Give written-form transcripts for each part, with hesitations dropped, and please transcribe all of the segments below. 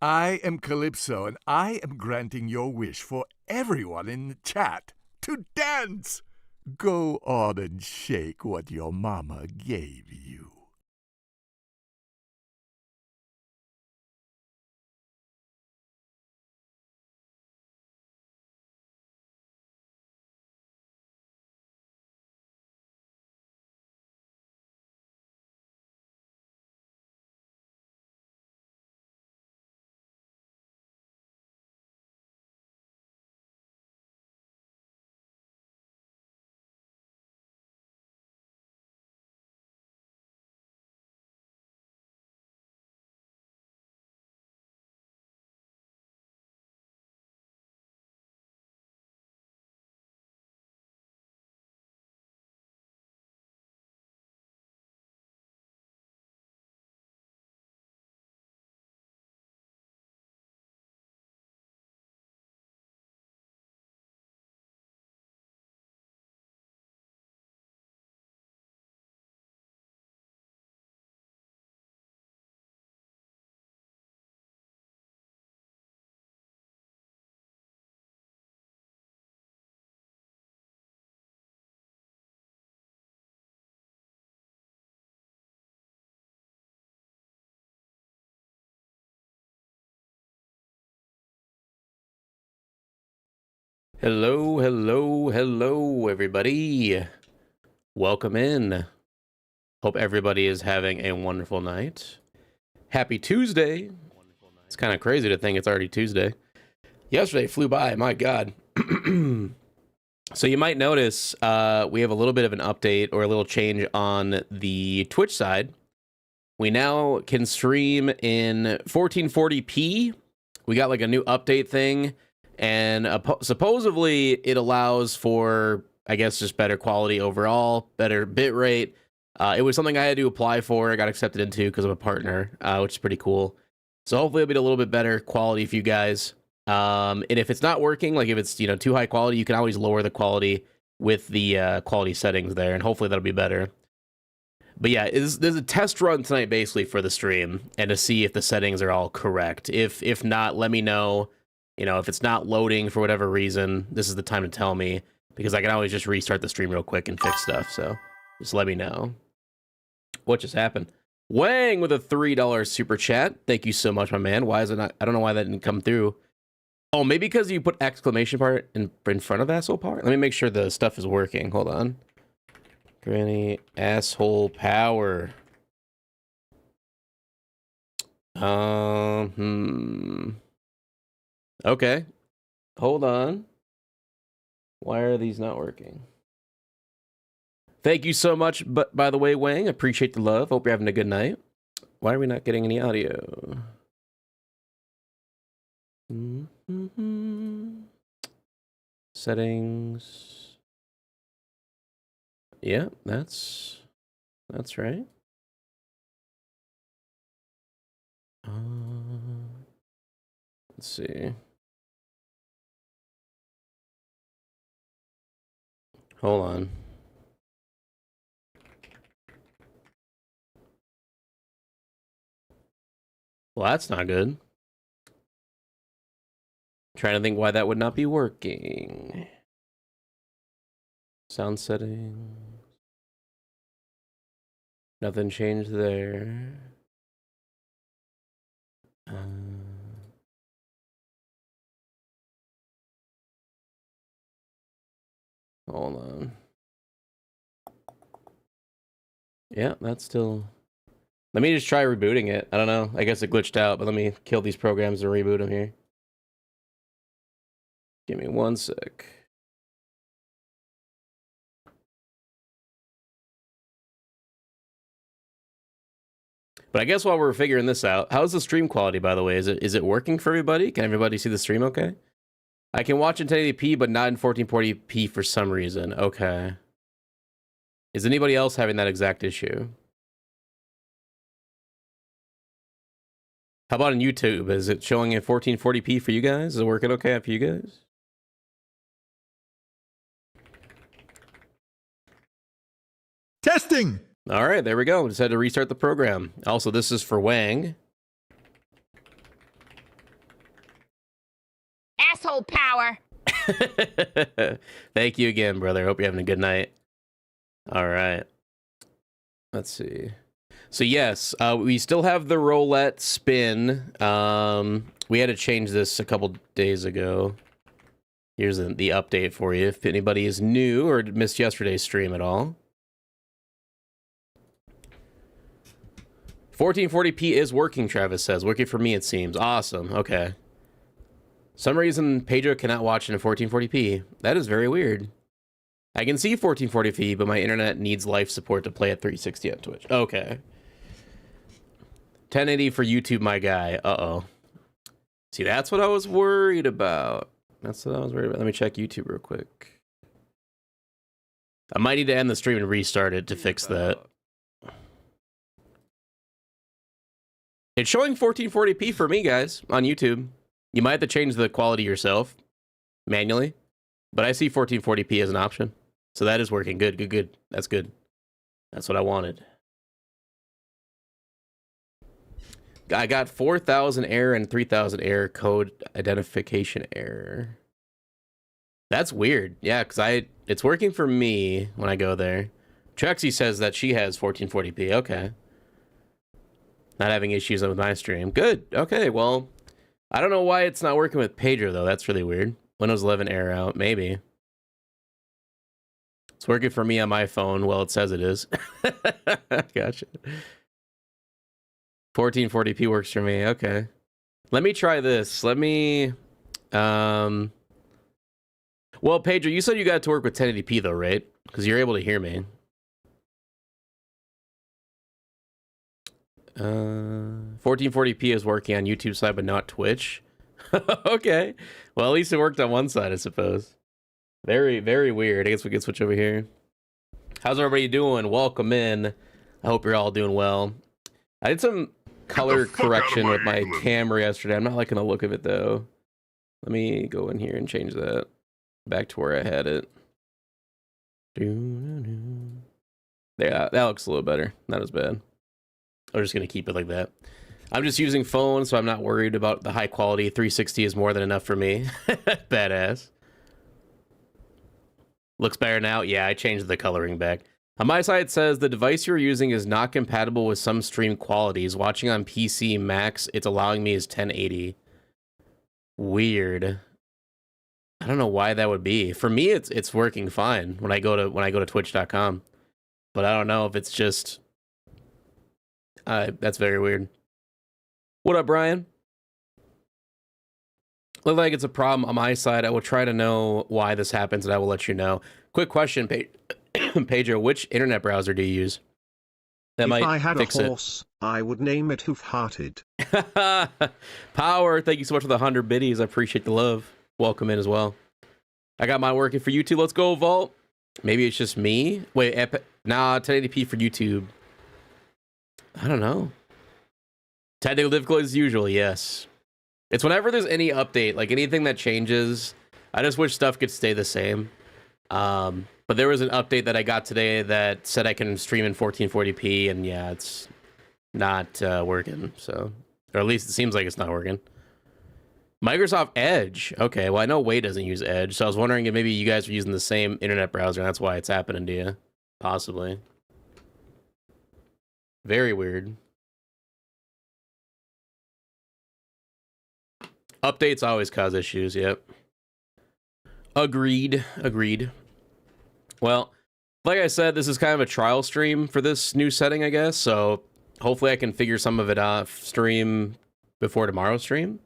I am Calypso, and I am granting your wish for everyone in the chat to dance. Go on and shake what your mama gave you. Hello, hello, hello, everybody. Welcome in. Hope everybody is having a wonderful night. Happy Tuesday. It's kind of crazy to think it's already Tuesday. Yesterday flew by, my God. So you might notice we have a little bit of an update or a little change on the Twitch side. We now can stream in 1440p. We got like a new update thing. And supposedly it allows for, I guess, just better quality overall, better bit rate. It was something I had to apply for. I got accepted into because I'm a partner, which is pretty cool. So hopefully it'll be a little bit better quality for you guys. And if it's not working, like if it's too high quality, you can always lower the quality with the quality settings there, and hopefully that'll be better. But yeah, there's a test run tonight basically for the stream, and to see if the settings are all correct. If not, let me know. If it's not loading for whatever reason, this is the time to tell me, because I can always just restart the stream real quick and fix stuff. So just let me know. What just happened? Wang with a $3 super chat. Thank you so much, my man. Why is it not? I don't know why that didn't come through. Oh, maybe because you put exclamation part in front of asshole power. Let me make sure the stuff is working. Hold on. Granny asshole power. Okay. Hold on. Why are these not working? Thank you so much, but by the way, Wang, appreciate the love. Hope you're having a good night. Why are we not getting any audio? Settings. Yeah, that's right. Let's see. Hold on. Well, that's not good. Trying to think why that would not be working. Sound settings. Nothing changed there. Hold on. Yeah, that's still... Let me just try rebooting it. I don't know. I guess it glitched out, but let me kill these programs and reboot them here. Give me 1 sec. But I guess while we're figuring this out, how's the stream quality, by the way? Is it working for everybody? Can everybody see the stream okay? I can watch in 1080p, but not in 1440p for some reason. Okay. Is anybody else having that exact issue? How about on YouTube? Is it showing in 1440p for you guys? Is it working okay for you guys? Testing! All right, there we go. Just had to restart the program. Also, this is for Wang. power. Thank you again, brother. Hope you're having a good night. All right. Let's see. So yes, we still have the roulette spin. We had to change this a couple days ago. Here's the update for you if anybody is new or missed yesterday's stream at all. 1440p is working, Travis says. Working for me, it seems. Awesome. Okay. Some reason Pedro cannot watch in 1440p. That is very weird. I can see 1440p, but my internet needs life support to play at 360 on Twitch. Okay. 1080 for YouTube, my guy. Uh-oh. See, that's what I was worried about. That's what I was worried about. Let me check YouTube real quick. I might need to end the stream and restart it to fix that. It's showing 1440p for me, guys, on YouTube. You might have to change the quality yourself, manually. But I see 1440p as an option. So that is working. Good, good, good. That's good. That's what I wanted. I got 4,000 error and 3,000 error code identification error. That's weird. Yeah, because it's working for me when I go there. Trexie says that she has 1440p. Okay. Not having issues with my stream. Good. Okay, well, I don't know why it's not working with Pedro, though. That's really weird. Windows 11 error out. Maybe. It's working for me on my phone. Well, it says it is. Gotcha. 1440p works for me. Okay. Let me try this. Let me... Well, Pedro, you said you got to work with 1080p, though, right? Because you're able to hear me. 1440p is working on YouTube side, but not Twitch. Okay. Well, at least it worked on one side, I suppose. Very, very weird. I guess we can switch over here. How's everybody doing? Welcome in. I hope you're all doing well. I did some color correction with my camera yesterday. I'm not liking the look of it, though. Let me go in here and change that back to where I had it. Yeah, that looks a little better. Not as bad. I'm just going to keep it like that. I'm just using phone, so I'm not worried about the high quality. 360 is more than enough for me. Badass. Looks better now? Yeah, I changed the coloring back. On my side, it says the device you're using is not compatible with some stream qualities. Watching on PC Max, it's allowing me is 1080. Weird. I don't know why that would be. For me, it's working fine when I go to twitch.com. But I don't know if it's just that's very weird. What up, Brian? Look like it's a problem on my side. I will try to know why this happens, and I will let you know. Quick question, Pedro. Which internet browser do you use? That might if I had fix a horse, I would name it Hoof-Hearted. Power, thank you so much for the 100 biddies. I appreciate the love. Welcome in as well. I got mine working for YouTube. Let's go, Vault. Maybe it's just me. Wait, nah, 1080p for YouTube. I don't know. Technical difficulties as usual, yes. It's whenever there's any update, like anything that changes, I just wish stuff could stay the same. But there was an update that I got today that said I can stream in 1440p, and yeah, it's not working. So, or at least it seems like it's not working. Microsoft Edge. Okay, well, I know Wade doesn't use Edge, so I was wondering if maybe you guys are using the same internet browser, and that's why it's happening to you. Possibly. Very weird. Updates always cause issues, yep. Agreed. Well, like I said, this is kind of a trial stream for this new setting, I guess, so hopefully I can figure some of it off stream before tomorrow's stream.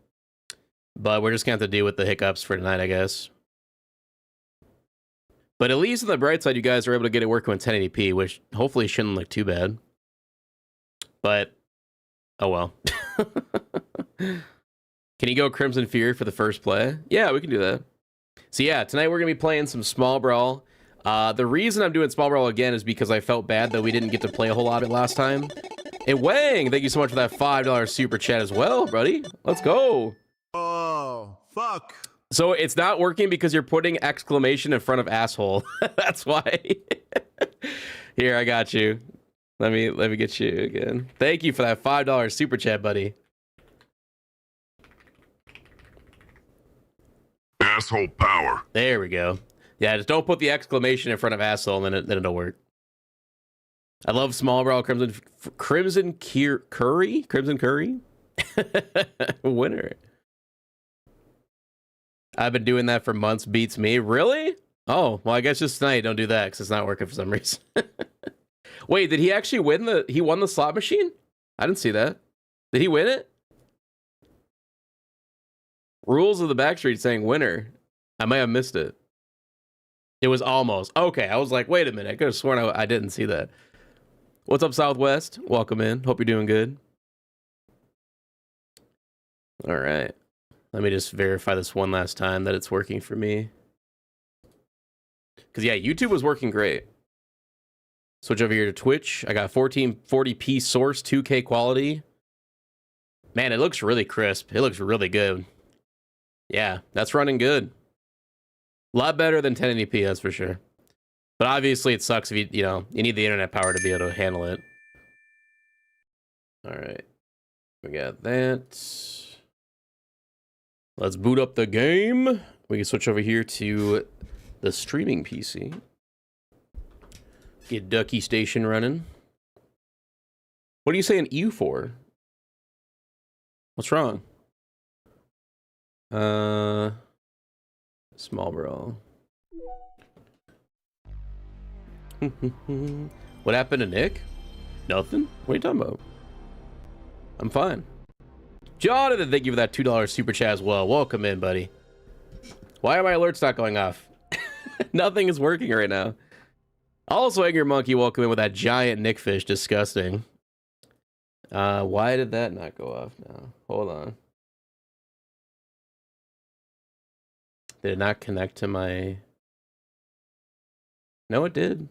But we're just going to have to deal with the hiccups for tonight, I guess. But at least on the bright side, you guys are able to get it working with 1080p, which hopefully shouldn't look too bad. But, oh well. Can you go Crimson Fury for the first play? Yeah, we can do that. So yeah, tonight we're going to be playing some Small Brawl. The reason I'm doing Small Brawl again is because I felt bad that we didn't get to play a whole lot of it last time. And Wang, thank you so much for that $5 super chat as well, buddy. Let's go. Oh, fuck. So it's not working because you're putting exclamation in front of asshole. That's why. Here, I got you. Let me get you again. Thank you for that $5 super chat, buddy. asshole power. There we go. Yeah, just don't put the exclamation in front of asshole, and then it'll work. I love Small Brawl Crimson Curry. Winner. I've been doing that for months. Beats me. Really? Oh, well, I guess just tonight don't do that because it's not working for some reason. Wait, did he actually win he won the slot machine? I didn't see that. Did he win it? Rules of the Backstreet saying winner. I may have missed it. It was almost. Okay, I was like, wait a minute. I could have sworn I didn't see that. What's up, Southwest? Welcome in. Hope you're doing good. All right. Let me just verify this one last time that it's working for me. Because, yeah, YouTube was working great. Switch over here to Twitch. I got 1440p source, 2K quality. Man, it looks really crisp. It looks really good. Yeah, that's running good. A lot better than 1080p, that's for sure. But obviously it sucks if you need the internet power to be able to handle it. All right. We got that. Let's boot up the game. We can switch over here to the streaming PC. Get Ducky Station running. What are you saying U for? What's wrong? Small Brawl. What happened to Nick? Nothing. What are you talking about? I'm fine. Jonathan, thank you for that $2 super chat as well. Welcome in, buddy. Why are my alerts not going off? Nothing is working right now. Also, Angry Monkey, welcome in with that giant Nick fish. Disgusting. Why did that not go off now? Hold on. Did it not connect to my... No, it did.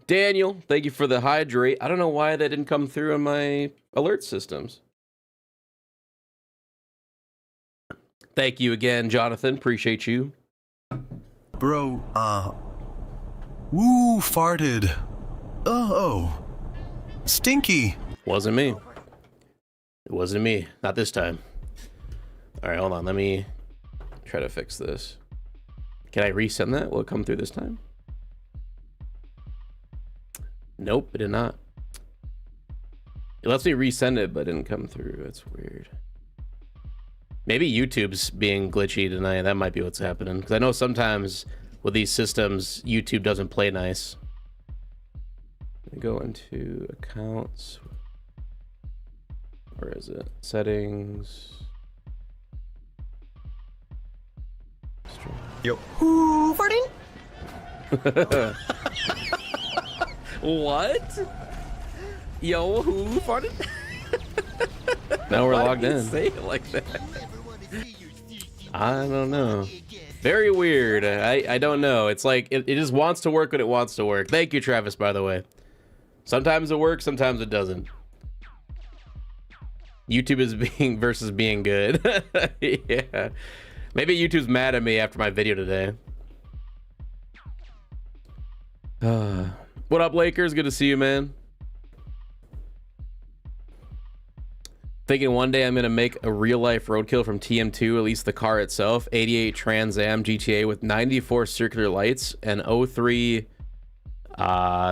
Daniel, thank you for the hydrate. I don't know why that didn't come through on my alert systems. Thank you again, Jonathan. Appreciate you. Bro, woo, farted. Oh, stinky. Wasn't me. It wasn't me. Not this time. All right, hold on. Let me try to fix this. Can I resend that? Will it come through this time? Nope, it did not. It lets me resend it, but it didn't come through. That's weird. Maybe YouTube's being glitchy tonight. That might be what's happening. Because I know sometimes with these systems, YouTube doesn't play nice. Let me go into accounts. Where is it? Settings. Yo. Woo, farting. What? Yo, who farted? Now we're logged in. Say it like that. I don't know. Very weird. I don't know. It's like it just wants to work when it wants to work. Thank you, Travis, by the way. Sometimes it works, sometimes it doesn't. YouTube is being versus being good. Yeah. Maybe YouTube's mad at me after my video today. What up, Lakers? Good to see you, man. Thinking one day I'm gonna make a real life roadkill from TM2, at least the car itself. 88 Trans Am GTA with 94 circular lights and 03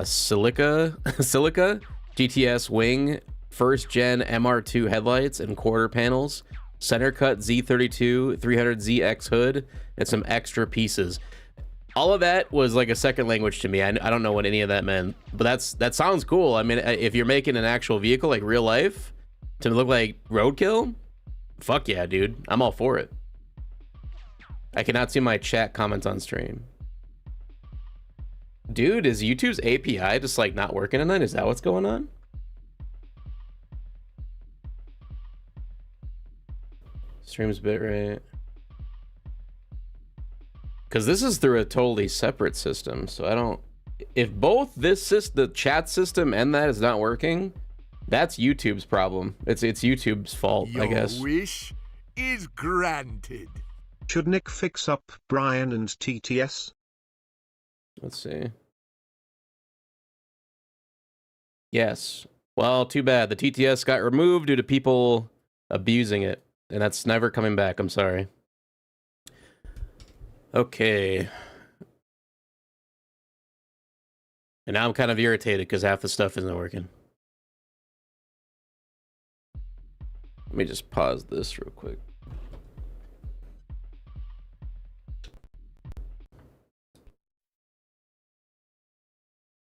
Silica GTS wing, first gen MR2 headlights and quarter panels, center cut Z32 300ZX hood, and some extra pieces. All of that was like a second language to me. I don't know what any of that meant, but that sounds cool. I mean, if you're making an actual vehicle like real life to look like roadkill, fuck yeah, dude. I'm all for it. I cannot see my chat comments on stream. Dude, is YouTube's API just like not working tonight? Is that what's going on? Streams bitrate. Because this is through a totally separate system, so I don't... If both the chat system and that is not working, that's YouTube's problem. It's YouTube's fault, I guess. Your wish is granted. Should Nick fix up Brian and TTS? Let's see. Yes. Well, too bad. The TTS got removed due to people abusing it, and that's never coming back. I'm sorry. Okay. And now I'm kind of irritated because half the stuff isn't working. Let me just pause this real quick.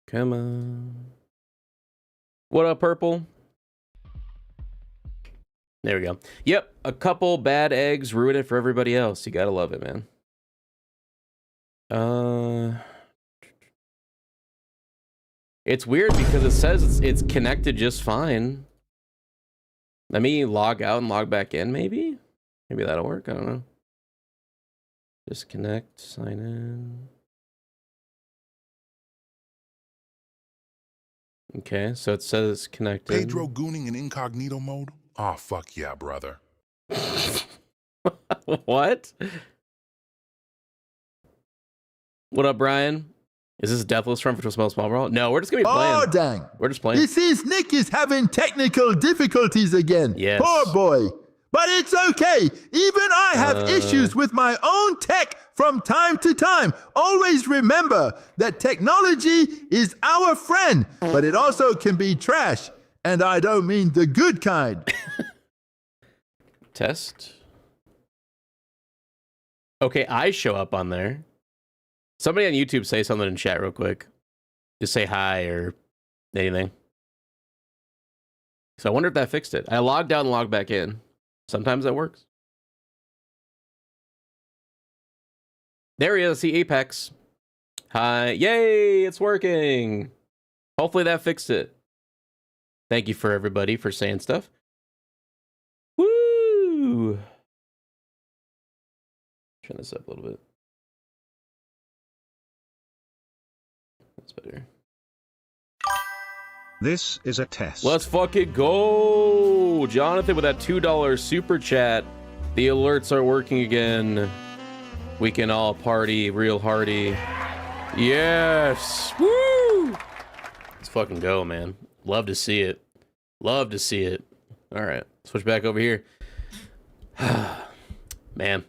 Come on. What up, Purple? There we go. Yep, a couple bad eggs ruin it for everybody else. You gotta love it, man. It's weird because it says it's connected just fine. Let me log out and log back in, maybe? Maybe that'll work, I don't know. Disconnect, sign in. Okay, so it says it's connected. Pedro gooning in incognito mode? Oh, fuck yeah, brother. What? What up, Brian? Is this Deathless from Twisted Metal Small Brawl? No, we're just gonna be playing. Oh, dang. We're just playing. It seems Nick is having technical difficulties again. Yes. Poor boy. But it's okay. Even I have issues with my own tech from time to time. Always remember that technology is our friend, but it also can be trash. And I don't mean the good kind. Test. Okay, I show up on there. Somebody on YouTube say something in chat real quick. Just say hi or anything. So I wonder if that fixed it. I logged out and logged back in. Sometimes that works. There he is. See Apex. Hi. Yay, it's working. Hopefully that fixed it. Thank you for everybody for saying stuff. Woo! Turn this up a little bit. That's better. This is a test. Let's fucking go! Jonathan with that $2 super chat. The alerts are working again. We can all party real hardy. Yes! Woo! Let's fucking go, man. Love to see it. Love to see it. All right, switch back over here. Man.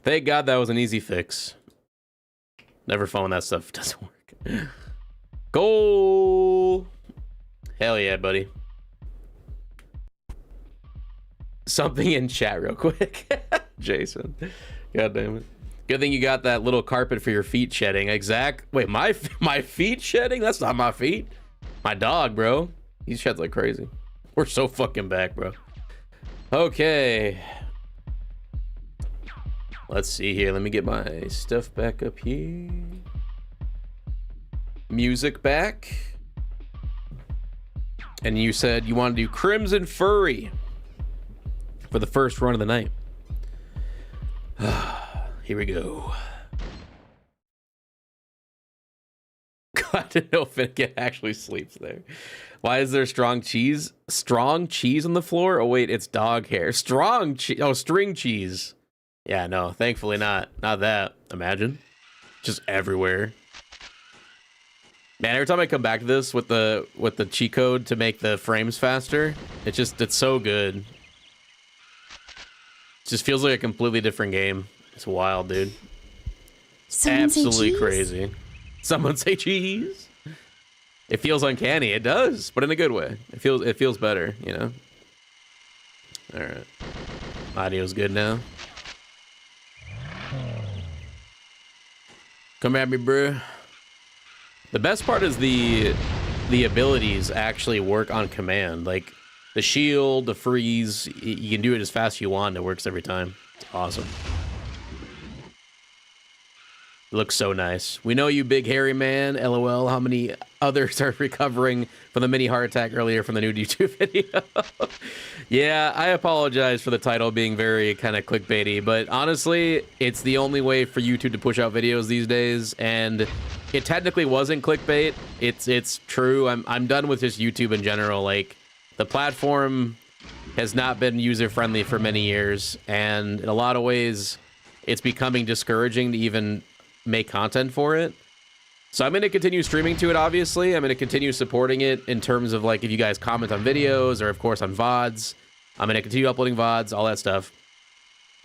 Thank God that was an easy fix. Never fun when that stuff doesn't work. Goal! Hell yeah, buddy. Something in chat real quick. Jason. God damn it. Good thing you got that little carpet for your feet shedding. Wait, my feet shedding? That's not my feet. My dog, bro. He sheds like crazy. We're so fucking back, bro. Okay. Let's see here. Let me get my stuff back up here. Music back. And you said you want to do Crimson Furry for the first run of the night. Here we go. Glad to know Finnegan actually sleeps there. Why is there strong cheese? Strong cheese on the floor? Oh wait, it's dog hair. Strong cheese. Oh, string cheese. Yeah, no, thankfully not. Not that. Imagine. Just everywhere. Man, every time I come back to this with the cheat code to make the frames faster, it's so good. It just feels like a completely different game. It's wild, dude. Absolutely crazy. Someone say cheese. It feels uncanny. It does, but in a good way. It feels better, you know. All right. Audio's good now. Come at me, bro. The best part is the abilities actually work on command. Like the shield, the freeze, you can do it as fast as you want. It works every time. It's awesome. It looks so nice. We know you, big hairy man. LOL. How many others are recovering from the mini heart attack earlier from the new YouTube video? Yeah, I apologize for the title being very kind of clickbaity, but honestly, it's the only way for YouTube to push out videos these days, and it technically wasn't clickbait. It's true. I'm done with just YouTube in general. Like, the platform has not been user-friendly for many years, and in a lot of ways, it's becoming discouraging to even make content for it. So I'm going to continue streaming to it, obviously. I'm going to continue supporting it in terms of, like, if you guys comment on videos or, of course, on VODs. I'm going to continue uploading VODs, all that stuff.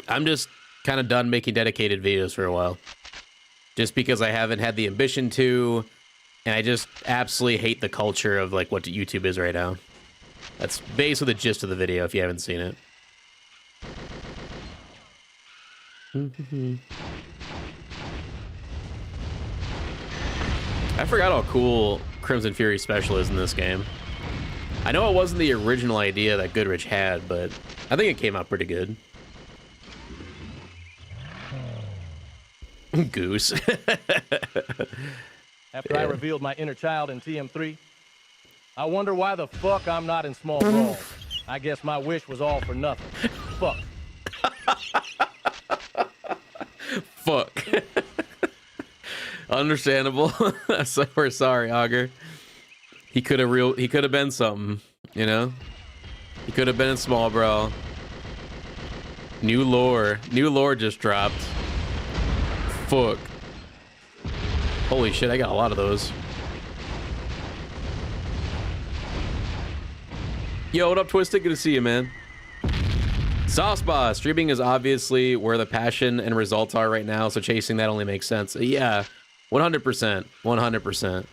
I'm just kind of done making dedicated videos for a while. Just because I haven't had the ambition to, and I just absolutely hate the culture of, like, what YouTube is right now. That's basically the gist of the video, if you haven't seen it. I forgot how cool Crimson Fury Special is in this game. I know it wasn't the original idea that Goodrich had, but I think it came out pretty good. Goose. After I revealed my inner child in TM3, I wonder why the fuck I'm not in Small Brawl. I guess my wish was all for nothing. Fuck. Fuck. Understandable. So we're sorry, Augur. He could have been something, you know? He could have been in Small Brawl. New lore just dropped. Fuck. Holy shit, I got a lot of those. Yo, what up, Twisted? Good to see you, man. Sauce Boss, streaming is obviously where the passion and results are right now, so chasing that only makes sense. Yeah, 100%. 100%.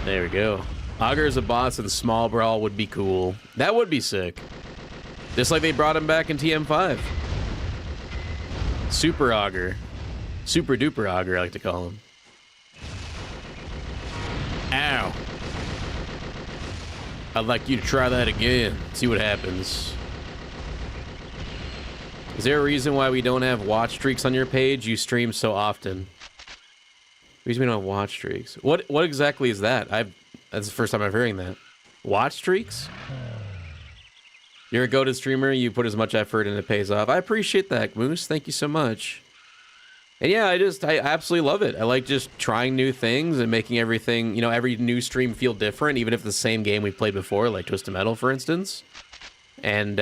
There we go. Augur as a boss in Small Brawl would be cool. That would be sick. Just like they brought him back in TM5. Super Augur. Super duper Augur, I like to call him. Ow. I'd like you to try that again. See what happens. Is there a reason why we don't have watch streaks on your page? You stream so often. Reason we don't have watch streaks. What exactly is that? That's the first time I'm hearing that. Watch streaks? You're a goated streamer. You put as much effort and it pays off. I appreciate that, Moose. Thank you so much. And yeah, I absolutely love it. I like just trying new things and making everything, you know, every new stream feel different, even if the same game we've played before, like Twisted Metal, for instance. And,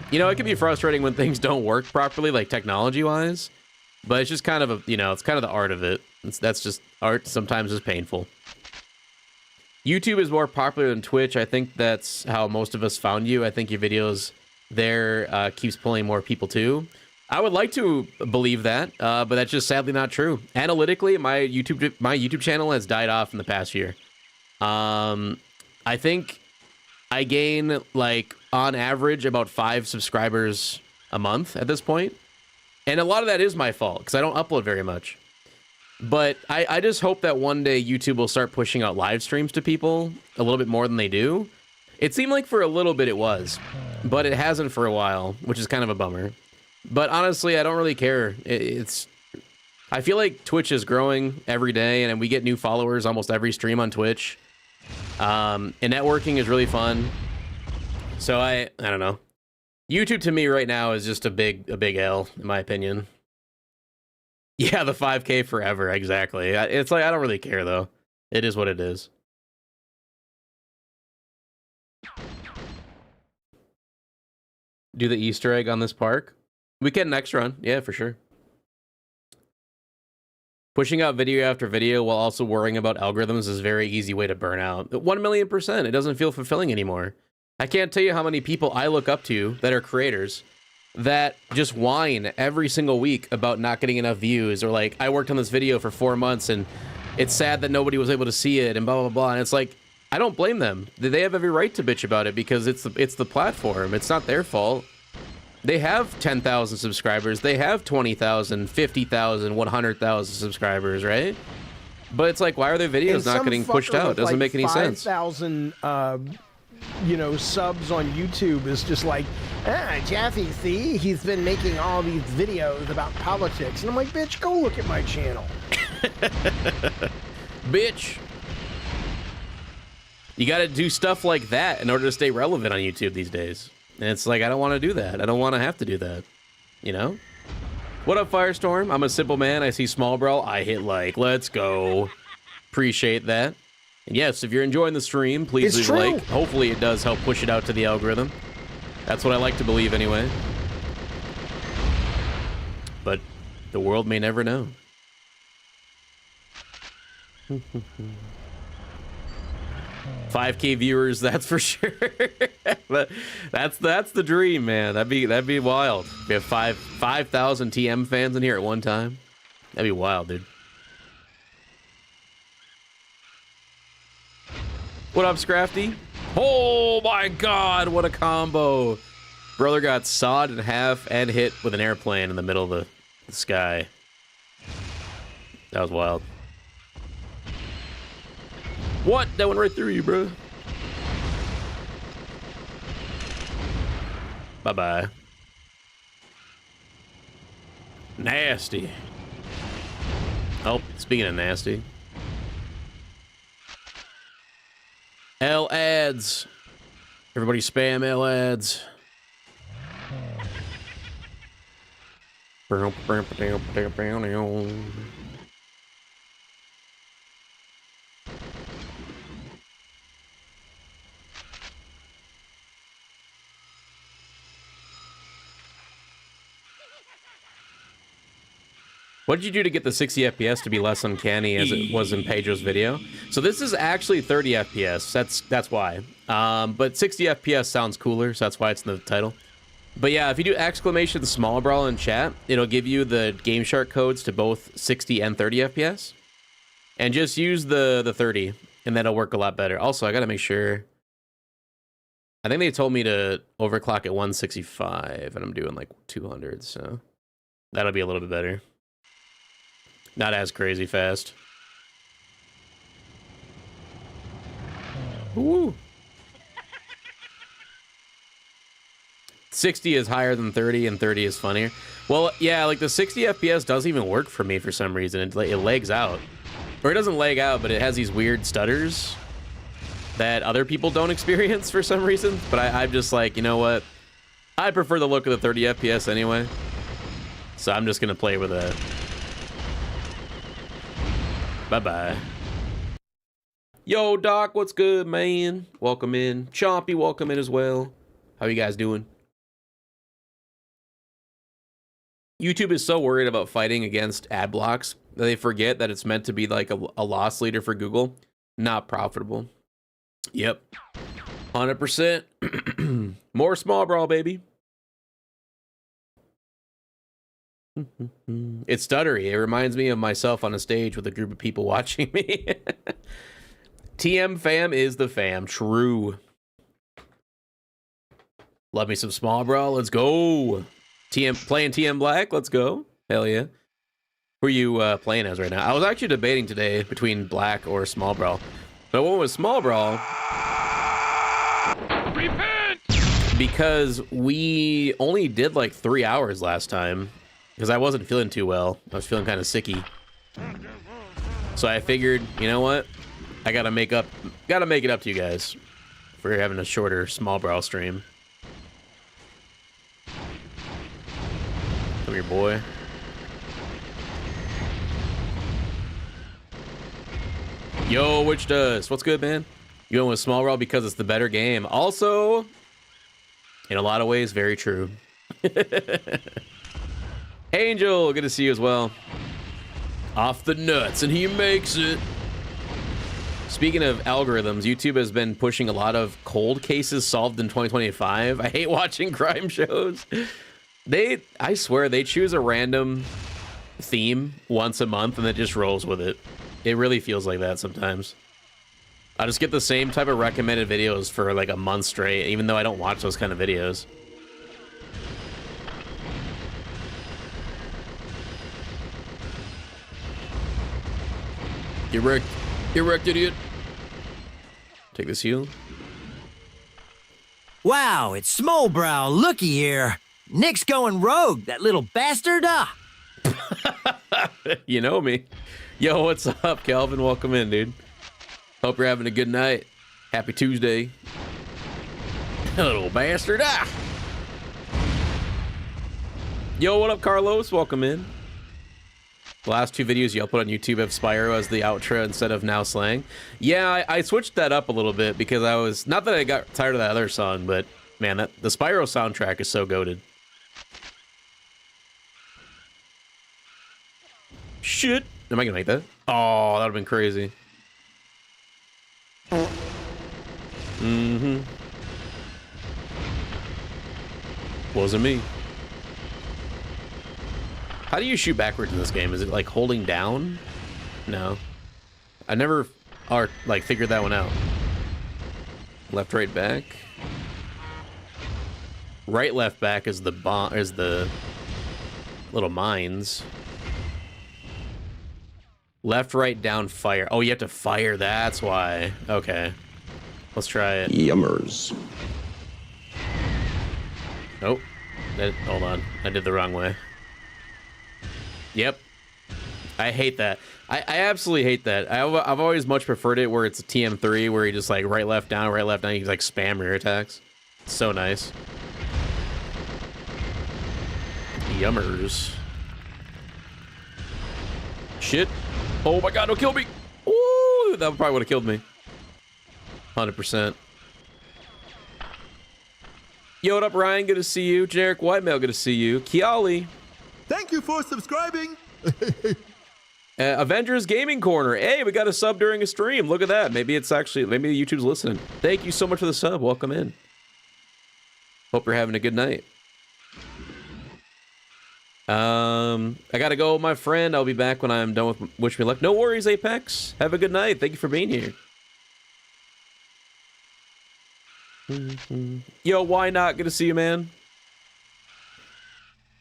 you know, it can be frustrating when things don't work properly, like technology-wise. But it's just kind of, you know, it's kind of the art of it. That's just art. Sometimes it's painful. YouTube is more popular than Twitch. I think that's how most of us found you. I think your videos there keeps pulling more people too. I would like to believe that, but that's just sadly not true. Analytically, my YouTube channel has died off in the past year. I think I gain, like, on average, about 5 subscribers a month at this point. And a lot of that is my fault, because I don't upload very much. But I just hope that one day YouTube will start pushing out live streams to people a little bit more than they do. It seemed like for a little bit it was, but it hasn't for a while, which is kind of a bummer. But honestly, I don't really care. I feel like Twitch is growing every day, and we get new followers almost every stream on Twitch. And networking is really fun. So I don't know. YouTube to me right now is just a big L, in my opinion. Yeah, the 5K forever, exactly. It's like, I don't really care, though. It is what it is. Do the Easter egg on this park? We get an extra run. Yeah, for sure. Pushing out video after video while also worrying about algorithms is a very easy way to burn out. 1,000,000%. It doesn't feel fulfilling anymore. I can't tell you how many people I look up to that are creators that just whine every single week about not getting enough views, or like, I worked on this video for 4 months and it's sad that nobody was able to see it and blah, blah, blah. And it's like, I don't blame them. They have every right to bitch about it because it's the platform. It's not their fault. They have 10,000 subscribers. They have 20,000, 50,000, 100,000 subscribers, right? But it's like, why are their videos not getting pushed out? It doesn't make any sense. 5,000, you know, subs on YouTube is just like, Jeffy, see, he's been making all these videos about politics. And I'm like, bitch, go look at my channel. Bitch. You got to do stuff like that in order to stay relevant on YouTube these days. And it's like, I don't want to do that. I don't want to have to do that. You know? What up, Firestorm? I'm a simple man. I see Small Brawl. I hit like. Let's go. Appreciate that. And yes, if you're enjoying the stream, please leave a like. Hopefully it does help push it out to the algorithm. That's what I like to believe anyway. But the world may never know. 5K viewers, that's for sure. But that's the dream, man. That'd be wild. We have 5,000 TM fans in here at one time. That'd be wild, dude. What up, Scrafty? Oh my god, what a combo. Brother got sawed in half and hit with an airplane in the middle of the sky. That was wild. What? That went right through you, bro. Bye-bye. Nasty. Oh, speaking of nasty. L ads. Everybody spam L ads. What did you do to get the 60 FPS to be less uncanny as it was in Pedro's video? So this is actually 30 FPS. That's why. But 60 FPS sounds cooler, so that's why it's in the title. But yeah, if you do exclamation small brawl in chat, it'll give you the Game Shark codes to both 60 and 30 FPS. And just use the 30, and that'll work a lot better. Also, I gotta make sure. I think they told me to overclock at 165, and I'm doing like 200, so that'll be a little bit better. Not as crazy fast. Woo! 60 is higher than 30, and 30 is funnier. Well, yeah, like the 60 FPS doesn't even work for me for some reason. It lags out. Or it doesn't lag out, but it has these weird stutters that other people don't experience for some reason. But I'm just like, you know what? I prefer the look of the 30 FPS anyway. So I'm just going to play with that. Bye-bye. Yo, Doc, what's good, man? Welcome in. Chompy, welcome in as well. How you guys doing? YouTube is so worried about fighting against ad blocks that they forget that it's meant to be like a loss leader for Google. Not profitable. Yep. 100%. More small brawl, baby. It's stuttery. It reminds me of myself on a stage with a group of people watching me. TM fam is the fam. True. Love me some small brawl. Let's go. Playing TM Black. Let's go. Hell yeah. Who are you playing as right now? I was actually debating today between Black or small brawl. But I went with small brawl. Repent! Because we only did like 3 hours last time. Because I wasn't feeling too well. I was feeling kind of sicky. So I figured, you know what? I gotta make it up to you guys for having a shorter small brawl stream. Come here, boy. Yo, Witch Does. What's good, man? You went with small brawl because it's the better game. Also, in a lot of ways, very true. Angel, good to see you as well. Off the nuts, and he makes it. Speaking of algorithms, YouTube has been pushing a lot of cold cases solved in 2025. I hate watching crime shows. I swear, they choose a random theme once a month and it just rolls with it. It really feels like that sometimes. I just get the same type of recommended videos for like a month straight, even though I don't watch those kind of videos. Get wrecked. Get wrecked, idiot. Take this heal. Wow, it's Small Brow. Looky here. Nick's going rogue, that little bastard. You know me. Yo, what's up, Calvin? Welcome in, dude. Hope you're having a good night. Happy Tuesday. Little bastard. Yo, what up, Carlos? Welcome in. The last two videos you upload on YouTube have Spyro as the outro instead of Now Slang. Yeah, I switched that up a little bit because I was... Not that I got tired of that other song, but man, the Spyro soundtrack is so goated. Shit. Am I gonna make that? Oh, that would have been crazy. Mm-hmm. Wasn't me. How do you shoot backwards in this game? Is it like holding down? No. I never like figured that one out. Left, right, back. Right, left, back is the little mines. Left, right, down, fire. Oh, you have to fire. That's why. Okay. Let's try it. Yummers. Nope. Hold on. I did the wrong way. Yep. I hate that. I absolutely hate that. I've always much preferred it where it's a TM3 where you just like right, left, down, you like spam rear attacks. It's so nice. Yummers. Shit. Oh my god, don't kill me. Ooh, that probably would have killed me. 100%. Yo, what up, Ryan? Good to see you. Generic Whitemail, good to see you. Kiali. Thank you for subscribing. Avengers Gaming Corner. Hey, we got a sub during a stream. Look at that. Maybe YouTube's listening. Thank you so much for the sub. Welcome in. Hope you're having a good night. I gotta go, my friend. I'll be back when I'm done with Wish Me Luck. No worries, Apex. Have a good night. Thank you for being here. Yo, why not? Good to see you, man.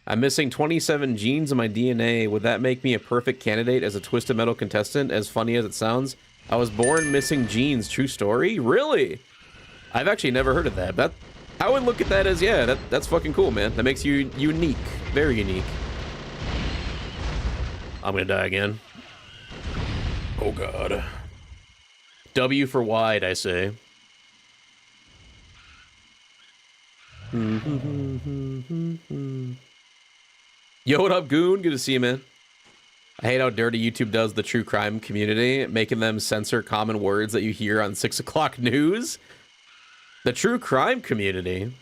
I'm missing 27 genes in my DNA. Would that make me a perfect candidate as a Twisted Metal contestant? As funny as it sounds, I was born missing genes. True story? Really? I've actually never heard of that. I would look at that as, yeah, that's fucking cool, man. That makes you unique. Very unique. I'm gonna die again. Oh, God. W for wide, I say. Yo, what up, Goon? Good to see you, man. I hate how dirty YouTube does the true crime community, making them censor common words that you hear on 6 o'clock news. The true crime community.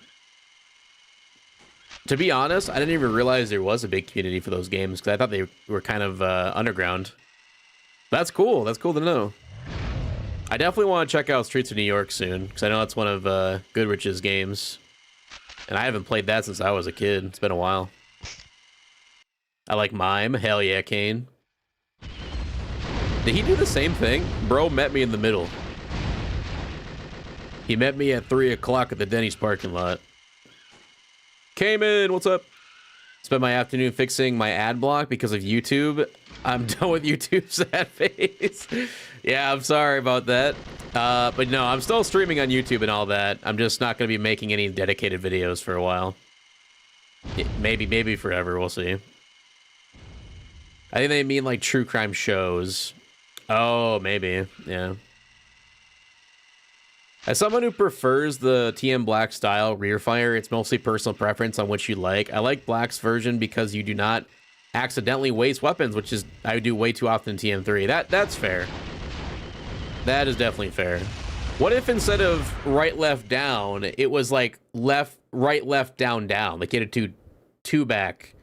To be honest, I didn't even realize there was a big community for those games because I thought they were kind of underground. That's cool. That's cool to know. I definitely want to check out Streets of New York soon because I know that's one of Goodrich's games. And I haven't played that since I was a kid. It's been a while. I like Mime. Hell yeah, Kane. Did he do the same thing? Bro met me in the middle. He met me at 3 o'clock at the Denny's parking lot. Came in, what's up? Spent my afternoon fixing my ad block because of YouTube. I'm done with YouTube's ad face. Yeah, I'm sorry about that. But no, I'm still streaming on YouTube and all that. I'm just not going to be making any dedicated videos for a while. Maybe forever, we'll see. I think they mean like true crime shows. Oh, maybe, yeah. As someone who prefers the TM Black style rear fire, it's mostly personal preference on what you like. I like Black's version because you do not accidentally waste weapons, which is I do way too often in TM3. That's fair. That is definitely fair. What if instead of right, left, down, it was like left, right, left, down, down? Like you had to two back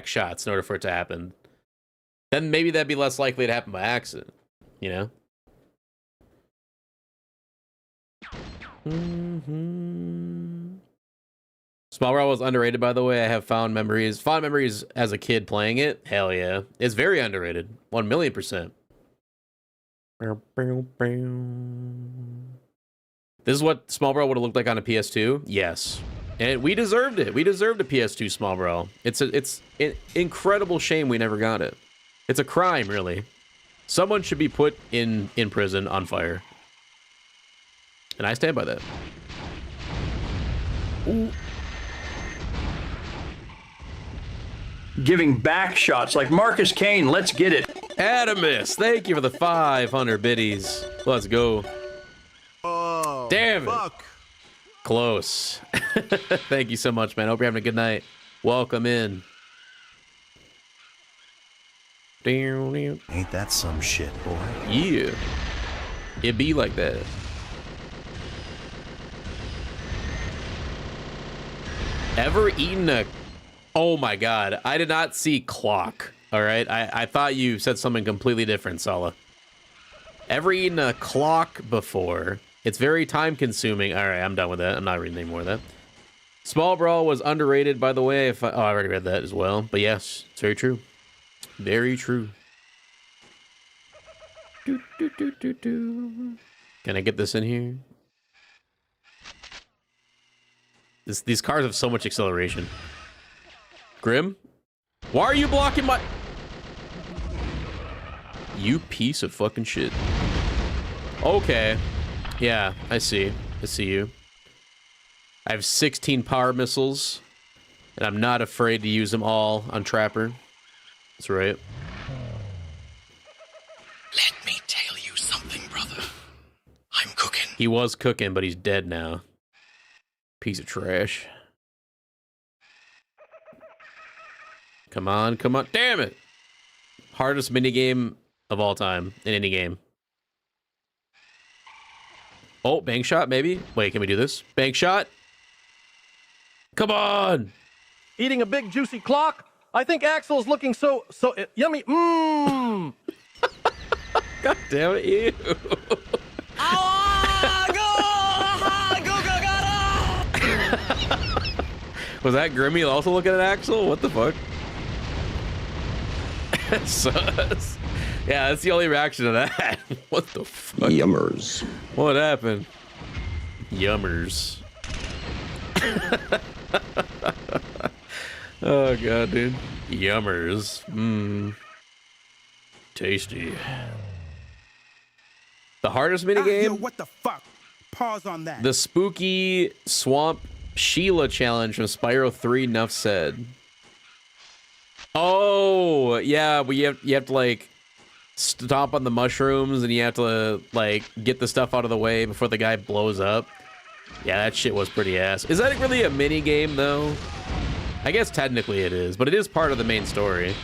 shots in order for it to happen. Then maybe that'd be less likely to happen by accident, you know? Small Brawl was underrated, by the way. I have fond memories as a kid playing it. Hell yeah. It's very underrated. 1,000,000%. This is what Small Brawl would have looked like on a PS2. Yes. And we deserved it. We deserved a PS2 Small Brawl. It's an incredible shame we never got it. It's a crime, really. Someone should be put in prison on fire. And I stand by that. Ooh. Giving back shots like Marcus Kane. Let's get it. Adamus, thank you for the 500 biddies. Let's go. Oh, damn it. Fuck. Close. Thank you so much, man. Hope you're having a good night. Welcome in. Ain't that some shit, boy? Yeah. It be like that. Ever eaten a... Oh my god, I did not see clock. All right, I thought you said something completely different, Sala. Ever eaten a clock before? It's very time consuming. All right, I'm done with that. I'm not reading any more of that. Small Brawl was underrated, by the way. I already read that as well. But yes, it's very true. Very true. Can I get this in here? These cars have so much acceleration. Grim? Why are you blocking my... You piece of fucking shit. Okay. Yeah, I see. I see you. I have 16 power missiles, and I'm not afraid to use them all on Trapper. That's right. Let me tell you something, brother. I'm cooking. He was cooking, but he's dead now. Piece of trash. Come on, come on. Damn it! Hardest minigame of all time in any game. Oh, bank shot, maybe? Wait, can we do this? Bank shot? Come on! Eating a big juicy clock? I think Axel's looking so yummy. Mmm. God damn it, you. Was that Grimmy also looking at Axel? What the fuck? Sus. Yeah, that's the only reaction to that. What the fuck? Yummers. What happened? Yummers. Oh god, dude. Yummers. Mmm. Tasty. The hardest minigame? Yo, what the fuck? Pause on that. The spooky swamp Sheila challenge from Spyro 3, Nuff said. Oh, yeah, but you have to like stomp on the mushrooms and you have to like get the stuff out of the way before the guy blows up. Yeah, that shit was pretty ass. Is that really a mini game though? I guess technically it is, but it is part of the main story.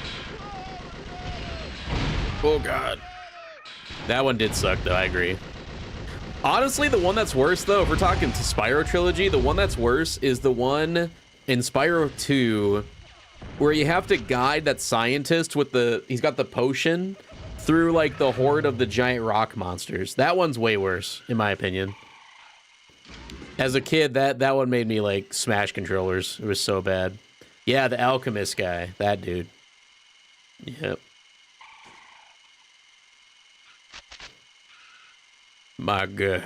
Oh god. That one did suck though, I agree. Honestly, the one that's worse though, if we're talking to Spyro trilogy, the one that's worse is the one in Spyro 2 where you have to guide that scientist with he's got the potion through like the horde of the giant rock monsters. That one's way worse, in my opinion. As a kid, that one made me like smash controllers. It was so bad. Yeah, the alchemist guy, that dude. Yep. My god.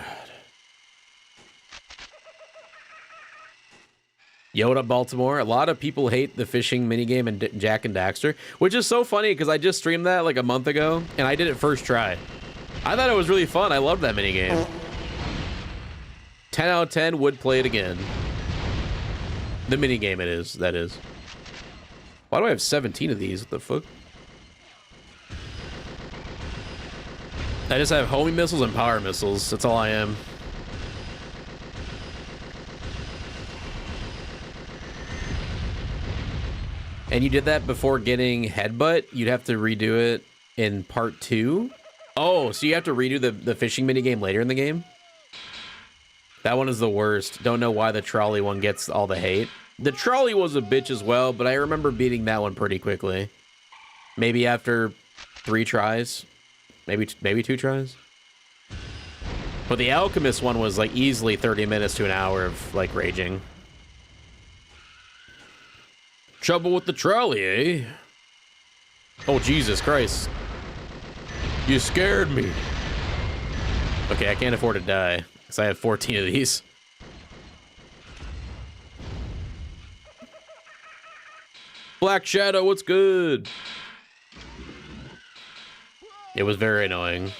Yoda Baltimore. A lot of people hate the fishing minigame in Jack and Daxter, which is so funny because I just streamed that like a month ago and I did it first try. I thought it was really fun. I loved that minigame. 10 out of 10 would play it again. The minigame it is, that is. Why do I have 17 of these? What the fuck? I just have homing missiles and power missiles. That's all I am. And you did that before getting Headbutt? You'd have to redo it in part 2? Oh, so you have to redo the fishing minigame later in the game? That one is the worst. Don't know why the trolley one gets all the hate. The trolley was a bitch as well, but I remember beating that one pretty quickly. Maybe after 3 tries. Maybe 2 tries. But the alchemist one was like easily 30 minutes to an hour of like raging. Trouble with the trolley, eh? Oh, Jesus Christ. You scared me. Okay, I can't afford to die because I have 14 of these. Black Shadow, what's good? It was very annoying.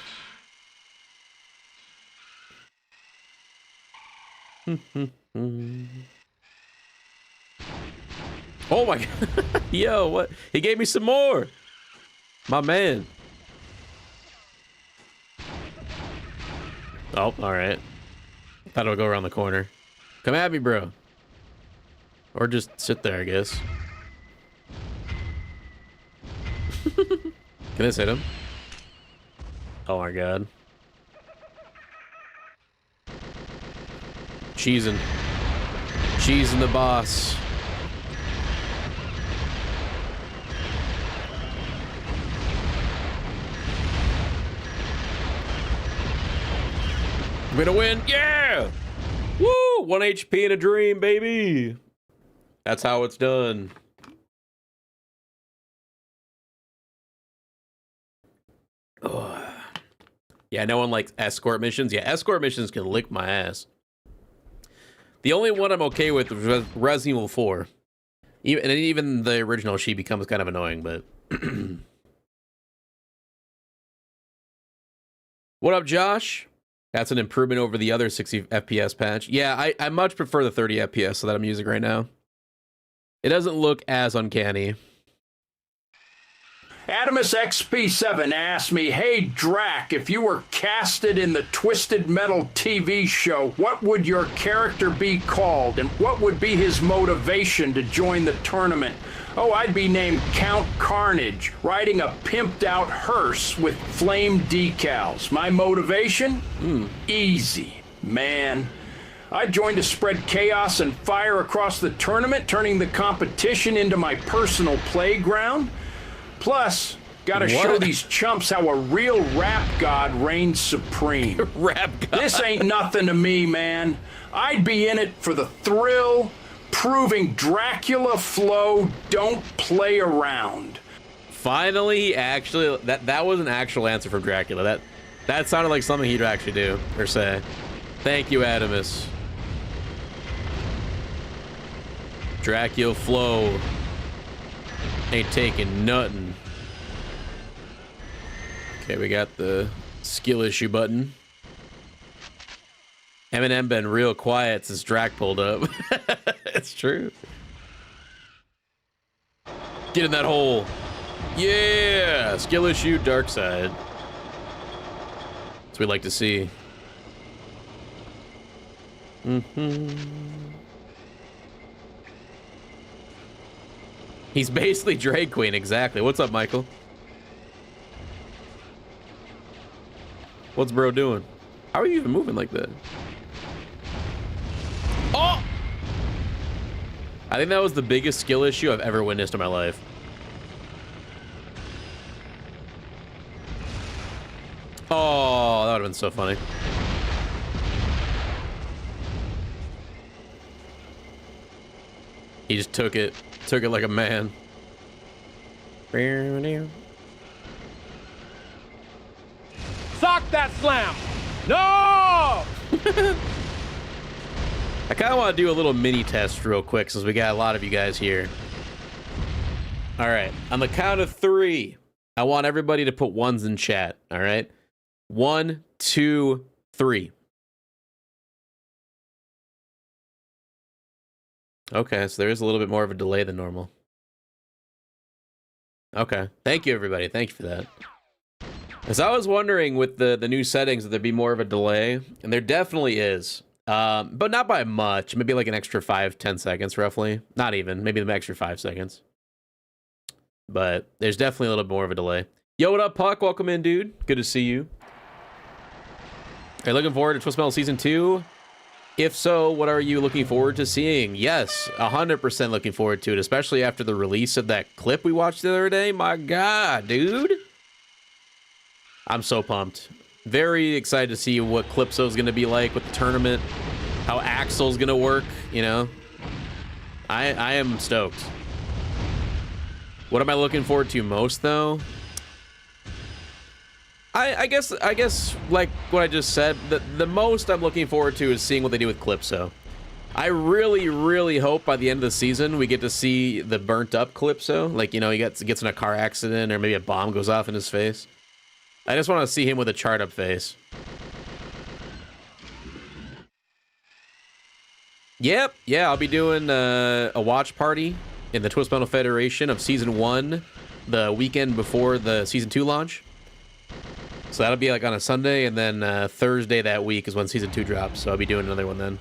Oh my god. Yo, what? He gave me some more. My man. Oh, all right. Thought it would go around the corner. Come at me, bro. Or just sit there, I guess. Can this hit him? Oh my god. Cheesing the boss. We're gonna win. Yeah! Woo! 1 HP in a dream, baby. That's how it's done. Oh. Yeah, no one likes escort missions. Yeah, escort missions can lick my ass. The only one I'm okay with is Resident Evil 4. Even the original, she becomes kind of annoying, but... What up, Josh? That's an improvement over the other 60 FPS patch. Yeah, I much prefer the 30 FPS that I'm using right now. It doesn't look as uncanny. Adamus XP7 asked me, hey, Drac, if you were casted in the Twisted Metal TV show, what would your character be called, and what would be his motivation to join the tournament? Oh, I'd be named Count Carnage, riding a pimped-out hearse with flame decals. My motivation? Easy, man. I joined to spread chaos and fire across the tournament, turning the competition into my personal playground. Plus, gotta show these chumps how a real rap god reigns supreme. Rap god. This ain't nothing to me, man. I'd be in it for the thrill, proving Dracula Flow don't play around. Finally, actually, that was an actual answer from Dracula. That sounded like something he'd actually do or say. Thank you, Adamus. Dracula Flow ain't taking nothing. Okay, we got the skill issue button. Eminem been real quiet since Drac pulled up. It's true. Get in that hole. Yeah! Skill issue, dark side. That's what we like to see. He's basically drag queen, exactly. What's up, Michael? What's bro doing? How are you even moving like that? Oh! I think that was the biggest skill issue I've ever witnessed in my life. Oh, that would have been so funny. He just took it like a man. Sock that slam! No! I kind of want to do a little mini test real quick since we got a lot of you guys here. All right, on the count of 3, I want everybody to put ones in chat. All right, 1, 2, 3. Okay, so there is a little bit more of a delay than normal. Okay, thank you, everybody. Thank you for that. As I was wondering with the new settings, that there'd be more of a delay, and there definitely is. But not by much. Maybe like an extra 5-10 seconds, roughly. Not even. Maybe an extra 5 seconds. But there's definitely a little bit more of a delay. Yo, what up, Puck? Welcome in, dude. Good to see you. Are you looking forward to Twisted Metal Season 2? If so, what are you looking forward to seeing? Yes, 100% looking forward to it, especially after the release of that clip we watched the other day. My God, dude. I'm so pumped. Very excited to see what Calypso's going to be like with the tournament, how Axel's going to work, you know. I am stoked. What am I looking forward to most, though? I guess like what I just said, the most I'm looking forward to is seeing what they do with Calypso. I really, really hope by the end of the season we get to see the burnt up Calypso. Like, you know, he gets in a car accident or maybe a bomb goes off in his face. I just want to see him with a charred up face. Yep, yeah, I'll be doing a watch party in the Twisted Metal Federation of Season 1 the weekend before the Season 2 launch. So that'll be like on a Sunday, and then Thursday that week is when Season 2 drops, so I'll be doing another one then.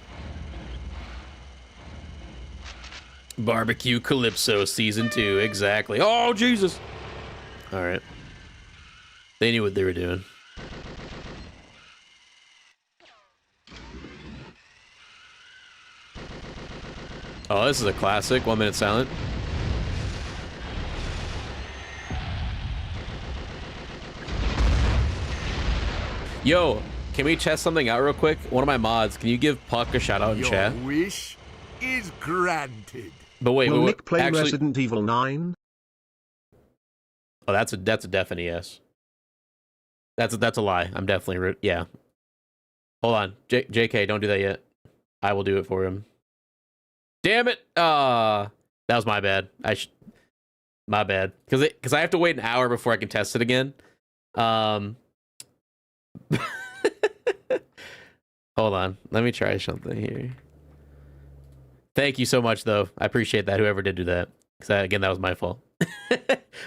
Barbecue Calypso Season 2, exactly. Oh, Jesus! Alright. They knew what they were doing. Oh, this is a classic. 1 minute silent. Yo, can we test something out real quick? One of my mods, can you give Puck a shout out in Your chat? wish is granted. But wait, Will wait, Nick play actually, Resident Evil 9? oh, that's a definite yes. That's a lie. I'm definitely yeah. Hold on, JK, don't do that yet. I will do it for him. Damn it! That was my bad. My bad. Because I have to wait an hour before I can test it again. Hold on. Let me try something here. Thank you so much, though. I appreciate that. Whoever did do that. Because again, that was my fault.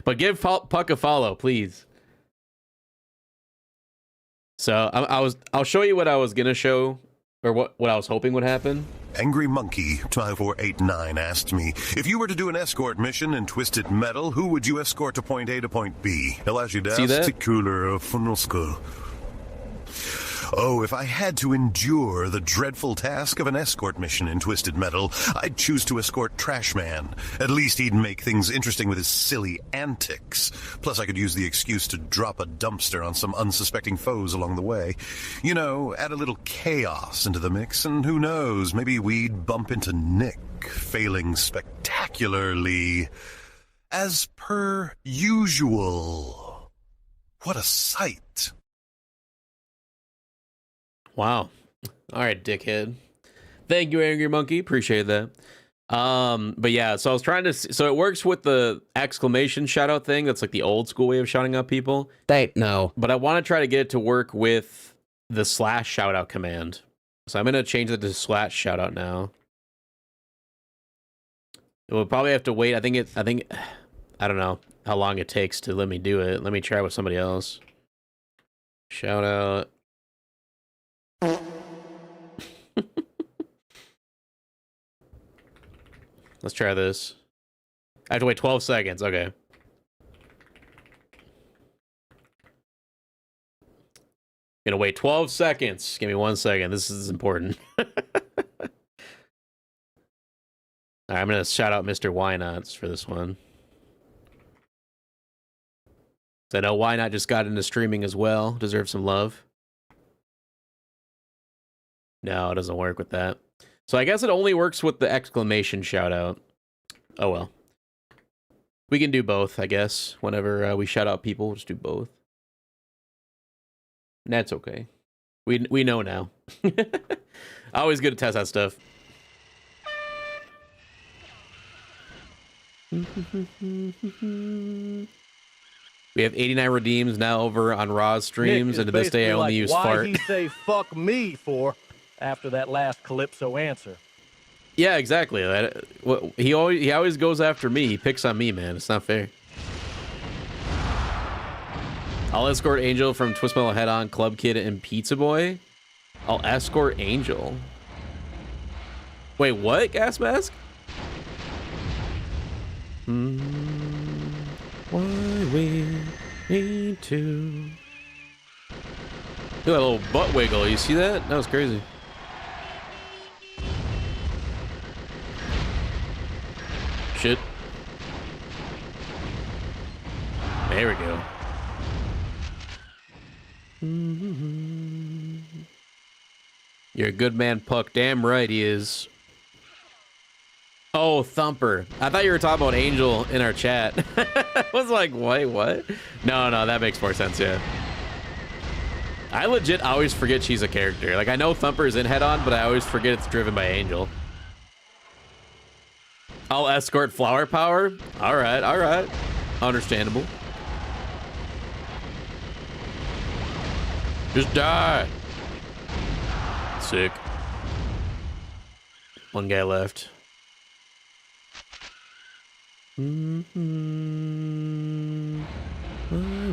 But give Puck a follow, please. So I'll show you what I was gonna show, or what I was hoping would happen. Angry Monkey 5489 asked me, if you were to do an escort mission in Twisted Metal, who would you escort to point A to point B? See that? Oh, if I had to endure the dreadful task of an escort mission in Twisted Metal, I'd choose to escort Trash Man. At least he'd make things interesting with his silly antics. Plus, I could use the excuse to drop a dumpster on some unsuspecting foes along the way. You know, add a little chaos into the mix, and who knows, maybe we'd bump into Nick, failing spectacularly. As per usual. What a sight. Wow. All right, dickhead. Thank you, Angry Monkey. Appreciate that. But yeah, so I was trying to... So it works with the exclamation shout-out thing. That's like the old school way of shouting out people. No. But I want to try to get it to work with the slash shout-out command. So I'm going to change it to slash shout-out now. We'll probably have to wait. I don't know how long it takes to let me do it. Let me try with somebody else. Shout-out. Let's try this. I have to wait 12 seconds. Okay. Gonna wait 12 seconds. Give me 1 second. This is important. All right, I'm gonna shout out Mr. Why Nots for this one. So I know Why Not just got into streaming as well. Deserves some love. No, it doesn't work with that. So I guess it only works with the exclamation shout out. Oh well. We can do both, I guess. Whenever we shout out people, we'll just do both. That's okay. We know now. Always good to test that stuff. We have 89 redeems now over on Raw's streams, and to this day I only use why fart. He say fuck me for after that last Calypso answer. Yeah, exactly. He always goes after me. He picks on me, man. It's not fair. I'll escort Angel from Twist Metal Head On, Club Kid, and Pizza Boy. I'll escort Angel. Wait, what? Gas Mask? Why we need to... Look at that little butt wiggle. You see that? That was crazy. Shit. There we go. You're a good man, Puck. Damn right he is. Oh, Thumper. I thought you were talking about Angel in our chat. I was like, wait, what? No, that makes more sense, yeah. I legit always forget she's a character. Like, I know Thumper is in Head On, but I always forget it's driven by Angel. I'll escort Flower Power. All right. Understandable. Just die. Sick. One guy left. Why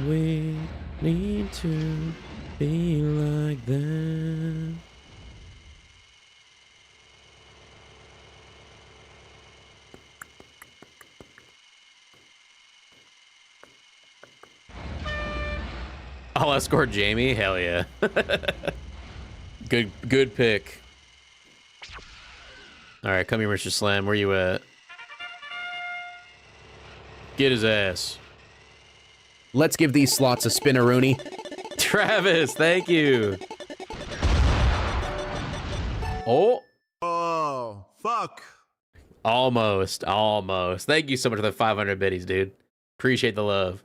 we need to be like that. I'll escort Jamie. Hell yeah. Good pick. All right, come here, Mr. Slam. Where you at? Get his ass. Let's give these slots a spinneroonie. Travis, thank you. Oh. Oh, fuck. Almost. Thank you so much for the 500 biddies, dude. Appreciate the love.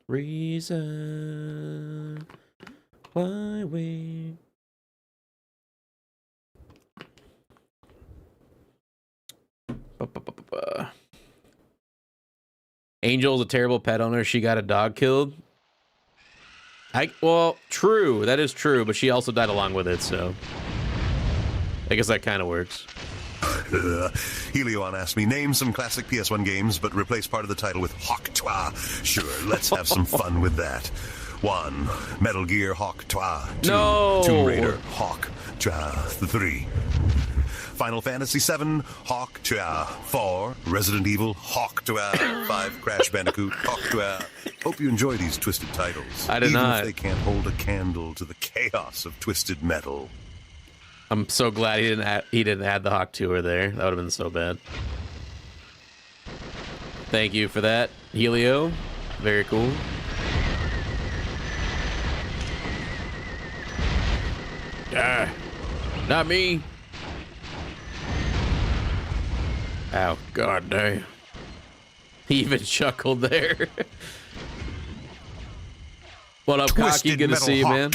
Reason why we... Angel's a terrible pet owner. She got a dog killed. Well, true. That is true, but she also died along with it, so I guess that kind of works. Helion asked me, name some classic PS1 games, but replace part of the title with Hawk Twa. Sure, let's have some fun with that. 1. Metal Gear Hawk Twa. 2. No. Tomb Raider Hawk Twa. 3. Final Fantasy VII Hawk Twa. 4. Resident Evil Hawk Twa. 5. Crash Bandicoot Hawk Twa. Hope you enjoy these twisted titles. I did even not. if they can't hold a candle to the chaos of Twisted Metal. I'm so glad he didn't add the Hawk Tour there. That would have been so bad. Thank you for that, Helio. Very cool. Ah, not me. Oh, god damn. He even chuckled there. What up, Cocky? Good to see you, man.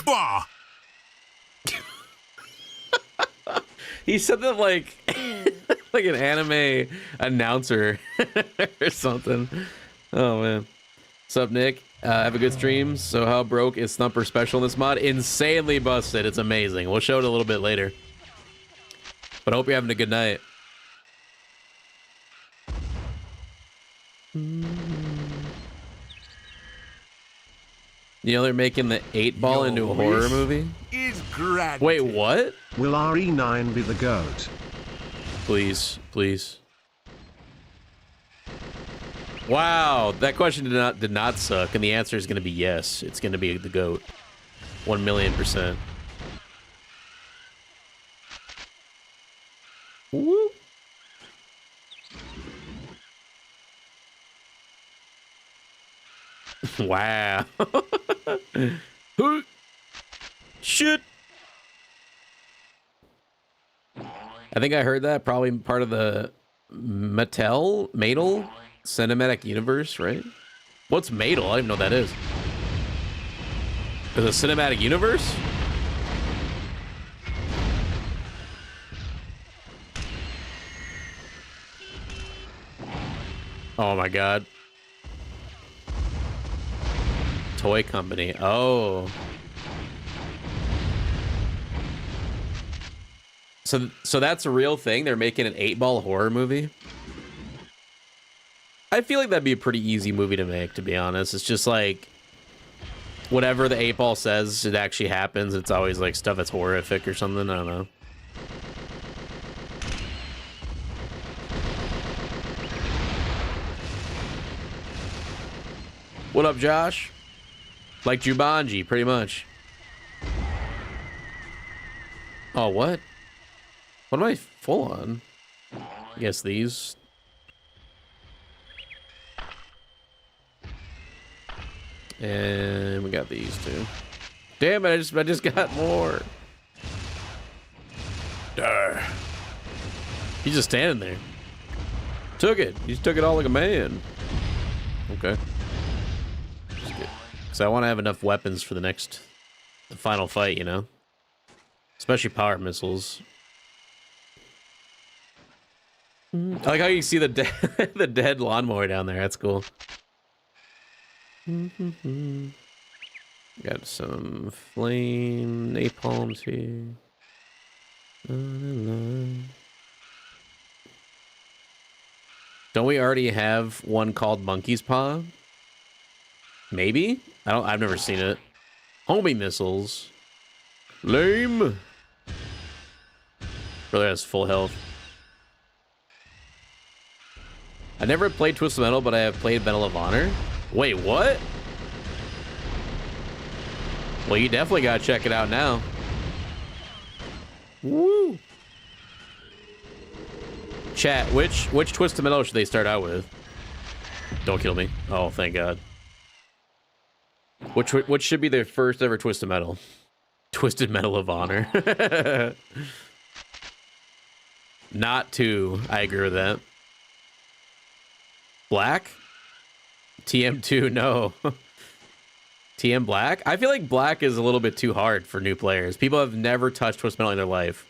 He said that like like an anime announcer or something. Oh man. What's up, Nick? Have a good stream. So how broke is Thumper special in this mod? Insanely busted. It's amazing. We'll show it a little bit later. But I hope you're having a good night. You know they're making the 8-ball into a horror movie? Is granted. Wait, what? Will RE9 be the GOAT? Please, please. Wow, that question did not suck, and the answer is going to be yes. It's going to be the GOAT. 1,000,000%. Woo. Wow. Shit. I think I heard that. Probably part of the Mattel cinematic universe, right? What's Madel? I don't even know what that is. Is it a cinematic universe? Oh my god. Toy company. Oh. So that's a real thing? They're making an 8-ball horror movie? I feel like that'd be a pretty easy movie to make, to be honest. It's just like whatever the 8-ball says, it actually happens. It's always like stuff that's horrific or something. I don't know. What up, Josh? Like Jumanji, pretty much. Oh, what? What am I full on? I guess these. And we got these two. Damn it, I just got more. Darn. He's just standing there. Took it. He just took it all like a man. Okay. Because I want to have enough weapons for the final fight, you know? Especially power missiles. I like how you see the the dead lawnmower down there. That's cool. Got some flame napalms here. Don't we already have one called Monkey's Paw? Maybe? I've never seen it. Homing missiles. Lame. Brother has full health. I never played Twisted Metal, but I have played Medal of Honor. Wait, what? Well, you definitely gotta check it out now. Woo! Chat, which Twisted Metal should they start out with? Don't kill me. Oh, thank God. Which should be their first ever Twisted Metal? Twisted Metal of Honor. Not 2. I agree with that. Black? TM2, no. TM Black? I feel like Black is a little bit too hard for new players. People have never touched Twisted Metal in their life.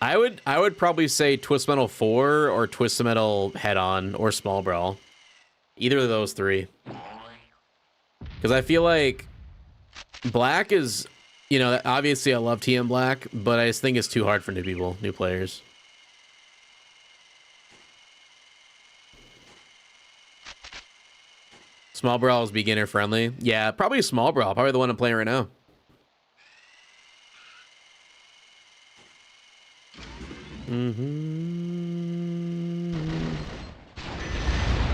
I would probably say Twisted Metal 4 or Twisted Metal Head On or Small Brawl. Either of those 3. Because I feel like Black is, you know, obviously I love TM Black, but I just think it's too hard for new people, new players. Small Brawl is beginner friendly. Yeah, probably Small Brawl. Probably the one I'm playing right now.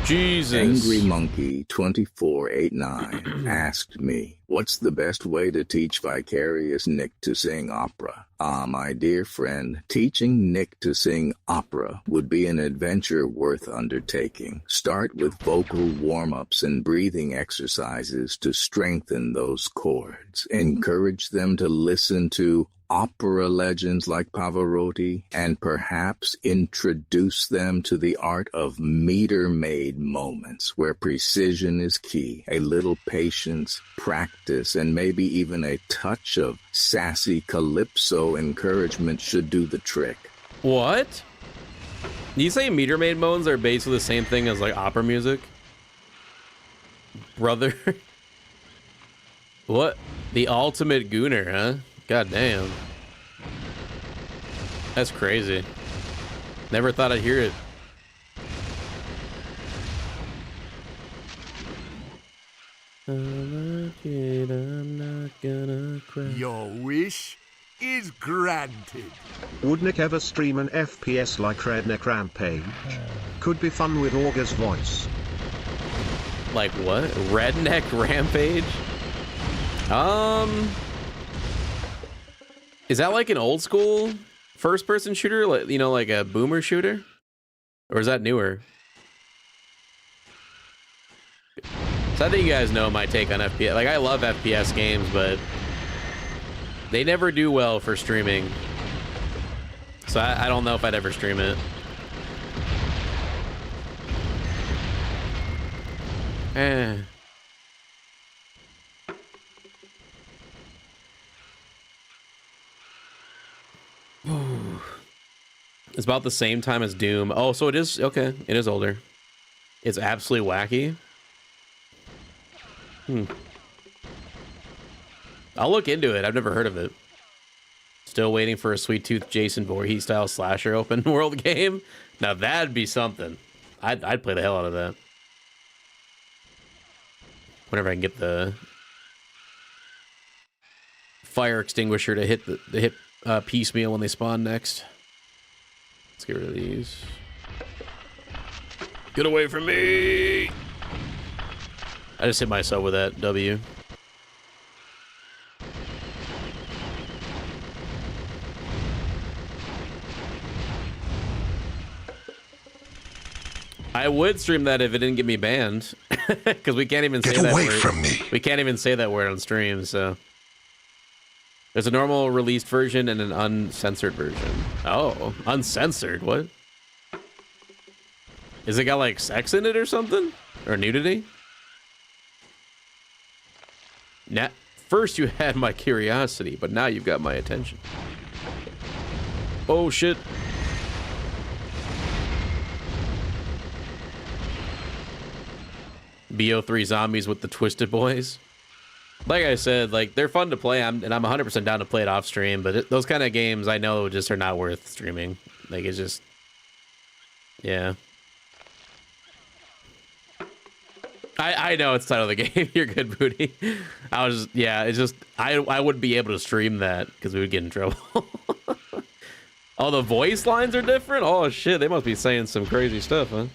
Jesus. Angry Monkey 2489 asked me, what's the best way to teach VicariousNick to sing opera? My dear friend, teaching Nick to sing opera would be an adventure worth undertaking. Start with vocal warm-ups and breathing exercises to strengthen those chords. Encourage them to listen to opera legends like Pavarotti, and perhaps introduce them to the art of meter-made moments where precision is key. A little patience, practice, and maybe even a touch of sassy calypso encouragement should do the trick. What? You say meter-made moans are basically the same thing as like opera music? Brother. What? The ultimate gooner, huh? God damn. That's crazy. Never thought I'd hear it. I'm not gonna cry. Your wish is granted. Would Nick ever stream an FPS like Redneck Rampage? Could be fun with Augur's voice. Like what? Redneck Rampage? Is that like an old school first person shooter? Like, you know, like a boomer shooter? Or is that newer? So I think you guys know my take on FPS. Like, I love FPS games, but they never do well for streaming. So I don't know if I'd ever stream it. It's about the same time as Doom. Oh, so it is, okay. It is older. It's absolutely wacky. I'll look into it. I've never heard of it. Still waiting for a Sweet Tooth Jason Voorhees style slasher open world game. Now that'd be something. I'd play the hell out of that. Whenever I can get the fire extinguisher to hit piecemeal when they spawn next. Let's get rid of these. Get away from me! I just hit myself with that W. I would stream that if it didn't get me banned, because we can't even say that word. Get away from me! We can't even say that word on stream. So there's a normal released version and an uncensored version. Oh, uncensored? What? Is it got like sex in it or something, or nudity? Now, first you had my curiosity, but now you've got my attention. Oh shit. BO3 zombies with the Twisted Boys. Like I said, like, they're fun to play, and I'm 100% down to play it off stream, but those kind of games I know just are not worth streaming. Like, it's just, yeah. I know it's the title of the game. You're good, Booty. I was, yeah, it's just, I wouldn't be able to stream that because we would get in trouble. Oh, the voice lines are different? Oh, shit, they must be saying some crazy stuff, huh?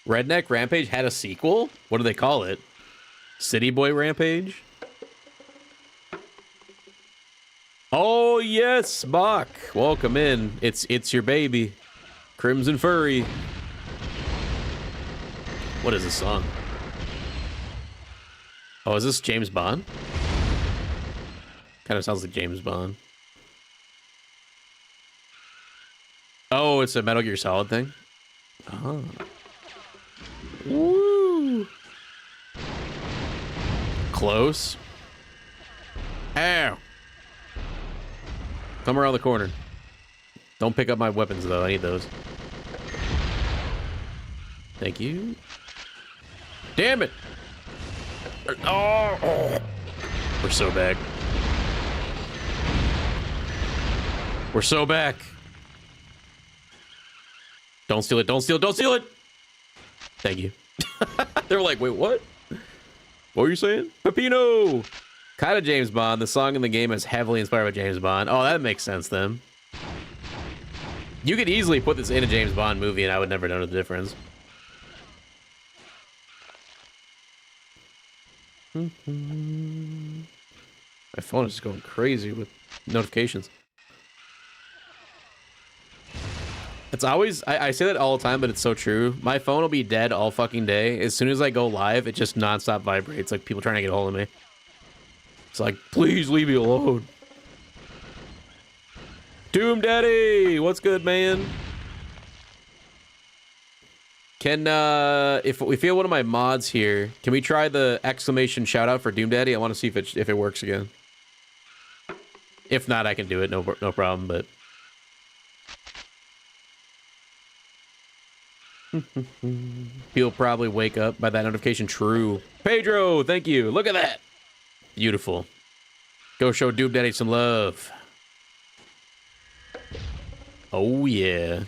Redneck Rampage had a sequel? What do they call it? City Boy Rampage? Oh, yes, Bach. Welcome in. It's your baby. Crimson Furry. What is this song? Oh, is this James Bond? Kind of sounds like James Bond. Oh, it's a Metal Gear Solid thing? Oh. Woo! Close. Ow! Come around the corner. Don't pick up my weapons, though. I need those. Thank you. Damn it! Oh! We're so back. We're so back. Don't steal it, don't steal it, don't steal it! Thank you. They were like, wait, what? What were you saying? Pepino! Kind of James Bond. The song in the game is heavily inspired by James Bond. Oh, that makes sense then. You could easily put this in a James Bond movie and I would never know the difference. My phone is just going crazy with notifications. It's always, I say that all the time, but it's so true. My phone will be dead all fucking day. As soon as I go live, it just nonstop vibrates, like people trying to get a hold of me. It's like, please leave me alone. Doom Daddy, what's good, man? Can, if we feel one of my mods here, can we try the exclamation shout out for Doom Daddy? I want to see if it works again. If not, I can do it, no problem, but... He'll probably wake up by that notification. True. Pedro, thank you. Look at that. Beautiful. Go show Doom Daddy some love. Oh, yeah.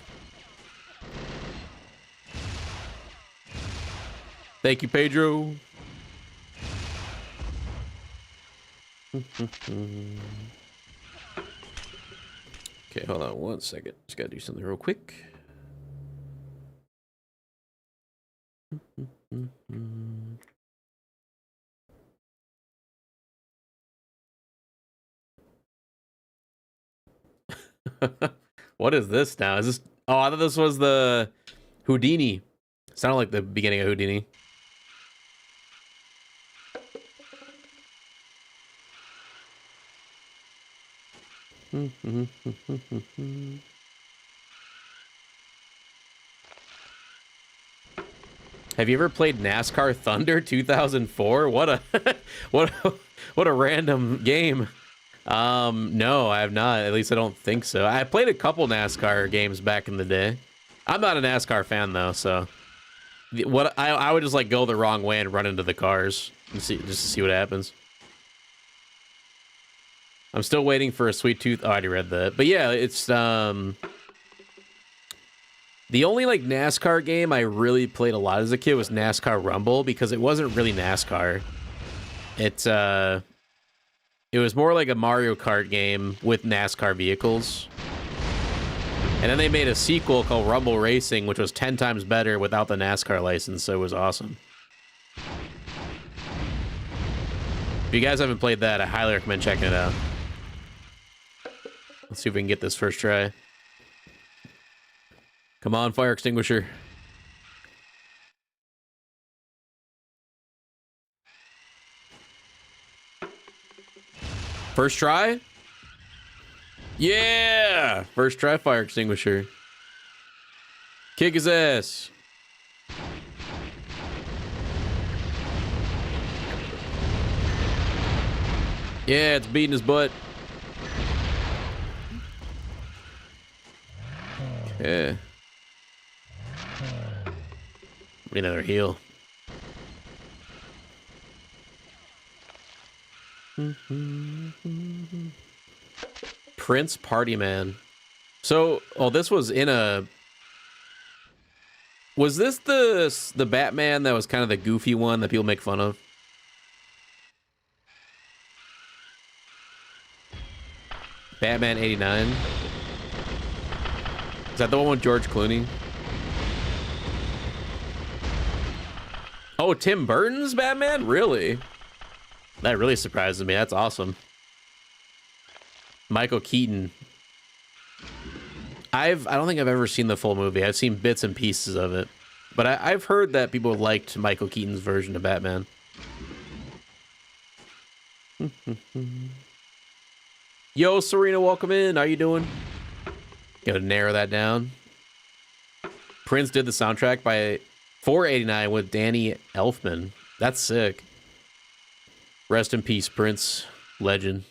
Thank you, Pedro. Okay, hold on one second. Just gotta do something real quick. What is this now? Is this... Oh, I thought this was the Houdini. Sounded like the beginning of Houdini. Have you ever played NASCAR Thunder 2004? What a what a random game. No, I have not. At least I don't think so. I played a couple NASCAR games back in the day. I'm not a NASCAR fan though, so what I would just like go the wrong way and run into the cars and see just to see what happens. I'm still waiting for a Sweet Tooth. Oh, I already read that. But yeah, it's the only like NASCAR game I really played a lot as a kid was NASCAR Rumble because it wasn't really NASCAR. It was more like a Mario Kart game with NASCAR vehicles. And then they made a sequel called Rumble Racing, which was 10 times better without the NASCAR license, so it was awesome. If you guys haven't played that, I highly recommend checking it out. Let's see if we can get this first try. Come on, fire extinguisher. First try? Yeah! First try, fire extinguisher. Kick his ass. Yeah, it's beating his butt. Okay. We need another heal. Prince Party Man. So, oh, this was in a... Was this the Batman that was kind of the goofy one that people make fun of? Batman 89? Is that the one with George Clooney? Oh, Tim Burton's Batman? Really? That really surprises me. That's awesome. Michael Keaton. I don't think I've ever seen the full movie. I've seen bits and pieces of it. But I've heard that people liked Michael Keaton's version of Batman. Yo, Serena, welcome in. How you doing? Gotta narrow that down. Prince did the soundtrack by 489 with Danny Elfman. That's sick. Rest in peace, Prince. Legend.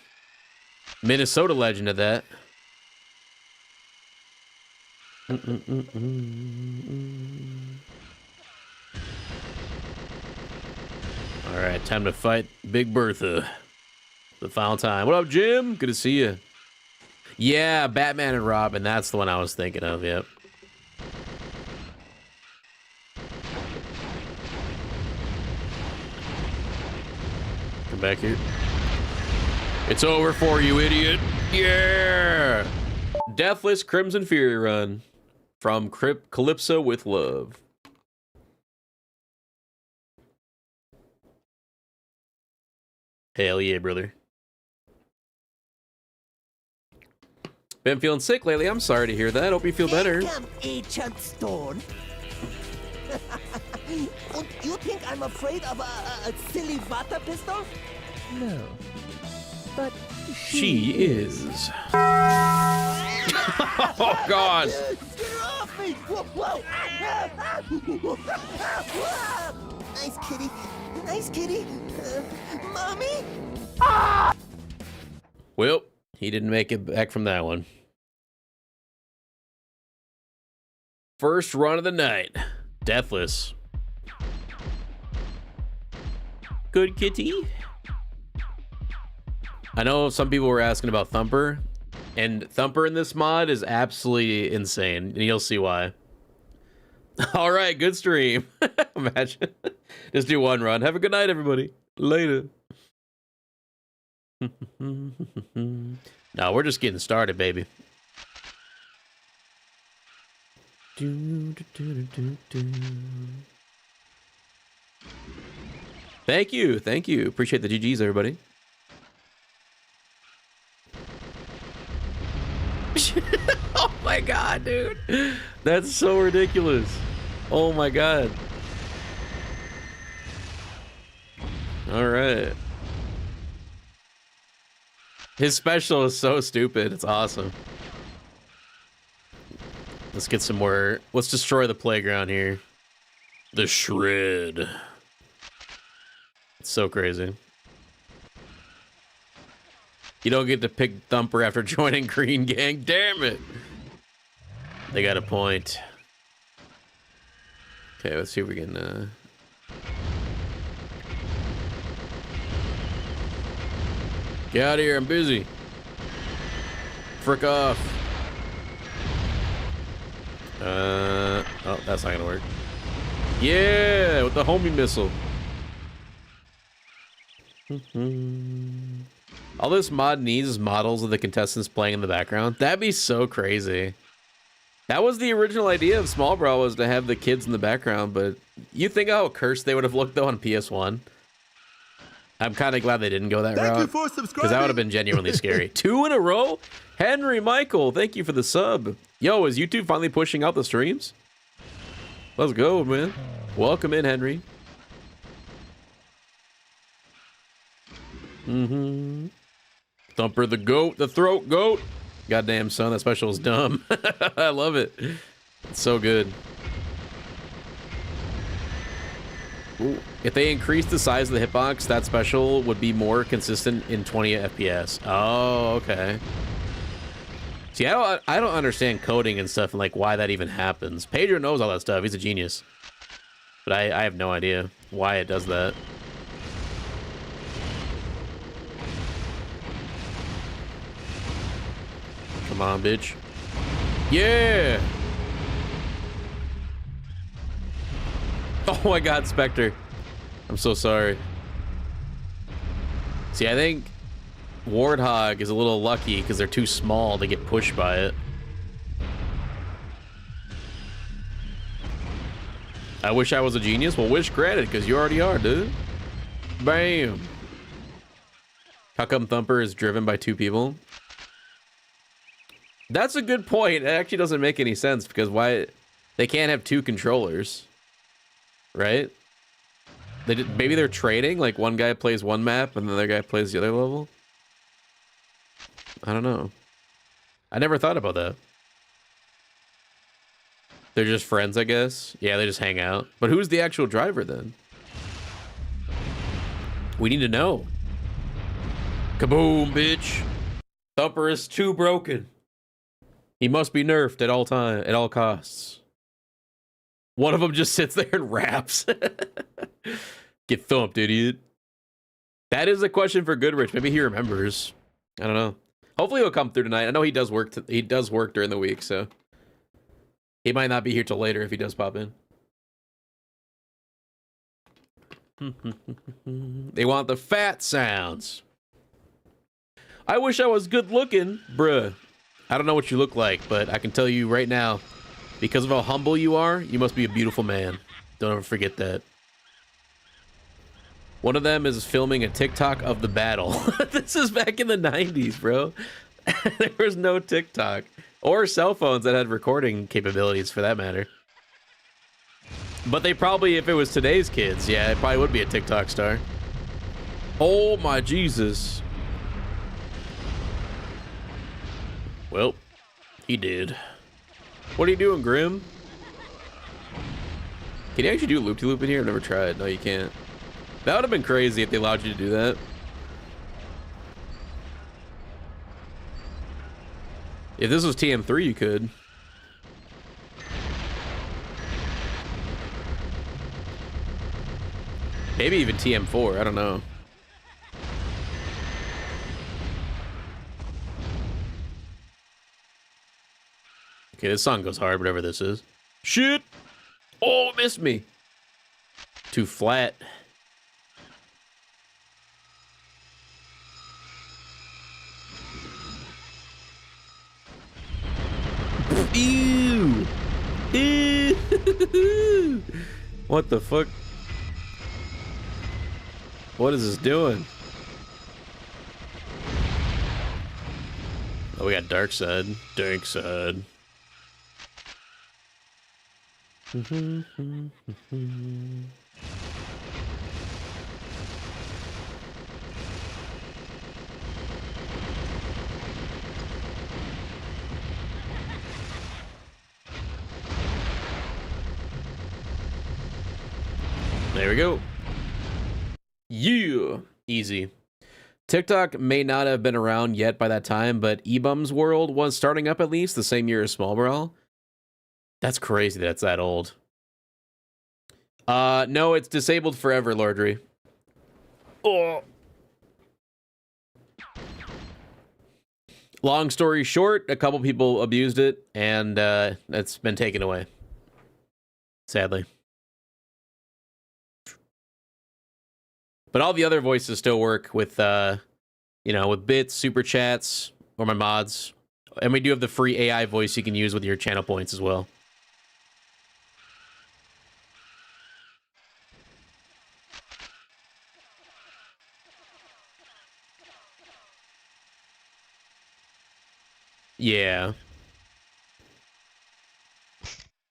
Minnesota legend at that. All right, time to fight Big Bertha. The final time. What up, Jim? Good to see you. Yeah, Batman and Robin. That's the one I was thinking of. Yep. Come back here. It's over for you, idiot. Yeah. Deathless Crimson Fury run from Calypso with Love. Hell yeah, brother. Been feeling sick lately. I'm sorry to hear that. Hope you feel better. Agent Stone. And you think I'm afraid of a silly water pistol? No. But she is. Oh, God. Get off me! Whoa, whoa. Nice kitty. Nice kitty. Mommy? Ah! Well, he didn't make it back from that one. First run of the night. Deathless. Good kitty. I know some people were asking about Thumper, and Thumper in this mod is absolutely insane, and you'll see why. All right, good stream. Imagine. Just do one run. Have a good night, everybody. Later. No, we're just getting started, baby. Thank you. Thank you. Appreciate the GGs, everybody. Oh my God, dude. That's so ridiculous. Oh my God. All right. His special is so stupid. It's awesome. Let's get some more. Let's destroy the playground here. The shred. It's so crazy. You don't get to pick Thumper after joining Green Gang. Damn it. They got a point. Okay, let's see if we can... Get out of here, I'm busy. Frick off. Oh, that's not gonna work. Yeah, with the homie missile. All this mod needs is models of the contestants playing in the background. That'd be so crazy. That was the original idea of Small Brawl, was to have the kids in the background, but you think how cursed they would have looked though on PS1? I'm kind of glad they didn't go that route. Thank you for subscribing. Because that would have been genuinely scary. 2 in a row? Henry Michael, thank you for the sub. Yo, is YouTube finally pushing out the streams? Let's go, man. Welcome in, Henry. Thumper the goat, the throat goat. Goddamn, son, that special is dumb. I love it. It's so good. Ooh. If they increase the size of the hitbox, that special would be more consistent in 20 FPS. Oh, okay. See, I don't understand coding and stuff and like why that even happens. Pedro knows all that stuff. He's a genius. But I have no idea why it does that. Come on, bitch. Yeah! Oh my God, Spectre. I'm so sorry. See, I think Warthog is a little lucky because they're too small to get pushed by it. I wish I was a genius. Well, wish granted, because you already are, dude. Bam. How come Thumper is driven by 2 people? That's a good point. It actually doesn't make any sense because why they can't have two controllers, right? Maybe they're trading, like one guy plays one map and the other guy plays the other level. I don't know. I never thought about that. They're just friends, I guess. Yeah, they just hang out. But who's the actual driver then? We need to know. Kaboom, bitch. Thumper is too broken. He must be nerfed at all costs. One of them just sits there and raps. Get thumped, idiot. That is a question for Goodrich. Maybe he remembers. I don't know. Hopefully he'll come through tonight. I know he does work. He does work during the week, so he might not be here till later if he does pop in. They want the fat sounds. I wish I was good looking, bruh. I don't know what you look like, but I can tell you right now, because of how humble you are, you must be a beautiful man. Don't ever forget that. One of them is filming a TikTok of the battle. This is back in the 90s, bro. There was no TikTok or cell phones that had recording capabilities for that matter. But they probably, if it was today's kids, yeah, it probably would be a TikTok star. Oh my Jesus. Well, he did. What are you doing, Grim? Can you actually do loop-de-loop in here? I've never tried. No, you can't. That would have been crazy if they allowed you to do that. If this was TM3, you could. Maybe even TM4, I don't know. Okay, this song goes hard, whatever this is. Shit! Oh, missed me. Too flat. Ew! Ew! What the fuck? What is this doing? Oh, we got dark side. Dark side. There we go. Yeah, easy. TikTok may not have been around yet by that time, but eBum's World was starting up at least the same year as Small Brawl. That's crazy that's that old. No, it's disabled forever, Lordry. Oh. Long story short, a couple people abused it, and it's been taken away. Sadly. But all the other voices still work with, you know, with bits, super chats, or my mods. And we do have the free AI voice you can use with your channel points as well. Yeah.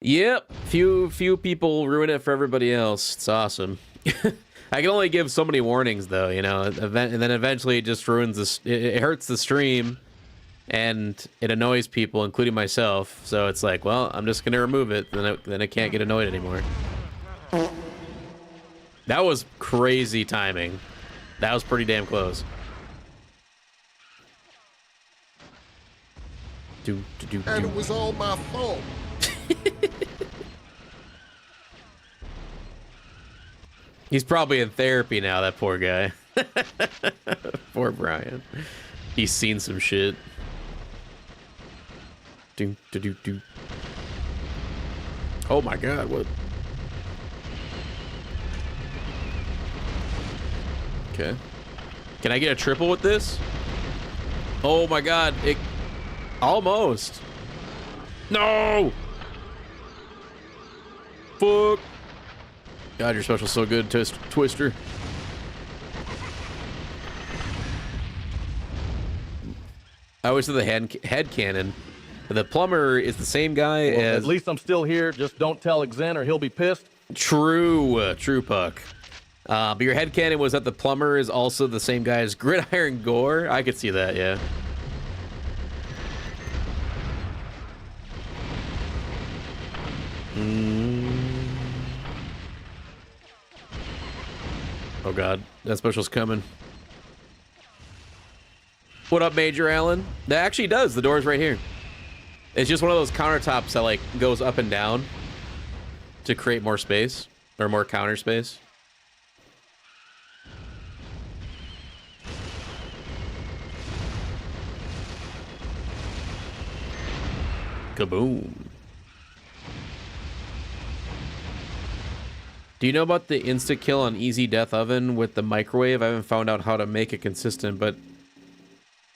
Yep. Few people ruin it for everybody else. It's awesome. I can only give so many warnings, though, you know, and then eventually it just ruins this. It hurts the stream, and it annoys people, including myself. So it's like, well, I'm just gonna remove it. Then I can't get annoyed anymore. That was crazy timing. That was pretty damn close. And it was all my fault. He's probably in therapy now, that poor guy. Poor Brian. He's seen some shit. Oh my god, what? Okay. Can I get a triple with this? Oh my god, it... Almost. No! Fuck. God, your special's so good, Twister. I always did the head cannon. The plumber is the same guy as... At least I'm still here. Just don't tell Xen or he'll be pissed. True, true, Puck. But your headcanon was that the plumber is also the same guy as Gridiron Gore? I could see that, yeah. Oh god, that special's coming. What up, Major Allen? That actually does. The door's right here. It's just one of those countertops that like goes up and down to create more space or more counter space. Kaboom. Do you know about the insta-kill on Easy Death Oven with the microwave? I haven't found out how to make it consistent, but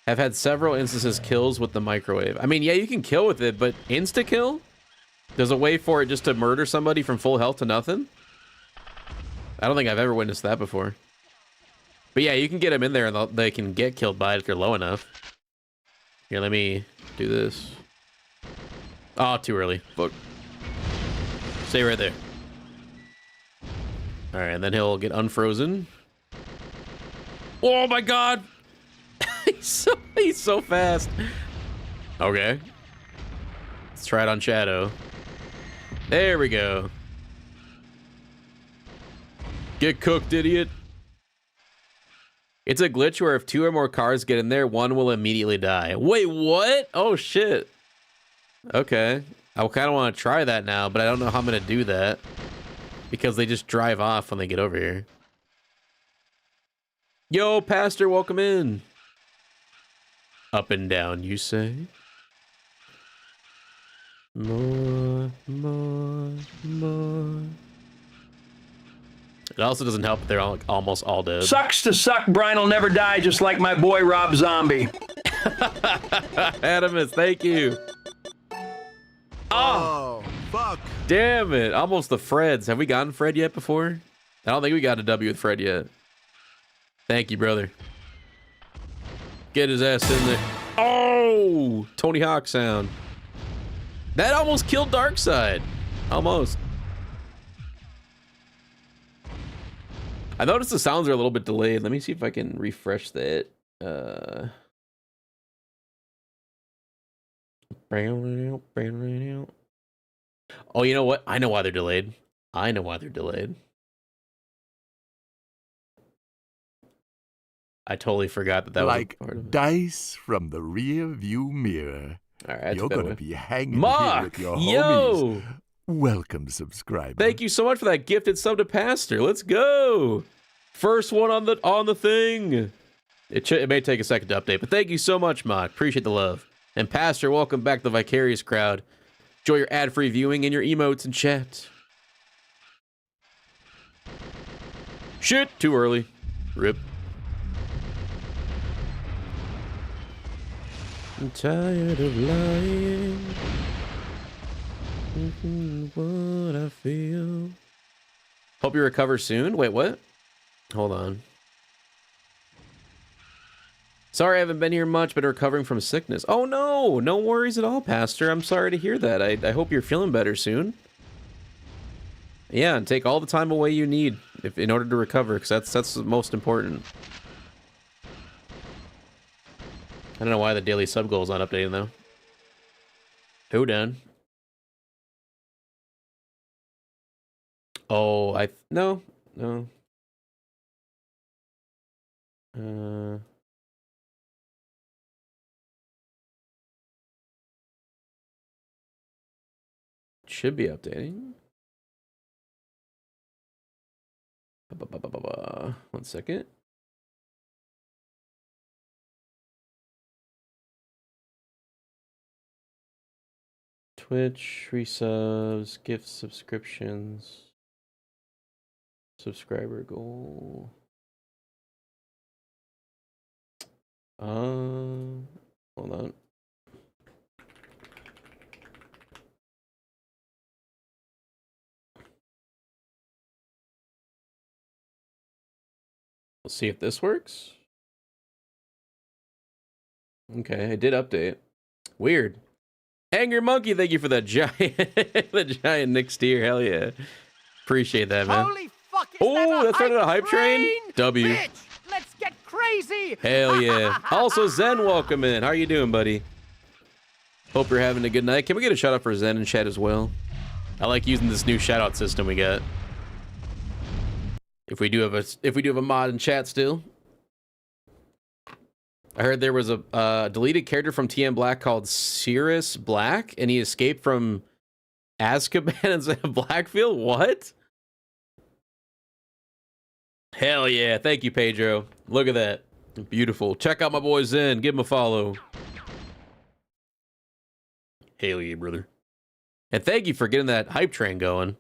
I've had several instances kills with the microwave. I mean, yeah, you can kill with it, but insta-kill? There's a way for it just to murder somebody from full health to nothing? I don't think I've ever witnessed that before. But yeah, you can get them in there and they can get killed by it if you're low enough. Here, let me do this. Oh, too early. Fuck. Stay right there. All right, and then he'll get unfrozen. Oh my god! he's so fast. Okay. Let's try it on Shadow. There we go. Get cooked, idiot. It's a glitch where if 2 or more cars get in there, 1 will immediately die. Wait, what? Oh shit. Okay. I kind of want to try that now, but I don't know how I'm going to do that. Because they just drive off when they get over here. Yo, Pastor, welcome in. Up and down, you say? More, more, more. It also doesn't help that they're almost all dead. Sucks to suck, Brian will never die, just like my boy Rob Zombie. Adamus, thank you. Oh, fuck. Damn it. Almost the Freds. Have we gotten Fred yet before? I don't think we got a W with Fred yet. Thank you, brother. Get his ass in there. Oh! Tony Hawk sound. That almost killed Darkseid. Almost. I noticed the sounds are a little bit delayed. Let me see if I can refresh that. Oh, you know what? I know why they're delayed. I know why they're delayed. I totally forgot that like was part of it. dice from the rear view mirror. All right, you're gonna be hanging Mark, here with your yo! homies. Welcome, subscriber. Thank you so much for that gifted sub to Pastor. Let's go. First one on the thing. It may take a second to update, but thank you so much, Mock. Appreciate the love. And Pastor, welcome back to the Vicarious crowd. Enjoy your ad-free viewing and your emotes and chat. Shit, too early. Rip. I'm tired of lying. What I feel. Hope you recover soon. Wait, what? Hold on. Sorry I haven't been here much, but recovering from sickness. Oh no, no worries at all, Pastor. I'm sorry to hear that. I hope you're feeling better soon. Yeah, and take all the time away you need in order to recover, because that's the most important. I don't know why the daily sub goal is not updating though. Who done? Oh, no. Should be updating. 1 second. Twitch, resubs, gift subscriptions, subscriber goal. Hold on. Let's see if this works. Okay, I did update. Weird. Angry Monkey, thank you for that giant, the giant Nick steer. Hell yeah. Appreciate that, man. Holy fuck, is Oh, that that's right, a hype train? W. Bitch, let's get crazy. Hell yeah. Also, Zen, welcome in. How are you doing, buddy? Hope you're having a good night. Can we get a shout out for Zen in chat as well? I like using this new shout out system we got. If we do have a mod in chat still. I heard there was a deleted character from TM Black called Sirius Black, and he escaped from Azkaban instead of Blackfield. What? Hell yeah. Thank you, Pedro. Look at that. Beautiful. Check out my boy Zen. Give him a follow. Hell yeah, brother. And thank you for getting that hype train going.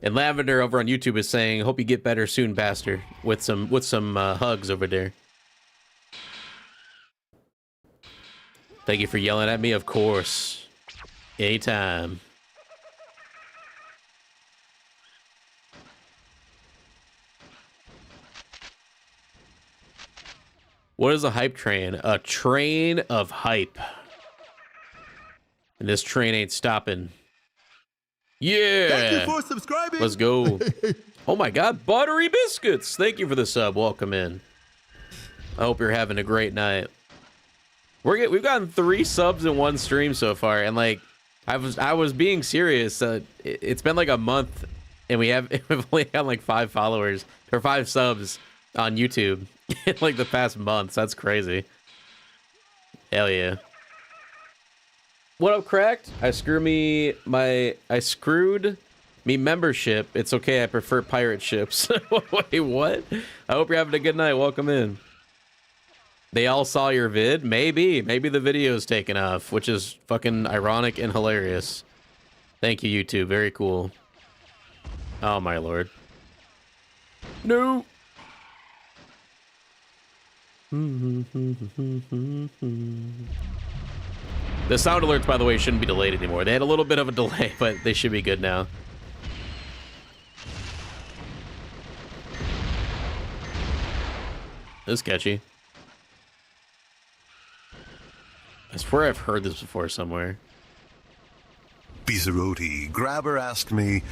And Lavender over on YouTube is saying, "Hope you get better soon, bastard." With some hugs over there. Thank you for yelling at me, of course. Anytime. What is a hype train? A train of hype. And this train ain't stopping. Yeah. Thank you for subscribing. Let's go. Oh my God, Buttery Biscuits. Thank you for the sub. Welcome in. I hope you're having a great night. We've gotten 3 subs in one stream so far, and like I was being serious. It's been like a month, and we've only had like 5 followers or 5 subs on YouTube in like the past months. That's crazy. Hell yeah. What up, Cracked? I screwed me membership. It's okay, I prefer pirate ships. Wait, what? I hope you're having a good night. Welcome in. They all saw your vid? Maybe the video's taken off, which is fucking ironic and hilarious. Thank you, YouTube. Very cool. Oh my lord. No. The sound alerts, by the way, shouldn't be delayed anymore. They had a little bit of a delay, but they should be good now. This is catchy. I swear I've heard this before somewhere. Bizarroti Grabber asked me,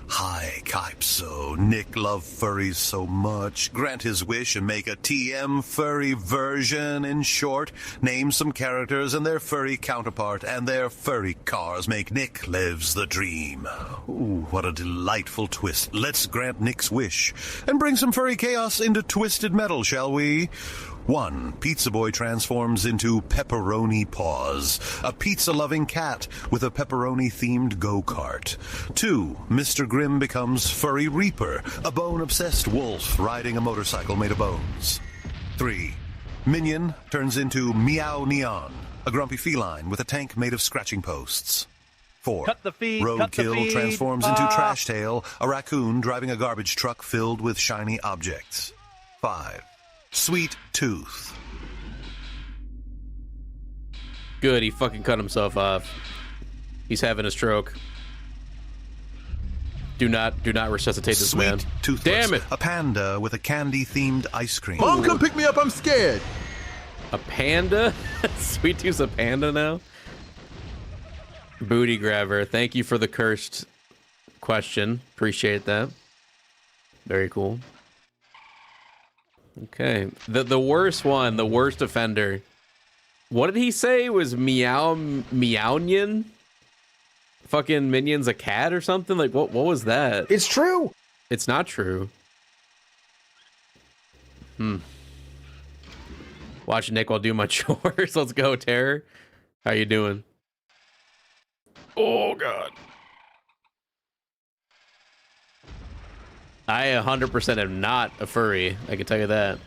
"Hi, Kypso. Nick love furries so much. Grant his wish and make a TM furry version. In short, name some characters and their furry counterpart, and their furry cars make Nick lives the dream." Ooh, what a delightful twist. Let's grant Nick's wish and bring some furry chaos into Twisted Metal, shall we? 1. Pizza Boy transforms into Pepperoni Paws, a pizza-loving cat with a pepperoni-themed go-kart. 2. Mr. Grimm becomes Furry Reaper, a bone-obsessed wolf riding a motorcycle made of bones. 3. Minion turns into Meow Neon, a grumpy feline with a tank made of scratching posts. 4. Cut the feed, Roadkill transforms into Trash Tail, a raccoon driving a garbage truck filled with shiny objects. 5. Sweet Tooth. Good, he fucking cut himself off. He's having a stroke. Do not resuscitate this man. Toothless, damn it! A panda with a candy-themed ice cream. Mom, come pick me up. I'm scared. A panda? Sweet Tooth's a panda now? Booty Grabber, thank you for the cursed question. Appreciate that. Very cool. Okay, the worst one, the worst offender. What did he say? Was Meownian? Fucking Minion's a cat or something? Like, what was that? It's true. It's not true. Watch Nick while doing my chores. Let's go, Terror. How you doing? Oh, God. I 100% am not a furry. I can tell you that.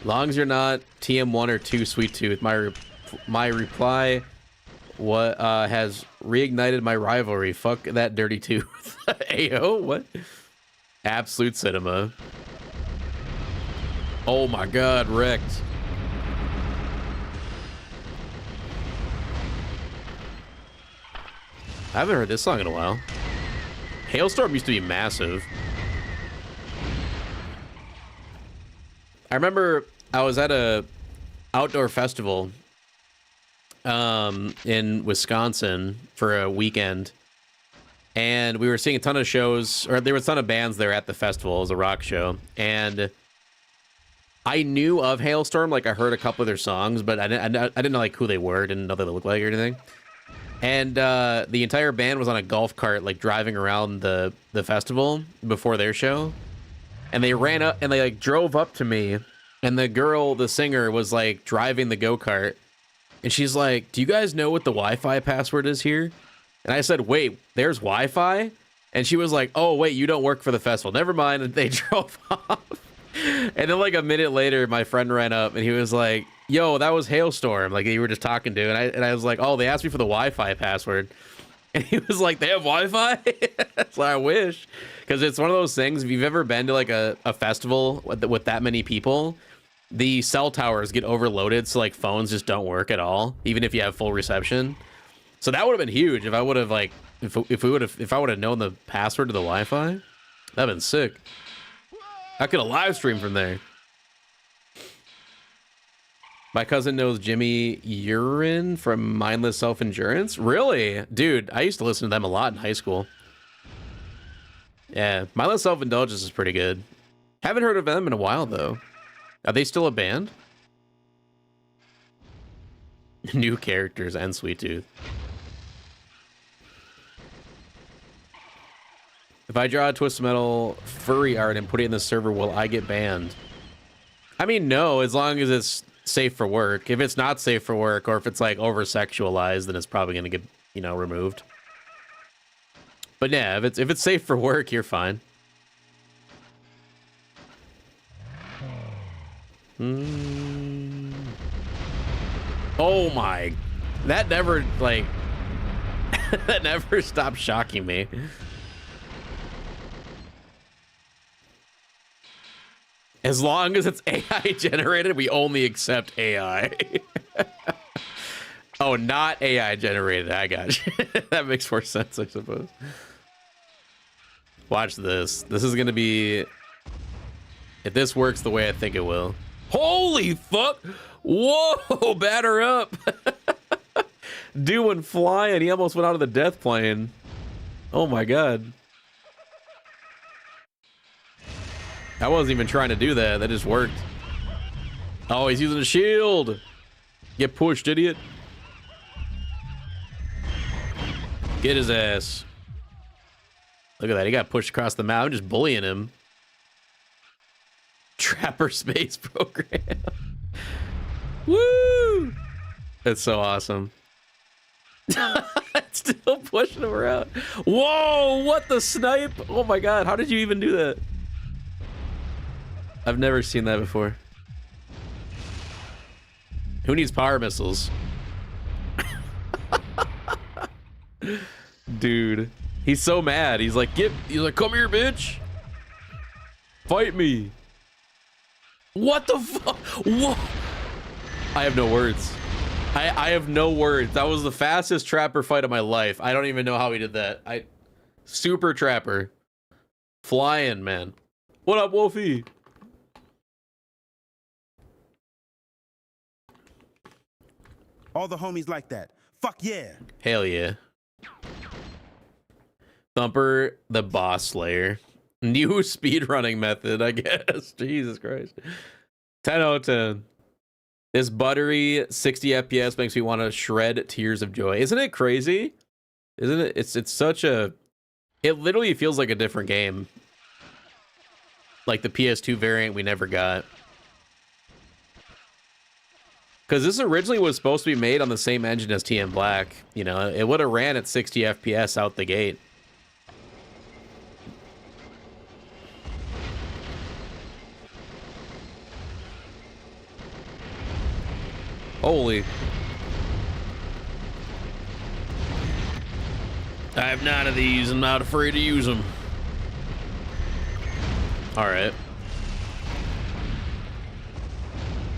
Long as you're not TM1 or 2 Sweet Tooth, my reply has reignited my rivalry. Fuck that dirty tooth. Ayo, what? Absolute cinema. Oh my God, wrecked. I haven't heard this song in a while. Hailstorm used to be massive. I remember I was at a outdoor festival in Wisconsin for a weekend, and we were seeing a ton of shows, or there was a ton of bands there at the festival. It was a rock show, and I knew of Hailstorm, like I heard a couple of their songs, but I didn't know like who they were, didn't know what they looked like or anything. And the entire band was on a golf cart, like driving around the festival before their show, and they ran up and they like drove up to me, and the girl, the singer, was like driving the go-kart, and she's like, "Do you guys know what the Wi-Fi password is here?" And I said, "Wait, there's Wi-Fi?" And she was like, "Oh, wait, you don't work for the festival. Never mind." And they drove off. And then like a minute later, my friend ran up and he was like, "Yo, that was Hailstorm, like you were just talking to." And I was like, "Oh, they asked me for the Wi-Fi password." And he was like, "They have Wi-Fi?" So I wish, because it's one of those things. If you've ever been to like a festival with that many people, the cell towers get overloaded, so like phones just don't work at all, even if you have full reception. So that would have been huge if I would have like if I would have known the password to the Wi-Fi. That'd been sick. I could have live streamed from there. My cousin knows Jimmy Urine from Mindless Self-Endurance. Really? Dude, I used to listen to them a lot in high school. Yeah, Mindless Self-Indulgence is pretty good. Haven't heard of them in a while, though. Are they still a band? New characters and Sweet Tooth. If I draw a Twisted Metal furry art and put it in the server, will I get banned? I mean, no, as long as it's safe for work. If it's not safe for work, or if it's like over-sexualized, then it's probably going to get, you know, removed. But yeah, if it's safe for work, you're fine. Oh my, that never like that never stopped shocking me. As long as it's AI generated, we only accept AI. Oh, not AI generated. I got you. That makes more sense, I suppose. Watch this. This is gonna be, if this works the way I think it will. Holy fuck! Whoa, batter up. Doing flying. He almost went out of the death plane. Oh my god. I wasn't even trying to do that. That just worked. Oh, he's using a shield. Get pushed, idiot. Get his ass. Look at that. He got pushed across the map. I'm just bullying him. Trapper space program. Woo! That's so awesome. Still pushing him around. Whoa! What the snipe? Oh my god! How did you even do that? I've never seen that before. Who needs power missiles? Dude, he's so mad. He's like, he's like, "Come here, bitch. Fight me." What the fuck? What? I have no words. I have no words. That was the fastest trapper fight of my life. I don't even know how he did that. Super trapper. Flying, man. What up, Wolfie? All the homies like that. Fuck yeah. Hell yeah. Thumper, the boss slayer. New speedrunning method, I guess. Jesus Christ. 10 out of 10. This buttery 60 FPS makes me want to shred tears of joy. Isn't it crazy? Isn't it? It's such a... It literally feels like a different game. Like the PS2 variant we never got. Because this originally was supposed to be made on the same engine as TM Black. You know, it would have ran at 60 FPS out the gate. Holy. I have 9 of these. I'm not afraid to use them. All right.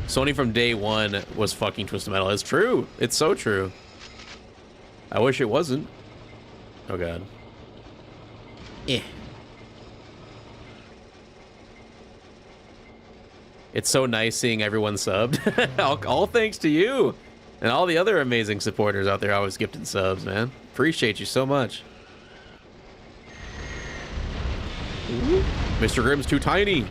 Sony from day one was fucking Twisted Metal. It's true. It's so true. I wish it wasn't. Oh god. Eh. It's so nice seeing everyone subbed. all thanks to you and all the other amazing supporters out there always gifting subs, man. Appreciate you so much. Ooh, Mr. Grimm's too tiny.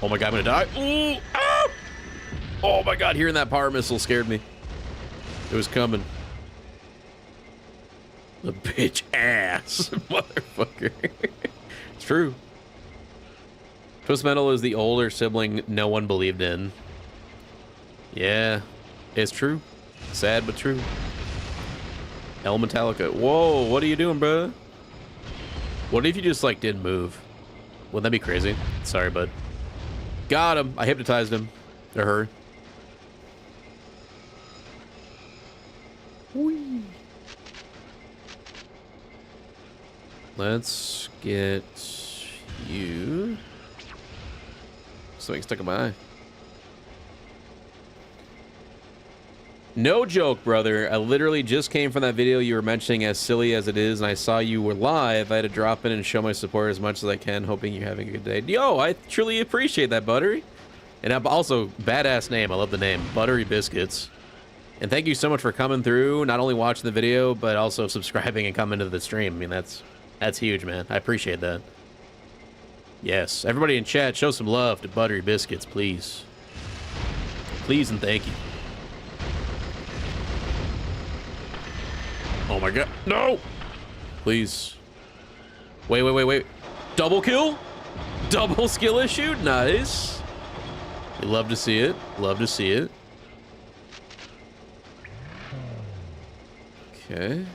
Oh my god, I'm gonna die. Ooh, ah! Oh my god, hearing that power missile scared me. It was coming. The bitch ass, motherfucker. It's true. Twisted Metal is the older sibling no one believed in. Yeah, it's true. Sad but true. El Metallica. Whoa, what are you doing, bro? What if you just like didn't move? Wouldn't that be crazy? Sorry, bud. Got him. I hypnotized him. Or her. Whee. Let's get you. Something stuck in my eye. No joke, brother. I literally just came from that video you were mentioning, as silly as it is, and I saw you were live. I had to drop in and show my support as much as I can, hoping you're having a good day. Yo, I truly appreciate that, Buttery. And I'm also, badass name. I love the name. Buttery Biscuits. And thank you so much for coming through, not only watching the video, but also subscribing and coming to the stream. I mean, that's huge, man. I appreciate that. Yes, everybody in chat, show some love to Buttery Biscuits, please. Please and thank you. Oh my god, no! Please. Wait. Double kill? Double skill issue? Nice. You love to see it. Love to see it. Okay.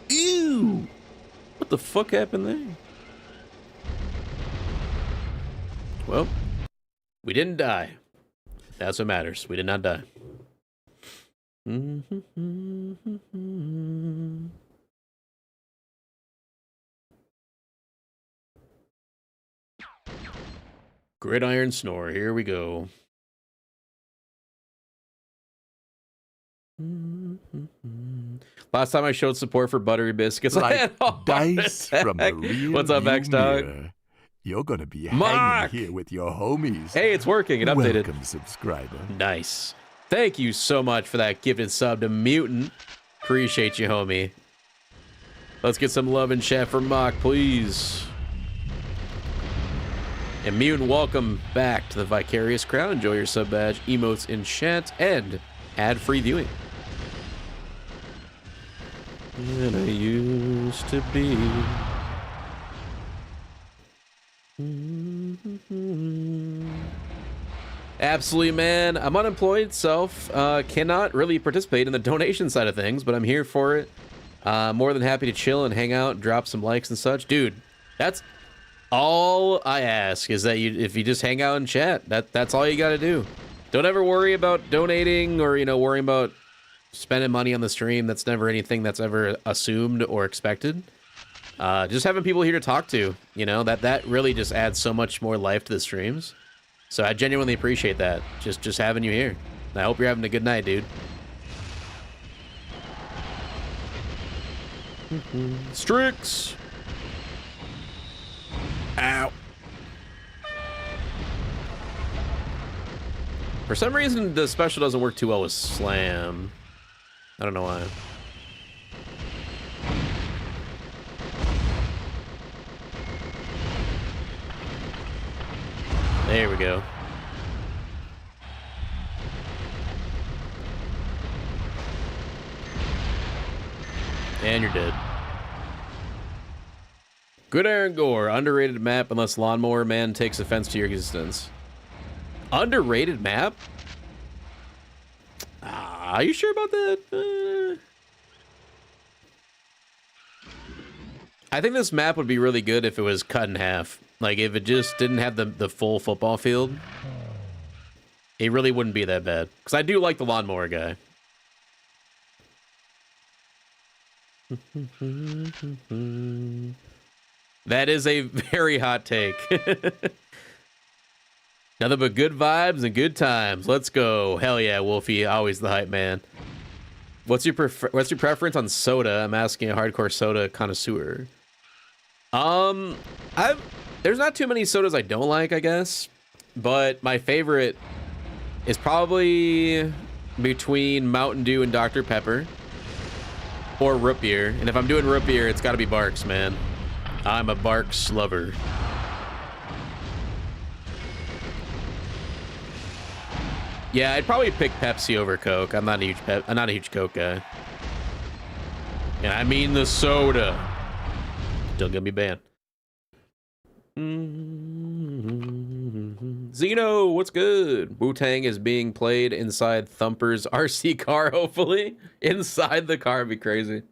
Ew! What the fuck happened there? Well, we didn't die. That's what matters. We did not die. Gridiron Snore. Here we go. Last time I showed support for Buttery Biscuits, like dice from a real What's up, Max Dog? You're gonna be Mark! hanging here with your homies. Hey, it's working. It updated. Welcome, subscriber. Nice. Thank you so much for that gifted sub to Mutant. Appreciate you, homie. Let's get some love in chat for Mock, please. And Mutant, welcome back to the Vicarious crowd. Enjoy your sub badge, emotes in chat, and ad-free viewing. And I used to be. Absolutely, man. I'm unemployed, cannot really participate in the donation side of things, but I'm here for it. More than happy to chill and hang out, drop some likes and such. Dude, that's all I ask, is that if you just hang out and chat, that's all you got to do. Don't ever worry about donating or, worrying about spending money on the stream. That's never anything that's ever assumed or expected. Just having people here to talk to, that really just adds so much more life to the streams. So I genuinely appreciate that. Just having you here. I hope you're having a good night, dude. Strix. Ow. For some reason, the special doesn't work too well with Slam. I don't know why. There we go. And you're dead. Gridiron Gore, underrated map unless Lawnmower Man takes offense to your existence. Underrated map? Are you sure about that? I think this map would be really good if it was cut in half. Like, if it just didn't have the full football field, it really wouldn't be that bad. Because I do like the Lawnmower guy. That is a very hot take. Nothing but good vibes and good times. Let's go. Hell yeah, Wolfie. Always the hype man. What's your preference on soda? I'm asking a hardcore soda connoisseur. There's not too many sodas I don't like, I guess. But my favorite is probably between Mountain Dew and Dr. Pepper. Or root beer. And if I'm doing root beer, it's got to be Barks, man. I'm a Barks lover. Yeah, I'd probably pick Pepsi over Coke. I'm not a huge Coke guy. And I mean the soda. Still gonna be banned. Zeno, what's good? Wu-Tang is being played inside Thumper's RC car, hopefully. Inside the car would be crazy.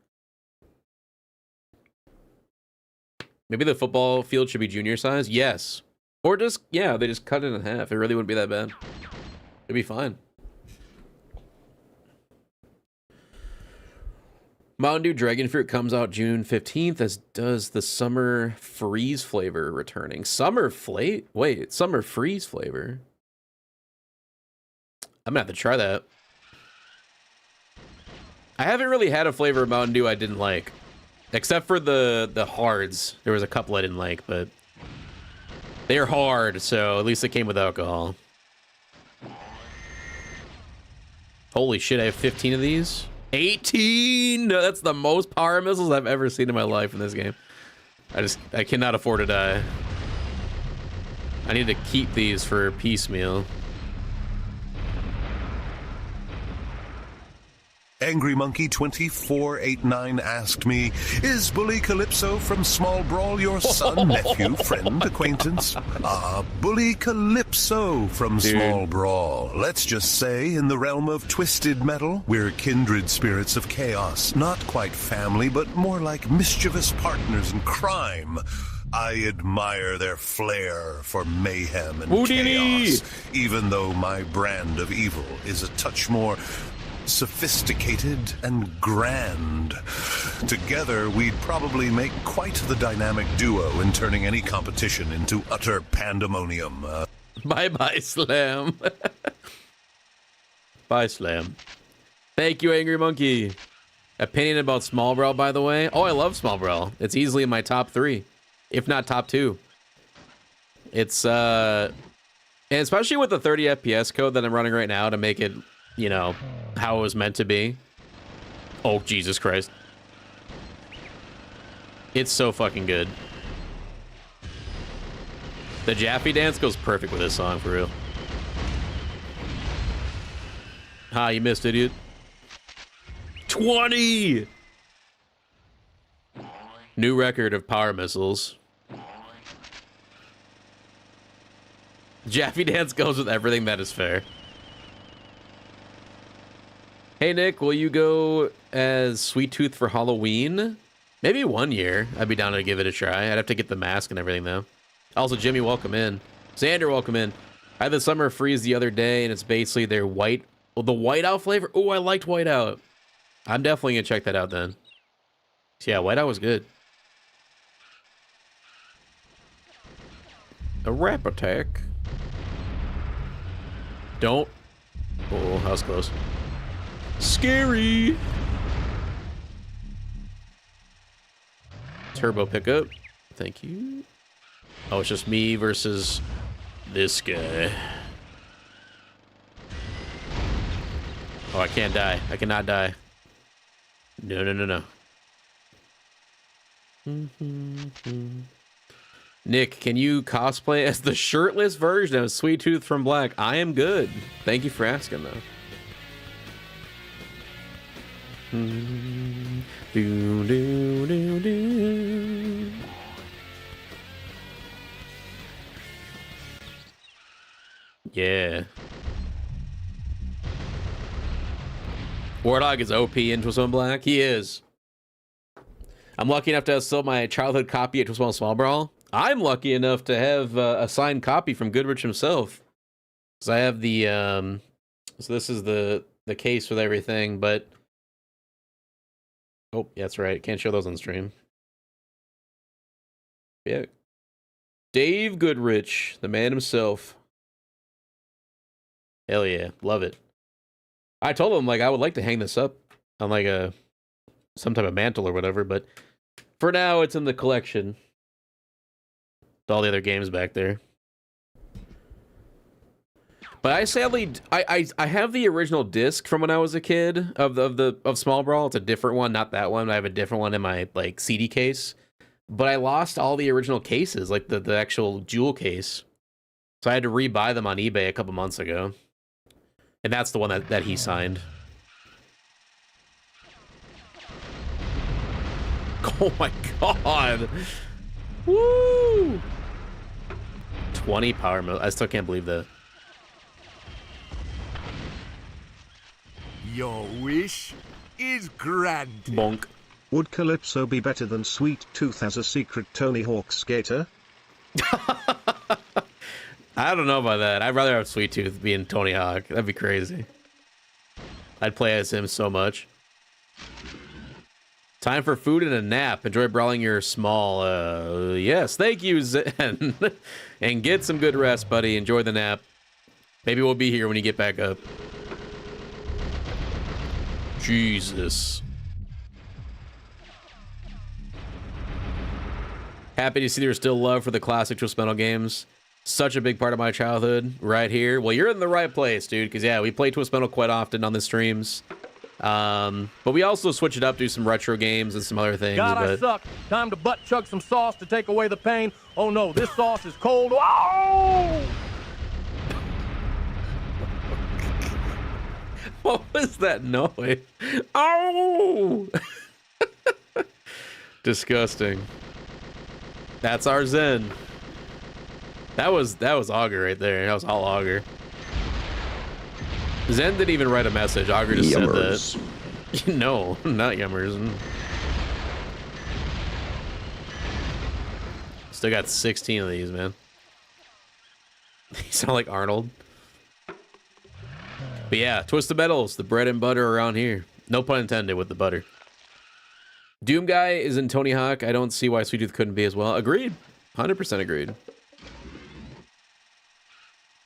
Maybe the football field should be junior size? Yes. Or just, yeah, they just cut it in half. It really wouldn't be that bad. It'd be fine. Mountain Dew Dragon Fruit comes out June 15th, as does the Summer Freeze flavor returning. Summer Freeze flavor? I'm gonna have to try that. I haven't really had a flavor of Mountain Dew I didn't like. Except for the hards. There was a couple I didn't like, but they're hard, so at least they came with alcohol. Holy shit, I have 15 of these? 18! No, that's the most power missiles I've ever seen in my life in this game. I cannot afford to die. I need to keep these for piecemeal. Angry Monkey 2489 asked me, is Bully Calypso from Small Brawl your son, nephew, friend, acquaintance? Bully Calypso from Small Brawl. Let's just say, in the realm of Twisted Metal, we're kindred spirits of chaos. Not quite family, but more like mischievous partners in crime. I admire their flair for mayhem and chaos, even though my brand of evil is a touch more sophisticated and grand. Together, we'd probably make quite the dynamic duo in turning any competition into utter pandemonium. Bye-bye, Slam. Bye, Slam. Thank you, Angry Monkey. Opinion about Small Brawl, by the way. Oh, I love Small Brawl. It's easily in my top 3, if not top 2. It's, and especially with the 30 FPS code that I'm running right now to make it, you know, how it was meant to be. Oh, Jesus Christ. It's so fucking good. The Jaffe dance goes perfect with this song, for real. Ha, you missed, idiot. 20! New record of power missiles. Jaffe dance goes with everything that is fair. Hey, Nick, will you go as Sweet Tooth for Halloween? Maybe 1 year. I'd be down to give it a try. I'd have to get the mask and everything, though. Also, Jimmy, welcome in. Xander, welcome in. I had the Summer Freeze the other day, and it's basically their white... Oh, the whiteout flavor? Oh, I liked whiteout. I'm definitely going to check that out, then. So, yeah, whiteout was good. A rap attack. Don't. Oh, that was close. Scary. Turbo pickup. Thank you. Oh, it's just me versus this guy. Oh, I can't die. I cannot die. No, no, no, no. Nick, can you cosplay as the shirtless version of Sweet Tooth from Black? I am good. Thank you for asking, though. Do, do, do, do. Yeah. Warthog is OP in Twist One Black. He is. I'm lucky enough to have still my childhood copy of Twist One Small Brawl. I'm lucky enough to have a signed copy from Goodrich himself. Because I have the, so this is the case with everything, but... Oh, yeah, that's right. Can't show those on stream. Yeah. Dave Goodrich, the man himself. Hell yeah, love it. I told him, like, I would like to hang this up on, like, some type of mantle or whatever, but for now, it's in the collection. With all the other games back there. But I sadly, I have the original disc from when I was a kid of Small Brawl. It's a different one, not that one. I have a different one in my like CD case. But I lost all the original cases, like the actual jewel case. So I had to rebuy them on eBay a couple months ago. And that's the one that he signed. Oh my god! Woo! 20 power mode. I still can't believe that. Your wish is granted. Bonk. Would Calypso be better than Sweet Tooth as a secret Tony Hawk skater? I don't know about that. I'd rather have Sweet Tooth being Tony Hawk. That'd be crazy. I'd play as him so much. Time for food and a nap. Enjoy brawling your small. Yes, thank you, Zen. And get some good rest, buddy. Enjoy the nap. Maybe we'll be here when you get back up. Jesus. Happy to see there's still love for the classic Twisted Metal games. Such a big part of my childhood right here. Well, you're in the right place, dude, because yeah, we play Twisted Metal quite often on the streams. But we also switch it up, do some retro games and some other things. God, I suck. Time to butt chug some sauce to take away the pain. Oh no, this sauce is cold. Oh! What was that noise? Oh! Disgusting. That's our Zen. That was Augur right there. That was all Augur. Zen didn't even write a message. Augur just Yummers. said that. No, not Yummers. Still got 16 of these, man. You sound like Arnold. But yeah, Twisted Metal's the bread and butter around here. No pun intended with the butter. Doom Guy is in Tony Hawk. I don't see why Sweet Tooth couldn't be as well. Agreed. 100% agreed.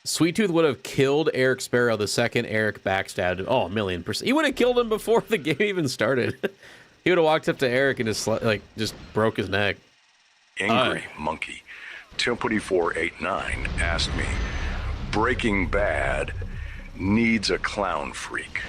Sweet Tooth would have killed Eric Sparrow the second Eric backstabbed him. Oh, 1,000,000%. He would have killed him before the game even started. He would have walked up to Eric and just broke his neck. Angry Monkey 24489 asked me, Breaking Bad needs a clown freak.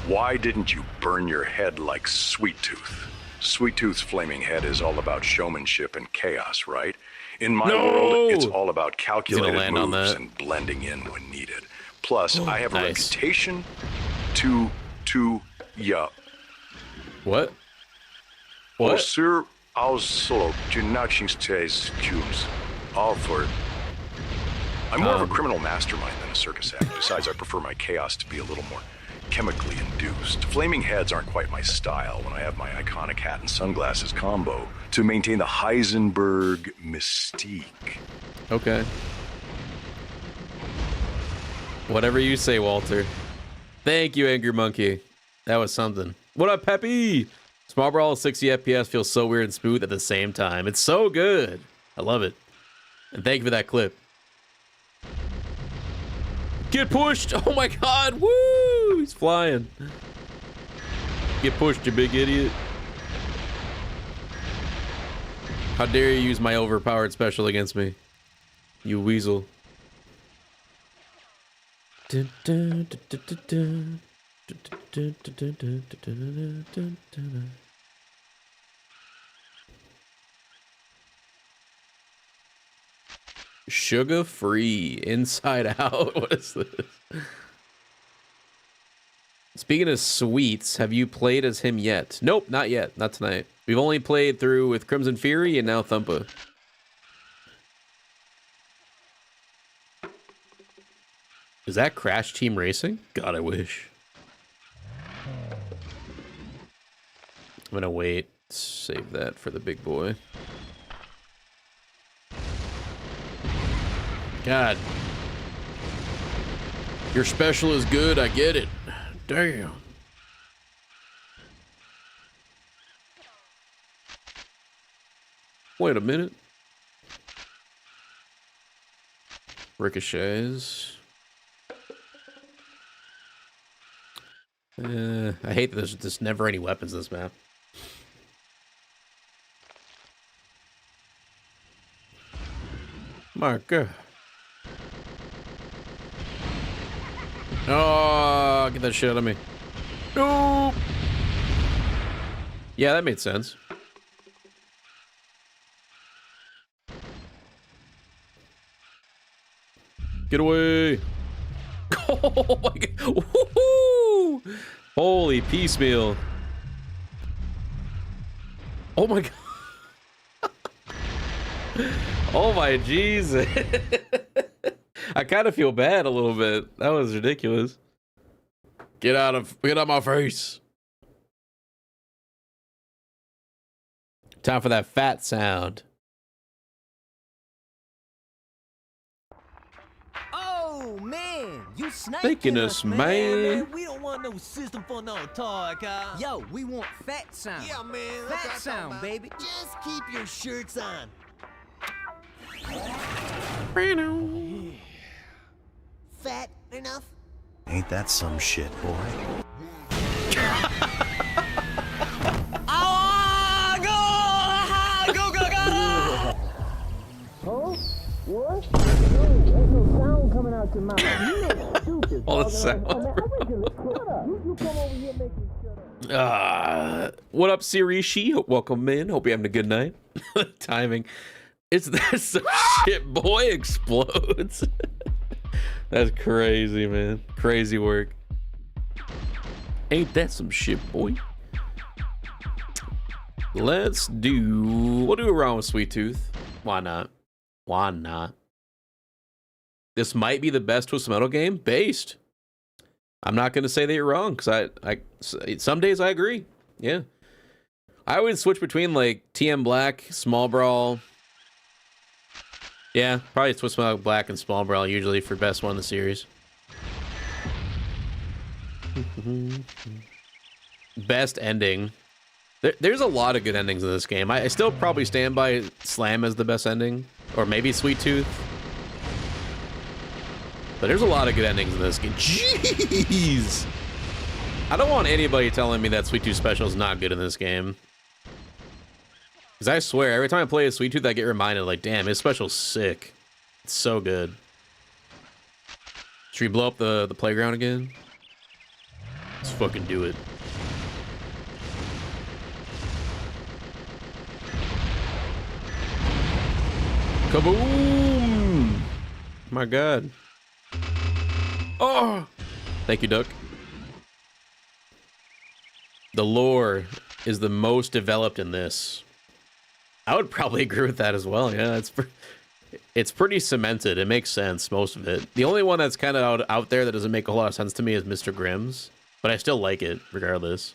Why didn't you burn your head like Sweet Tooth? Sweet Tooth's flaming head is all about showmanship and chaos, right? In my world, it's all about calculated moves and blending in when needed. Plus, I have a reputation to What? What? Sir, also do not change tunes. All for it. I'm more of a criminal mastermind than a circus act. Besides, I prefer my chaos to be a little more chemically induced. Flaming heads aren't quite my style when I have my iconic hat and sunglasses combo to maintain the Heisenberg mystique. Okay. Whatever you say, Walter. Thank you, Angry Monkey. That was something. What up, Peppy? Small Brawl 60 FPS feels so weird and smooth at the same time. It's so good. I love it. And thank you for that clip. Get pushed! Oh my god! Woo! He's flying. Get pushed, you big idiot. How dare you use my overpowered special against me? You weasel. Sugar free, inside out. What is this? Speaking of sweets, have you played as him yet? Nope, not yet. Not tonight. We've only played through with Crimson Fury and now Thumper. Is that Crash Team Racing? God, I wish. I'm gonna wait. Save that for the big boy. God. Your special is good, I get it. Damn. Wait a minute. Ricochets. I hate that there's just never any weapons in this map. My God. Oh, get that shit out of me. No. Yeah, that made sense. Get away. Oh my God. Woohoo! Holy piecemeal. Oh my God. Oh my Jesus. I kind of feel bad a little bit. That was ridiculous. Get out my face. Time for that fat sound. Oh man, you Thinking us, man. We don't want no system for no toy car. Yo, we want fat sound. Yeah, man. Fat sound, baby. Just keep your shirts on. Fat enough? Ain't that some shit, boy? What? There's no sound coming out your mouth. You look stupid. All the sound. You come over here making shut up. What up, Sirishi? Welcome in. Hope you're having a good night. Timing. It's that some shit boy explodes. That's crazy, man. Crazy work. Ain't that some shit, boy? We'll do a round with Sweet Tooth. Why not? Why not? This might be the best Twisted Metal game based. I'm not going to say that you're wrong, because some days I agree. Yeah. I would switch between like TM Black, Small Brawl. Yeah, probably Twisted Metal Black and Small Brawl usually for best one in the series. Best ending. There's a lot of good endings in this game. I still probably stand by Slam as the best ending. Or maybe Sweet Tooth. But there's a lot of good endings in this game. Jeez! I don't want anybody telling me that Sweet Tooth Special is not good in this game. Because I swear, every time I play a Sweet Tooth, I get reminded, like, damn, his special's sick. It's so good. Should we blow up the playground again? Let's fucking do it. Kaboom! My God. Oh! Thank you, Duck. The lore is the most developed in this. I would probably agree with that as well. Yeah, it's pretty cemented. It makes sense, most of it. The only one that's kind of out there that doesn't make a whole lot of sense to me is Mr. Grimm's, but I still like it regardless.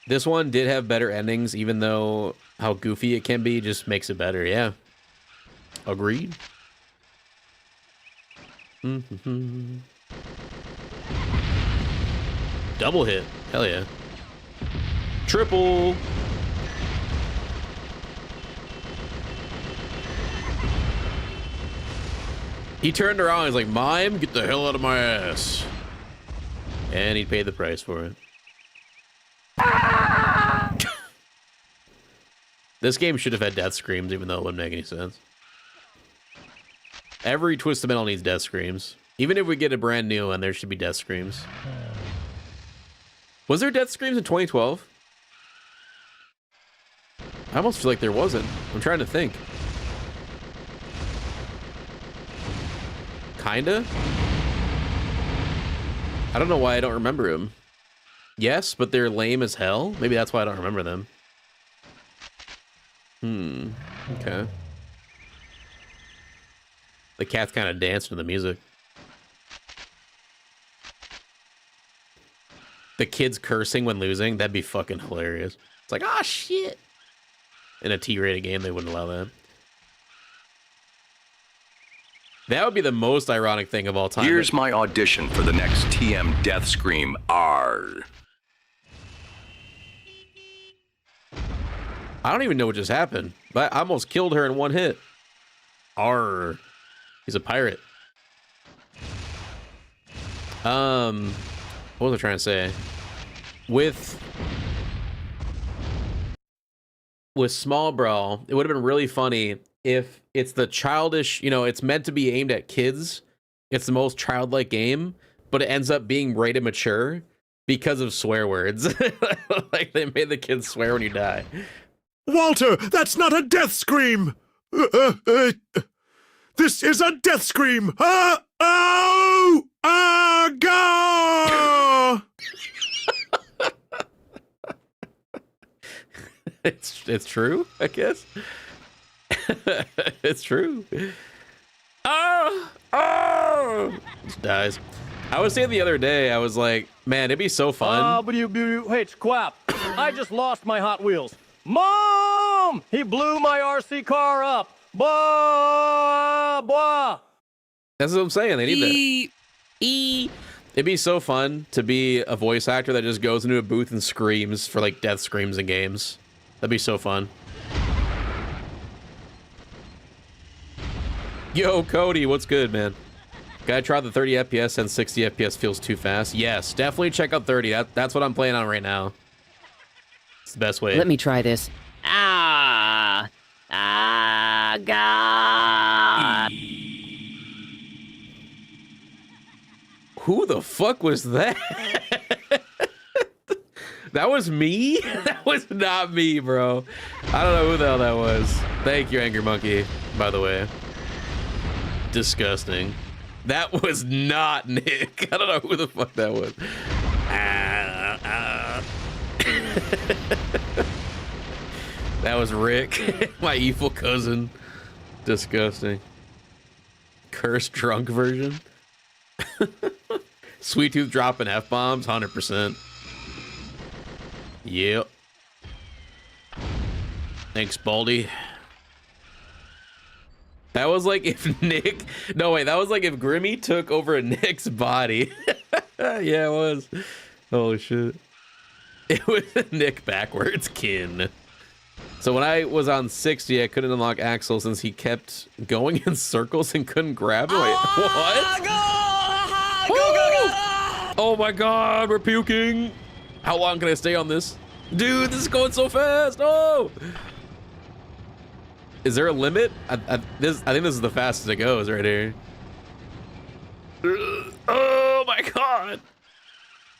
This one did have better endings, even though how goofy it can be just makes it better. Yeah. Agreed. Double hit. Hell yeah. Triple. He turned around. He's like, "Mime, get the hell out of my ass." And he paid the price for it. This game should have had death screams, even though it wouldn't make any sense. Every Twisted Metal needs death screams. Even if we get a brand new one, there should be death screams. Was there death screams in 2012? I almost feel like there wasn't. I'm trying to think. Kinda? I don't know why I don't remember him. Yes, but they're lame as hell. Maybe that's why I don't remember them. Okay. The cat's kind of danced to the music. The kids cursing when losing, that'd be fucking hilarious. It's like, ah, shit. In a T-rated game, they wouldn't allow that. That would be the most ironic thing of all time. Here's my audition for the next TM Death Scream R. I don't even know what just happened, but I almost killed her in one hit. Arr. He's a pirate. What was I trying to say? With with Small Brawl, it would have been really funny if it's the childish, you know, it's meant to be aimed at kids. It's the most childlike game, but it ends up being rated mature because of swear words. Like they made the kids swear when you die. Walter, that's not a death scream! This is a death scream! Oh! Gah! It's true, I guess. It's true. Oh! Just dies. I was saying the other day, I was like, man, it'd be so fun. Hey, it's Quap. I just lost my Hot Wheels. Mom! He blew my RC car up. Blah, blah. That's what I'm saying. They need that. It'd be so fun to be a voice actor that just goes into a booth and screams for like death screams in games. That'd be so fun. Yo, Cody, what's good, man? Gotta try the 30 FPS and 60 FPS feels too fast. Yes, definitely check out 30. That's what I'm playing on right now. It's the best way. Let me try this. God. Who the fuck was that? That was me? That was not me, bro. I don't know who the hell that was. Thank you, Angry Monkey, by the way. Disgusting. That was not Nick. I don't know who the fuck that was. That was Rick, my evil cousin. Disgusting. Cursed drunk version. Sweet Tooth dropping F-bombs, 100%. Yep. Thanks, Baldy. That was like if Nick... No, wait, that was like if Grimmy took over Nick's body. Yeah, it was. Holy shit. It was Nick backwards, kin. So when I was on 60, I couldn't unlock Axel since he kept going in circles and couldn't grab it. Wait, what? Oh my god, we're puking. How long can I stay on this? Dude, this is going so fast. Oh! Is there a limit? I think this is the fastest it goes right here. Oh my god!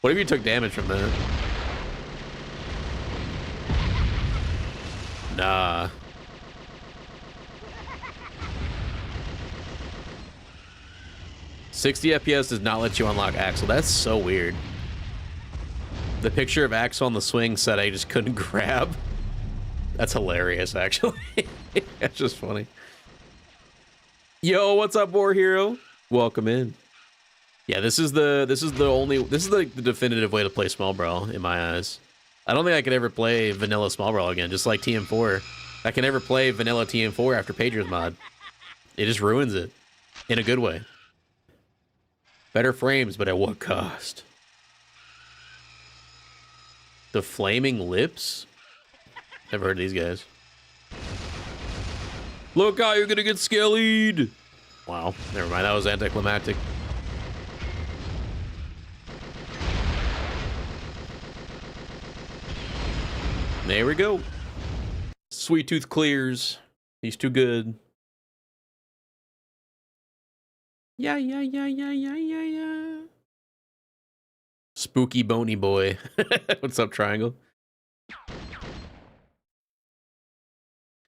What if you took damage from that? Nah. $60 FPS does not let you unlock Axel. That's so weird. The picture of Axel on the swing said I just couldn't grab. That's hilarious, actually. That's just funny. Yo, what's up, War Hero? Welcome in. Yeah, this is the definitive way to play Small Brawl in my eyes. I don't think I could ever play vanilla Small Brawl again, just like TM4. I can never play vanilla TM4 after Pedro's mod. It just ruins it in a good way. Better frames, but at what cost? The Flaming Lips? Never heard of these guys. Look out, you're gonna get skellied! Wow, never mind, that was anticlimactic. There we go. Sweet Tooth clears. He's too good. Yeah. Spooky bony boy. What's up, Triangle?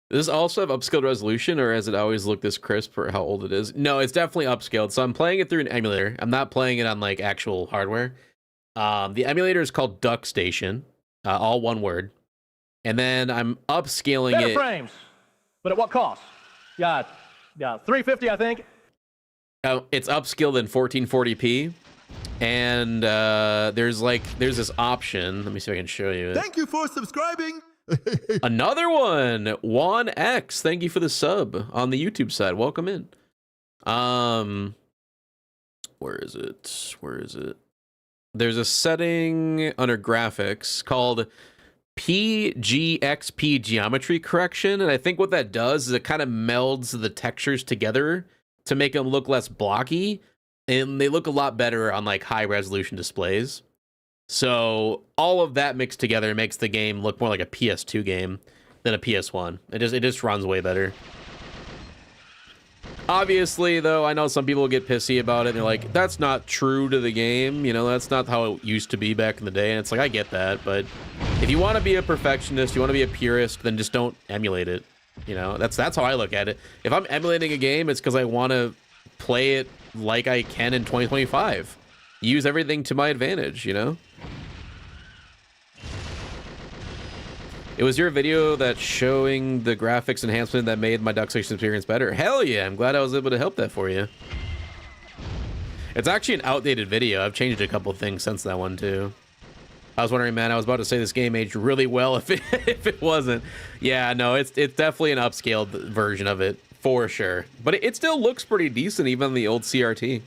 Does this also have upscaled resolution, or has it always looked this crisp for how old it is? No, it's definitely upscaled. So I'm playing it through an emulator. I'm not playing it on like actual hardware. The emulator is called Duck Station, all one word. And then I'm upscaling Better it. frames, but at what cost? Yeah, 350, I think. It's upscaled in 1440p. And there's this option. Let me see if I can show you it. Thank you for subscribing. Another one, Juan X. Thank you for the sub on the YouTube side. Welcome in. Where is it? There's a setting under graphics called PGXP geometry correction, and I think what that does is it kind of melds the textures together to make them look less blocky, and they look a lot better on like high resolution displays. So all of that mixed together makes the game look more like a PS2 game. than a PS1. It just runs way better. Obviously, though, I know some people get pissy about it. And they're like, that's not true to the game. You know, that's not how it used to be back in the day. And it's like, I get that. But if you want to be a perfectionist, you want to be a purist, then just don't emulate it. You know, that's how I look at it. If I'm emulating a game, it's because I want to play it like I can in 2025. Use everything to my advantage, you know? It was your video that showing the graphics enhancement that made my Duck Station experience better. Hell yeah, I'm glad I was able to help that for you. It's actually an outdated video. I've changed a couple things since that one too. I was wondering, man, I was about to say this game aged really well if it wasn't. Yeah, no, it's definitely an upscaled version of it, for sure. But it still looks pretty decent, even on the old CRT.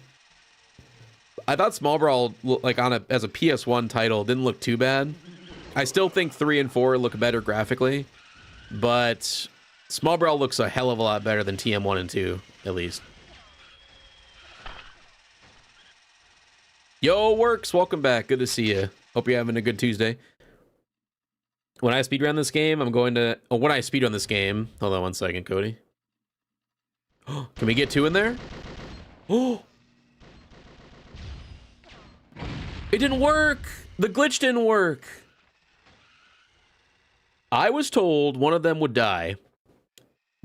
I thought Small Brawl, like as a PS1 title, didn't look too bad. I still think 3 and 4 look better graphically, but Small Brawl looks a hell of a lot better than TM1 and 2, at least. Yo, Works, welcome back. Good to see you. Hope you're having a good Tuesday. When I speedrun this game, I'm going to... Oh, when I speedrun this game... Hold on one second, Cody. Can we get 2 in there? Oh! It didn't work! The glitch didn't work! I was told one of them would die.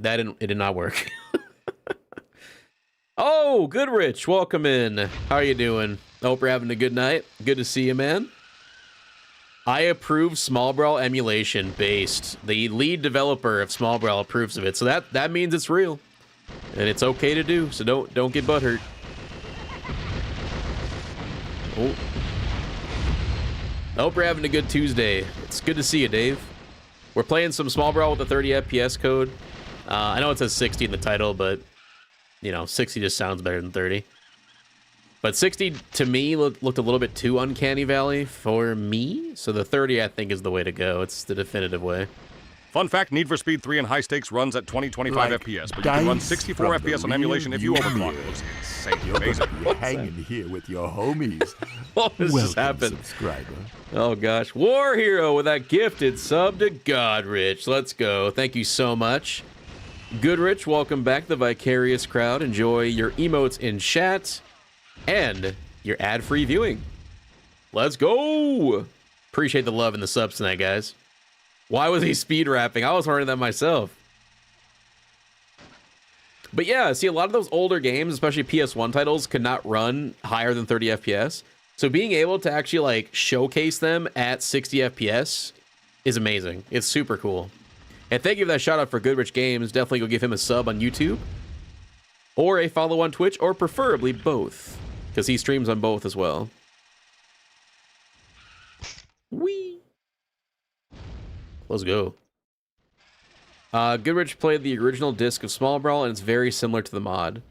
It did not work. Oh, Goodrich, welcome in. How are you doing? I hope you're having a good night. Good to see you, man. I approve Small Brawl emulation based. The lead developer of Small Brawl approves of it, so that means it's real. And it's okay to do, so don't get butthurt. Oh. I hope you're having a good Tuesday. It's good to see you, Dave. We're playing some Small Brawl with the 30 FPS code. I know it says 60 in the title, but, you know, 60 just sounds better than 30. But 60, to me, looked a little bit too uncanny valley for me. So the 30, I think, is the way to go. It's the definitive way. Fun fact, Need for Speed 3 in high stakes runs at 20-25 FPS, but you can run 64 FPS on emulation if you overclock. It looks insane. You're gonna be hanging here with your homies. What just happened? Subscriber. Oh gosh, War Hero with that gifted sub to Godrich. Let's go. Thank you so much. Goodrich, welcome back to the Vicarious crowd. Enjoy your emotes in chat and your ad-free viewing. Let's go. Appreciate the love and the subs tonight, guys. Why was he speed rapping? I was wondering that myself. But yeah, see, a lot of those older games, especially PS1 titles, could not run higher than 30 FPS. So being able to actually like showcase them at 60 FPS is amazing. It's super cool. And thank you for that shout out for Goodrich Games. Definitely go give him a sub on YouTube or a follow on Twitch, or preferably both, because he streams on both as well. Whee! Let's go. Goodrich played the original disc of Small Brawl, and it's very similar to the mod.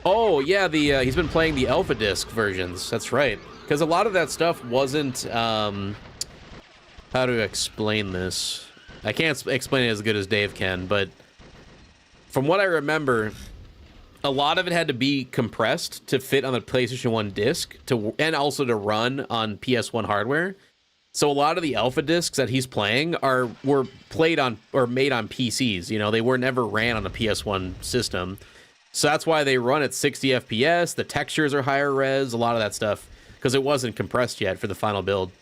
Oh, yeah, he's been playing the Alpha Disc versions. That's right. Because a lot of that stuff wasn't... how to explain this? I can't explain it as good as Dave can, but from what I remember, a lot of it had to be compressed to fit on the PlayStation 1 disc, and also to run on PS1 hardware. So a lot of the alpha discs that he's playing were played on or made on PCs. You know, they were never ran on a PS1 system. So that's why they run at 60 FPS. The textures are higher res, a lot of that stuff, because it wasn't compressed yet for the final build,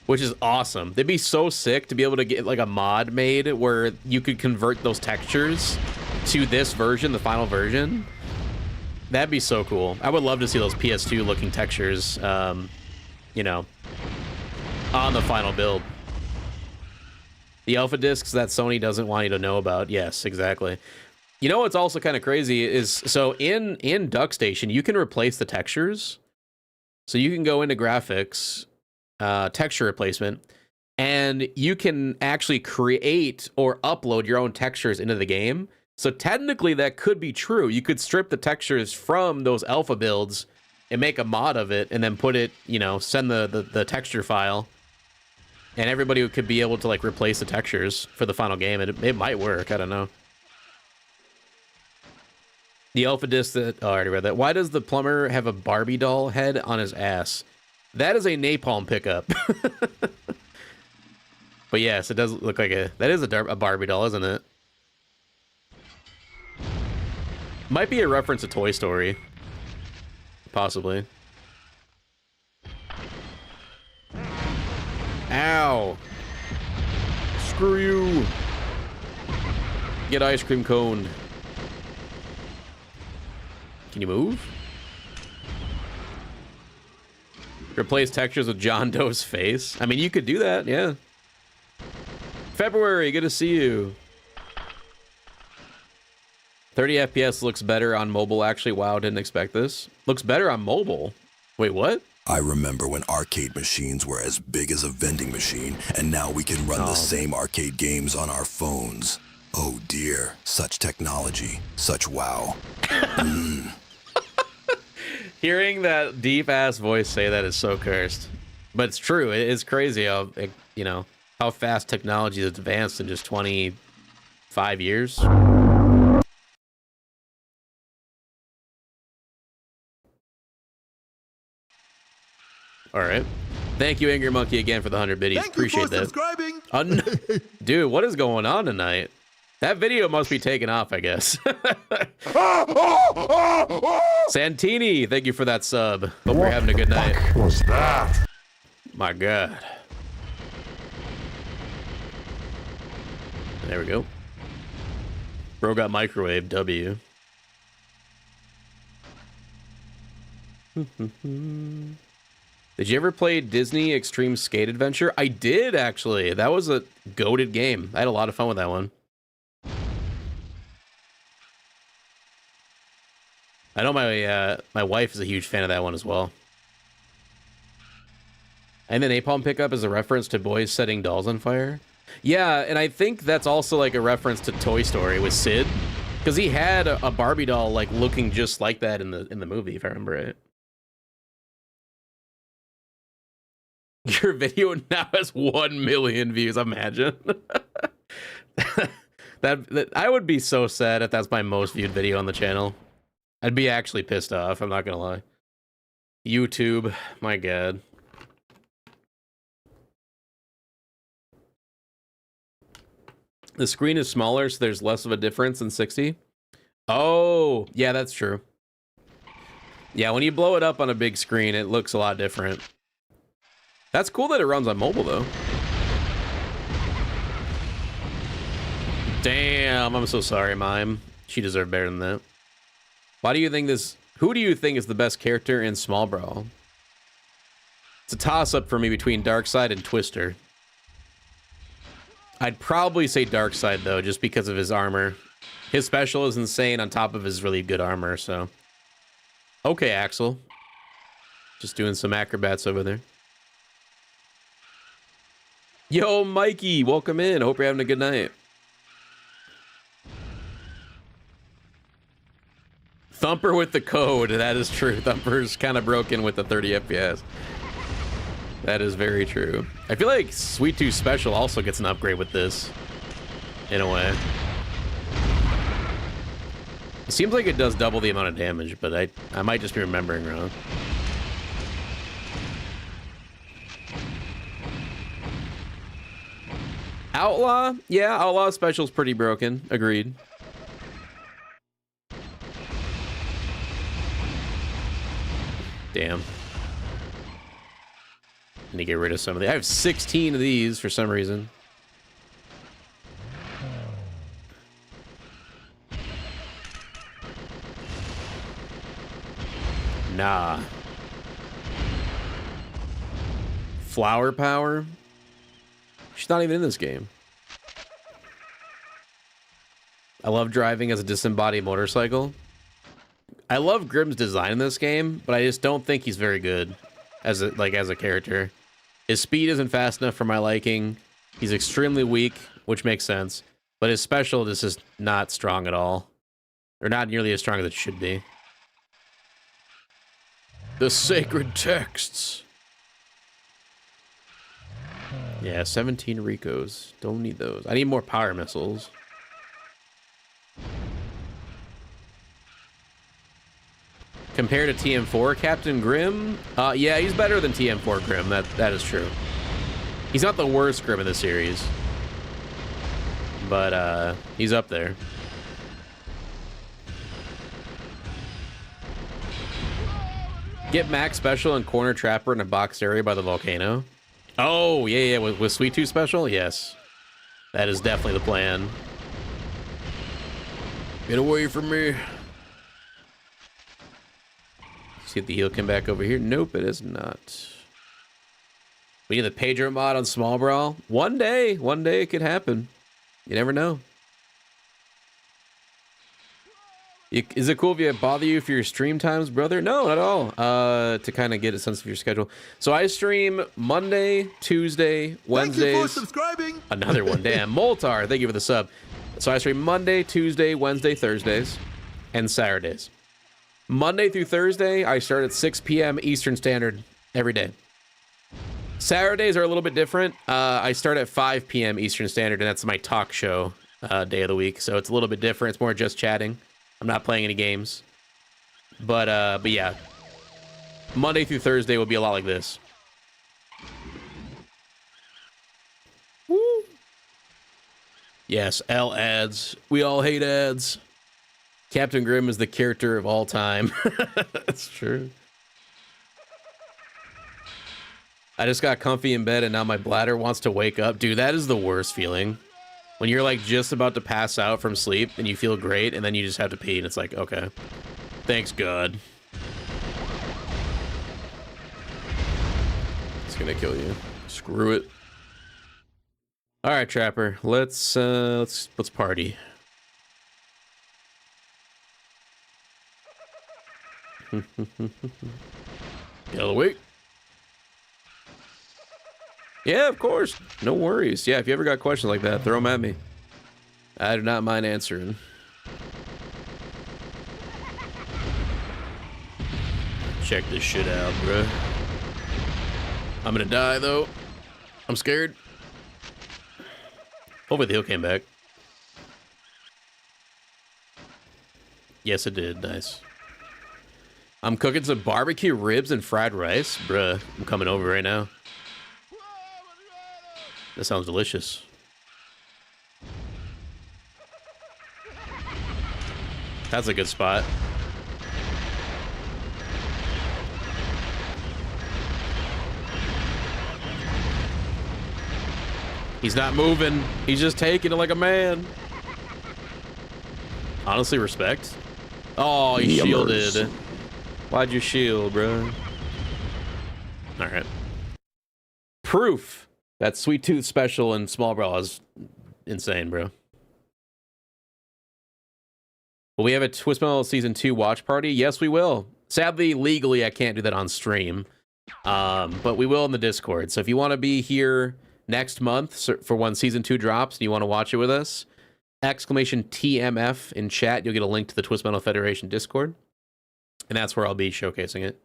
which is awesome. They'd be so sick to be able to get like a mod made where you could convert those textures to this version, the final version. That'd be so cool. I would love to see those PS2 looking textures, you know, on the final build. The alpha discs that Sony doesn't want you to know about. Yes, exactly. You know what's also kind of crazy is, so in Duck Station, you can replace the textures. So you can go into graphics, texture replacement, and you can actually create or upload your own textures into the game. So technically that could be true. You could strip the textures from those alpha builds and make a mod of it and then put it, you know, send the texture file, and everybody could be able to like replace the textures for the final game. It might work. I don't know. The alpha disc that... Oh, I already read that. Why does the plumber have a Barbie doll head on his ass? That is a napalm pickup. But yes, it does look like that is a Barbie doll, isn't it? Might be a reference to Toy Story. Possibly. Ow! Screw you! Get ice cream coned. Can you move? Replace textures with John Doe's face? I mean, you could do that, yeah. February, good to see you. 30 FPS looks better on mobile, actually. Wow, didn't expect this. Looks better on mobile. Wait, what? I remember when arcade machines were as big as a vending machine, and now we can run the same arcade games on our phones. Oh dear, such technology, such wow. Hearing that deep-ass voice say that is so cursed. But it's true, it is crazy how, you know, how fast technology has advanced in just 25 years. All right. Thank you, Angry Monkey, again for the 100 biddies. Appreciate that. Subscribing. Dude, what is going on tonight? That video must be taken off, I guess. Santini, thank you for that sub. Hope you're having a good night. What was that? My God. There we go. Bro got microwave, W. Did you ever play Disney Extreme Skate Adventure? I did, actually. That was a goated game. I had a lot of fun with that one. I know my wife is a huge fan of that one as well. And then Napalm Pickup is a reference to boys setting dolls on fire. Yeah, and I think that's also like a reference to Toy Story with Sid, because he had a Barbie doll like looking just like that in the movie, if I remember right. Your video now has 1 million views. Imagine. that I would be so sad if that's my most viewed video on the channel. I'd be actually pissed off. I'm not gonna lie. YouTube, my God. The screen is smaller, so there's less of a difference in 60. Oh, yeah, that's true. Yeah, when you blow it up on a big screen, it looks a lot different. That's cool that it runs on mobile, though. Damn, I'm so sorry, Mime. She deserved better than that. Why do you think this... Who do you think is the best character in Small Brawl? It's a toss-up for me between Darkseid and Twister. I'd probably say Darkseid, though, just because of his armor. His special is insane on top of his really good armor, so... Okay, Axel. Just doing some acrobats over there. Yo, Mikey, welcome in. Hope you're having a good night. Thumper with the code. That is true. Thumper's kind of broken with the 30 FPS. That is very true. I feel like Sweet Tooth Special also gets an upgrade with this, in a way. It seems like it does double the amount of damage, but I might just be remembering wrong. Outlaw? Yeah, Outlaw Special's pretty broken. Agreed. Damn. I need to get rid of some of these. I have 16 of these for some reason. Nah. Flower Power? She's not even in this game. I love driving as a disembodied motorcycle. I love Grimm's design in this game, but I just don't think he's very good as a character. His speed isn't fast enough for my liking. He's extremely weak, which makes sense. But his special is just not strong at all. Or not nearly as strong as it should be. The sacred texts. Yeah, 17 Ricos. Don't need those. I need more power missiles. Compared to TM4, Captain Grimm? Yeah, he's better than TM4 Grimm. That is true. He's not the worst Grim in the series, but he's up there. Get Max special and corner Trapper in a boxed area by the volcano. Oh, yeah, with Sweet Tooth special? Yes. That is definitely the plan. Get away from me. See if the heal came back over here. Nope, it is not. We need the Pedro mod on Small Brawl. One day it could happen. You never know. Is it cool if you bother you for your stream times, brother? No, not at all. To kind of get a sense of your schedule. So I stream Monday, Tuesday, Wednesdays. Thank you for subscribing. Another one, damn. Moltar, thank you for the sub. So I stream Monday, Tuesday, Wednesday, Thursdays, and Saturdays. Monday through Thursday, I start at 6 p.m. Eastern Standard every day. Saturdays are a little bit different. I start at 5 p.m. Eastern Standard, and that's my talk show day of the week. So it's a little bit different. It's more just chatting. I'm not playing any games. But yeah. Monday through Thursday will be a lot like this. Woo! Yes, L ads. We all hate ads. Captain Grimm is the character of all time. That's true. I just got comfy in bed and now my bladder wants to wake up. Dude, that is the worst feeling. When you're like just about to pass out from sleep and you feel great and then you just have to pee and it's like, okay. Thanks, God. It's gonna kill you. Screw it. All right, Trapper. Let's party. Get out of the way. Yeah, of course. No worries. Yeah, if you ever got questions like that, throw them at me. I do not mind answering. Check this shit out, bro. I'm gonna die, though. I'm scared. Hopefully the heal came back. Yes, it did. Nice. I'm cooking some barbecue ribs and fried rice. Bruh, I'm coming over right now. That sounds delicious. That's a good spot. He's not moving. He's just taking it like a man. Honestly, respect. Oh, he shielded. Why'd you shield, bro? All right. Proof. That Sweet Tooth special in Small Brawl is insane, bro. Will we have a Twisted Metal Season 2 watch party? Yes, we will. Sadly, legally, I can't do that on stream. But we will in the Discord. So if you want to be here next month for when Season 2 drops and you want to watch it with us, exclamation TMF in chat, you'll get a link to the Twisted Metal Federation Discord. And that's where I'll be showcasing it.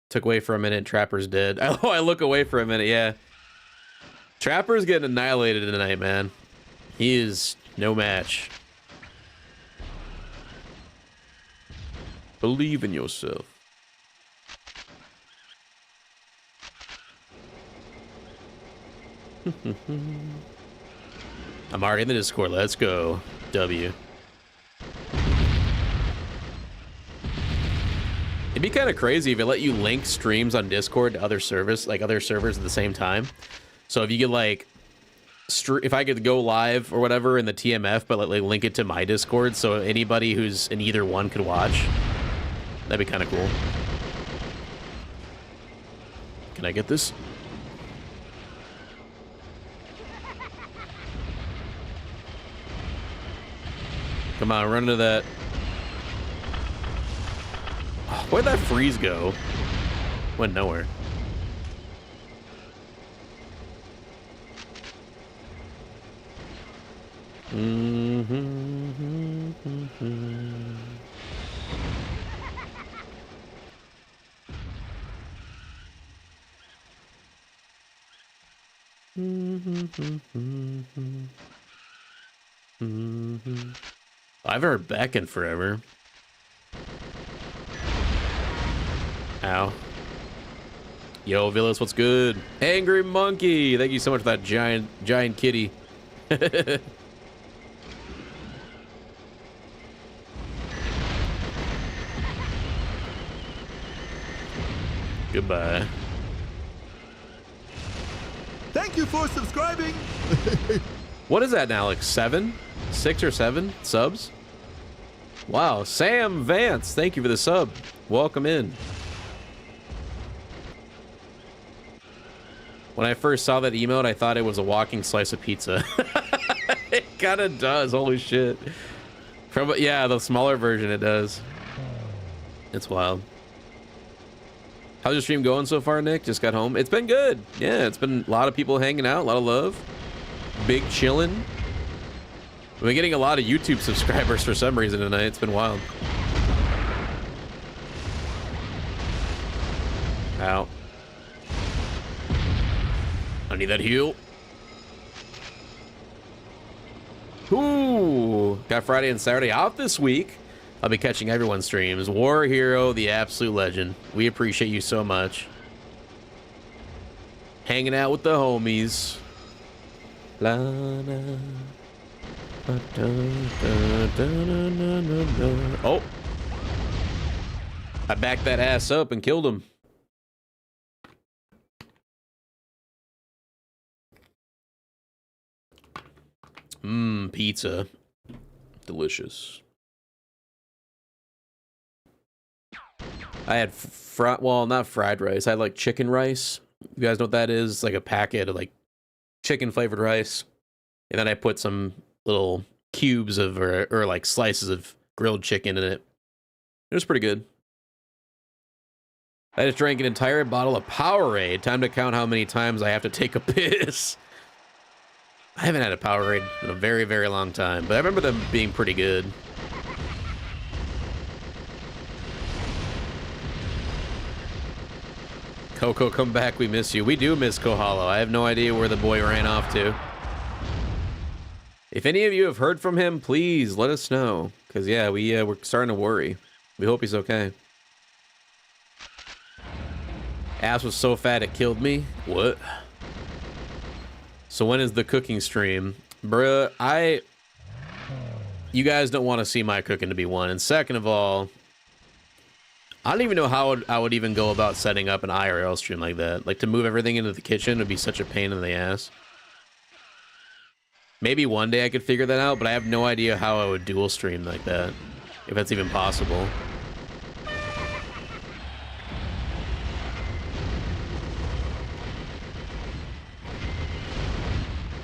Took away for a minute, Trapper's dead. Oh, I look away for a minute, yeah. Trapper's getting annihilated tonight, man. He is no match. Believe in yourself. I'm already in the Discord. Let's go. W. It'd be kind of crazy if it let you link streams on Discord to other servers, like other servers at the same time. So if you could like, if I could go live or whatever in the TMF, but like link it to my Discord, so anybody who's in either one could watch. That'd be kind of cool. Can I get this? Come on, run into that. Where'd that freeze go? Went nowhere. I haven't heard back in forever. Ow. Yo, Villas, what's good? Angry Monkey, thank you so much for that giant kitty. Goodbye. Thank you for subscribing. What is that now, like 6 or 7 subs? Wow, Sam Vance, thank you for the sub. Welcome in. When I first saw that emote, I thought it was a walking slice of pizza. It kind of does, holy shit. Yeah, the smaller version it does. It's wild. How's your stream going so far, Nick? Just got home. It's been good. Yeah, it's been a lot of people hanging out, a lot of love. Big chillin'. We've been getting a lot of YouTube subscribers for some reason tonight. It's been wild. Ow. I need that heal. Ooh, got Friday and Saturday off this week. I'll be catching everyone's streams. War Hero, the absolute legend. We appreciate you so much. Hanging out with the homies. La, la, ba, da, da, da, da, da, da. Oh. I backed that ass up and killed him. Mmm, pizza. Delicious. I had well, not fried rice. I had like chicken rice. You guys know what that is? It's like a packet of like chicken flavored rice. And then I put some little cubes of or like slices of grilled chicken in it. It was pretty good. I just drank an entire bottle of Powerade. Time to count how many times I have to take a piss. I haven't had a Powerade in a very, very long time, but I remember them being pretty good. Coco, come back. We miss you. We do miss Kohala. I have no idea where the boy ran off to. If any of you have heard from him, please let us know. Because, yeah, we're starting to worry. We hope he's okay. Ass was so fat it killed me. What? So when is the cooking stream? Bruh, you guys don't want to see my cooking, to be one. And second of all, I don't even know how I would even go about setting up an IRL stream like that. Like, to move everything into the kitchen would be such a pain in the ass. Maybe one day I could figure that out, but I have no idea how I would dual stream like that. If that's even possible.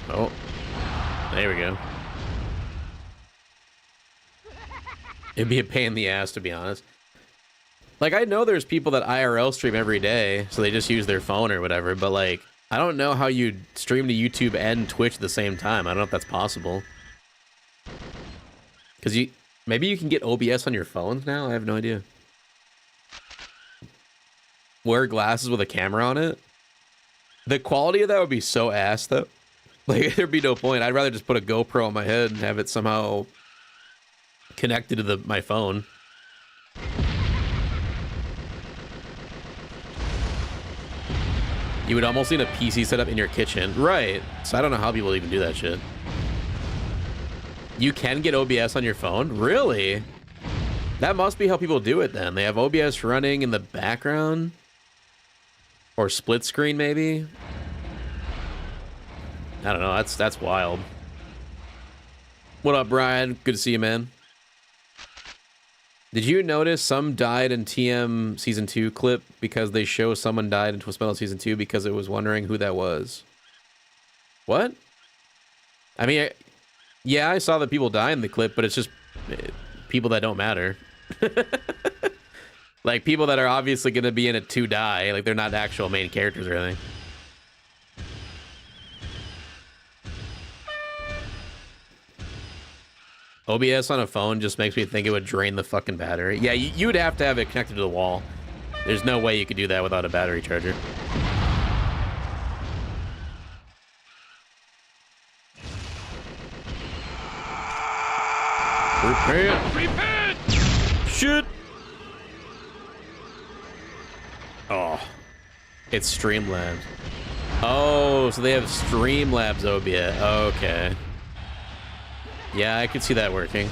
Oh, there we go. It'd be a pain in the ass, to be honest. Like, I know there's people that IRL stream every day, so they just use their phone or whatever, but like, I don't know how you'd stream to YouTube and Twitch at the same time. I don't know if that's possible. Because maybe you can get OBS on your phones now? I have no idea. Wear glasses with a camera on it? The quality of that would be so ass, though. Like, there'd be no point. I'd rather just put a GoPro on my head and have it somehow connected to my phone. You would almost need a PC setup in your kitchen. Right. So I don't know how people even do that shit. You can get OBS on your phone? Really? That must be how people do it then. They have OBS running in the background? Or split screen, maybe? I don't know. That's wild. What up, Brian? Good to see you, man. Did you notice some died in TM Season 2 clip because they show someone died in Twisted Metal Season 2 because it was wondering who that was? What? I mean, yeah, I saw that people die in the clip, but it's just people that don't matter. Like, people that are obviously going to be in it to die. Like, they're not actual main characters or anything. OBS on a phone just makes me think it would drain the fucking battery. Yeah, you would have to have it connected to the wall. There's no way you could do that without a battery charger. Repent! Repent! Shit! Oh. It's Streamlabs. Oh, so they have Streamlabs OBS. Okay. Yeah, I could see that working.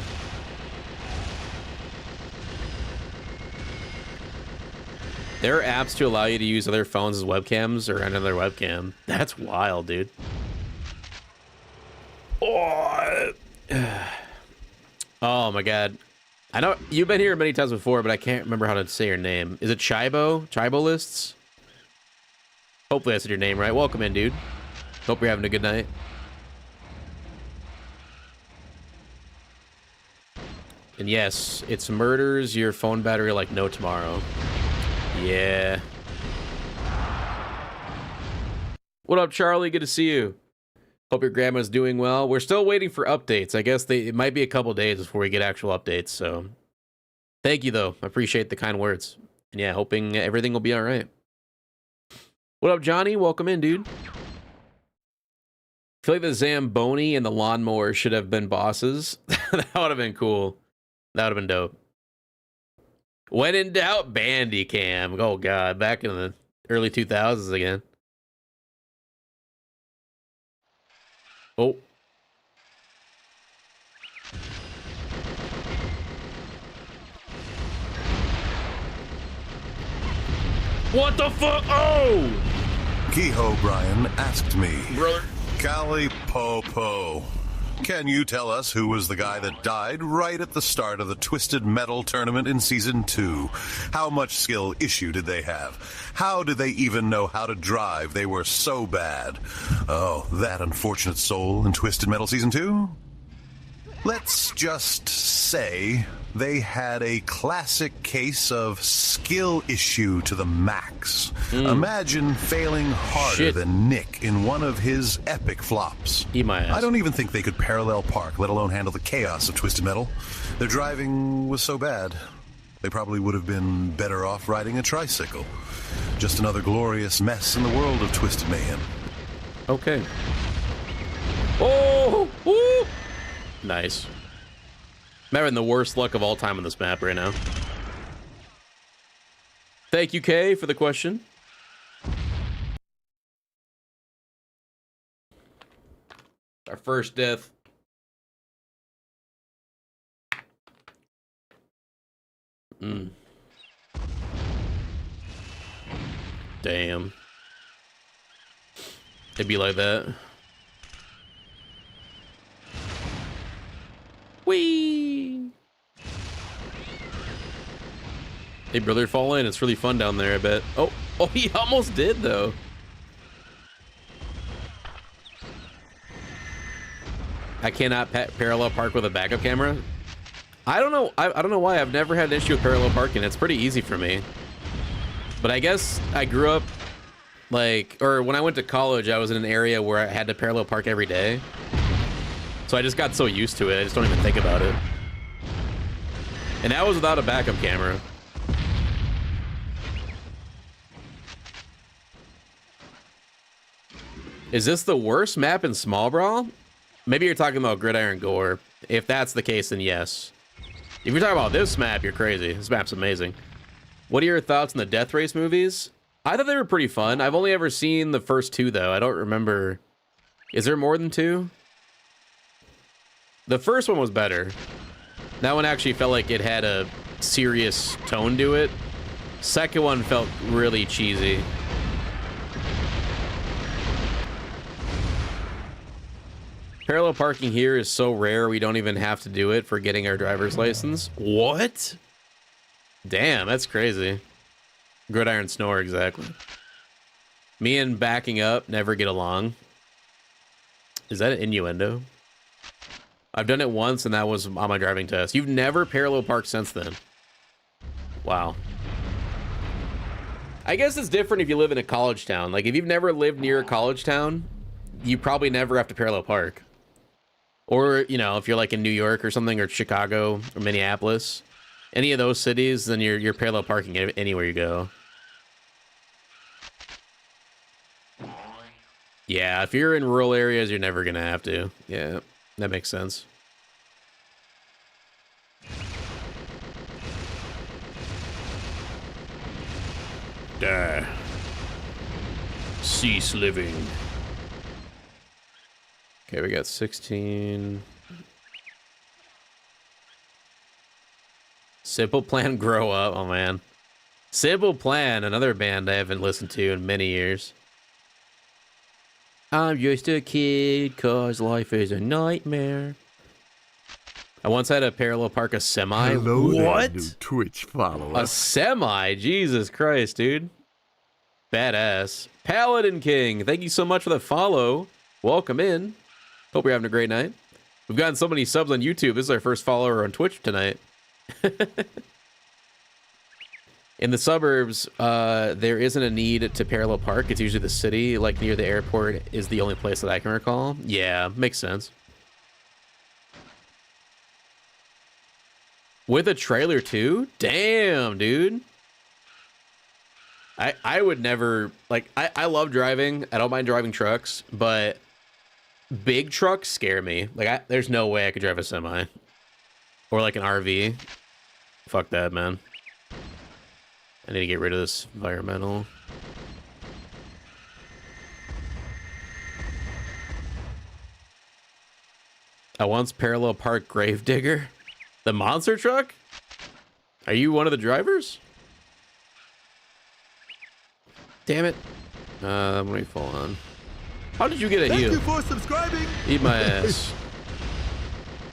There are apps to allow you to use other phones as webcams or another webcam. That's wild, dude. Oh my god. I know you've been here many times before, but I can't remember how to say your name. Is it Chibo? Chibo Lists? Hopefully I said your name right. Welcome in, dude. Hope you're having a good night. And yes, it's murders your phone battery like no tomorrow. Yeah. What up, Charlie? Good to see you. Hope your grandma's doing well. We're still waiting for updates. I guess it might be a couple days before we get actual updates, so thank you, though. I appreciate the kind words. And yeah, hoping everything will be all right. What up, Johnny? Welcome in, dude. I feel like the Zamboni and the lawnmower should have been bosses. That would have been cool. That would have been dope. When in doubt, Bandicam. Oh, God. Back in the early 2000s again. Oh. What the fuck? Oh! Kehoe Brian asked me, Brother. Cali Popo, can you tell us who was the guy that died right at the start of the Twisted Metal tournament in Season 2? How much skill issue did they have? How did they even know how to drive? They were so bad. Oh, that unfortunate soul in Twisted Metal Season 2? Let's just say they had a classic case of skill issue to the max. Imagine failing harder than Nick in one of his epic flops. Eat my ass. I don't even think they could parallel park, let alone handle the chaos of Twisted Metal. Their driving was so bad, they probably would have been better off riding a tricycle. Just another glorious mess in the world of Twisted Mayhem. Okay. Oh! Woo! Nice. I'm having the worst luck of all time on this map right now. Thank you, Kay, for the question. Our first death. Damn. It'd be like that. Whee! Hey, brother, fall in. It's really fun down there, I bet. Oh, he almost did, though. I cannot parallel park with a backup camera. I don't know. I don't know why. I've never had an issue with parallel parking. It's pretty easy for me. But I guess I grew up, like, or when I went to college, I was in an area where I had to parallel park every day. So I just got so used to it, I just don't even think about it. And that was without a backup camera. Is this the worst map in Small Brawl? Maybe you're talking about Gridiron Gore. If that's the case, then yes. If you're talking about this map, you're crazy. This map's amazing. What are your thoughts on the Death Race movies? I thought they were pretty fun. I've only ever seen the first two, though. I don't remember. Is there more than two? The first one was better. That one actually felt like it had a serious tone to it. Second one felt really cheesy. Parallel parking here is so rare we don't even have to do it for getting our driver's license. What? Damn, that's crazy. Gridiron snore, exactly. Me and backing up never get along. Is that an innuendo? I've done it once, and that was on my driving test. You've never parallel parked since then? Wow. I guess it's different if you live in a college town. Like, if you've never lived near a college town, you probably never have to parallel park. Or, you know, if you're like in New York or something, or Chicago, or Minneapolis, any of those cities, then you're parallel parking anywhere you go. Yeah, if you're in rural areas, you're never gonna have to. Yeah. That makes sense. Duh. Cease living. Okay, we got 16. Simple Plan, grow up. Oh, man. Simple Plan, another band I haven't listened to in many years. I'm just a kid, cause life is a nightmare. I once had to parallel park a semi. Hello there, What? new Twitch follower. A semi? Jesus Christ, dude. Badass. Paladin King, thank you so much for the follow. Welcome in. Hope you're having a great night. We've gotten so many subs on YouTube. This is our first follower on Twitch tonight. In the suburbs, there isn't a need to parallel park. It's usually the city, like near the airport, is the only place that I can recall. Yeah, makes sense. With a trailer too? Damn, dude. I would never, like, I love driving. I don't mind driving trucks, but big trucks scare me. Like, there's no way I could drive a semi. Or like an RV. Fuck that, man. I need to get rid of this environmental. I once parallel parked Gravedigger. The monster truck? Are you one of the drivers? Damn it. Let me fall on. How did you get a heal? Thank you for subscribing. Eat my ass.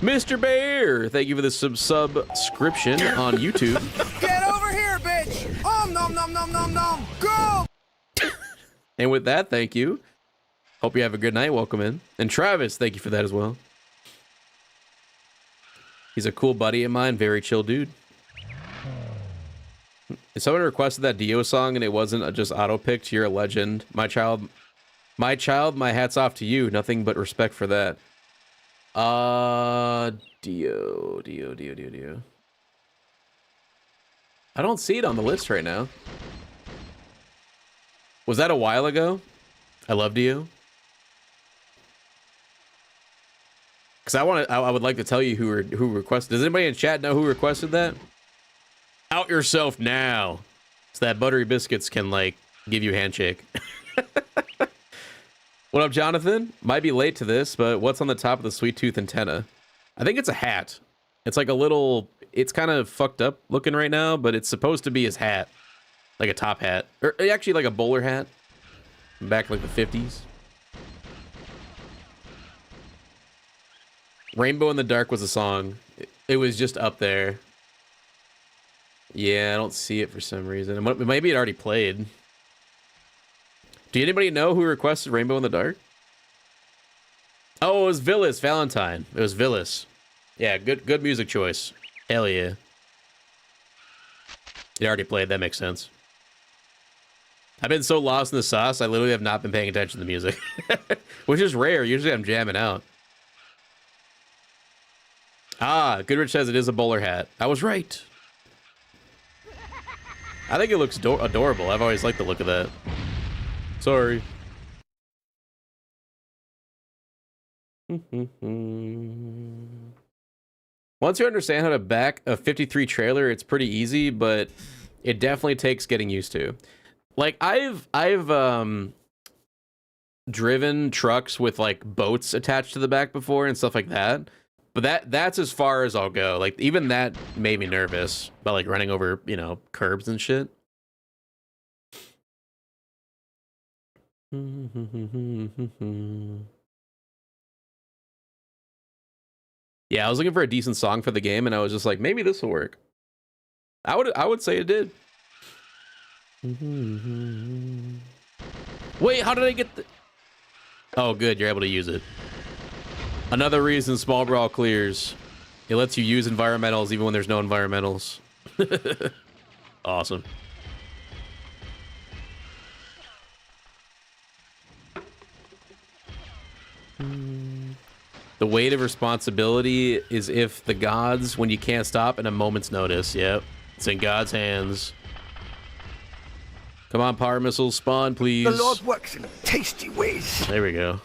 Mr. Bear, thank you for the subscription on YouTube. Get over here, bitch! Nom nom nom nom nom! Go! And with that, thank you. Hope you have a good night. Welcome in. And Travis, thank you for that as well. He's a cool buddy of mine. Very chill dude. If someone requested that Dio song and it wasn't just auto-picked, you're a legend. My child, my hat's off to you. Nothing but respect for that. Dio. I don't see it on the list right now. Was that a while ago? I love Dio. Because I would like to tell you who requested. Does anybody in chat know who requested that? Out yourself now, so that Buttery Biscuits can like give you a handshake. What up, Jonathan? Might be late to this, but what's on the top of the sweet tooth antenna? I think it's a hat. It's like a little. It's kind of fucked up looking right now, but it's supposed to be his hat, like a top hat, or actually like a bowler hat, back like the 50s. Rainbow in the Dark was a song. It was just up there. Yeah, I don't see it for some reason. Maybe it already played. Do anybody know who requested Rainbow in the Dark? Oh, it was Villis Valentine. It was Villis. Yeah, good music choice. Hell yeah. It already played. That makes sense. I've been so lost in the sauce, I literally have not been paying attention to the music. Which is rare. Usually I'm jamming out. Ah, Goodrich says it is a bowler hat. I was right. I think it looks adorable. I've always liked the look of that. Sorry. Once you understand how to back a 53 trailer, it's pretty easy, but it definitely takes getting used to. Like I've driven trucks with like boats attached to the back before and stuff like that. But that's as far as I'll go. Like even that made me nervous about like running over, you know, curbs and shit. Yeah, I was looking for a decent song for the game, and I was just like, maybe this will work. I would say it did. Wait, how did I get the... Oh, good, you're able to use it. Another reason Small Brawl clears. It lets you use environmentals even when there's no environmentals. Awesome. The weight of responsibility is if the gods, when you can't stop in a moment's notice. Yep, it's in God's hands. Come on, power missiles, spawn, please. The Lord works in tasty ways. There we go.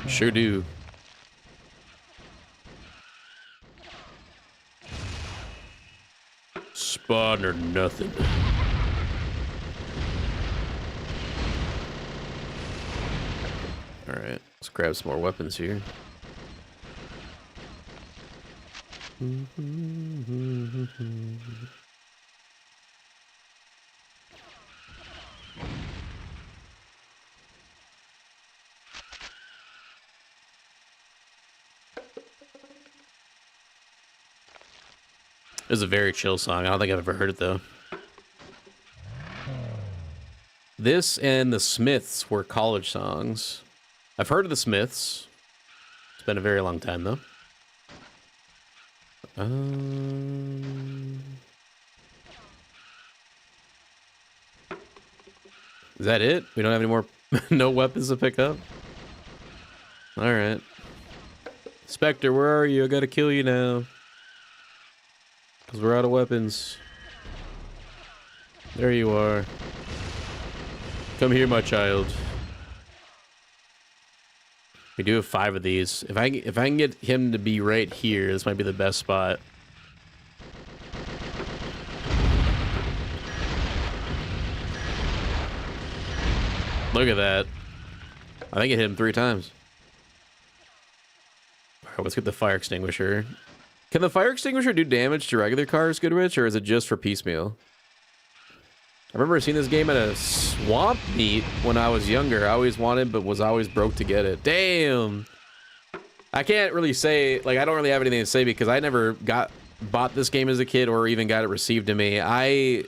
Sure do. Spawn or nothing. Let's grab some more weapons here. This is a very chill song. I don't think I've ever heard it though. This and the Smiths were college songs. I've heard of the Smiths. It's been a very long time though. Is that it? We don't have any more no weapons to pick up? Alright. Spectre, where are you? I gotta kill you now. Because we're out of weapons. There you are. Come here, my child. We do have 5 of these. If I can get him to be right here, this might be the best spot. Look at that. I think it hit him 3 times. Alright, let's get the fire extinguisher. Can the fire extinguisher do damage to regular cars, Goodrich, or is it just for piecemeal? I remember seeing this game at a swamp meet when I was younger. I always wanted, but was always broke to get it. Damn. I can't really say, like, I don't really have anything to say because I never bought this game as a kid or even got it received to me. I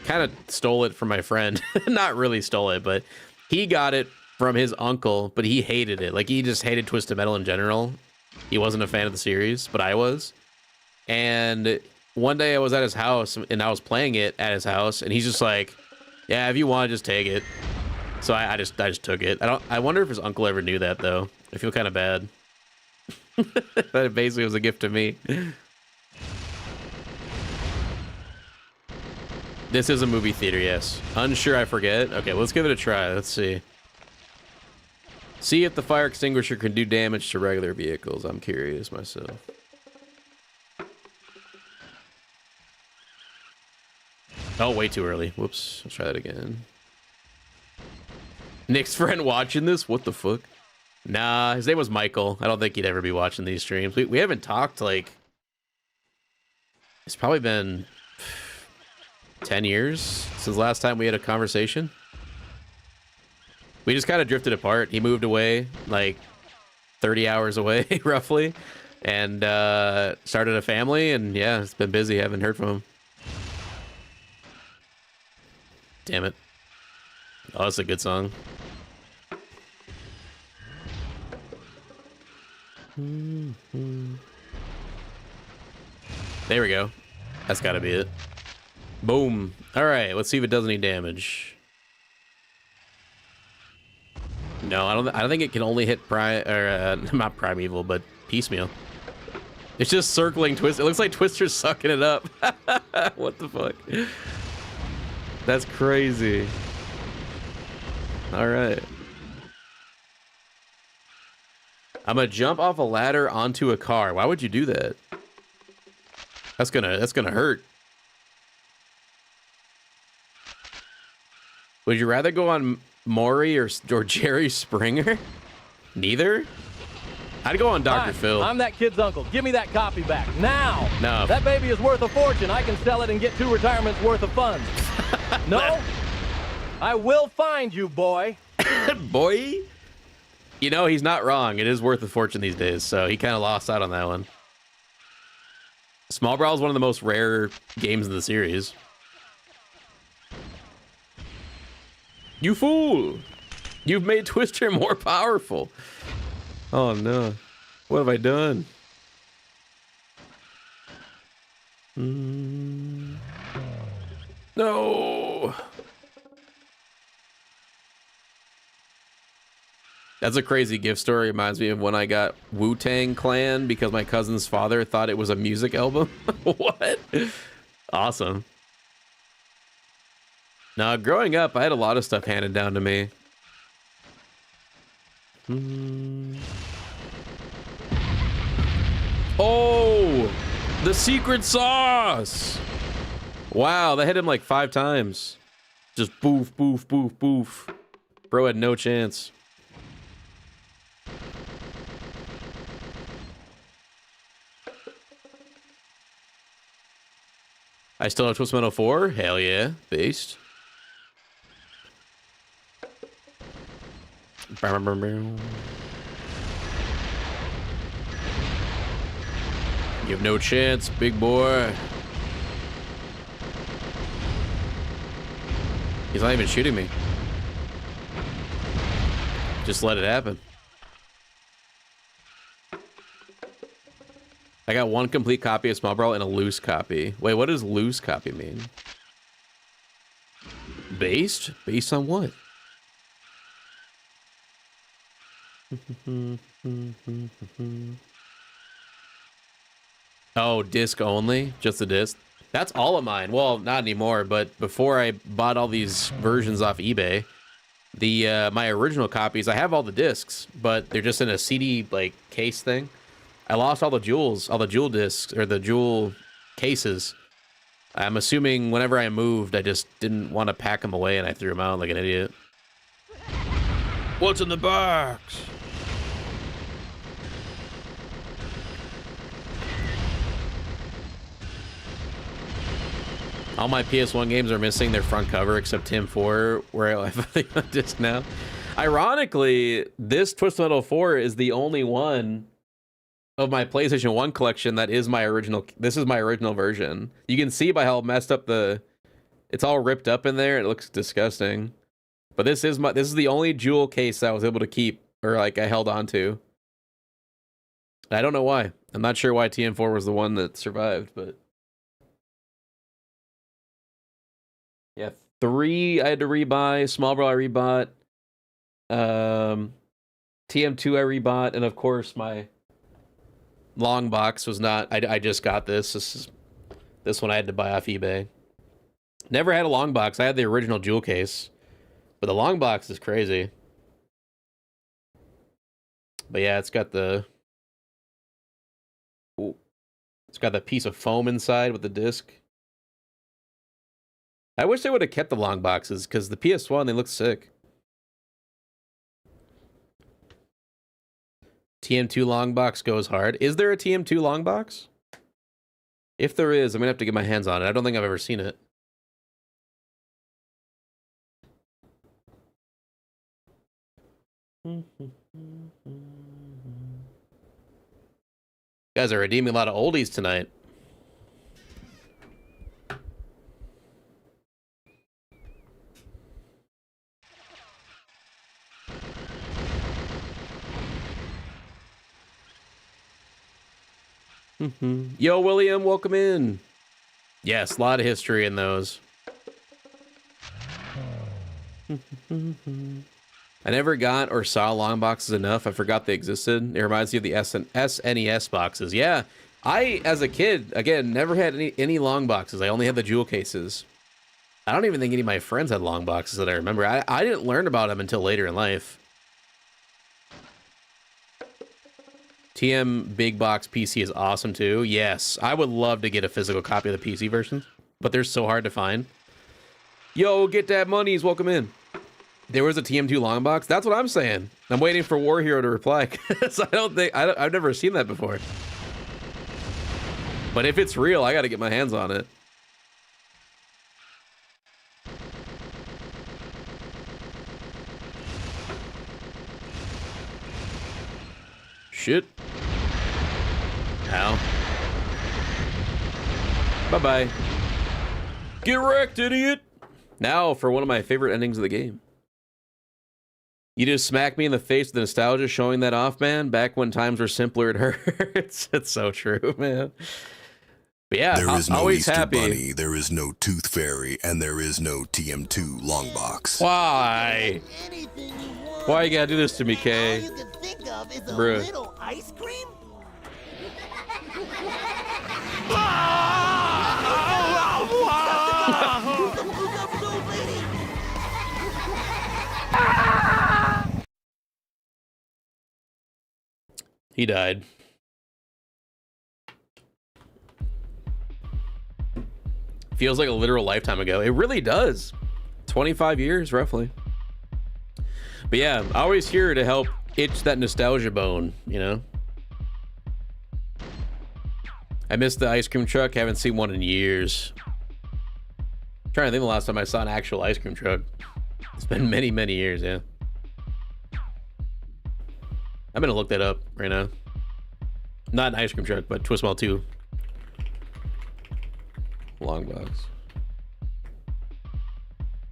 kind of stole it from my friend. Not really stole it, but he got it from his uncle, but he hated it. Like, he just hated Twisted Metal in general. He wasn't a fan of the series, but I was. And one day I was at his house and I was playing it at his house and he's just like, yeah, if you want to just take it. So I just took it. I wonder if his uncle ever knew that though. I feel kind of bad. But it basically was a gift to me. This is a movie theater, yes. Unsure, I forget. Okay, let's give it a try. Let's see. See if the fire extinguisher can do damage to regular vehicles. I'm curious myself. Oh, way too early. Whoops. Let's try that again. Nick's friend watching this? What the fuck? Nah, his name was Michael. I don't think he'd ever be watching these streams. We haven't talked, like... It's probably been 10 years since the last time we had a conversation. We just kind of drifted apart. He moved away, like, 30 hours away, roughly. And started a family, and yeah, it's been busy. Haven't heard from him. Damn it. Oh, that's a good song. There we go. That's gotta be it. Boom. Alright, let's see if it does any damage. No, I don't think it can only hit not Primeval, but Piecemeal. It's just circling Twister. It looks like Twister's sucking it up. What the fuck? That's crazy. All right. I'm gonna jump off a ladder onto a car. Why would you do that? That's gonna hurt. Would you rather go on Maury or Jerry Springer? Neither? I'd go on Dr. Phil. I'm that kid's uncle. Give me that copy back now. No. That baby is worth a fortune. I can sell it and get 2 retirements worth of funds. No? I will find you, boy. Boy? You know, he's not wrong. It is worth a fortune these days, so he kind of lost out on that one. Small Brawl is one of the most rare games in the series. You fool! You've made Twister more powerful. Oh no. What have I done? No! That's a crazy gift story. Reminds me of when I got Wu-Tang Clan because my cousin's father thought it was a music album. What? Awesome. Now, growing up, I had a lot of stuff handed down to me. Oh! The secret sauce! Wow, that hit him like 5 times. Just boof, boof, boof, boof. Bro had no chance. I still have Twisted Metal 4? Hell yeah. Based. You have no chance, big boy. He's not even shooting me. Just let it happen. I got one complete copy of Small Brawl and a loose copy. Wait, what does loose copy mean? Based? Based on what? Oh, disc only? Just the disc? That's all of mine. Well, not anymore, but before I bought all these versions off eBay, my original copies, I have all the discs, but they're just in a CD like case thing. I lost all the jewel discs, or the jewel cases. I'm assuming whenever I moved, I just didn't want to pack them away and I threw them out like an idiot. What's in the box? All my PS1 games are missing their front cover except Tim 4, where I have a disc now. Ironically, this Twisted Metal 4 is the only one of my PlayStation 1 collection that is my original. This is my original version. You can see by how messed up it's all ripped up in there. It looks disgusting. But this is the only jewel case that I was able to keep, or like I held on to. I don't know why. I'm not sure why TM4 was the one that survived, but yeah, 3 I had to rebuy. Small Brawl I rebought. TM2 I rebought, and of course my long box was not. I just got this. This one I had to buy off eBay. Never had a long box. I had the original jewel case, but the long box is crazy. But yeah, it's got the piece of foam inside with the disc. I wish they would have kept the long boxes, because the PS1, they look sick. TM2 long box goes hard. Is there a TM2 long box? If there is, I'm gonna have to get my hands on it. I don't think I've ever seen it. You guys are redeeming a lot of oldies tonight. Yo, William, welcome in. Yes, a lot of history in those. I never got or saw long boxes enough. I forgot they existed. It reminds me of the SNES boxes. Yeah, I, as a kid, again, never had any long boxes. I only had the jewel cases. I don't even think any of my friends had long boxes that I remember. I didn't learn about them until later in life. TM Big Box PC is awesome too. Yes, I would love to get a physical copy of the PC version, but they're so hard to find. Yo, get that monies, welcome in. There was a TM2 long box. That's what I'm saying. I'm waiting for War Hero to reply, because I've never seen that before. But if it's real, I got to get my hands on it. Shit. Ow. Bye-bye. Get wrecked, idiot! Now for one of my favorite endings of the game. You just smack me in the face with the nostalgia showing that off, man. Back when times were simpler, it hurts. It's so true, man. But yeah, there is no always Easter happy. Bunny, there is no Tooth Fairy, and there is no TM2 long box. Why? Why you gotta do this to me, Kay? All you can think of is a Bruh. little ice cream? He died. Feels like a literal lifetime ago. It really does. 25 years, roughly. But yeah, always here to help itch that nostalgia bone, you know? I missed the ice cream truck. Haven't seen one in years. trying to think the last time I saw an actual ice cream truck. It's been many, many years, yeah. I'm gonna look that up right now. Not an ice cream truck, but Twisted Metal 2. Long box.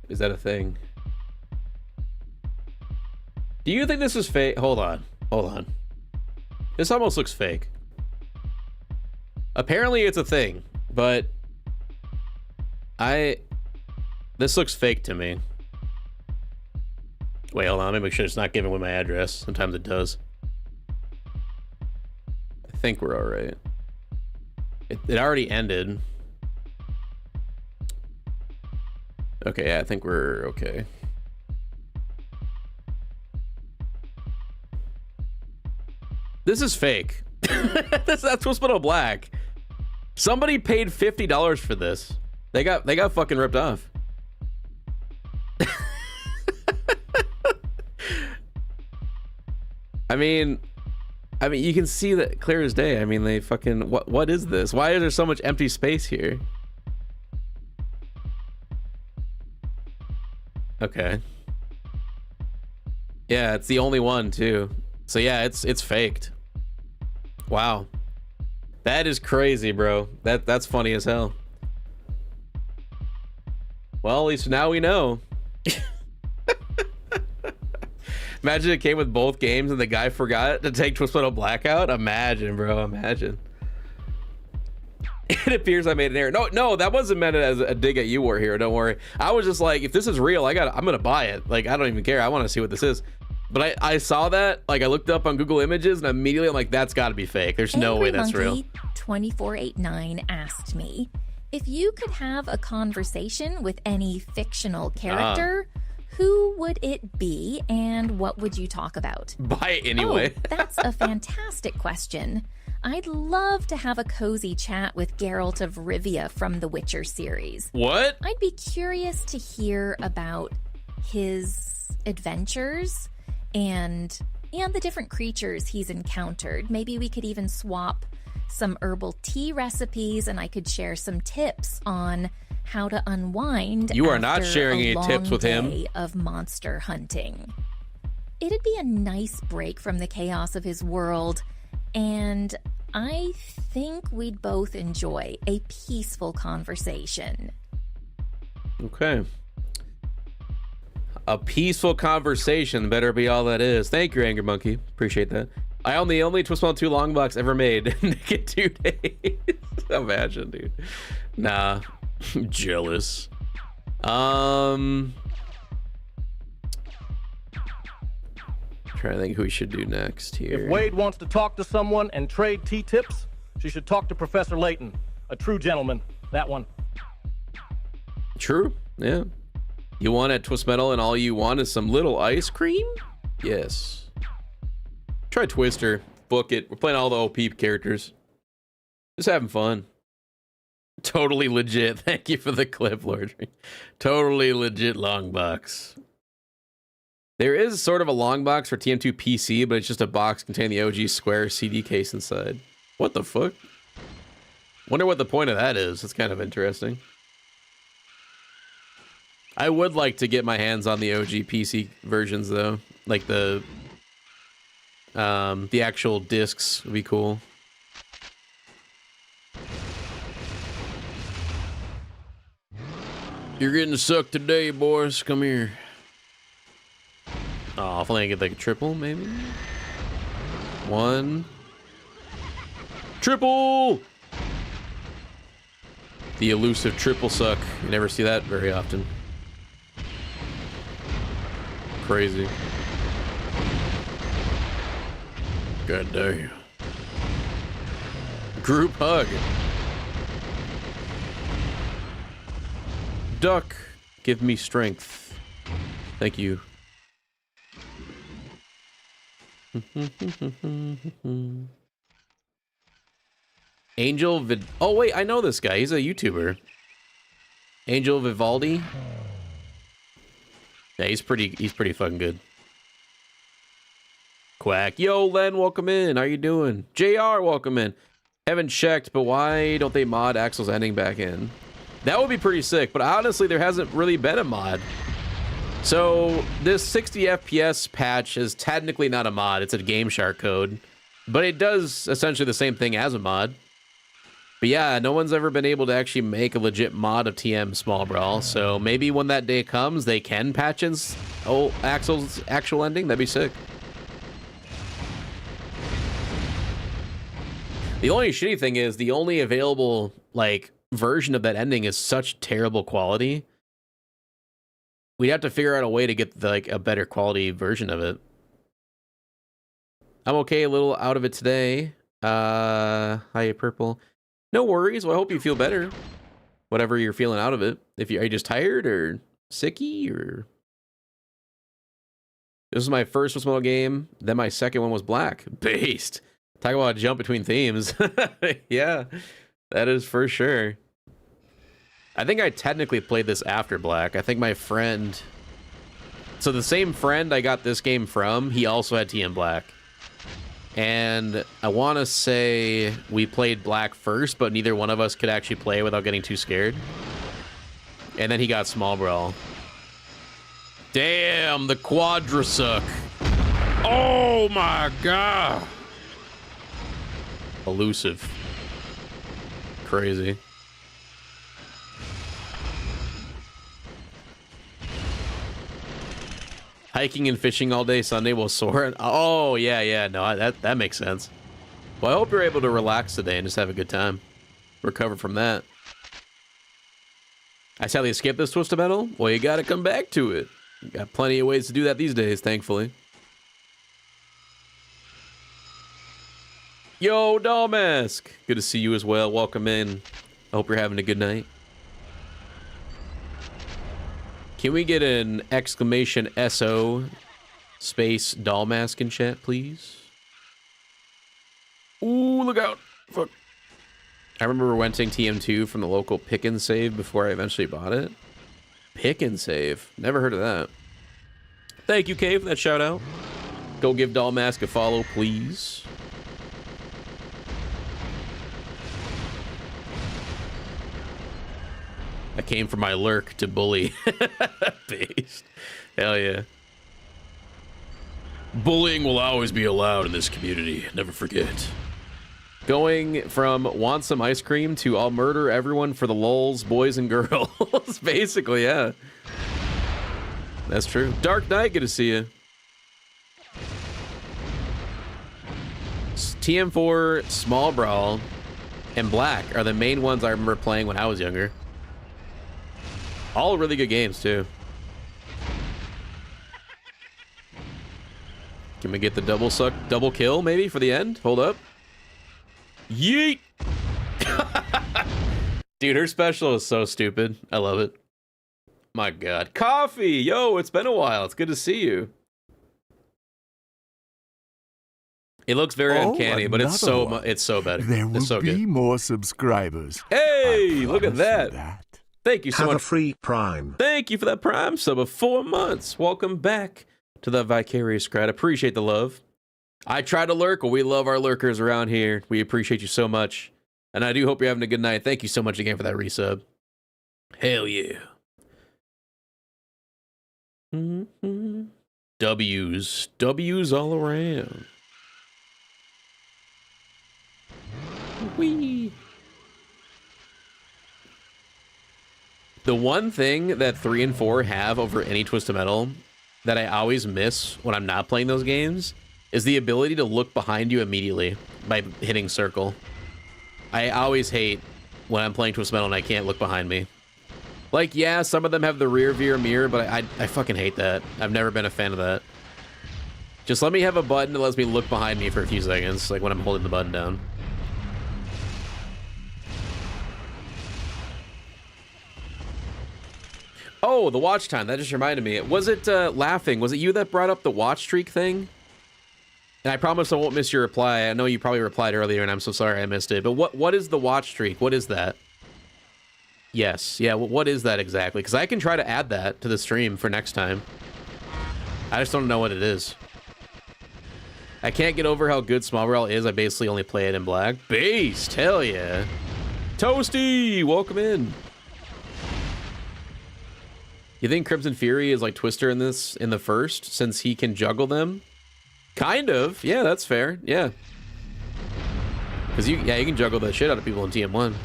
Is that a thing? Do you think this is fake? Hold on. Hold on. This almost looks fake. Apparently it's a thing, but this looks fake to me. Wait, hold on. Let me make sure it's not giving away my address. Sometimes it does. I think we're all right. It already ended. Okay, yeah, I think we're okay. This is fake. That's Twisted Metal Black. Somebody paid $50 for this. They got fucking ripped off. I mean, you can see that clear as day. I mean, they fucking what is this? Why is there so much empty space here? Okay. Yeah, it's the only one too. So yeah, it's faked. Wow. That is crazy, bro. That's funny as hell. Well, at least now we know. Imagine it came with both games and the guy forgot to take Twisted Metal Black out. Imagine, bro. Imagine. It appears I made an error. No, that wasn't meant as a dig at you, War Hero. Don't worry. I was just like, if this is real, I'm gonna buy it. Like, I don't even care. I want to see what this is. But I saw that, like, I looked up on Google Images and immediately I'm like, that's got to be fake. There's no way that's real. 2489 asked me if you could have a conversation with any fictional character. Who would it be and what would you talk about? Buy it anyway. Oh, that's a fantastic question. I'd love to have a cozy chat with Geralt of Rivia from the Witcher series. What? I'd be curious to hear about his adventures and the different creatures he's encountered. Maybe we could even swap some herbal tea recipes and I could share some tips on how to unwind. You are not sharing any tips with him. Of monster hunting. It'd be a nice break from the chaos of his world, and I think we'd both enjoy a peaceful conversation. Okay. A peaceful conversation better be all that is. Thank you, Anger Monkey. Appreciate that. I own the only Twisted Metal 2 long box ever made. Nick in 2 days. Imagine, dude. Nah. Jealous. Trying to think who we should do next here. If Wade wants to talk to someone and trade tea tips, she should talk to Professor Layton. A true gentleman. That one. True. Yeah. You want at Twisted Metal and all you want is some little ice cream? Yes. Try Twister. Book it. We're playing all the OP characters. Just having fun. Totally legit. Thank you for the clip, Lord. Totally legit long box. There is sort of a long box for TM2 PC, but it's just a box containing the OG Square CD case inside. What the fuck? Wonder what the point of that is. It's kind of interesting. I would like to get my hands on the OG PC versions though. Like the actual discs would be cool. You're getting sucked today, boys. Come here. Oh, if only I get like a triple, maybe? One. Triple! The elusive triple suck. You never see that very often. Crazy. God damn. Group hug. Duck, give me strength. Thank you. Angel oh wait, I know this guy. He's a YouTuber. Angel Vivaldi. Yeah, he's pretty fucking good. Quack. Yo, Len, welcome in. How you doing? JR, welcome in. Haven't checked, but why don't they mod Axel's ending back in? That would be pretty sick, but honestly, there hasn't really been a mod. So this 60 FPS patch is technically not a mod, it's a Game Shark code, but it does essentially the same thing as a mod. But yeah, no one's ever been able to actually make a legit mod of TM Small Brawl, so maybe when that day comes, they can patch in Axel's actual ending. That'd be sick. The only shitty thing is the only available, like, version of that ending is such terrible quality. We'd have to figure out a way to get, like, a better quality version of it. I'm okay, a little out of it today. Hiya, Purple. No worries. Well, I hope you feel better. Whatever you're feeling out of it. Are you just tired or sicky or... This was my first Small game. Then my second one was Black. Based. Talk about a jump between themes. Yeah, that is for sure. I think I technically played this after Black. I think my friend... So the same friend I got this game from, he also had TM Black. And I want to say we played Black first, but neither one of us could actually play without getting too scared. And then he got Small Brawl. Damn, the Quadrasuck. Oh my god. Elusive. Crazy. Hiking and fishing all day Sunday while sore. Oh, yeah, no, that makes sense. Well, I hope you're able to relax today and just have a good time. Recover from that. I sadly skipped this Twisted Metal. Well, you gotta come back to it. You got plenty of ways to do that these days, thankfully. Yo, Dollmask. Good to see you as well. Welcome in. I hope you're having a good night. Can we get an exclamation SO space Dollmask in chat, please? Ooh, look out. Fuck. I remember renting TM2 from the local Pick and Save before I eventually bought it. Pick and Save. Never heard of that. Thank you, Kay, for that shout out. Go give Dollmask a follow, please. I came from my lurk to bully. Based. Hell yeah. Bullying will always be allowed in this community. Never forget. Going from want some ice cream to I'll murder everyone for the lulz, boys and girls. Basically, yeah. That's true. Dark Knight, good to see you. TM4, Small Brawl, and Black are the main ones I remember playing when I was younger. All really good games, too. Can we get the double kill, maybe, for the end? Hold up. Yeet! Dude, her special is so stupid. I love it. My god. Coffee! Yo, it's been a while. It's good to see you. It looks very uncanny, but it's so better. There will so be good. more subscribers. Hey, look at that. Thank you so much. Have a free Prime. Thank you for that Prime sub of 4 months. Welcome back to the Vicarious Crowd. Appreciate the love. I try to lurk. We love our lurkers around here. We appreciate you so much. And I do hope you're having a good night. Thank you so much again for that resub. Hell yeah. W's all around. Whee. The one thing that 3 and 4 have over any Twisted Metal that I always miss when I'm not playing those games is the ability to look behind you immediately by hitting circle. I always hate when I'm playing Twisted Metal and I can't look behind me. Like, yeah, some of them have the rear view mirror, but I fucking hate that. I've never been a fan of that. Just let me have a button that lets me look behind me for a few seconds, like when I'm holding the button down. Oh, the watch time. That just reminded me. Was it Laughing? Was it you that brought up the watch streak thing? And I promise I won't miss your reply. I know you probably replied earlier, and I'm so sorry I missed it. But what is the watch streak? What is that? Yes. Yeah, what is that exactly? Because I can try to add that to the stream for next time. I just don't know what it is. I can't get over how good Small Brawl is. I basically only play it in Black. Based! Hell yeah. Toasty! Welcome in. You think Crimson Fury is like Twister in the first, since he can juggle them? Kind of. Yeah, that's fair. Yeah. Because you can juggle the shit out of people in TM1.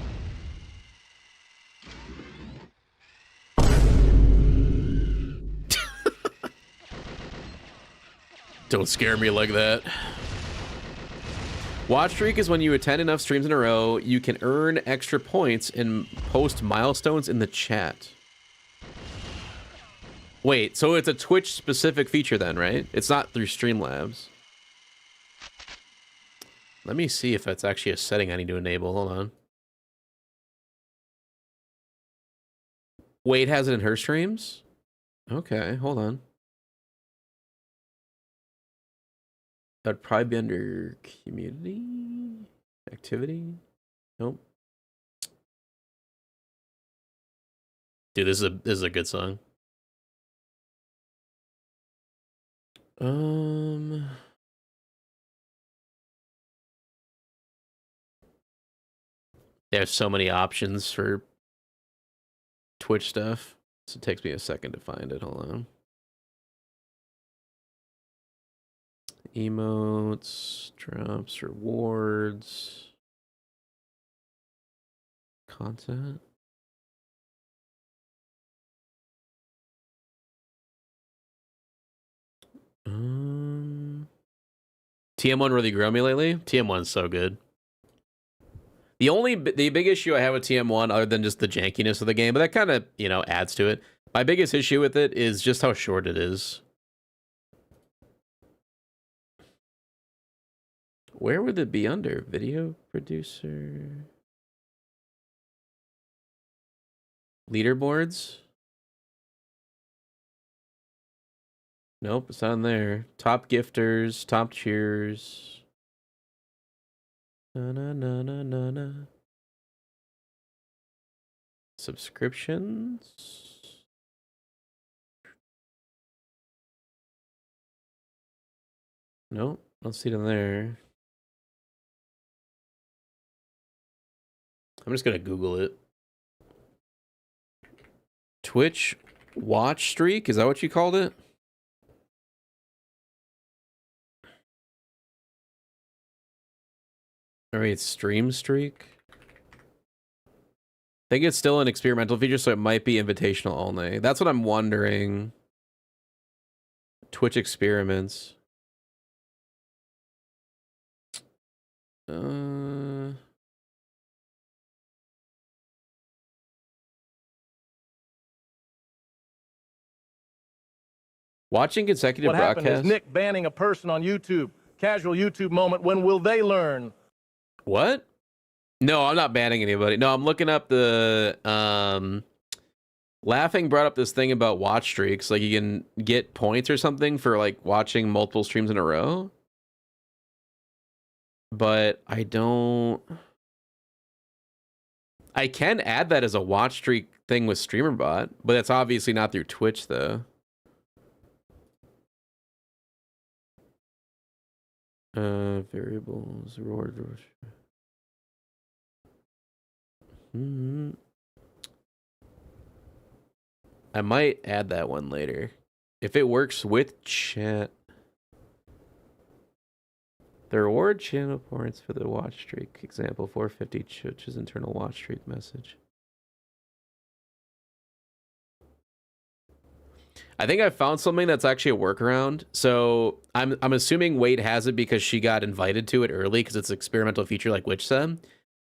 Don't scare me like that. Watch streak is when you attend enough streams in a row, you can earn extra points and post milestones in the chat. Wait, so it's a Twitch specific feature then, right? It's not through Streamlabs. Let me see if that's actually a setting I need to enable. Hold on. Wade has it in her streams? Okay, hold on. That'd probably be under community activity. Nope. Dude, this is a good song. There's so many options for Twitch stuff. So it takes me a second to find it. Hold on. Emotes, drops, rewards, content. TM1 really grew on me lately. TM1's so good. The big issue I have with TM1, other than just the jankiness of the game, but that kind of, you know, adds to it. My biggest issue with it is just how short it is. Where would it be under? Video producer? Leaderboards? Nope, it's not in there. Top gifters, top cheers. Na. Subscriptions? Nope, don't see it in there. I'm just gonna Google it. Twitch watch streak? Is that what you called it? Alright, stream streak. I think it's still an experimental feature, so it might be invitational only. That's what I'm wondering. Twitch experiments. Watching consecutive what happened broadcasts. is Nick banning a person on YouTube. Casual YouTube moment. When will they learn? What? No, I'm not banning anybody. No, I'm looking up the Laughing brought up this thing about watch streaks, like you can get points or something for like watching multiple streams in a row. But I can add that as a watch streak thing with StreamerBot, but it's obviously not through Twitch though. Variables, reward. I might add that one later. If it works with chat. The reward channel points for the watch streak. Example 450 Church's internal watch streak message. I think I found something that's actually a workaround. So I'm assuming Wade has it because she got invited to it early because it's an experimental feature like Witch said.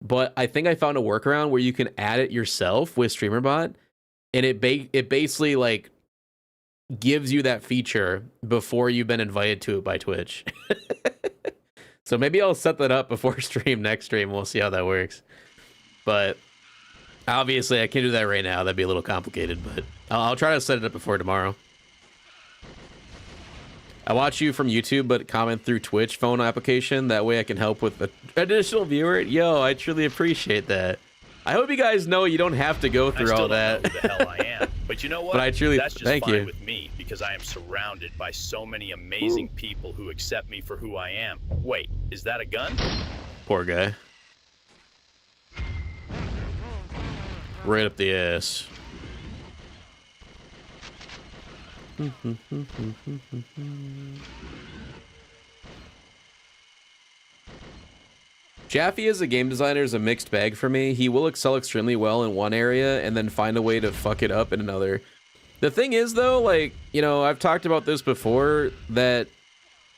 But I think I found a workaround where you can add it yourself with StreamerBot, and it basically like gives you that feature before you've been invited to it by Twitch. So maybe I'll set that up before next stream. We'll see how that works. But obviously I can't do that right now. That'd be a little complicated, but I'll try to set it up before tomorrow. I watch you from YouTube, but comment through Twitch phone application. That way I can help with the additional viewer. Yo, I truly appreciate that. I hope you guys know you don't have to go through all that. I still don't know who the hell I am. But you know what? But I truly That's just thank fine you. with me because I am surrounded by so many amazing people who accept me for who I am. Wait, is that a gun? Poor guy. Right up the ass. Jaffe as a game designer is a mixed bag for me. He will excel extremely well in one area and then find a way to fuck it up in another. The thing is, though, like, you know, I've talked about this before, that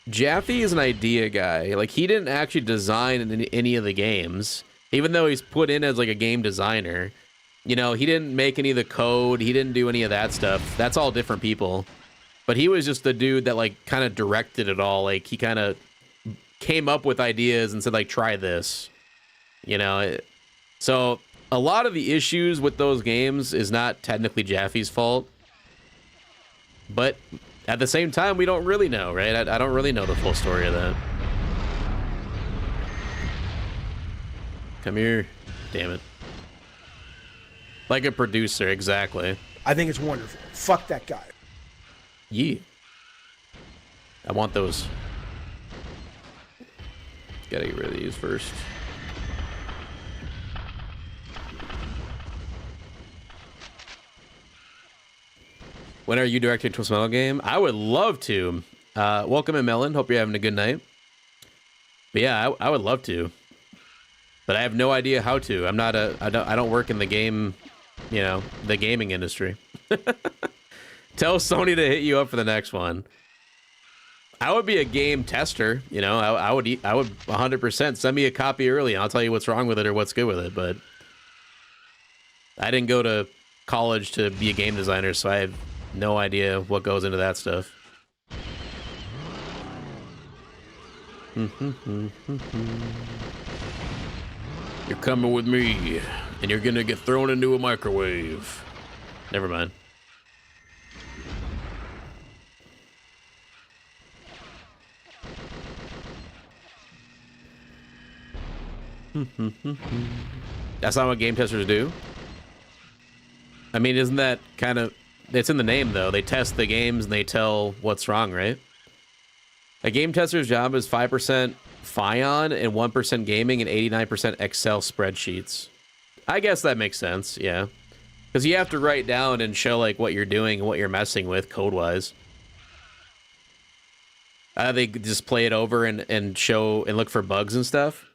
Jaffe is an idea guy. Like, he didn't actually design any of the games, even though he's put in as, like, a game designer. You know, he didn't make any of the code. He didn't do any of that stuff. That's all different people. But he was just the dude that, like, kind of directed it all. Like, he kind of came up with ideas and said, like, try this. You know? So, a lot of the issues with those games is not technically Jaffe's fault. But at the same time, we don't really know, right? I don't really know the full story of that. Come here. Damn it. Like a producer, exactly. I think it's wonderful. Fuck that guy. Yeah. I want those. Gotta get rid of these first. When are you directing a Twisted Metal game? I would love to. Welcome in, Melon. Hope you're having a good night. But yeah, I would love to. But I have no idea how to. I'm not a... I don't work in the game... You know, the gaming industry. Tell Sony to hit you up for the next one. I would be a game tester. You know, I would 100% send me a copy early, and I'll tell you what's wrong with it or what's good with it. But I didn't go to college to be a game designer, so I have no idea what goes into that stuff. You're coming with me, and you're gonna get thrown into a microwave. Never mind. That's not what game testers do. I mean, isn't that kind of... It's in the name, though. They test the games and they tell what's wrong, right? A game tester's job is 5% Fion and 1% gaming and 89% Excel spreadsheets. I guess that makes sense, yeah. Because you have to write down and show like what you're doing and what you're messing with code-wise. They just play it over and show and look for bugs and stuff.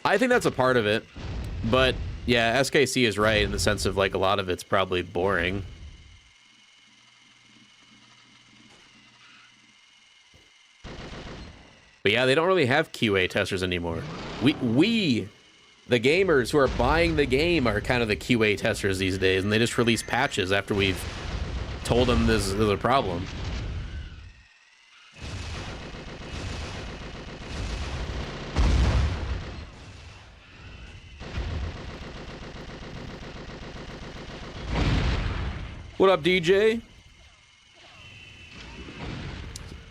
I think that's a part of it. But yeah, SKC is right in the sense of like a lot of it's probably boring. But yeah, they don't really have QA testers anymore. We, the gamers who are buying the game, are kind of the QA testers these days, and they just release patches after we've told them there's a problem. What up, DJ?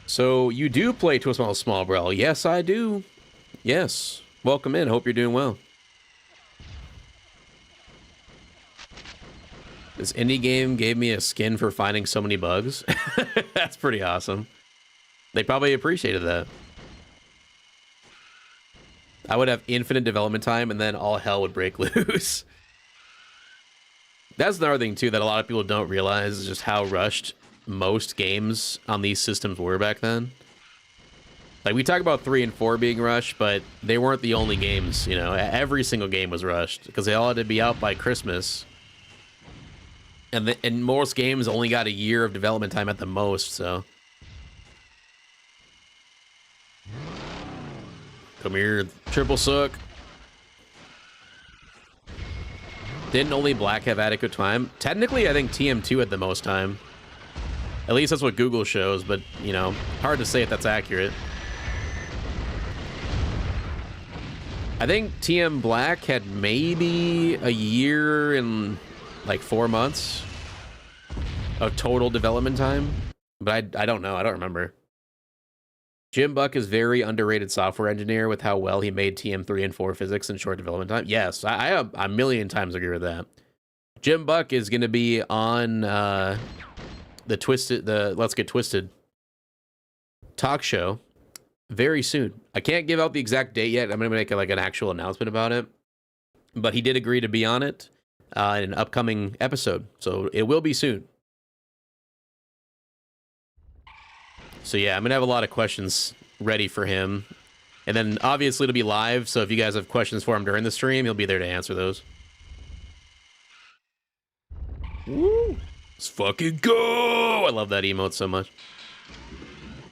So, you do play Twisted Metal Small Brawl? Yes, I do. Yes. Welcome in. Hope you're doing well. This indie game gave me a skin for finding so many bugs. That's pretty awesome. They probably appreciated that. I would have infinite development time, and then all hell would break loose. That's another thing, too, that a lot of people don't realize is just how rushed most games on these systems were back then. Like, we talk about 3 and 4 being rushed, but they weren't the only games, you know. Every single game was rushed, because they all had to be out by Christmas. And most games only got a year of development time at the most, so... Come here, triple suck. Didn't only Black have adequate time? Technically, I think TM2 had the most time. At least that's what Google shows, but, you know, hard to say if that's accurate. I think TM Black had maybe a year and, like, 4 months of total development time. But I don't know. I don't remember. Jim Buck is very underrated software engineer with how well he made TM3 and 4 physics in short development time. Yes, I a million times agree with that. Jim Buck is going to be on the Let's Get Twisted talk show very soon. I can't give out the exact date yet. I'm going to make like an actual announcement about it. But he did agree to be on it in an upcoming episode. So it will be soon. So yeah, I'm gonna have a lot of questions ready for him. And then obviously it'll be live, so if you guys have questions for him during the stream, he'll be there to answer those. Woo! Let's fucking go! I love that emote so much.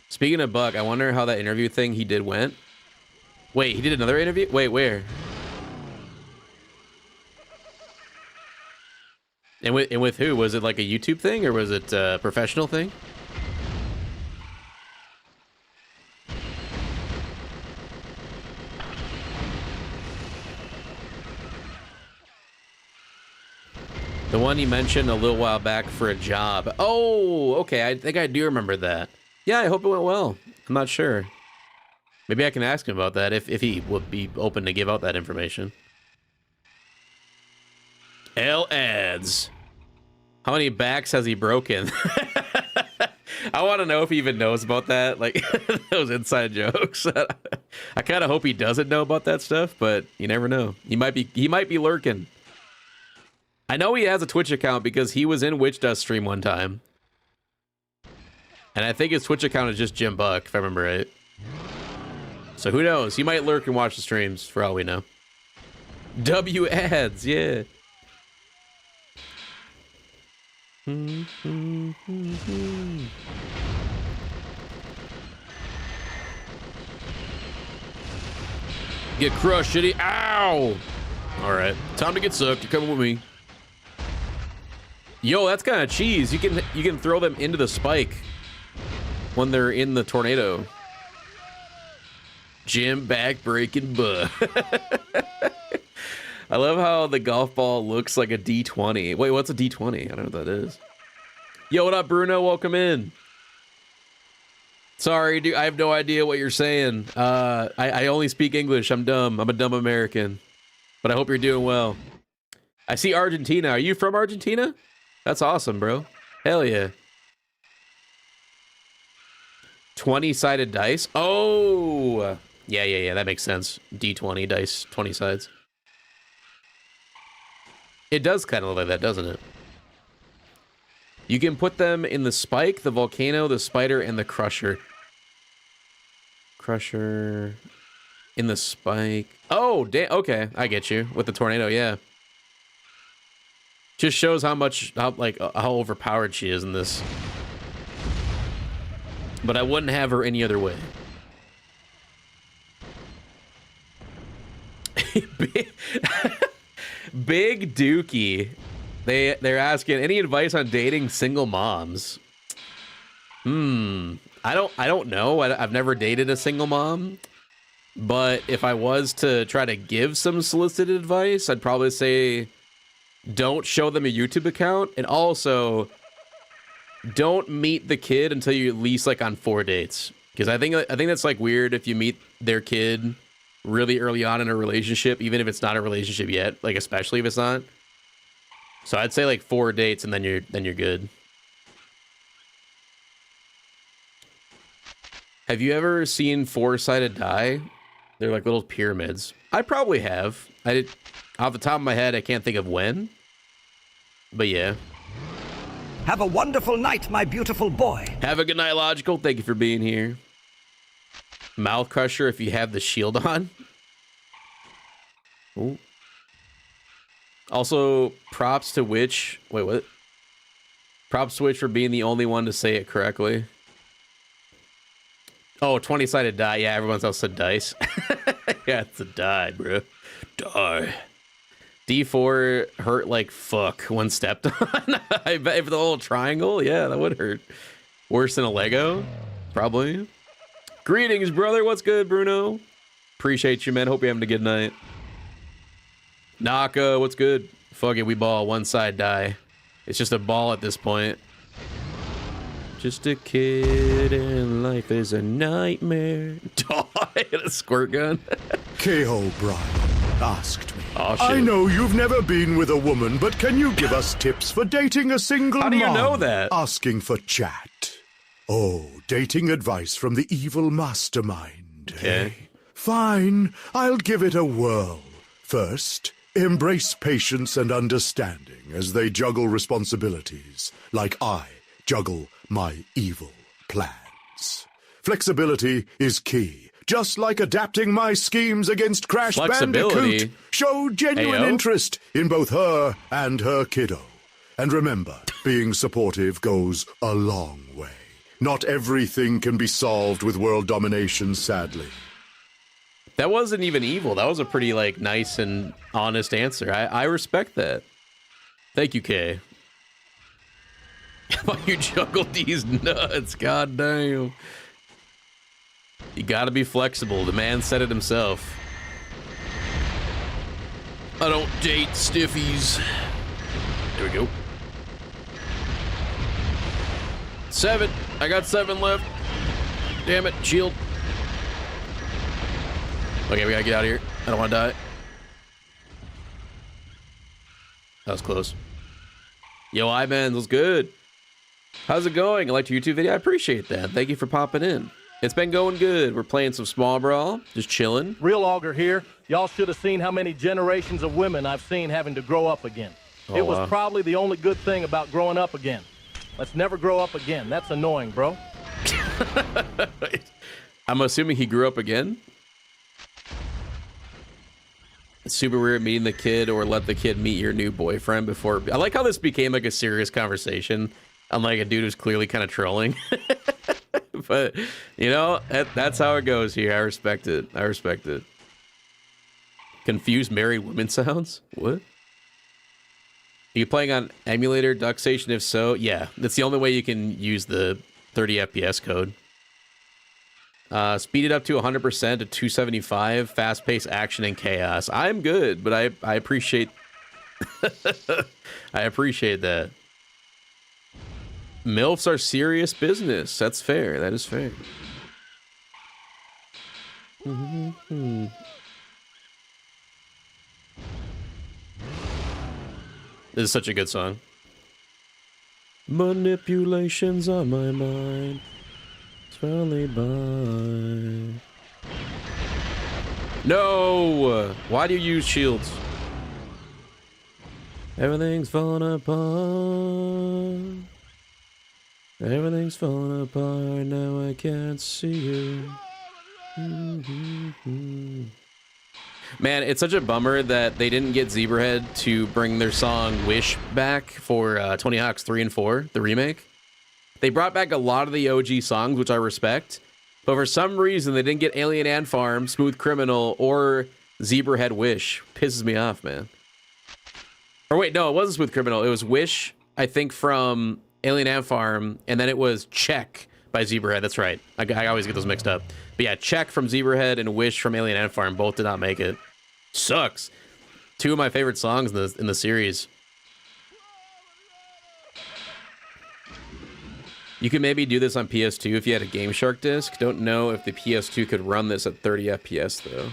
Speaking of Buck, I wonder how that interview thing he did went. Wait, he did another interview? Wait, where? And with who? Was it like a YouTube thing, or was it a professional thing? The one you mentioned a little while back for a job. Oh, okay. I think I do remember that. Yeah, I hope it went well. I'm not sure. Maybe I can ask him about that if he would be open to give out that information. L ads. How many backs has he broken? I want to know if he even knows about that. Like, those inside jokes. I kind of hope he doesn't know about that stuff, but you never know. He might be lurking. I know he has a Twitch account because he was in Witch Dust stream one time. And I think his Twitch account is just Jim Buck, if I remember right. So who knows? He might lurk and watch the streams, for all we know. W ads, yeah. Get crushed, shitty. Ow! Alright, time to get sucked. You're coming with me. Yo, that's kind of cheese. You can throw them into the spike when they're in the tornado. Jim back breaking butt. I love how the golf ball looks like a D20. Wait, what's a D20? I don't know what that is. Yo, what up, Bruno? Welcome in. Sorry, dude. I have no idea what you're saying. I only speak English. I'm dumb. I'm a dumb American. But I hope you're doing well. I see Argentina. Are you from Argentina? That's awesome, bro. Hell yeah. 20-sided dice? Oh! Yeah. That makes sense. D20 dice, 20 sides. It does kind of look like that, doesn't it? You can put them in the spike, the volcano, the spider, and the crusher. Crusher... in the spike. Oh, damn. Okay, I get you. With the tornado, yeah. Just shows how overpowered she is in this. But I wouldn't have her any other way. Big Dookie. They're asking any advice on dating single moms. I don't know. I've never dated a single mom. But if I was to try to give some solicited advice, I'd probably say don't show them a YouTube account, and also don't meet the kid until you're at least like on 4 dates. Because I think that's like weird if you meet their kid really early on in a relationship, even if it's not a relationship yet, like especially if it's not. So I'd say like 4 dates, and then you're good. Have you ever seen 4-sided die? They're like little pyramids. I probably have. Off the top of my head, I can't think of when. But yeah. Have a wonderful night, my beautiful boy. Have a good night, Logical. Thank you for being here. Mouth crusher if you have the shield on. Ooh. Also, props to Witch. Wait, what? Props to Witch for being the only one to say it correctly. Oh, 20-sided die. Yeah, everyone else said dice. Yeah, it's a die, bro. Die. D4 hurt like fuck when stepped on. I bet if the whole triangle, yeah, that would hurt. Worse than a Lego? Probably. Greetings, brother. What's good, Bruno? Appreciate you, man. Hope you're having a good night. Naka, what's good? Fuck it, we ball. One side die. It's just a ball at this point. Just a kid and life is a nightmare. Die in a squirt gun. K.O. Brian asked me. Oh, shit. I know you've never been with a woman, but can you give us tips for dating a single mom? How do you know that? Asking for chat. Oh, dating advice from the evil mastermind. Okay. Fine, I'll give it a whirl. First, embrace patience and understanding as they juggle responsibilities, like I juggle my evil plans. Flexibility is key. Just like adapting my schemes against Crash Bandicoot. Show genuine interest in both her and her kiddo. And remember, being supportive goes a long way. Not everything can be solved with world domination, sadly. That wasn't even evil. That was a pretty, like, nice and honest answer. I respect that. Thank you, Kay. How about you juggle these nuts? God damn. You gotta be flexible. The man said it himself. I don't date stiffies. There we go. 7. I got 7 left. Damn it. Shield. Okay, we gotta get out of here. I don't want to die. That was close. Yo, Ivan, was good. How's it going? I liked your YouTube video. I appreciate that. Thank you for popping in. It's been going good. We're playing some Small Brawl, just chilling. Real Auger here. Y'all should have seen how many generations of women I've seen having to grow up again. It was probably the only good thing about growing up again. Let's never grow up again. That's annoying, bro. I'm assuming he grew up again. It's super weird meeting the kid or let the kid meet your new boyfriend before. I like how this became like a serious conversation. Unlike a dude who's clearly kind of trolling. But, you know, that's how it goes here. I respect it. I respect it. Confused married women sounds? What? Are you playing on emulator, DuckStation? If so, yeah. That's the only way you can use the 30 FPS code. Speed it up to 100% to 275. Fast-paced action and chaos. I'm good, but I appreciate... I appreciate that. MILFs are serious business. That's fair. That is fair. This is such a good song. Manipulations on my mind. Slowly by. No! Why do you use shields? Everything's falling apart. Everything's falling apart, now I can't see you. Man, it's such a bummer that they didn't get Zebrahead to bring their song Wish back for Tony Hawk's 3 and 4, the remake. They brought back a lot of the OG songs, which I respect, but for some reason they didn't get Alien Ant Farm, Smooth Criminal, or Zebrahead Wish. Pisses me off, man. Or wait, no, it wasn't Smooth Criminal. It was Wish, I think, from Alien Ant Farm, and then it was Check by Zebrahead. That's right. I always get those mixed up. But yeah, Check from Zebrahead and Wish from Alien Ant Farm both did not make it. Sucks. 2 of my favorite songs in the series. You could maybe do this on PS2 if you had a Game Shark disc. Don't know if the PS2 could run this at 30 FPS though.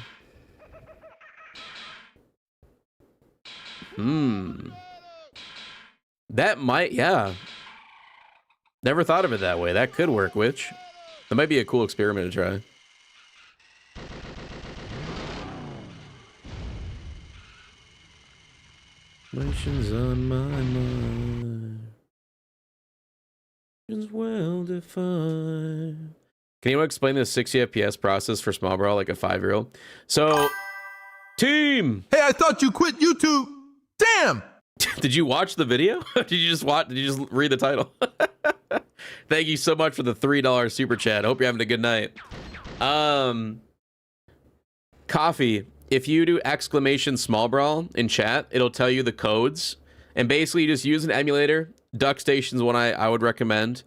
That might, yeah. Never thought of it that way. That could work, Witch. That might be a cool experiment to try. Emotions on my mind. It's well defined. Can anyone explain the 60 FPS process for Small Brawl like a 5-year-old? So, team! Hey, I thought you quit YouTube. Damn! Did you watch the video? Did you just read the title? Thank you so much for the $3 super chat. I hope you're having a good night. Coffee. If you do exclamation Small Brawl in chat, it'll tell you the codes. And basically you just use an emulator. DuckStation's one I would recommend.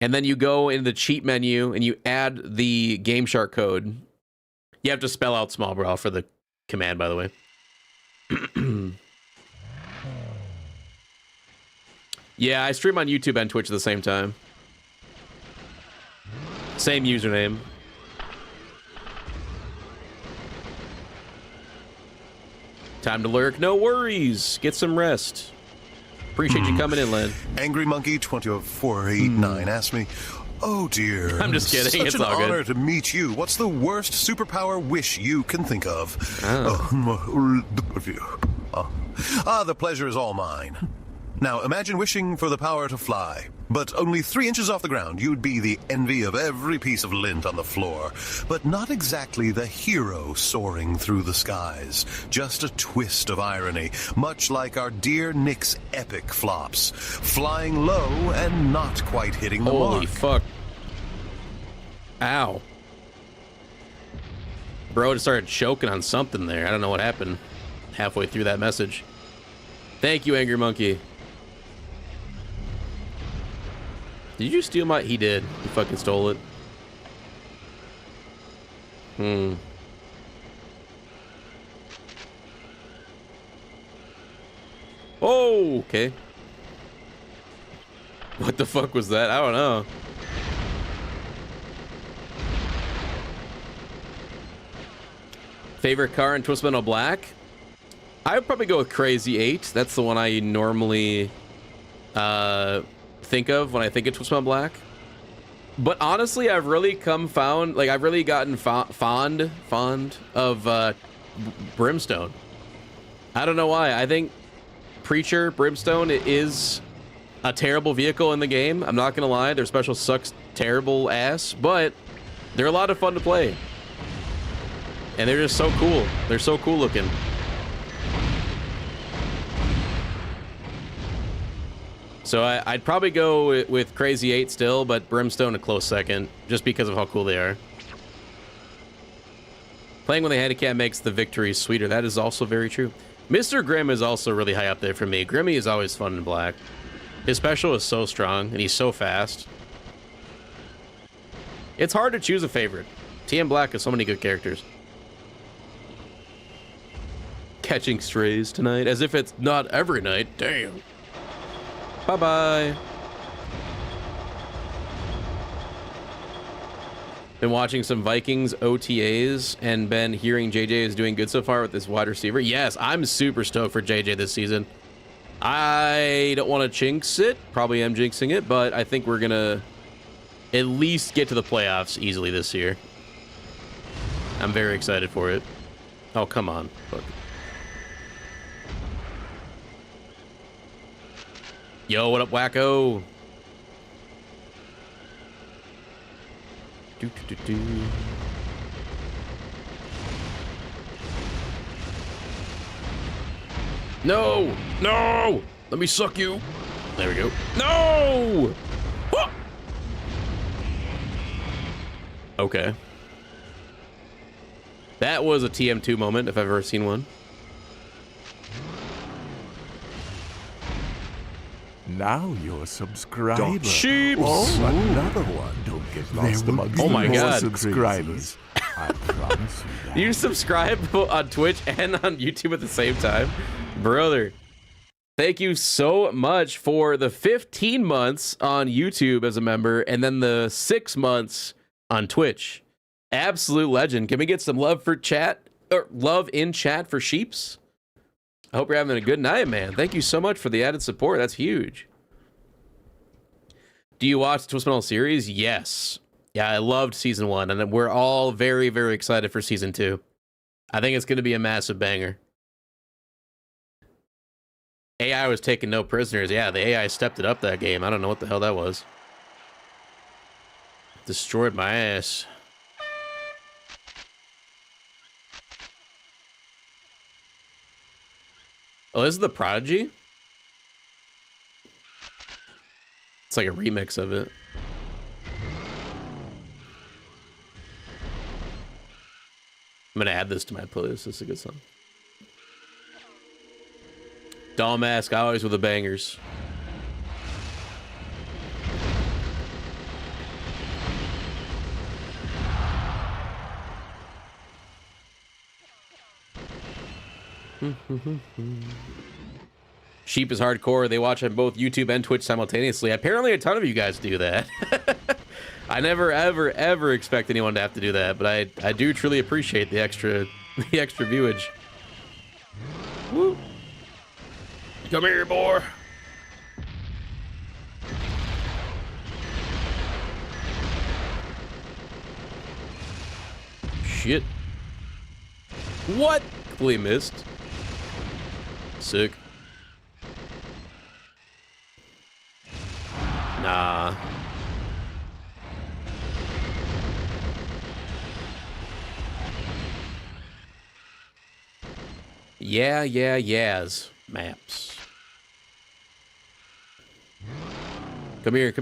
And then you go in the cheat menu and you add the Game Shark code. You have to spell out Small Brawl for the command, by the way. Yeah, I stream on YouTube and Twitch at the same time. Same username. Time to lurk. No worries. Get some rest. Appreciate you coming in, Len. Angry Monkey 24489 asked me, "Oh dear, I'm just kidding. Such It's an all good. honor to meet you. What's the worst superpower wish you can think of?" The pleasure is all mine. Now imagine wishing for the power to fly. But only 3 inches off the ground, you'd be the envy of every piece of lint on the floor. But not exactly the hero soaring through the skies. Just a twist of irony, much like our dear Nick's epic flops. Flying low and not quite hitting the mark. Holy fuck. Ow. Bro just started choking on something there. I don't know what happened halfway through that message. Thank you, Angry Monkey. Did you steal my... He did. He fucking stole it. Oh, okay. What the fuck was that? I don't know. Favorite car in Twisted Metal Black? I would probably go with Crazy 8. That's the one I normally think of when I think of Twisted Metal Black. But honestly, I've really I've really gotten fond of Brimstone. I don't know why. I think Preacher Brimstone is a terrible vehicle in the game. I'm not gonna lie, their special sucks terrible ass, but they're a lot of fun to play. And they're just so cool. They're so cool looking. So I'd probably go with Crazy 8 still, but Brimstone a close second, just because of how cool they are. Playing with a handicap makes the victory sweeter. That is also very true. Mr. Grimm is also really high up there for me. Grimmy is always fun in black. His special is so strong, and he's so fast. It's hard to choose a favorite. TM Black has so many good characters. Catching strays tonight, as if it's not every night. Damn. Bye-bye. Been watching some Vikings OTAs and been hearing JJ is doing good so far with this wide receiver. Yes, I'm super stoked for JJ this season. I don't want to jinx it. Probably am jinxing it, but I think we're going to at least get to the playoffs easily this year. I'm very excited for it. Oh, come on. Fuck. Yo, what up, wacko? No! No! Let me suck you. There we go. No! Ah! Okay. That was a TM2 moment, if I've ever seen one. Now you're subscribed. Sheeps. Oh, another one. Don't get lost amongst oh my God. subscribers. I promise you that. You subscribe on Twitch and on YouTube at the same time? Brother, thank you so much for the 15 months on YouTube as a member and then the 6 months on Twitch. Absolute legend. Can we get some love for chat or love in chat for Sheeps? I hope you're having a good night, man. Thank you so much for the added support. That's huge. Do you watch the Twisted Metal series? Yes. Yeah, I loved season 1, and we're all very, very excited for season 2. I think it's going to be a massive banger. AI was taking no prisoners. Yeah, the AI stepped it up that game. I don't know what the hell that was. Destroyed my ass. Oh, this is the Prodigy? It's like a remix of it. I'm gonna add this to my playlist. This is a good song. Doll Mask, always with the bangers. Sheep is hardcore. They watch on both YouTube and Twitch simultaneously. Apparently a ton of you guys do that. I never ever expect anyone to have to do that, but I do truly appreciate the extra viewage. Woo. Come here, boy. Shit. What? Completely missed. Sick. Nah, Yes. Maps. Come here.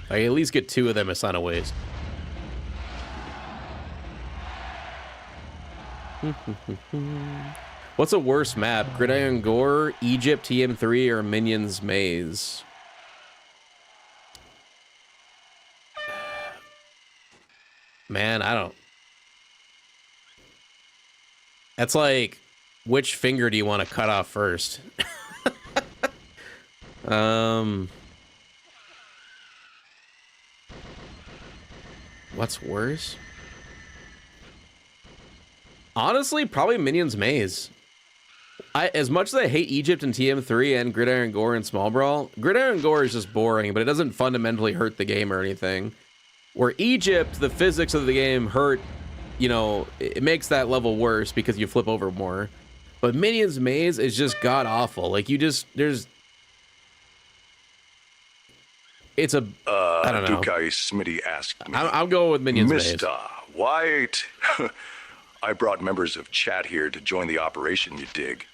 I can at least get 2 of them a sign of ways. What's a worse map? Gridiron Gore, Egypt TM3, or Minions Maze? Man, I don't... That's like, which finger do you want to cut off first? What's worse? Honestly, probably Minions Maze. As much as I hate Egypt and TM3 and Gridiron Gore and Small Brawl, Gridiron Gore is just boring, but it doesn't fundamentally hurt the game or anything. Where Egypt, the physics of the game hurt, you know, it makes that level worse because you flip over more. But Minions Maze is just god-awful. Like, you just, it's a, I don't know. Dukai Smitty asked me. I'll go with Minions Maze. Mr. White, I brought members of chat here to join the operation, you dig.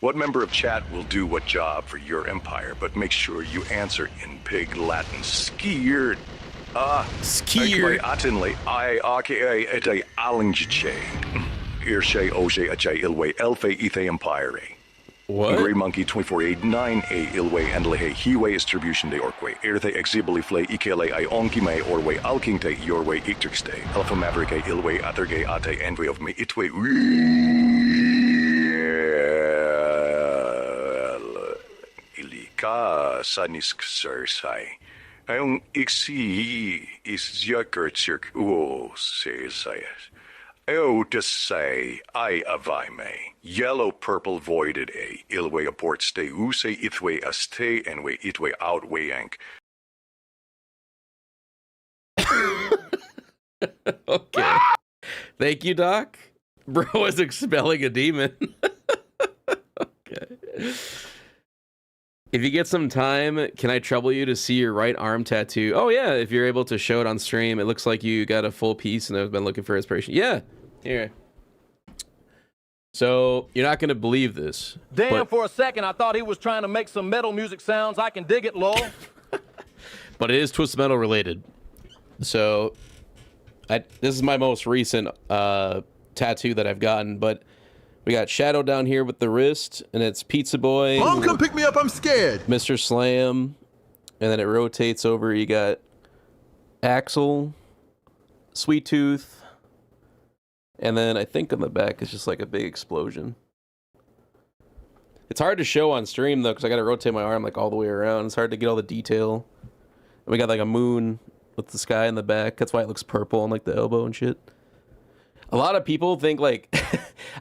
What member of chat will do what job for your empire, but make sure you answer in pig Latin. Skier. Skier. Atinley, I aka et a alingje. Irshe oje ache ilwe elfe ethe empire. What? Grey Monkey 2489 a ilwe and lehe hiwe distribution de orque. Irthe exibili fle ikele I onkime orwe alkingte yorwe iktrixte. Alpha Maverick a ilwe atherge ate envy of me itwe. Ilika sanisk sersai. Ion ixi is zjaker cirk uo says I. Oh, to say, I avime. Yellow purple voided a. Ilwe aport stay use ithwe a stay and we itwe outwe yank. Okay. Thank you, Doc. Bro is expelling a demon. Okay. If you get some time, can I trouble you to see your right arm tattoo? Oh, yeah. If you're able to show it on stream, it looks like you got a full piece and I've been looking for inspiration. Yeah. Here. So, you're not going to believe this. Damn, for a second, I thought he was trying to make some metal music sounds. I can dig it, lol. But it is Twisted Metal related. So, this is my most recent tattoo that I've gotten, but we got Shadow down here with the wrist, and it's Pizza Boy. Mom, come pick me up, I'm scared. Mr. Slam, and then it rotates over. You got Axel, Sweet Tooth, and then I think on the back is just like a big explosion. It's hard to show on stream, though, because I got to rotate my arm like all the way around. It's hard to get all the detail. And we got like a moon with the sky in the back. That's why it looks purple on like the elbow and shit. A lot of people think like,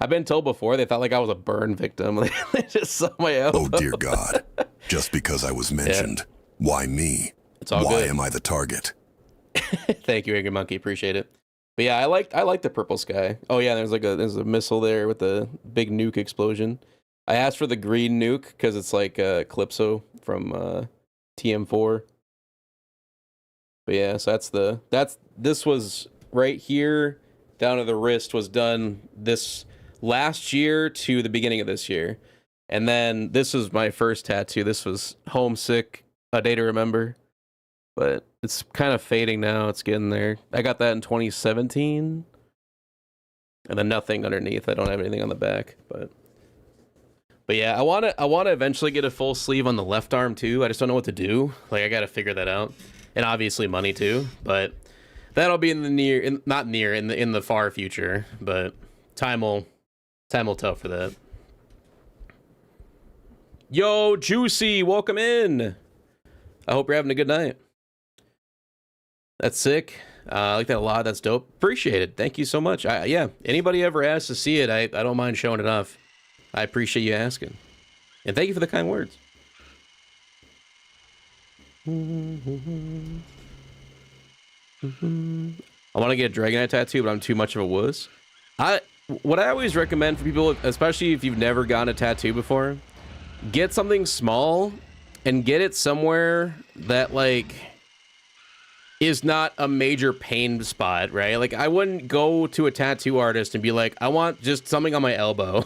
I've been told before, they thought like I was a burn victim. They just saw my elbow. Oh, dear God. Just because I was mentioned. Yeah. Why me? It's all Why good. am I the target? Thank you, Angry Monkey. Appreciate it. But yeah, I like the purple sky. Oh yeah, there's a missile there with the big nuke explosion. I asked for the green nuke because it's like Calypso from TM4. But yeah, so this was right here down to the wrist was done this last year to the beginning of this year. And then this was my first tattoo. This was Homesick, A Day to Remember. But it's kind of fading now. It's getting there. I got that in 2017. And then nothing underneath. I don't have anything on the back. But yeah, I want to eventually get a full sleeve on the left arm too. I just don't know what to do. Like, I got to figure that out. And obviously money too. But that'll be in the far future. But time will tell for that. Yo, Juicy, welcome in. I hope you're having a good night. That's sick. I like that a lot. That's dope. Appreciate it. Thank you so much. Yeah, anybody ever asks to see it, I don't mind showing it off. I appreciate you asking. And thank you for the kind words. I want to get a Dragonite tattoo, but I'm too much of a wuss. What I always recommend for people, especially if you've never gotten a tattoo before, get something small and get it somewhere that, like, is not a major pain spot, right? Like, I wouldn't go to a tattoo artist and be like, I want just something on my elbow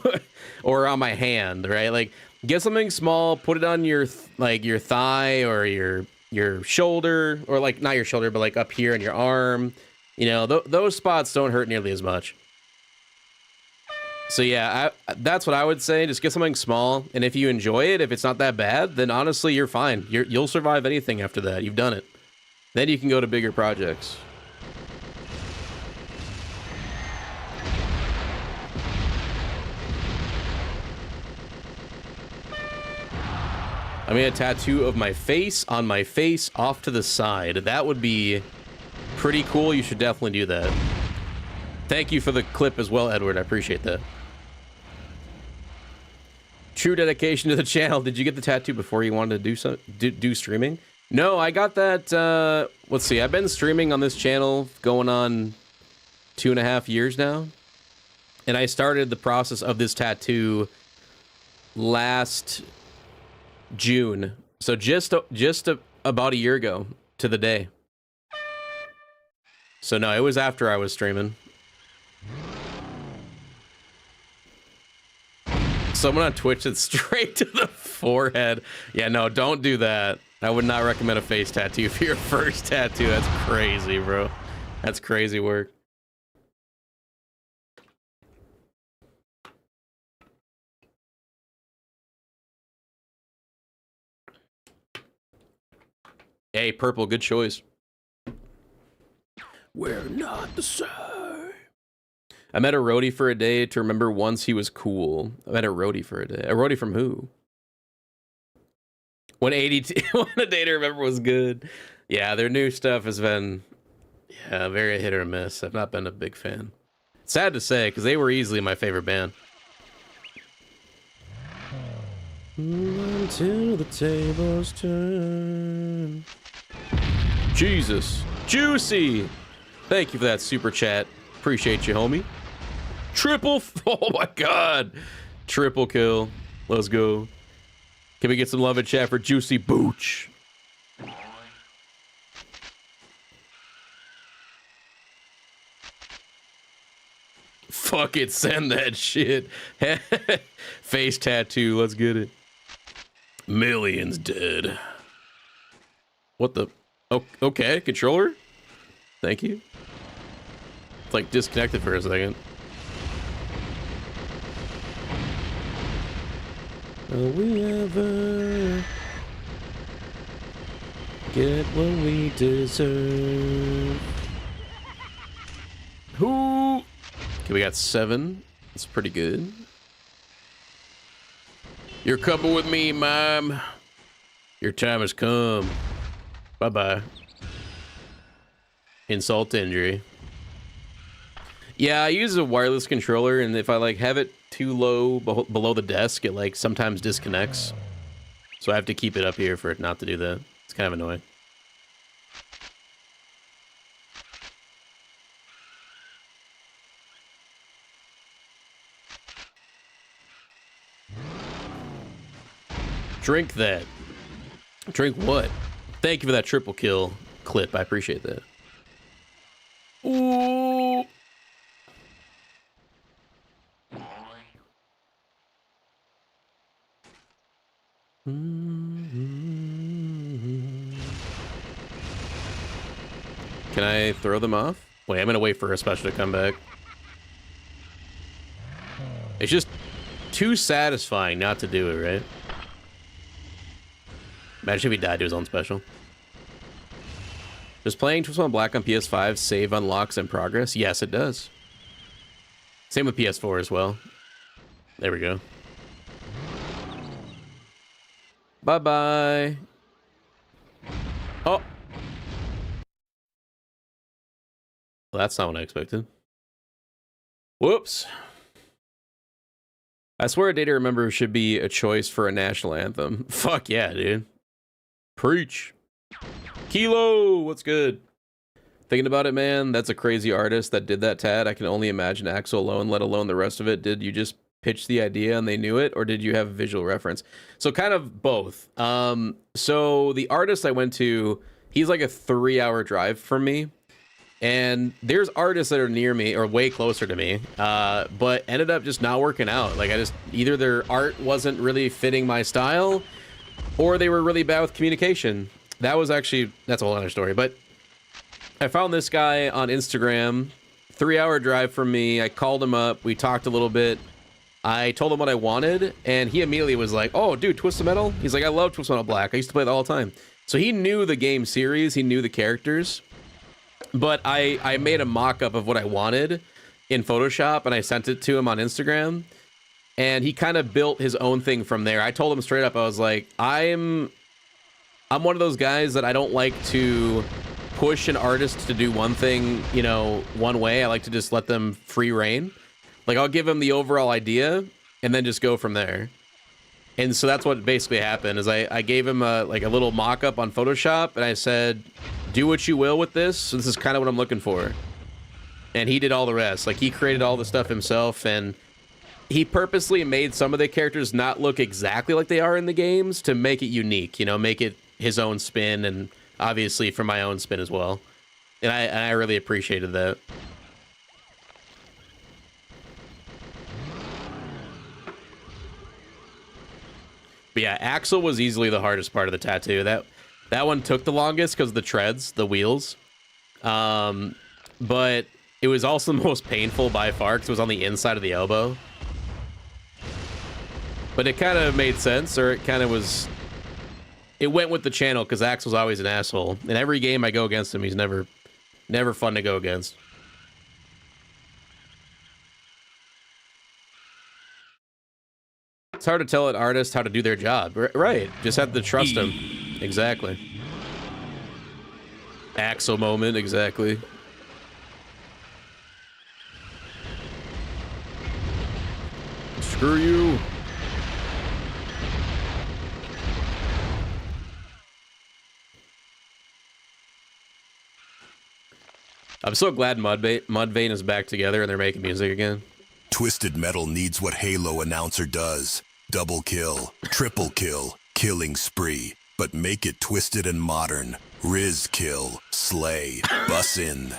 or on my hand, right? Like, get something small, put it on your your thigh or your shoulder, or like not your shoulder, but like up here on your arm. You know, those spots don't hurt nearly as much. So yeah, that's what I would say. Just get something small, and if you enjoy it, if it's not that bad, then honestly, you're fine. You'll survive anything after that. You've done it. Then you can go to bigger projects. I mean, a tattoo of my face on my face off to the side. That would be pretty cool. You should definitely do that. Thank you for the clip as well, Edward. I appreciate that. True dedication to the channel. Did you get the tattoo before you wanted to do streaming? No, I got that, let's see, I've been streaming on this channel going on 2.5 years now. And I started the process of this tattoo last June. So just about a year ago to the day. So no, it was after I was streaming. Someone on Twitch said straight to the forehead. Yeah, no, don't do that. I would not recommend a face tattoo for your first tattoo. That's crazy, bro. That's crazy work. Hey, purple, good choice. We're not the same. I met a roadie for a day to remember once he was cool. I met a roadie for a day. A roadie from who? When a day to remember was good. Yeah, their new stuff has been, yeah, very hit or miss. I've not been a big fan. Sad to say, because they were easily my favorite band. Until the tables turn. Jesus. Juicy. Thank you for that super chat. Appreciate you, homie. Oh my god. Triple kill. Let's go. Can we get some love in chat for Juicy Booch? Fuck it, send that shit. Face tattoo, let's get it. Millions dead. What the? Oh, okay, controller? Thank you. It's like disconnected for a second. Will we ever get what we deserve? Who? Okay, we got 7. That's pretty good. You're coming with me, Mom. Your time has come. Bye-bye. Insult to injury. Yeah, I use a wireless controller, and if I like have it too low below the desk, it like sometimes disconnects. So I have to keep it up here for it not to do that. It's kind of annoying. Drink that. Drink what? Thank you for that triple kill clip. I appreciate that. Ooh. Can I throw them off? Wait, I'm gonna wait for a special to come back. It's just too satisfying not to do it, right? Imagine if he died to his own special. Does playing Twisted Metal Black on PS5 save unlocks in progress? Yes, it does. Same with PS4 as well. There we go. Bye-bye. Oh. Well, that's not what I expected. Whoops. I swear a Day to Remember should be a choice for a national anthem. Fuck yeah, dude. Preach. Kilo, what's good? Thinking about it, man, that's a crazy artist that did that tat. I can only imagine Axel alone, let alone the rest of it. Did you just pitch the idea and they knew it, or did you have a visual reference? So kind of both. So the artist I went to He's like a 3-hour drive from me. And there's artists that are near me or way closer to me, but ended up just not working out. Like either their art wasn't really fitting my style or they were really bad with communication. That's a whole other story. But I found this guy on Instagram, 3-hour drive from me. I called him up. We talked a little bit. I told him what I wanted, and he immediately was like, oh, dude, Twisted Metal? He's like, I love Twisted Metal Black. I used to play it all the time. So he knew the game series. He knew the characters. But I made a mock-up of what I wanted in Photoshop, and I sent it to him on Instagram. And he kind of built his own thing from there. I told him straight up, I was like, I'm one of those guys that I don't like to push an artist to do one thing, you know, one way. I like to just let them free reign. Like, I'll give him the overall idea and then just go from there. And so that's what basically happened, is I gave him a little mock-up on Photoshop, and I said, do what you will with this. This is kind of what I'm looking for. And he did all the rest. Like, he created all the stuff himself, and he purposely made some of the characters not look exactly like they are in the games to make it unique, you know, make it his own spin, and obviously for my own spin as well. And I really appreciated that. But yeah, Axel was easily the hardest part of the tattoo. That one took the longest because of the treads, the wheels. But it was also the most painful by far because it was on the inside of the elbow. But it kind of made sense, or it kind of was... It went with the channel because Axel's always an asshole. In every game I go against him, he's never fun to go against. It's hard to tell an artist how to do their job. Right. Just have to trust him. Exactly. Axel moment, exactly. Screw you. I'm so glad Mudvayne is back together and they're making music again. Twisted Metal needs what Halo announcer does. Double kill, triple kill, killing spree. But make it twisted and modern. Riz kill, slay, bus in.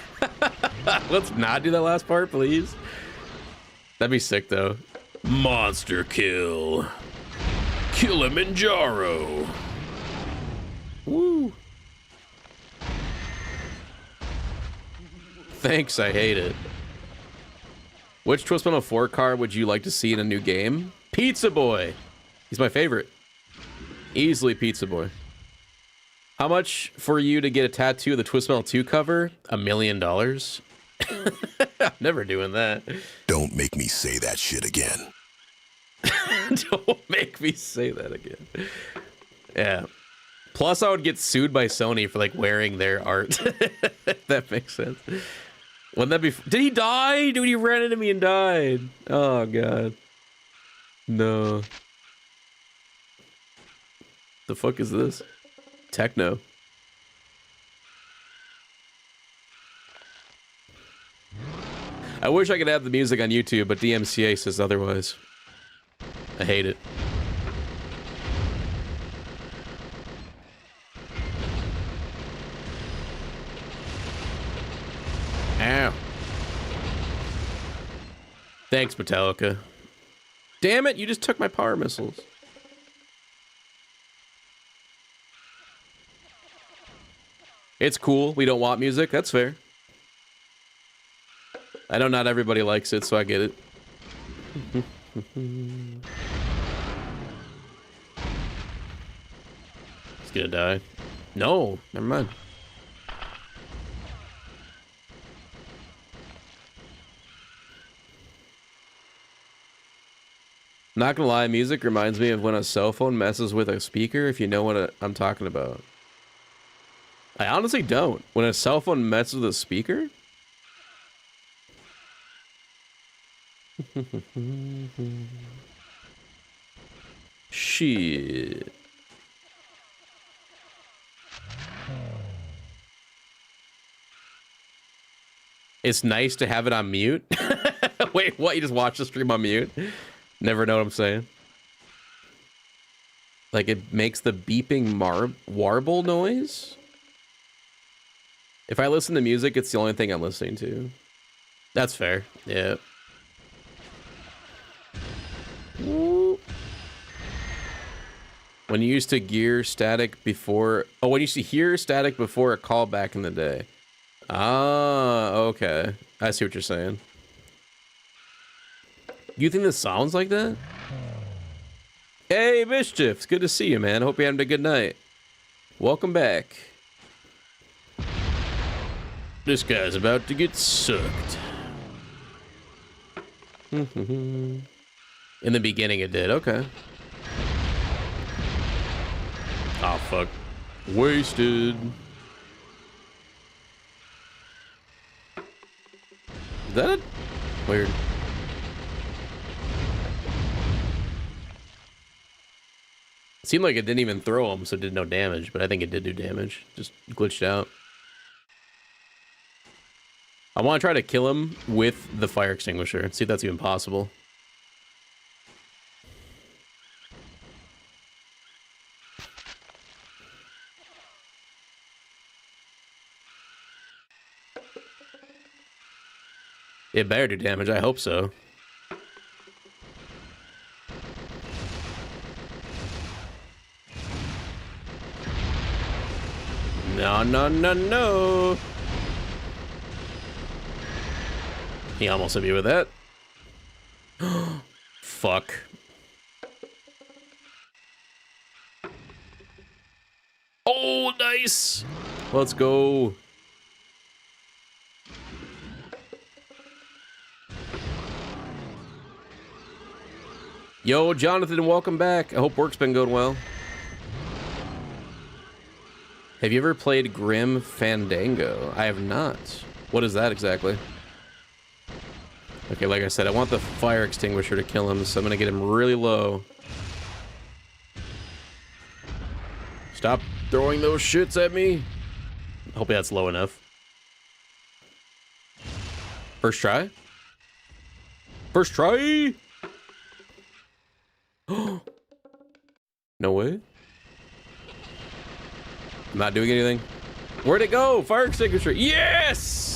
Let's not do that last part, please. That'd be sick, though. Monster kill. Kilimanjaro. Woo. Thanks, I hate it. Which Twisted Metal 4 car would you like to see in a new game? Pizza Boy. He's my favorite. Easily Pizza Boy. How much for you to get a tattoo of the Twisted Metal 2 cover? $1 million. I'm never doing that. Don't make me say that shit again. Don't make me say that again. Yeah. Plus, I would get sued by Sony for like wearing their art. That makes sense. Wouldn't that be? Did he die? Dude, he ran into me and died. Oh god. No. The fuck is this? Techno. I wish I could have the music on YouTube, but DMCA says otherwise. I hate it. Ow. Thanks, Metallica. Damn it, you just took my power missiles. It's cool. We don't want music. That's fair. I know not everybody likes it, so I get it. He's gonna die. No, never mind. Not gonna lie, music reminds me of when a cell phone messes with a speaker, if you know what I'm talking about. I honestly don't. When a cell phone messes with a speaker? Shit. It's nice to have it on mute. Wait, what? You just watch the stream on mute? Never know what I'm saying. Like it makes the beeping warble noise? If I listen to music, it's the only thing I'm listening to. That's fair. Yeah. Woo. When you used to gear static before... Oh, when you used to hear static before a call back in the day. Ah, okay. I see what you're saying. You think this sounds like that? Hey, Mischief. It's good to see you, man. Hope you're having a good night. Welcome back. This guy's about to get sucked. In the beginning it did, okay. Oh, fuck. Wasted. Is that it? Weird. It seemed like it didn't even throw him, so it did no damage, but I think it did do damage. Just glitched out. I want to try to kill him with the fire extinguisher and see if that's even possible. It better do damage, I hope so. No, no, no, no. He almost hit me with that. Fuck. Oh, nice. Let's go. Yo, Jonathan, welcome back. I hope work's been going well. Have you ever played Grim Fandango? I have not. What is that exactly? Okay, like I said, I want the fire extinguisher to kill him, so I'm gonna get him really low. Stop throwing those shits at me. Hopefully that's low enough. First try? First try? No way. I'm not doing anything. Where'd it go? Fire extinguisher. Yes!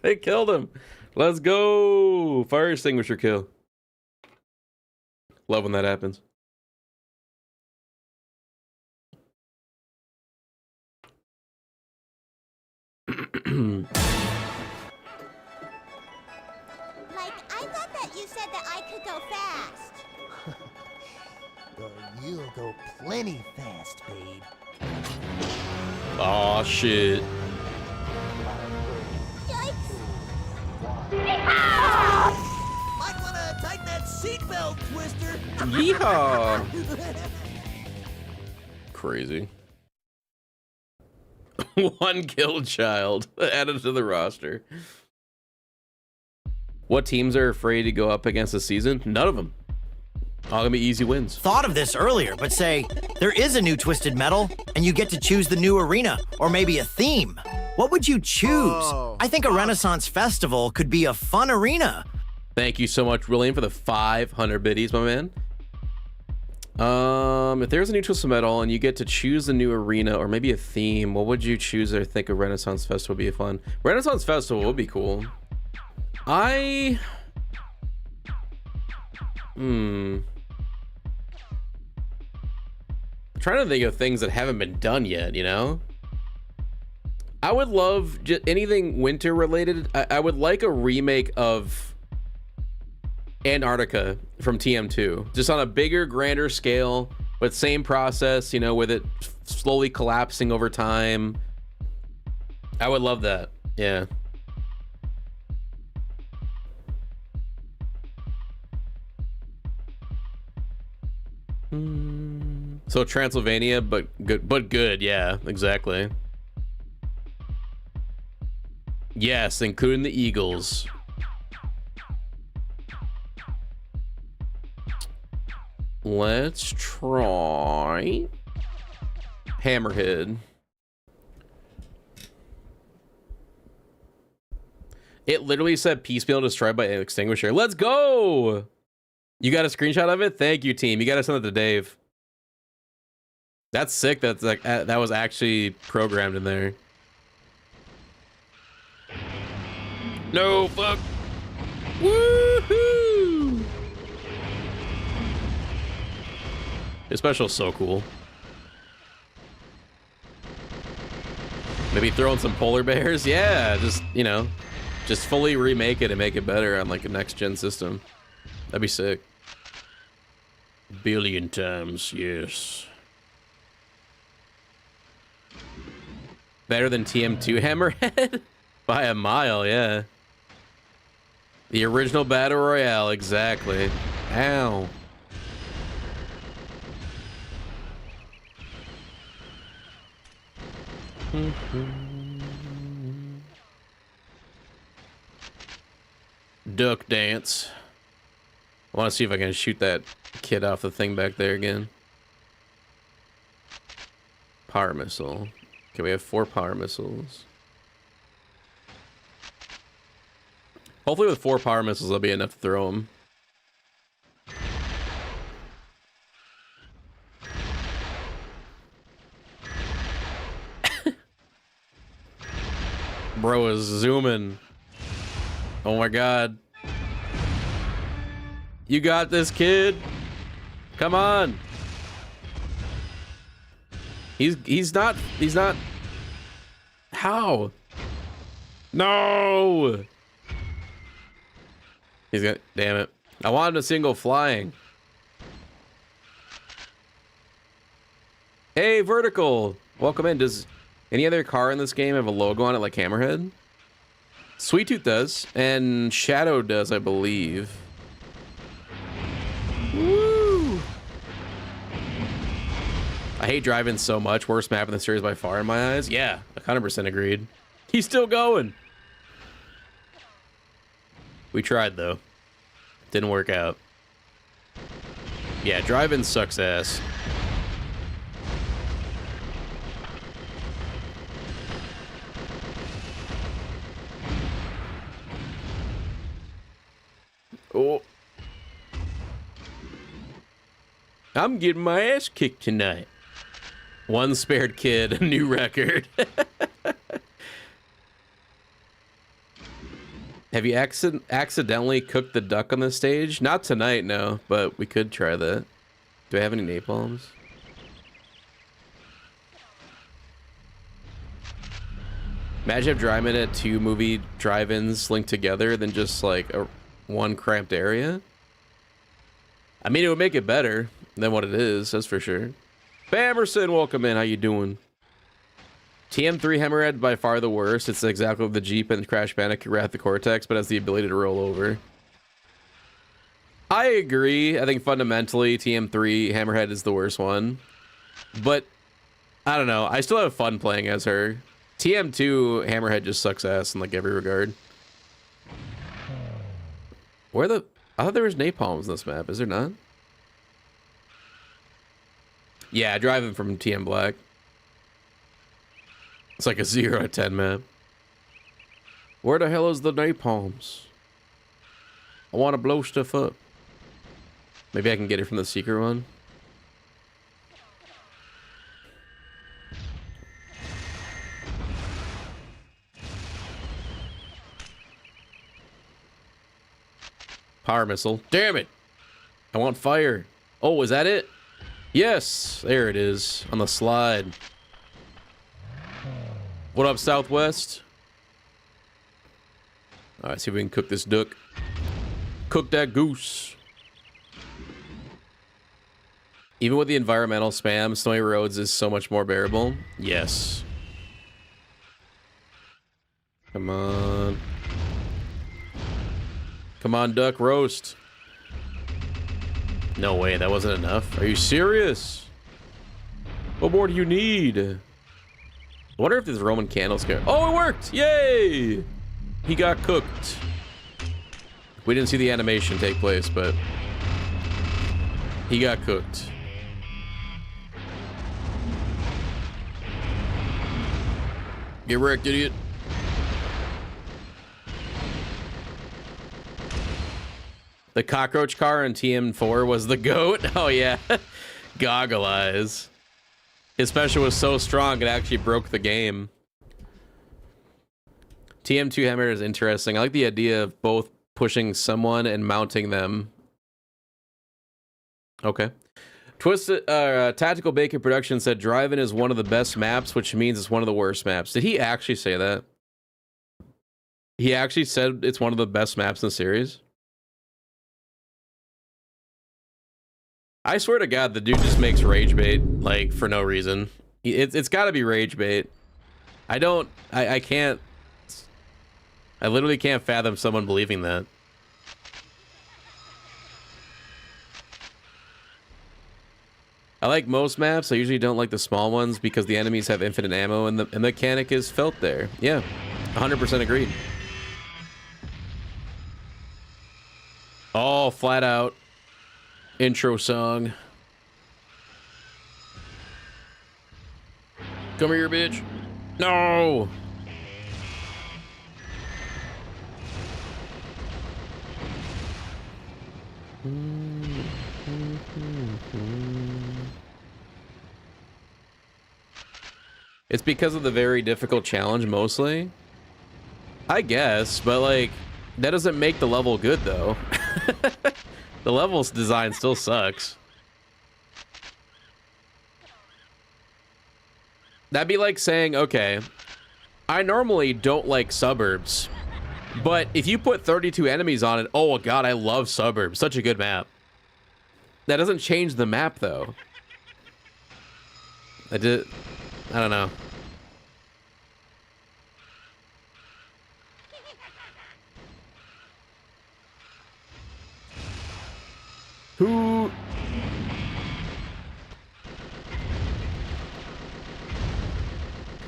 They killed him. Let's go. Fire extinguisher kill. Love when that happens. I thought that you said that I could go fast. You'll go plenty fast, babe. Aw, shit. Yikes! Might want to tighten that seatbelt, Twister. Yeehaw! Crazy. One killed child added to the roster. What teams are afraid to go up against this season? None of them. All gonna be easy wins. Thought of this earlier, but say, there is a new Twisted Metal, and you get to choose the new arena, or maybe a theme. What would you choose? I think a Renaissance Festival could be a fun arena. Thank you so much, William, for the 500 biddies, my man. If there's a new Twisted Metal, and you get to choose a new arena, or maybe a theme, what would you choose or think a Renaissance Festival would be fun? Renaissance Festival would be cool. I'm trying to think of things that haven't been done yet, you know? I would love just anything winter related. I would like a remake of Antarctica from TM2, just on a bigger, grander scale, but same process, you know, with it slowly collapsing over time. I would love that. Yeah. So Transylvania, but good, yeah, exactly. Yes, including the Eagles. Let's try Hammerhead. It literally said piecemeal destroyed by an extinguisher. Let's go! You got a screenshot of it? Thank you, team. You gotta send it to Dave. That's sick. That's like that was actually programmed in there. No fuck. Woohoo! His special's so cool. Maybe throw in some polar bears. Yeah, just you know, just fully remake it and make it better on like a next gen system. That'd be sick. Billion times, yes. Better than TM2 Hammerhead? By a mile, yeah. The original Battle Royale, exactly. Ow. Duck dance. I want to see if I can shoot that kid off the thing back there again. Power missile. Okay, we have 4 power missiles. Hopefully with 4 power missiles, that'll be enough to throw them. Bro is zooming. Oh my god. You got this, kid. Come on. He's not. How? No. He's got. Damn it. I wanted a single flying. Hey, Vertical. Welcome in. Does any other car in this game have a logo on it like Hammerhead? Sweet Tooth does, and Shadow does, I believe. Woo! I hate driving so much. Worst map in the series by far in my eyes. Yeah, 100% agreed. He's still going. We tried though. Didn't work out. Yeah, driving sucks ass. Oh. I'm getting my ass kicked tonight. One spared kid, a new record. Have you accidentally cooked the duck on this stage? Not tonight, no, but we could try that. Do I have any napalms? Imagine if Dryman had 2 movie drive-ins linked together than just like one cramped area. I mean, it would make it better than what it is, that's for sure. Bamerson, welcome in. How you doing? TM3 Hammerhead by far the worst. It's exactly what the Jeep and Crash Bandicoot Wrath of Cortex, but has the ability to roll over. I agree. I think fundamentally TM3 Hammerhead is the worst one. But I don't know. I still have fun playing as her. TM2 Hammerhead just sucks ass in like every regard. Where the... I thought there was napalms in this map. Is there not? Yeah, driving from TM Black. It's like a 0 out of 10 map. Where the hell is the napalms? I want to blow stuff up. Maybe I can get it from the secret one. Power missile. Damn it! I want fire. Oh, is that it? Yes! There it is. On the slide. What up, Southwest? Alright, see if we can cook this duck. Cook that goose. Even with the environmental spam, Snowy Roads is so much more bearable. Yes. Come on. Come on, duck roast. No way, that wasn't enough. Are you serious? What more do you need? I wonder if these Roman candles can... Oh, it worked! Yay! He got cooked. We didn't see the animation take place, but... he got cooked. Get wrecked, idiot. The cockroach car in TM4 was the GOAT. Oh, yeah. Goggle eyes. His special was so strong, it actually broke the game. TM2 hammer is interesting. I like the idea of both pushing someone and mounting them. Okay. Twisted Tactical Bacon Production said Drive-In is one of the best maps, which means it's one of the worst maps. Did he actually say that? He actually said it's one of the best maps in the series? I swear to God, the dude just makes rage bait, like, for no reason. It's gotta be rage bait. I can't... I literally can't fathom someone believing that. I like most maps. I usually don't like the small ones because the enemies have infinite ammo and the mechanic is felt there. Yeah, 100% agreed. Oh, flat out. Intro song. Come here, bitch. No! It's because of the very difficult challenge, mostly. I guess, but like, that doesn't make the level good, though. The level's design still sucks. That'd be like saying, okay, I normally don't like Suburbs, but if you put 32 enemies on it, oh god, I love Suburbs. Such a good map. That doesn't change the map, though. I don't know. Who...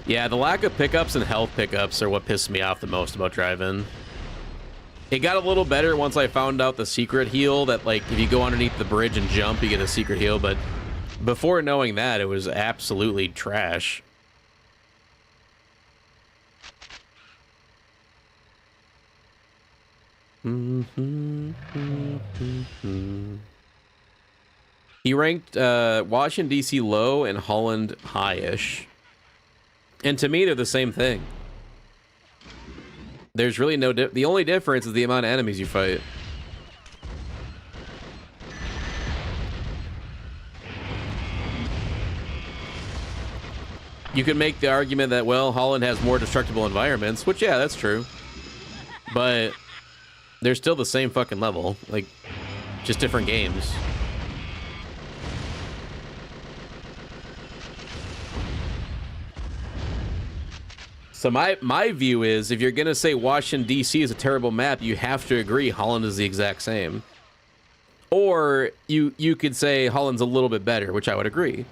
Yeah, the lack of pickups and health pickups are what pissed me off the most about Drive-In. It got a little better once I found out the secret heal, that like if you go underneath the bridge and jump, you get a secret heal, but before knowing that, it was absolutely trash. He ranked Washington, D.C. low and Holland high-ish. And to me, they're the same thing. There's really no... The only difference is the amount of enemies you fight. You could make the argument that, well, Holland has more destructible environments, which, yeah, that's true. But they're still the same fucking level. Like, just different games. So my view is, if you're gonna say Washington, D.C. is a terrible map, you have to agree Holland is the exact same. Or you could say Holland's a little bit better, which I would agree.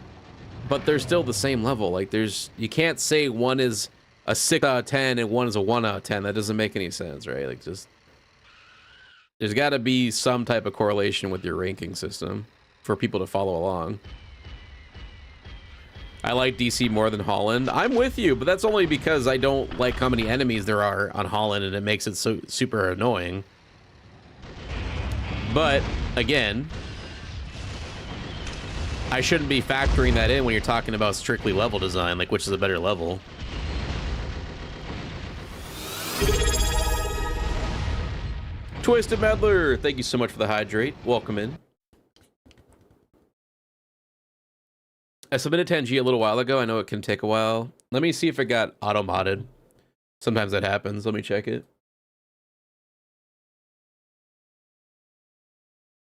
But they're still the same level. Like, you can't say one is a 6 out of 10 and one is a 1 out of 10. That doesn't make any sense, right? Like, just... There's gotta be some type of correlation with your ranking system for people to follow along. I like DC more than Holland. I'm with you, but that's only because I don't like how many enemies there are on Holland, and it makes it so super annoying. But, again, I shouldn't be factoring that in when you're talking about strictly level design, like which is a better level. Twisted Meddler, thank you so much for the hydrate. Welcome in. I submitted 10G a little while ago. I know it can take a while. Let me see if it got auto-modded. Sometimes that happens. Let me check it.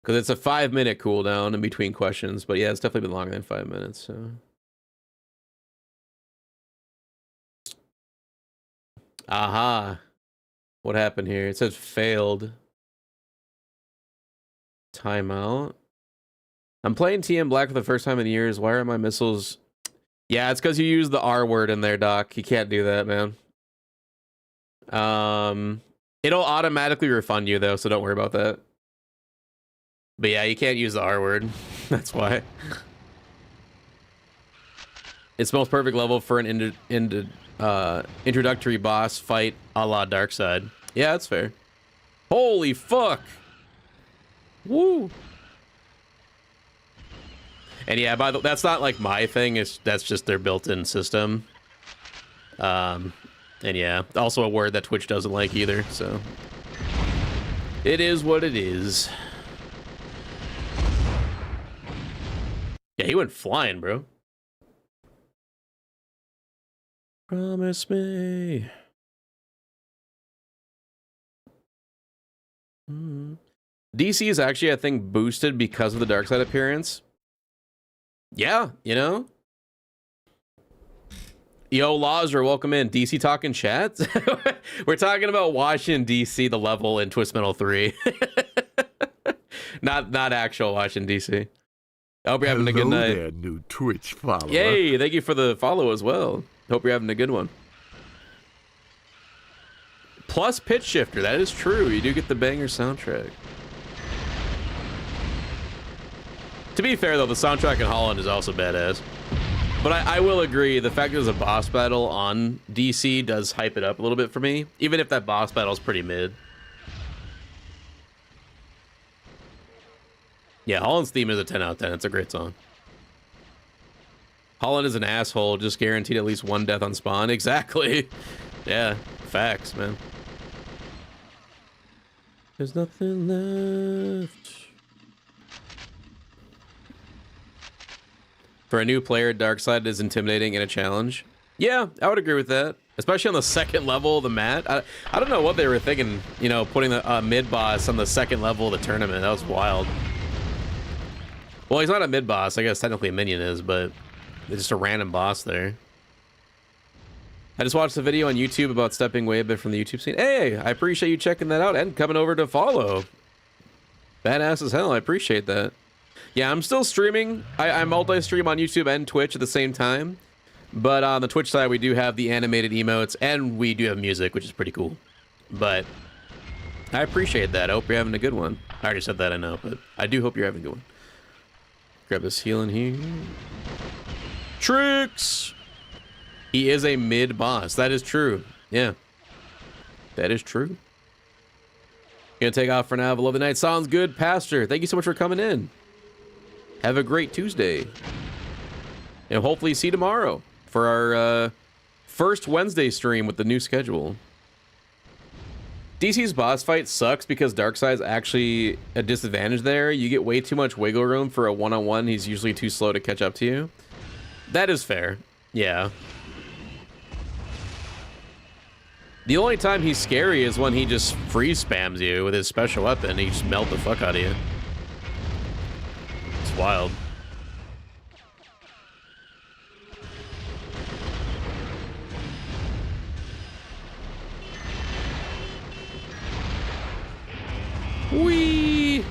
Because it's a 5-minute cooldown in between questions. But yeah, it's definitely been longer than 5 minutes. So. Aha. What happened here? It says failed. Timeout. I'm playing TM Black for the first time in years. Why are my missiles... Yeah, it's because you use the R word in there, Doc. You can't do that, man. It'll automatically refund you, though, so don't worry about that. But yeah, you can't use the R word. That's why. It's the most perfect level for an introductory boss fight a la Darkseid. Yeah, that's fair. Holy fuck! Woo! And yeah, that's not like my thing. That's just their built-in system. And yeah, also a word that Twitch doesn't like either. So it is what it is. Yeah, he went flying, bro. Promise me. DC is actually, I think, boosted because of the dark side appearance. Yeah, you know. Yo, Lazar, welcome in. DC talking chat? We're talking about Washington, DC, the level in Twisted Metal 3. not actual Washington, DC. I hope you're having a good night. There, new Twitch follower. Yay, thank you for the follow as well. Hope you're having a good one. Plus pitch shifter, that is true. You do get the banger soundtrack. To be fair, though, the soundtrack in Holland is also badass. But I will agree, the fact that there's a boss battle on DC does hype it up a little bit for me, even if that boss battle is pretty mid. Yeah, Holland's theme is a 10 out of 10. It's a great song. Holland is an asshole, just guaranteed at least one death on spawn. Exactly. Yeah, facts, man. There's nothing left. For a new player, Darkseid is intimidating in a challenge. Yeah, I would agree with that. Especially on the second level of the mat. I don't know what they were thinking, you know, putting the mid-boss on the second level of the tournament. That was wild. Well, he's not a mid-boss. I guess technically a minion is, but it's just a random boss there. I just watched the video on YouTube about stepping away a bit from the YouTube scene. Hey, I appreciate you checking that out and coming over to follow. Badass as hell. I appreciate that. Yeah, I'm still streaming. I multi-stream on YouTube and Twitch at the same time. But on the Twitch side, we do have the animated emotes, and we do have music, which is pretty cool. But I appreciate that. I hope you're having a good one. I already said that, I know, but I do hope you're having a good one. Grab this healing here. Tricks! He is a mid-boss. That is true. Yeah. That is true. Gonna take off for now. Have a lovely night. Sounds good, Pastor. Thank you so much for coming in. Have a great Tuesday. And hopefully see you tomorrow for our first Wednesday stream with the new schedule. DC's boss fight sucks because Darkseid's actually a disadvantage there. You get way too much wiggle room for a one-on-one. He's usually too slow to catch up to you. That is fair. Yeah. The only time he's scary is when he just freeze spams you with his special weapon. He just melt the fuck out of you. It's wild. Whee!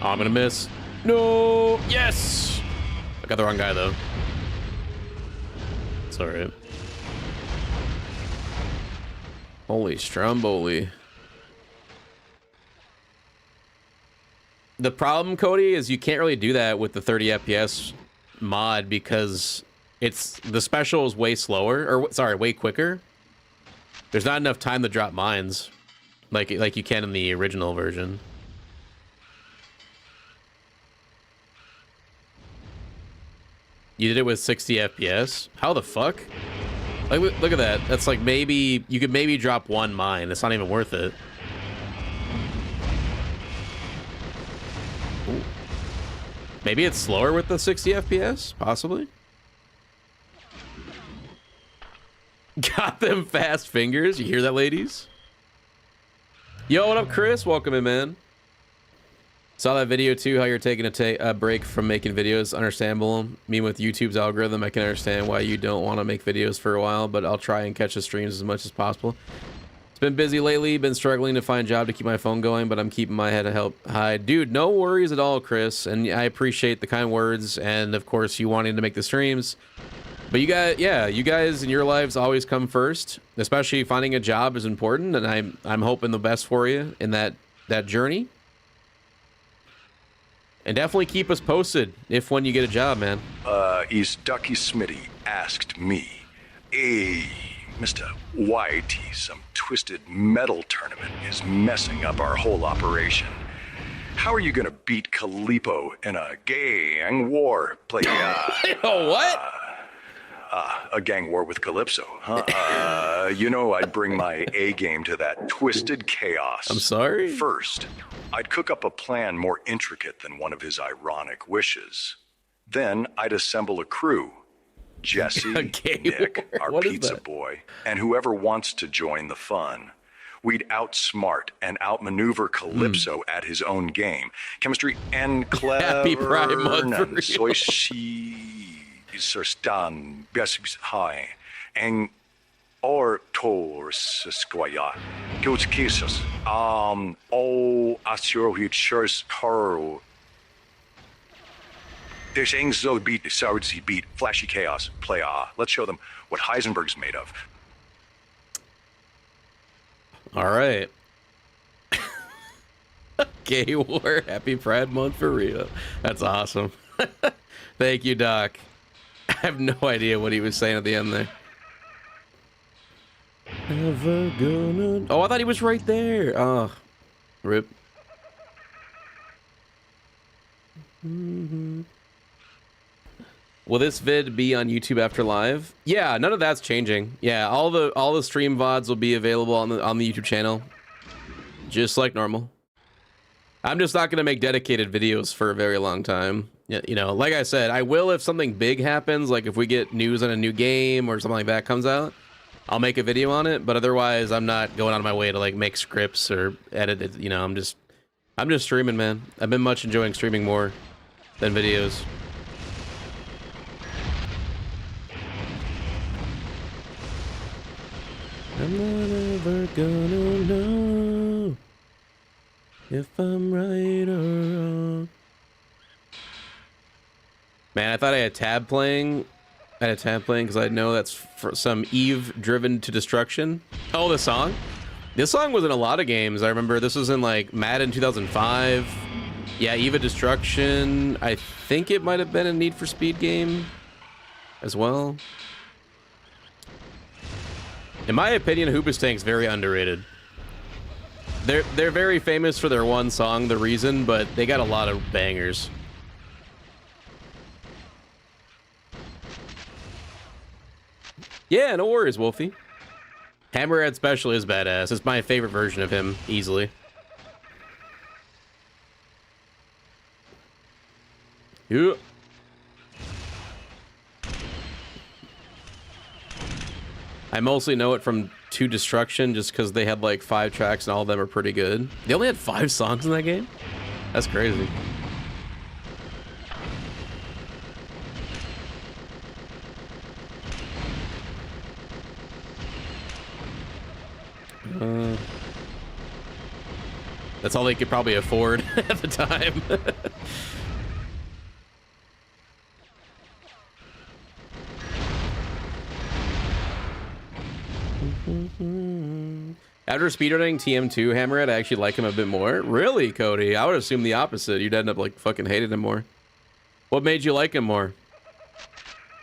Oh, I'm gonna miss. No! Yes! I got the wrong guy, though. It's alright. Holy Stromboli. The problem, Cody, is you can't really do that with the 30 FPS mod because the special is way slower, or sorry, way quicker. There's not enough time to drop mines like you can in the original version. You did it with 60 FPS? How the fuck? Like, look at that. That's like maybe you could maybe drop one mine. It's not even worth it. Ooh. Maybe it's slower with the 60 FPS, possibly. Got them fast fingers. You hear that, ladies? Yo, what up, Chris? Welcome in, man. Saw that video too, how you're taking a break from making videos. Understandable. Me with YouTube's algorithm, I can understand why you don't want to make videos for a while, but I'll try and catch the streams as much as possible. It's been busy lately, been struggling to find a job to keep my phone going, but I'm keeping my head high. Dude, no worries at all, Chris, and I appreciate the kind words and, of course, you wanting to make the streams. But you guys in your lives always come first, especially finding a job is important, and I'm hoping the best for you in that journey. And definitely keep us posted when you get a job, man. Is Ducky Smitty asked me, hey, Mr. Whitey, some Twisted Metal tournament is messing up our whole operation. How are you gonna beat Calipo in a gang war? Play what? A gang war with Calypso, huh? You know I'd bring my A game to that twisted chaos. I'm sorry? First, I'd cook up a plan more intricate than one of his ironic wishes. Then I'd assemble a crew. Jesse, Nick, our pizza boy, and whoever wants to join the fun. We'd outsmart and outmaneuver Calypso at his own game. Chemistry and clever. Happy Pride Month for real. Soy stan best high and or tor squaya. Good kisses. Assure he shares Carl. There's Angzo beat, Saudi beat, flashy chaos, play Let's show them what Heisenberg's made of. All right. Gay War. Happy Pride Month for Rita. That's awesome. Thank you, Doc. I have no idea what he was saying at the end there. Never gonna... Oh, I thought he was right there. Oh, rip. Will this vid be on YouTube after live? Yeah, none of that's changing. Yeah, all the stream VODs will be available on the YouTube channel, just like normal. I'm just not gonna make dedicated videos for a very long time. You know, like I said, I will if something big happens, like if we get news on a new game or something like that comes out, I'll make a video on it. But otherwise, I'm not going out of my way to like make scripts or edit it. You know, I'm just streaming, man. I've been much enjoying streaming more than videos. I'm not ever gonna know if I'm right or wrong. Man, I thought I had tab playing. I had a tab playing because I know that's for some Eve Driven to Destruction. Oh, the song? This song was in a lot of games. I remember this was in like Madden 2005. Yeah, Eve of Destruction. I think it might have been a Need for Speed game as well. In my opinion, Hoobastank's very underrated. They're very famous for their one song, The Reason, but they got a lot of bangers. Yeah, no worries, Wolfie. Hammerhead Special is badass. It's my favorite version of him, easily. Yeah. I mostly know it from To Destruction just because they had like 5 tracks and all of them are pretty good. They only had 5 songs in that game? That's crazy. That's all they could probably afford at the time. After speedrunning TM2 Hammerhead, I actually like him a bit more. Really, Cody? I would assume the opposite. You'd end up like fucking hating him more. What made you like him more?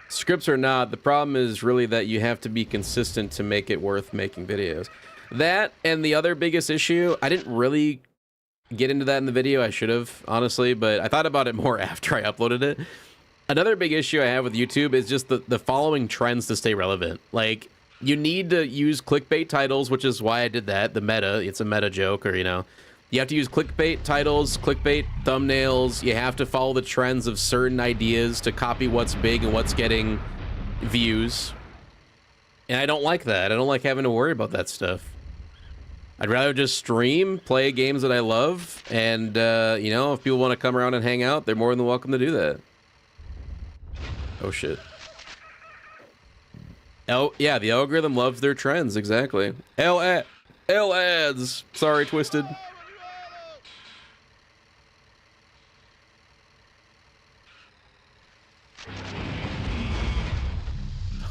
Scripts or not, the problem is really that you have to be consistent to make it worth making videos. That and the other biggest issue, I didn't really get into that in the video. I should have, honestly, but I thought about it more after I uploaded it. Another big issue I have with YouTube is just the following trends to stay relevant. Like, you need to use clickbait titles, which is why I did that. The meta, it's a meta joke, or, you know, you have to use clickbait titles, clickbait thumbnails. You have to follow the trends of certain ideas to copy what's big and what's getting views. And I don't like that. I don't like having to worry about that stuff. I'd rather just stream, play games that I love, and, you know, if people want to come around and hang out, they're more than welcome to do that. Oh, shit. Oh, yeah, the algorithm loves their trends, exactly. L ads. Sorry, Twisted.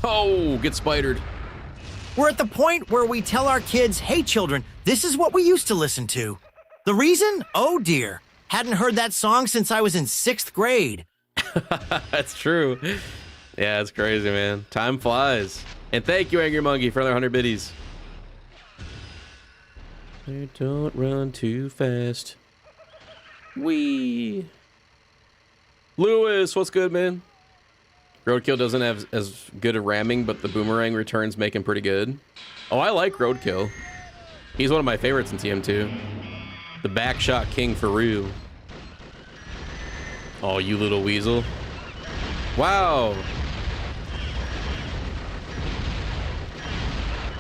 Oh, get spidered. We're at the point where we tell our kids, hey, children, this is what we used to listen to. The reason? Oh, dear. Hadn't heard that song since I was in 6th grade. That's true. Yeah, it's crazy, man. Time flies. And thank you, Angry Monkey, for another 100 biddies. Don't run too fast. Wee. Lewis, what's good, man? Roadkill doesn't have as good a ramming, but the boomerang returns make him pretty good. Oh, I like Roadkill. He's one of my favorites in TM2. The backshot king for real. Oh, you little weasel. Wow.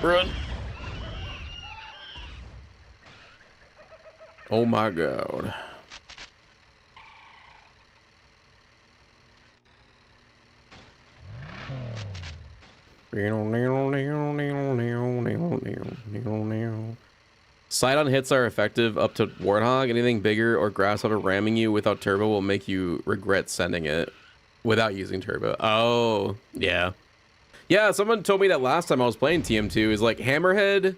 Run. Oh my god. Side-on hits are effective up to Warthog. Anything bigger or Grasshopper ramming you without turbo will make you regret sending it without using turbo. Oh, yeah. Yeah, someone told me that last time I was playing TM2 is like Hammerhead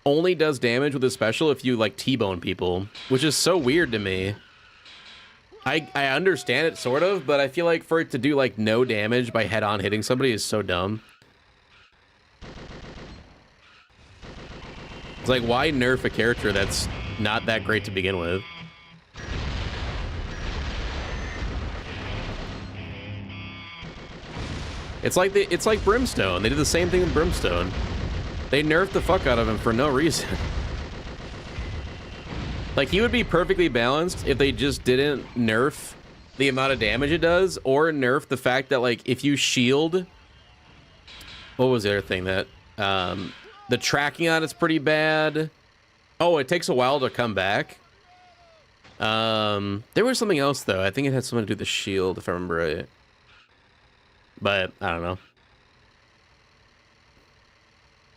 only does damage with his special if you like T-bone people, which is so weird to me. I understand it sort of, but I feel like for it to do like no damage by head-on hitting somebody is so dumb. It's like, why nerf a character that's not that great to begin with? It's like Brimstone. They did the same thing with Brimstone. They nerfed the fuck out of him for no reason. Like, he would be perfectly balanced if they just didn't nerf the amount of damage it does, or nerf the fact that, like, if you shield... What was the other thing that... the tracking on it's pretty bad. Oh, it takes a while to come back. There was something else, though. I think it had something to do with the shield, if I remember right. But, I don't know.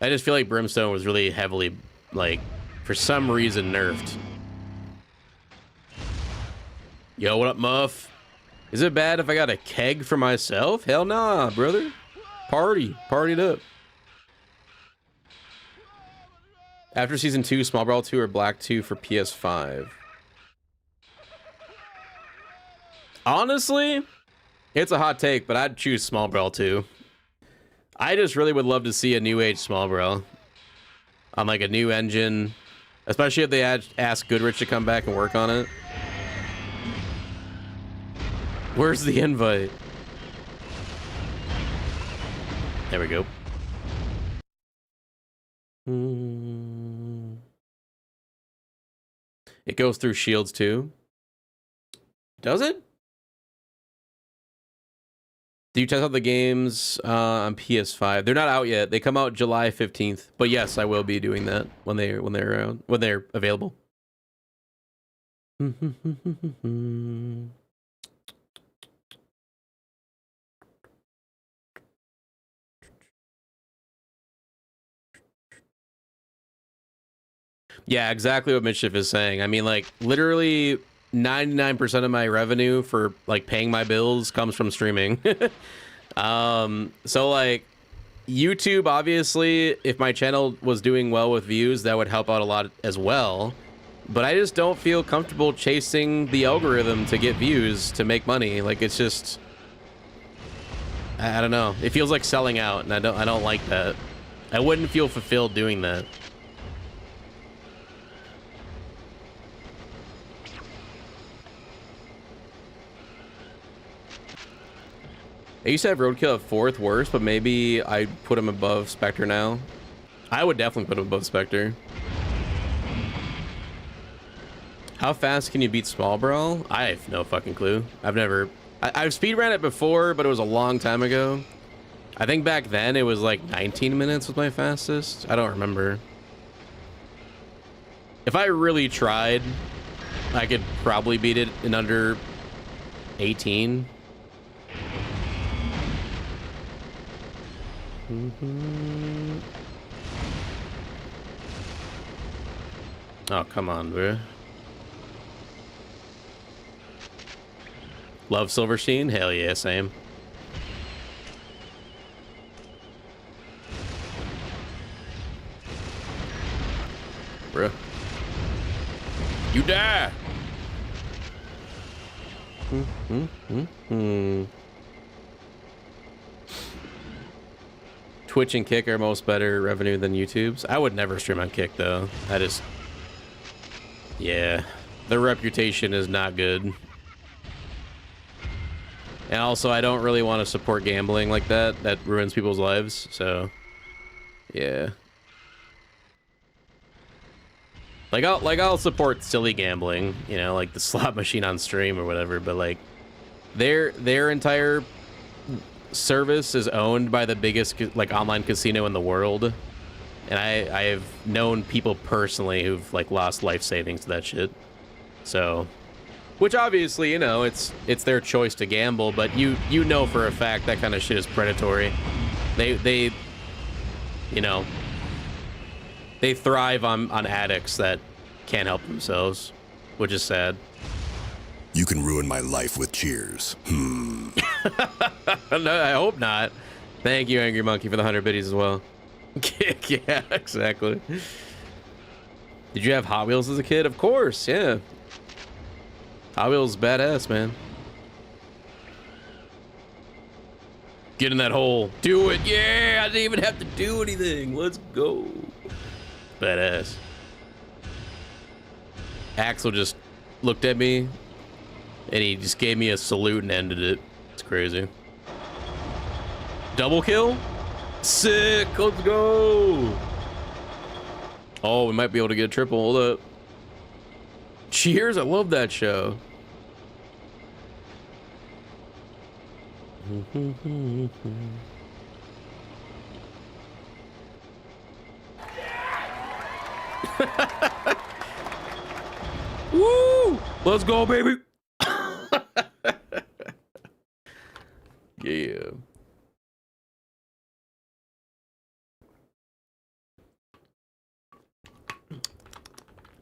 I just feel like Brimstone was really heavily, like, for some reason, nerfed. Yo, what up, Muff? Is it bad if I got a keg for myself? Hell nah, brother. Party it up. After Season 2, Small Brawl 2 or Black 2 for PS5? Honestly, it's a hot take, but I'd choose Small Brawl 2. I just really would love to see a new age Small Brawl. On like a new engine. Especially if they ask Goodrich to come back and work on it. Where's the invite? There we go. It goes through shields too. Does it? Do you test out the games on PS5? They're not out yet. They come out July 15th. But yes, I will be doing that when they're available. Yeah, exactly what Mischief is saying. I mean, like, literally 99% of my revenue for, like, paying my bills comes from streaming. So, like, YouTube, obviously, if my channel was doing well with views, that would help out a lot as well. But I just don't feel comfortable chasing the algorithm to get views, to make money. Like, it's just... I don't know. It feels like selling out, and I don't like that. I wouldn't feel fulfilled doing that. I used to have Roadkill at 4th worst, but maybe I'd put him above Spectre now. I would definitely put him above Spectre. How fast can you beat Small Brawl? I have no fucking clue. I've speedran it before, but it was a long time ago. I think back then it was like 19 minutes was my fastest. I don't remember. If I really tried, I could probably beat it in under 18. Oh, come on, bro. Love Silverstein? Hell yeah, same. Bro. You die! Twitch and Kick are most better revenue than YouTube's. I would never stream on Kick though. Yeah. Their reputation is not good. And also, I don't really want to support gambling like that. That ruins people's lives, so... Yeah. I'll support silly gambling, you know, like the slot machine on stream or whatever, but like their entire service is owned by the biggest like online casino in the world. And I have known people personally who've like lost life savings to that shit. So, which obviously, you know, it's their choice to gamble, but you know for a fact that kind of shit is predatory. They you know, they thrive on addicts that can't help themselves, which is sad. You can ruin my life with cheers. No, I hope not. Thank you, Angry Monkey, for the 100 biddies as well. Yeah, exactly. Did you have Hot Wheels as a kid? Of course, yeah. Hot Wheels badass, man. Get in that hole. Do it. Yeah, I didn't even have to do anything. Let's go. Badass. Axel just looked at me and he just gave me a salute and ended it. It's crazy. Double kill? Sick. Let's go. Oh, we might be able to get a triple. Hold up. Cheers. I love that show. Woo! Let's go, baby. Yeah.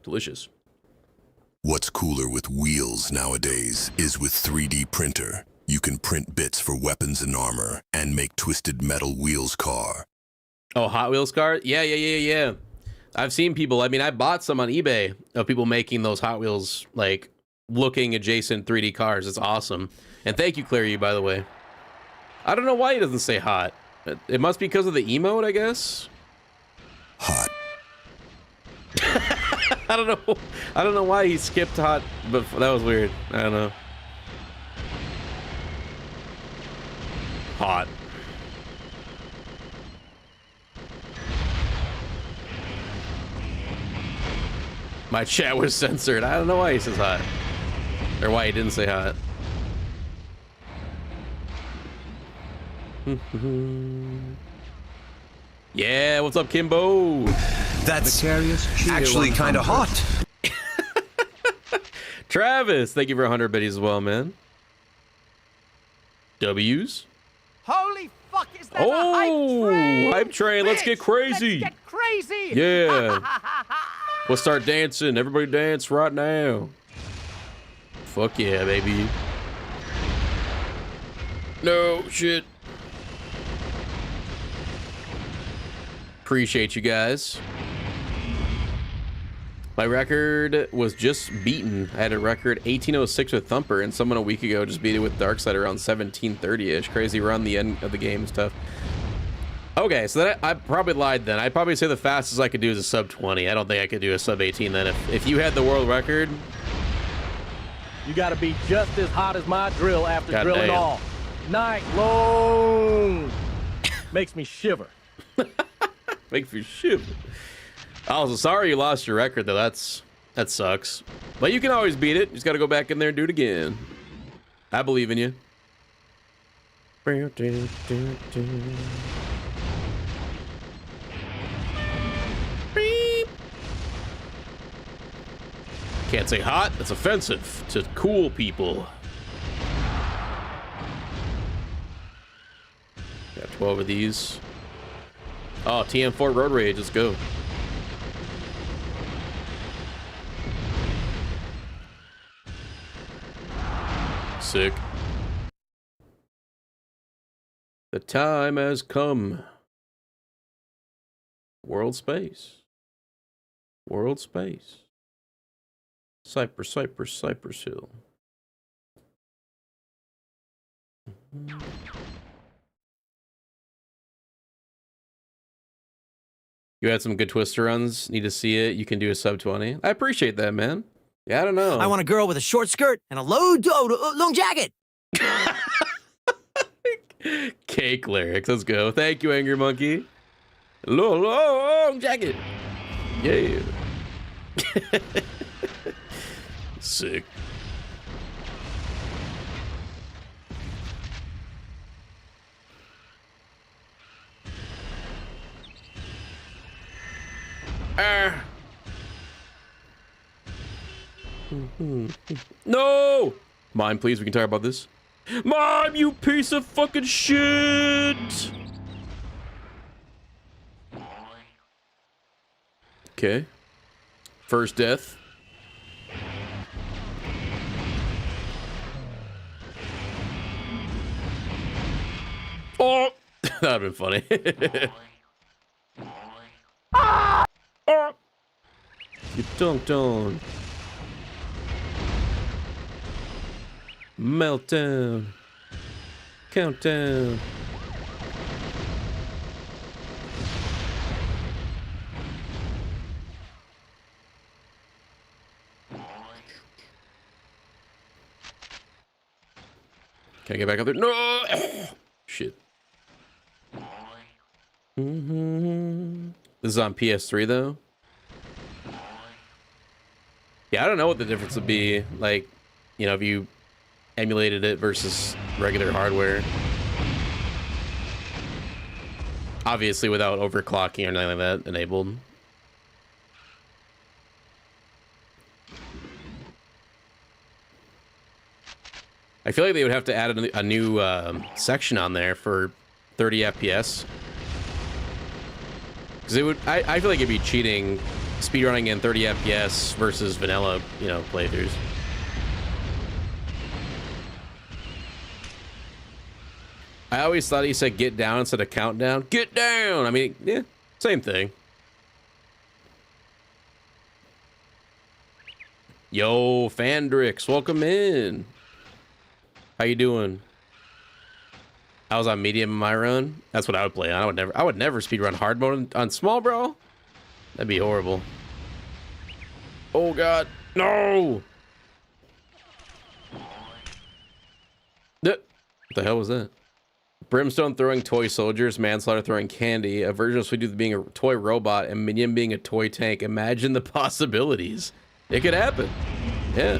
Delicious. What's cooler with wheels nowadays is with 3D printer. You can print bits for weapons and armor and make Twisted Metal Wheels car. Oh, Hot Wheels car? Yeah. I've seen people, I mean, I bought some on eBay of people making those Hot Wheels, like, looking adjacent 3D cars. It's awesome. And thank you, Claire, by the way. I don't know why he doesn't say hot. It must be because of the emote, I guess. Hot. I don't know why he skipped hot, but that was weird. I don't know. Hot. My chat was censored. I don't know why he says hot. Or why he didn't say hot. Yeah, what's up, Kimbo? That's actually kind of hot. Travis, thank you for 100 biddies as well, man. W's. Holy fuck, is that a hype train? Hype train, let's get crazy. Let's get crazy. Yeah. Let's start dancing. Everybody dance right now. Fuck yeah, baby. No shit. Appreciate you guys. My record was just beaten. I had a record 1806 with Thumper, and someone a week ago just beat it with Darkside around 1730-ish. Crazy run, the end of the game stuff. Okay, so that I probably lied then. I'd probably say the fastest I could do is a sub 20. I don't think I could do a sub 18 then. If you had the world record, you got to be just as hot as my drill after God drilling damn. all night long. Makes me shiver. Makes me shiver. Also, sorry you lost your record though. That sucks. But you can always beat it. You just got to go back in there and do it again. I believe in you. Beep. Can't say hot. That's offensive to cool people. Got 12 of these. Oh, TM4 Road Rage. Let's go. Sick. The time has come. World space. World space. Cypress Hill. You had some good Twister runs. Need to see it. You can do a sub 20. I appreciate that, man. Yeah, I don't know. I want a girl with a short skirt and a long jacket. Cake lyrics. Let's go. Thank you, Angry Monkey. Long jacket. Yeah. Sick. No! Mime, please, we can talk about this. Mime, you piece of fucking shit! Okay. First death. Oh! That'd have been funny. You dunked on. Meltdown. Countdown. Can I get back up there? No! Shit. This is on PS3 though. Yeah, I don't know what the difference would be, like, you know, if you emulated it versus regular hardware. Obviously without overclocking or anything like that enabled. I feel like they would have to add a new section on there for 30 FPS. Because it would, I feel like it'd be cheating speedrunning in 30 FPS versus vanilla, you know, playthroughs. I always thought he said get down instead of countdown. Get down! I mean, yeah, same thing. Yo, Fandrix, welcome in. How you doing? I was on medium in my run. That's what I would play on. I would never speedrun hard mode on small brawl. That'd be horrible. Oh god, no! What the hell was that? Brimstone throwing toy soldiers, Manslaughter throwing candy, a version of Sweet Tooth being a toy robot, and Minion being a toy tank. Imagine the possibilities. It could happen. Yeah.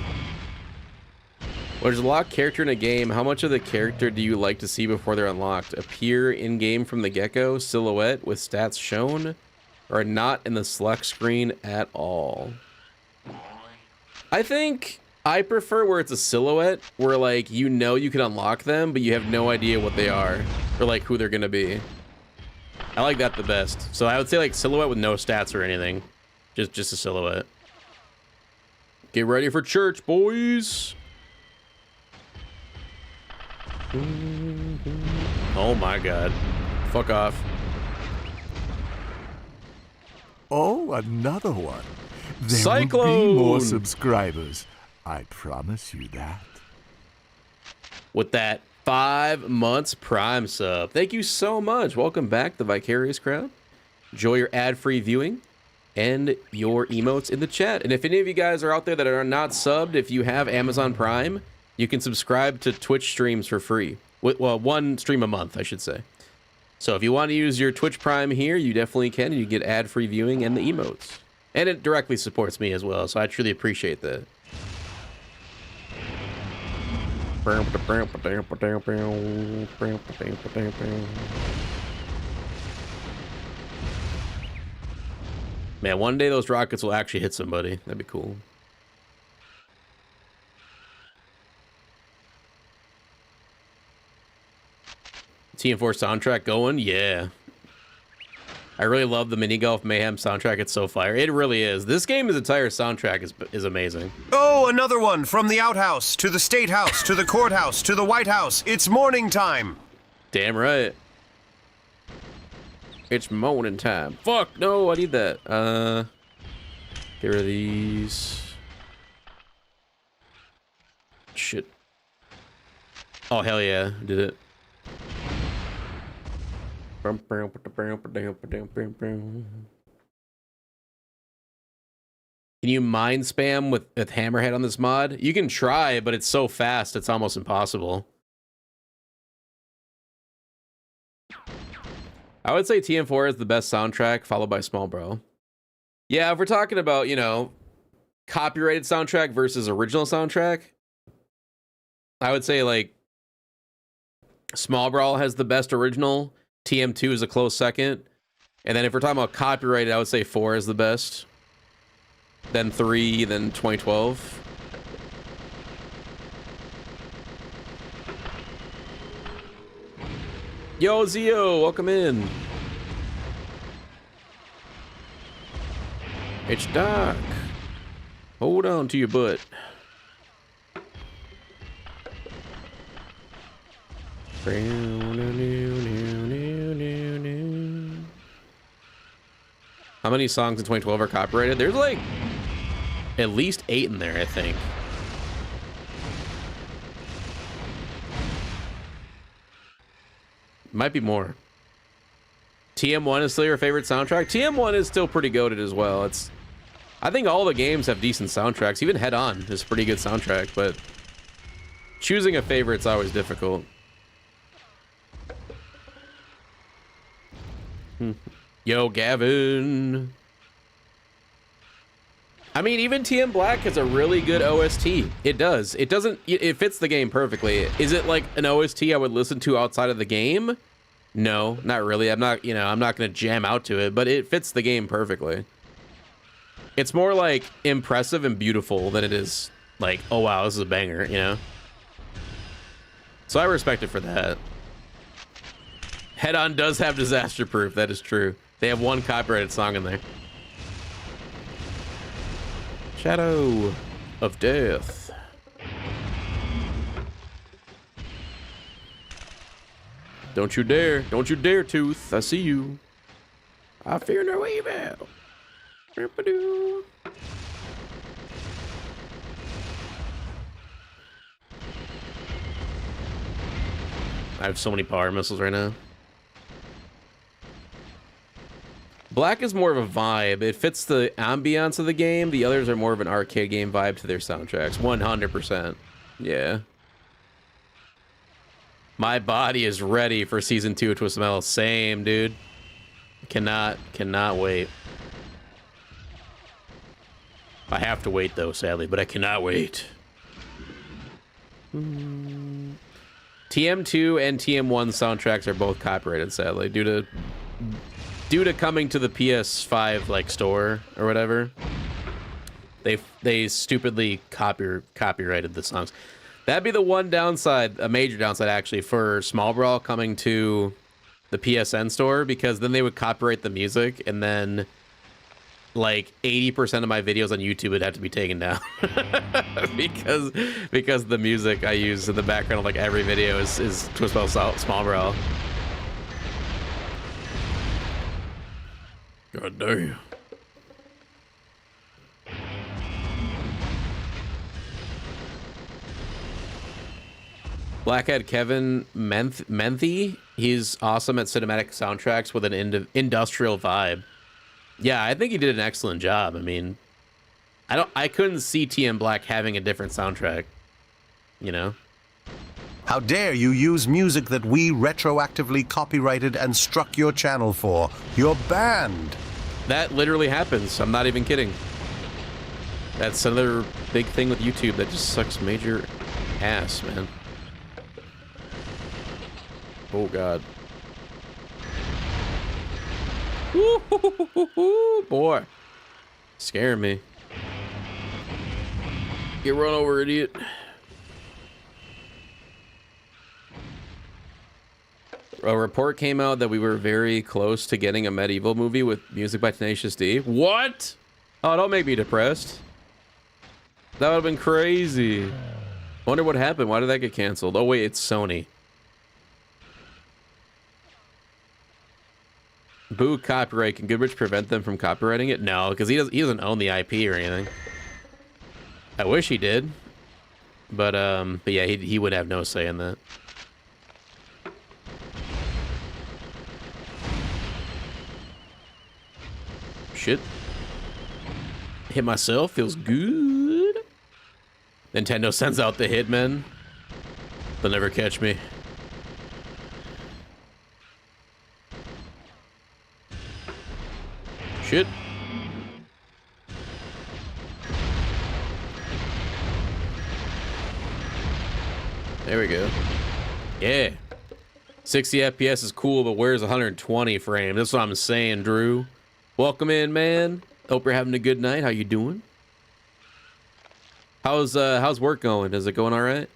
When there's a locked character in a game, how much of the character do you like to see before they're unlocked? Appear in-game from the get-go, silhouette with stats shown, or not in the select screen at all? I think I prefer where it's a silhouette, where like you know you can unlock them, but you have no idea what they are or like who they're gonna be. I like that the best. So I would say like silhouette with no stats or anything, just a silhouette. Get ready for church, boys. Oh my god! Fuck off. Oh, another one. There Cyclone! will be more subscribers. I promise you that. With that 5 months Prime sub. Thank you so much. Welcome back, the Vicarious crowd. Enjoy your ad-free viewing and your emotes in the chat. And if any of you guys are out there that are not subbed, if you have Amazon Prime, you can subscribe to Twitch streams for free. Well, one stream a month, I should say. So if you want to use your Twitch Prime here, you definitely can. You get ad-free viewing and the emotes. And it directly supports me as well, so I truly appreciate that. Man, one day those rockets will actually hit somebody. That'd be cool. TM4 soundtrack going? Yeah. I really love the Mini Golf Mayhem soundtrack. It's so fire. It really is. This game's entire soundtrack is amazing. Oh, another one. From the outhouse, to the state house, to the courthouse, to the White House. It's morning time. Damn right. It's morning time. Fuck, no, I need that. Get rid of these. Shit. Oh, hell yeah. Did it. Can you mind spam with Hammerhead on this mod? You can try, but it's so fast, it's almost impossible. I would say TM4 is the best soundtrack, followed by Small Brawl. Yeah, if we're talking about, you know, copyrighted soundtrack versus original soundtrack, I would say, like, Small Brawl has the best original. TM2 is a close second. And then if we're talking about copyrighted, I would say 4 is the best. Then 3, then 2012. Yo, Zio, welcome in. It's dark. Hold on to your butt. How many songs in 2012 are copyrighted? There's like at least 8 in there, I think. Might be more. TM1 is still your favorite soundtrack? TM1 is still pretty goated as well. I think all the games have decent soundtracks. Even Head On is a pretty good soundtrack, but choosing a favorite's always difficult. Yo, Gavin. I mean, even TM Black has a really good OST. It does. It fits the game perfectly. Is it like an OST I would listen to outside of the game? No, not really. I'm not going to jam out to it, but it fits the game perfectly. It's more like impressive and beautiful than it is like, oh wow, this is a banger, you know? So I respect it for that. Head On does have disaster proof. That is true. They have one copyrighted song in there. Shadow of Death. Don't you dare. Don't you dare, Tooth. I see you. I fear no evil. I have so many power missiles right now. Black is more of a vibe. It fits the ambiance of the game. The others are more of an arcade game vibe to their soundtracks. 100%. Yeah. My body is ready for Season 2 of Twisted Metal. Same, dude. Cannot wait. I have to wait, though, sadly, but I cannot wait. TM2 and TM1 soundtracks are both copyrighted, sadly, due to coming to the PS5 like store or whatever. They stupidly copyrighted the songs. That'd be the one downside, a major downside actually, for Small Brawl coming to the PSN store, because then they would copyright the music, and then like 80% of my videos on YouTube would have to be taken down because the music I use in the background of like every video is Twisted Metal Small Brawl. God damn. Blackhead Kevin Menthy, he's awesome at cinematic soundtracks with an industrial vibe. Yeah, I think he did an excellent job. I mean, I couldn't see TM Black having a different soundtrack, you know? How dare you use music that we retroactively copyrighted and struck your channel for? You're banned. That literally happens. I'm not even kidding. That's another big thing with YouTube that just sucks major ass, man. Oh, God. Ooh, boy. Scare me. Get run over, idiot. A report came out that we were very close to getting a medieval movie with music by Tenacious D. What? Oh, don't make me depressed. That would have been crazy. Wonder what happened. Why did that get canceled? Oh, wait, it's Sony. Boo copyright. Can Goodrich prevent them from copywriting it? No, because he doesn't own the IP or anything. I wish he did. But yeah, he would have no say in that. Shit. Hit myself, feels good. Nintendo sends out the Hitmen. They'll never catch me. Shit. There we go. Yeah. 60 FPS is cool, but where's 120 frames? That's what I'm saying, Drew. Welcome in, man. Hope you're having a good night. How you doing? How's work going? Is it going all right?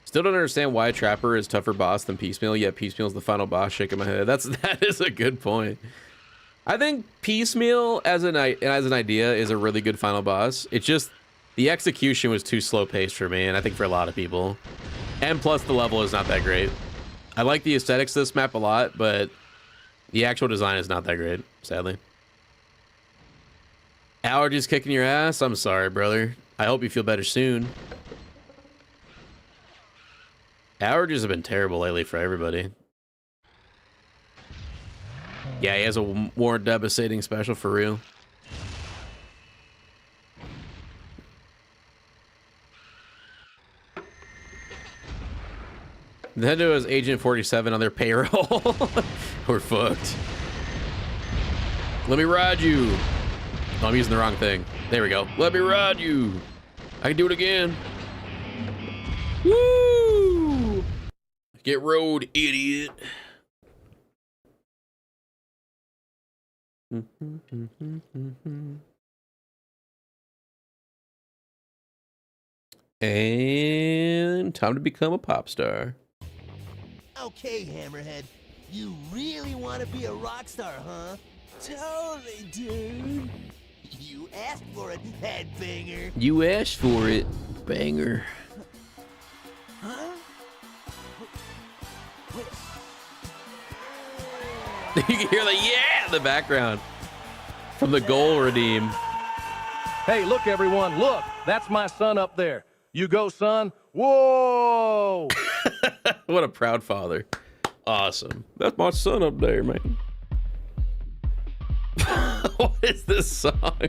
Still don't understand why Trapper is tougher boss than Piecemeal, yet Piecemeal is the final boss. Shaking my head. That is a good point. I think Piecemeal as an idea is a really good final boss. It's just the execution was too slow paced for me, and I think for a lot of people. And plus the level is not that great. I like the aesthetics of this map a lot, but the actual design is not that great, sadly. Allergies kicking your ass? I'm sorry, brother. I hope you feel better soon. Allergies have been terrible lately for everybody. Yeah, he has a more devastating special for real. Nintendo has Agent 47 on their payroll. We're fucked. Let me ride you. Oh, I'm using the wrong thing. There we go. Let me ride you. I can do it again. Woo! Get rode, idiot. And time to become a pop star. Okay, Hammerhead. You really want to be a rock star, huh? Totally, dude. You asked for it, headbanger. You asked for it, banger. Huh? You can hear the yeah in the background from the goal redeem. Hey, look, everyone, look. That's my son up there. You go, son. Whoa! What a proud father. Awesome. That's my son up there, man. What is this song?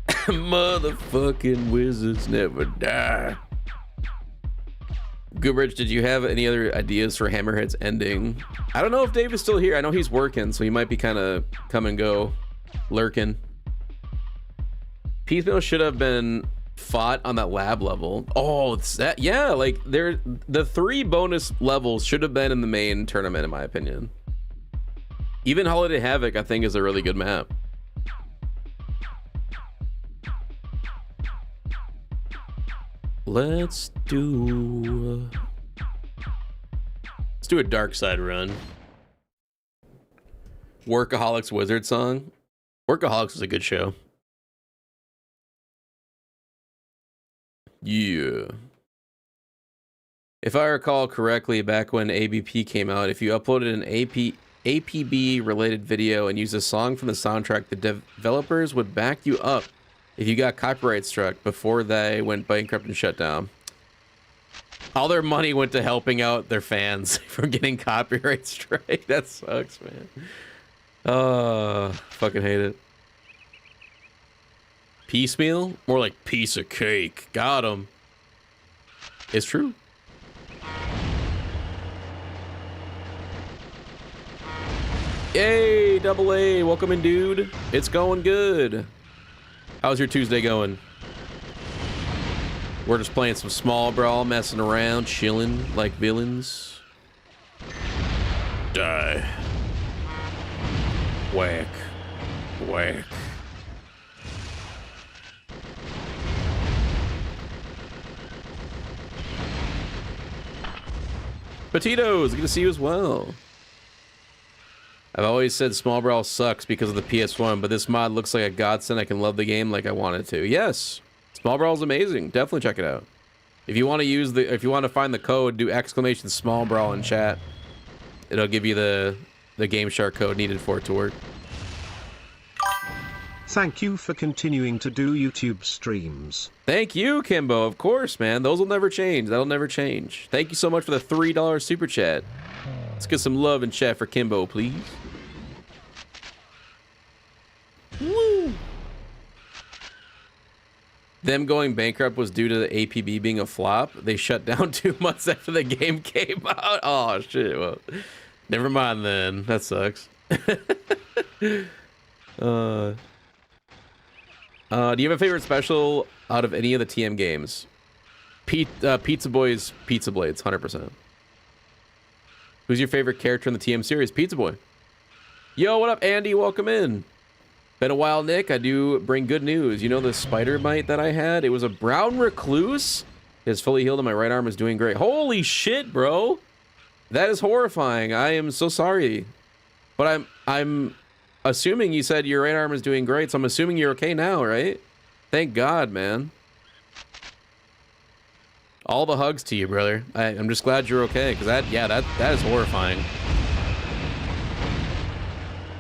Motherfucking wizards never die. Goodrich, did you have any other ideas for Hammerhead's ending? I don't know if Dave is still here. I know he's working, so he might be kind of come and go, lurking. Piecemeal should have been fought on that lab level. Oh, it's that. Yeah, like the 3 bonus levels should have been in the main tournament, in my opinion. Even Holiday Havoc, I think, is a really good map. Let's do a Dark Side run. Workaholics Wizard song. Workaholics is a good show. Yeah. If I recall correctly, back when ABP came out, if you uploaded an APB related video and used a song from the soundtrack, the developers would back you up if you got copyright struck before they went bankrupt and shut down. All their money went to helping out their fans from getting copyright strike. That sucks, man. Fucking hate it. Piecemeal? More like piece of cake. Got him. It's true. Yay, double A. Welcome in, dude. It's going good. How's your Tuesday going? We're just playing some small brawl, messing around, chilling like villains. Die. Whack. Whack. Potatoes, good to see you as well. I've always said Small Brawl sucks because of the PS1, but this mod looks like a godsend. I can love the game like I wanted to. Yes, Small Brawl is amazing. Definitely check it out. If you want to use if you want to find the code, do exclamation Small Brawl in chat. It'll give you the Game Shark code needed for it to work. Thank you for continuing to do YouTube streams. Thank you, Kimbo. Of course, man. Those will never change. That'll never change. Thank you so much for the $3 super chat. Let's get some love in chat for Kimbo, please. them going bankrupt was due to the APB being a flop. They shut down 2 months after the game came out. Oh, shit. Well, never mind then. That sucks. Do you have a favorite special out of any of the TM games? Pizza Boy's Pizza Blades, 100%. Who's your favorite character in the TM series? Pizza Boy. Yo, what up, Andy? Welcome in. Been a while, Nick. I do bring good news. You know the spider bite that I had? It was a brown recluse. It's fully healed and my right arm is doing great. Holy shit, bro. That is horrifying. I am so sorry. But I'm assuming you said your right arm is doing great, so I'm assuming you're okay now, right? Thank God, man. All the hugs to you, brother. I'm just glad you're okay, because that is horrifying.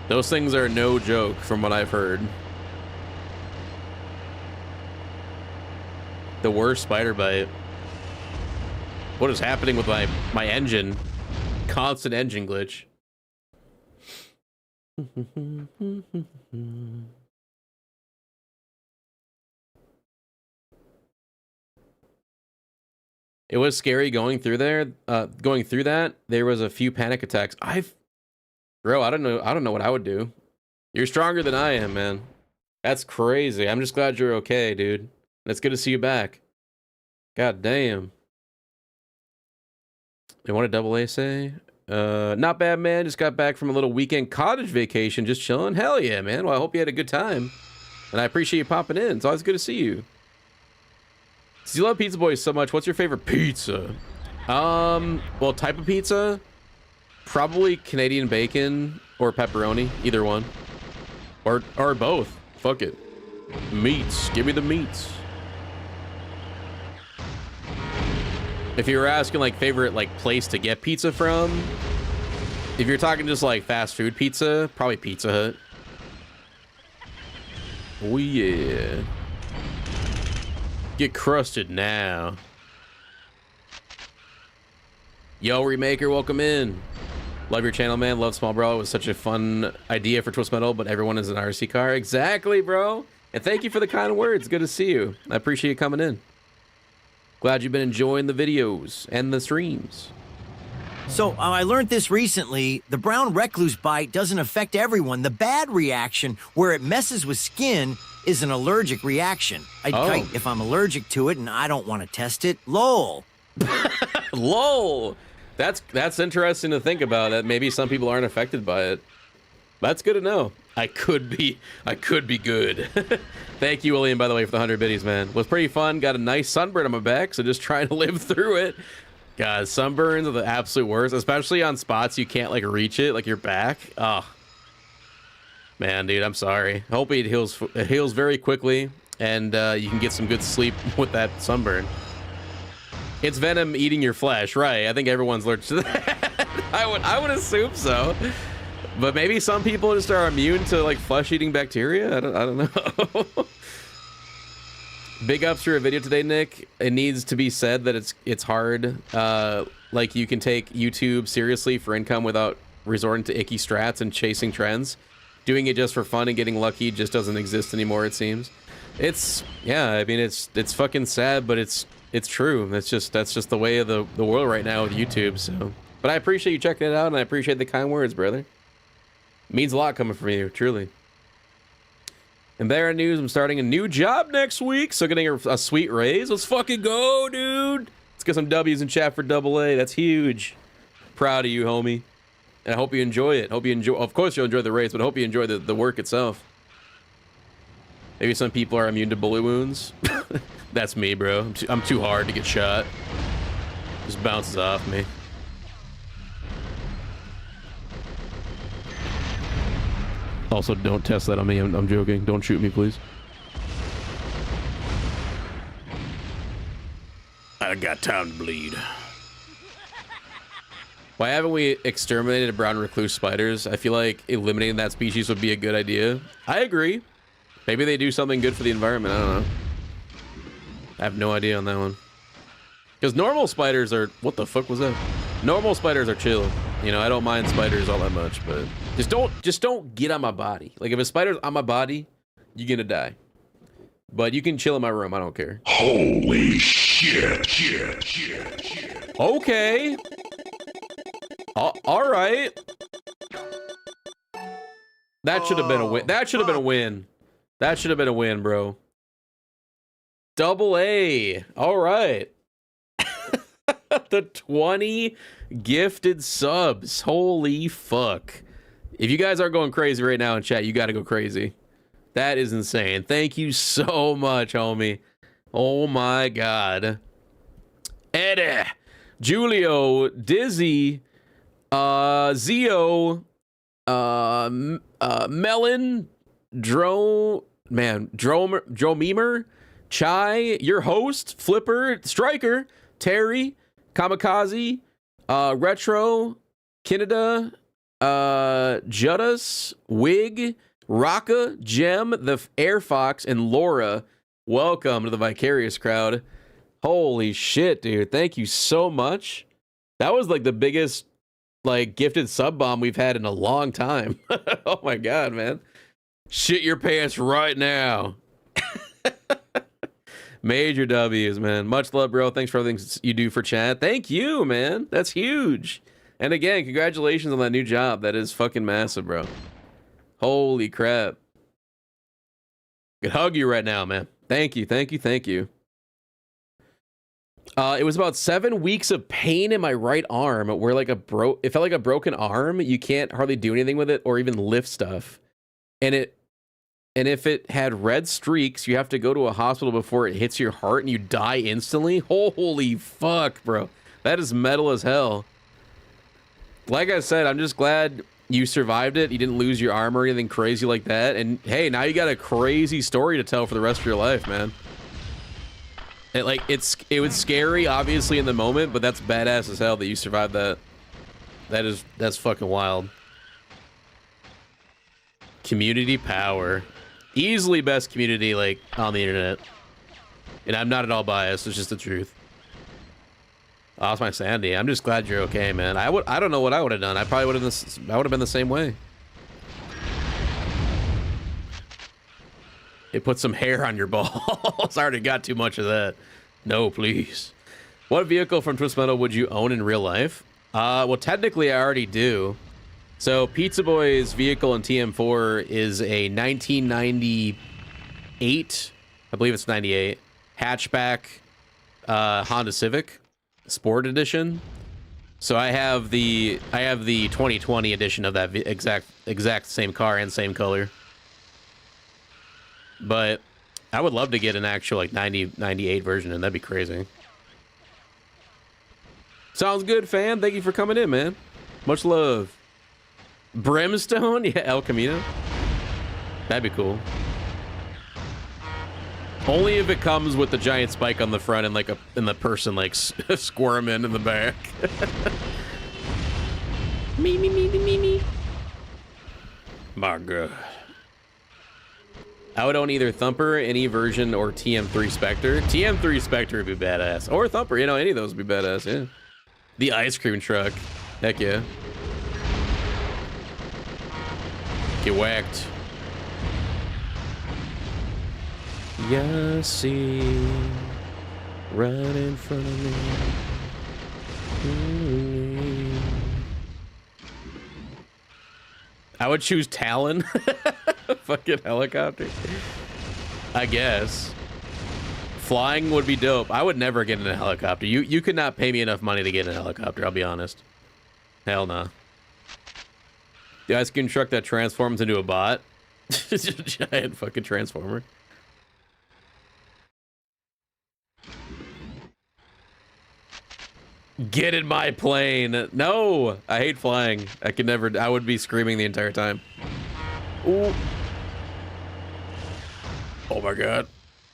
Those things are no joke from what I've heard. The worst spider bite. What is happening with my engine? Constant engine glitch. It was scary going through there. Going through that, there was a few panic attacks. Bro, I don't know what I would do. You're stronger than I am, man. That's crazy. I'm just glad you're okay, dude. It's good to see you back. God damn. And what did Double A say? Not bad, man. Just got back from a little weekend cottage vacation. Just chilling. Hell yeah, man. Well, I hope you had a good time. And I appreciate you popping in. It's always good to see you. Since you love Pizza Boys so much, what's your favorite pizza? Well, type of pizza? Probably Canadian bacon or pepperoni. Either one. Or both. Fuck it. Meats. Give me the meats. If you were asking like favorite like place to get pizza from, if you're talking just like fast food pizza, probably Pizza Hut. Oh yeah. Get crusted now. Yo, Remaker, welcome in. Love your channel, man. Love Small Brawl. It was such a fun idea for Twisted Metal, but everyone is an RC car. Exactly, bro. And thank you for the kind words. Good to see you. I appreciate you coming in. Glad you've been enjoying the videos and the streams. So I learned this recently. The brown recluse bite doesn't affect everyone. The bad reaction, where it messes with skin, is an allergic reaction. If I'm allergic to it and I don't want to test it, lol. Lol. That's interesting to think about. That maybe some people aren't affected by it. That's good to know. I could be good. Thank you, William, by the way, for the 100 biddies, man. It was pretty fun. Got a nice sunburn on my back, so just trying to live through it. God, sunburns are the absolute worst, especially on spots you can't like reach it, like your back. Oh, man, dude, I'm sorry. Hopefully it heals very quickly, and you can get some good sleep with that sunburn. It's venom eating your flesh, right? I think everyone's allergic to that. I would assume so. But maybe some people just are immune to like flesh-eating bacteria. I don't know. Big ups for your video today, Nick. It needs to be said that it's hard. Like you can take YouTube seriously for income without resorting to icky strats and chasing trends. Doing it just for fun and getting lucky just doesn't exist anymore, it seems. Yeah, I mean it's fucking sad, but it's true. That's just the way of the world right now with YouTube. So, but I appreciate you checking it out, and I appreciate the kind words, brother. Means a lot coming from you, truly. And there in news, I'm starting a new job next week, so getting a sweet raise. Let's fucking go, dude. Let's get some W's in chat for Double A. That's huge. Proud of you, homie. And I hope you enjoy it. Of course you'll enjoy the raise, but I hope you enjoy the work itself. Maybe some people are immune to bullet wounds. That's me, bro. I'm too hard to get shot. Just bounces off me. Also, don't test that on me. I'm joking. Don't shoot me, please. I got time to bleed. Why haven't we exterminated brown recluse spiders? I feel like eliminating that species would be a good idea. I agree. Maybe they do something good for the environment. I don't know. I have no idea on that one. Because normal spiders are... What the fuck was that? Normal spiders are chill. You know, I don't mind spiders all that much, but... Just don't get on my body. Like, if a spider's on my body, you're gonna die. But you can chill in my room. I don't care. Holy shit. Okay. All right. That should have been a win. That should have been a win. That should have been a win, bro. Double A. All right. The 20 gifted subs. Holy fuck. If you guys aren't going crazy right now in chat, you got to go crazy. That is insane. Thank you so much, homie. Oh my god. Eddie, Julio, Dizzy, Zio, Melon, Dromemer, Chai, your host, Flipper, Striker, Terry, Kamikaze, Retro, Canada, Judas, Wig, Raka, Gem, the Air Fox, and Laura. Welcome to the Vicarious crowd. Holy shit, dude. Thank you so much. That was like the biggest like gifted sub bomb we've had in a long time. Oh my god, man. Shit your pants right now. Major W's, man. Much love, bro. Thanks for everything you do for chat. Thank you, man. That's huge. And again, congratulations on that new job. That is fucking massive, bro. Holy crap. I could hug you right now, man. Thank you, thank you, thank you. It was about 7 weeks of pain in my right arm where like it felt like a broken arm. You can't hardly do anything with it or even lift stuff. And if it had red streaks, you have to go to a hospital before it hits your heart and you die instantly. Holy fuck, bro. That is metal as hell. Like I said, I'm just glad you survived it. You didn't lose your arm or anything crazy like that. And hey, now you got a crazy story to tell for the rest of your life, man. It was scary, obviously, in the moment, but that's badass as hell that you survived that. That's fucking wild. Community power. Easily best community, like, on the internet. And I'm not at all biased, it's just the truth. Lost my sanity. I'm just glad you're okay, man. I don't know what I would have done. I probably would have been the same way. It put some hair on your balls. I already got too much of that. No, please. What vehicle from Twisted Metal would you own in real life? Well, technically, I already do. So, Pizza Boy's vehicle in TM4 is a 1998, I believe it's 98, hatchback Honda Civic Sport Edition. So I have the 2020 edition of that exact same car and same color. But I would love to get an actual like 98 version, and that'd be crazy. Sounds good, fam. Thank you for coming in, man. Much love. Brimstone? Yeah, El Camino. That'd be cool. Only if it comes with the giant spike on the front and like and the person like squirming in the back. Me. My god. I would own either Thumper, any version, or TM3 Spectre. TM3 Spectre would be badass. Or Thumper, you know, any of those would be badass, yeah. The ice cream truck. Heck yeah. Get whacked. Yassi, right in front of me. I would choose Talon. Fucking helicopter. I guess. Flying would be dope. I would never get in a helicopter. You could not pay me enough money to get in a helicopter, I'll be honest. Hell no. The ice cream truck that transforms into a bot. It's a giant fucking transformer. Get in my plane. No, I hate flying. I would be screaming the entire time. Ooh. Oh my god.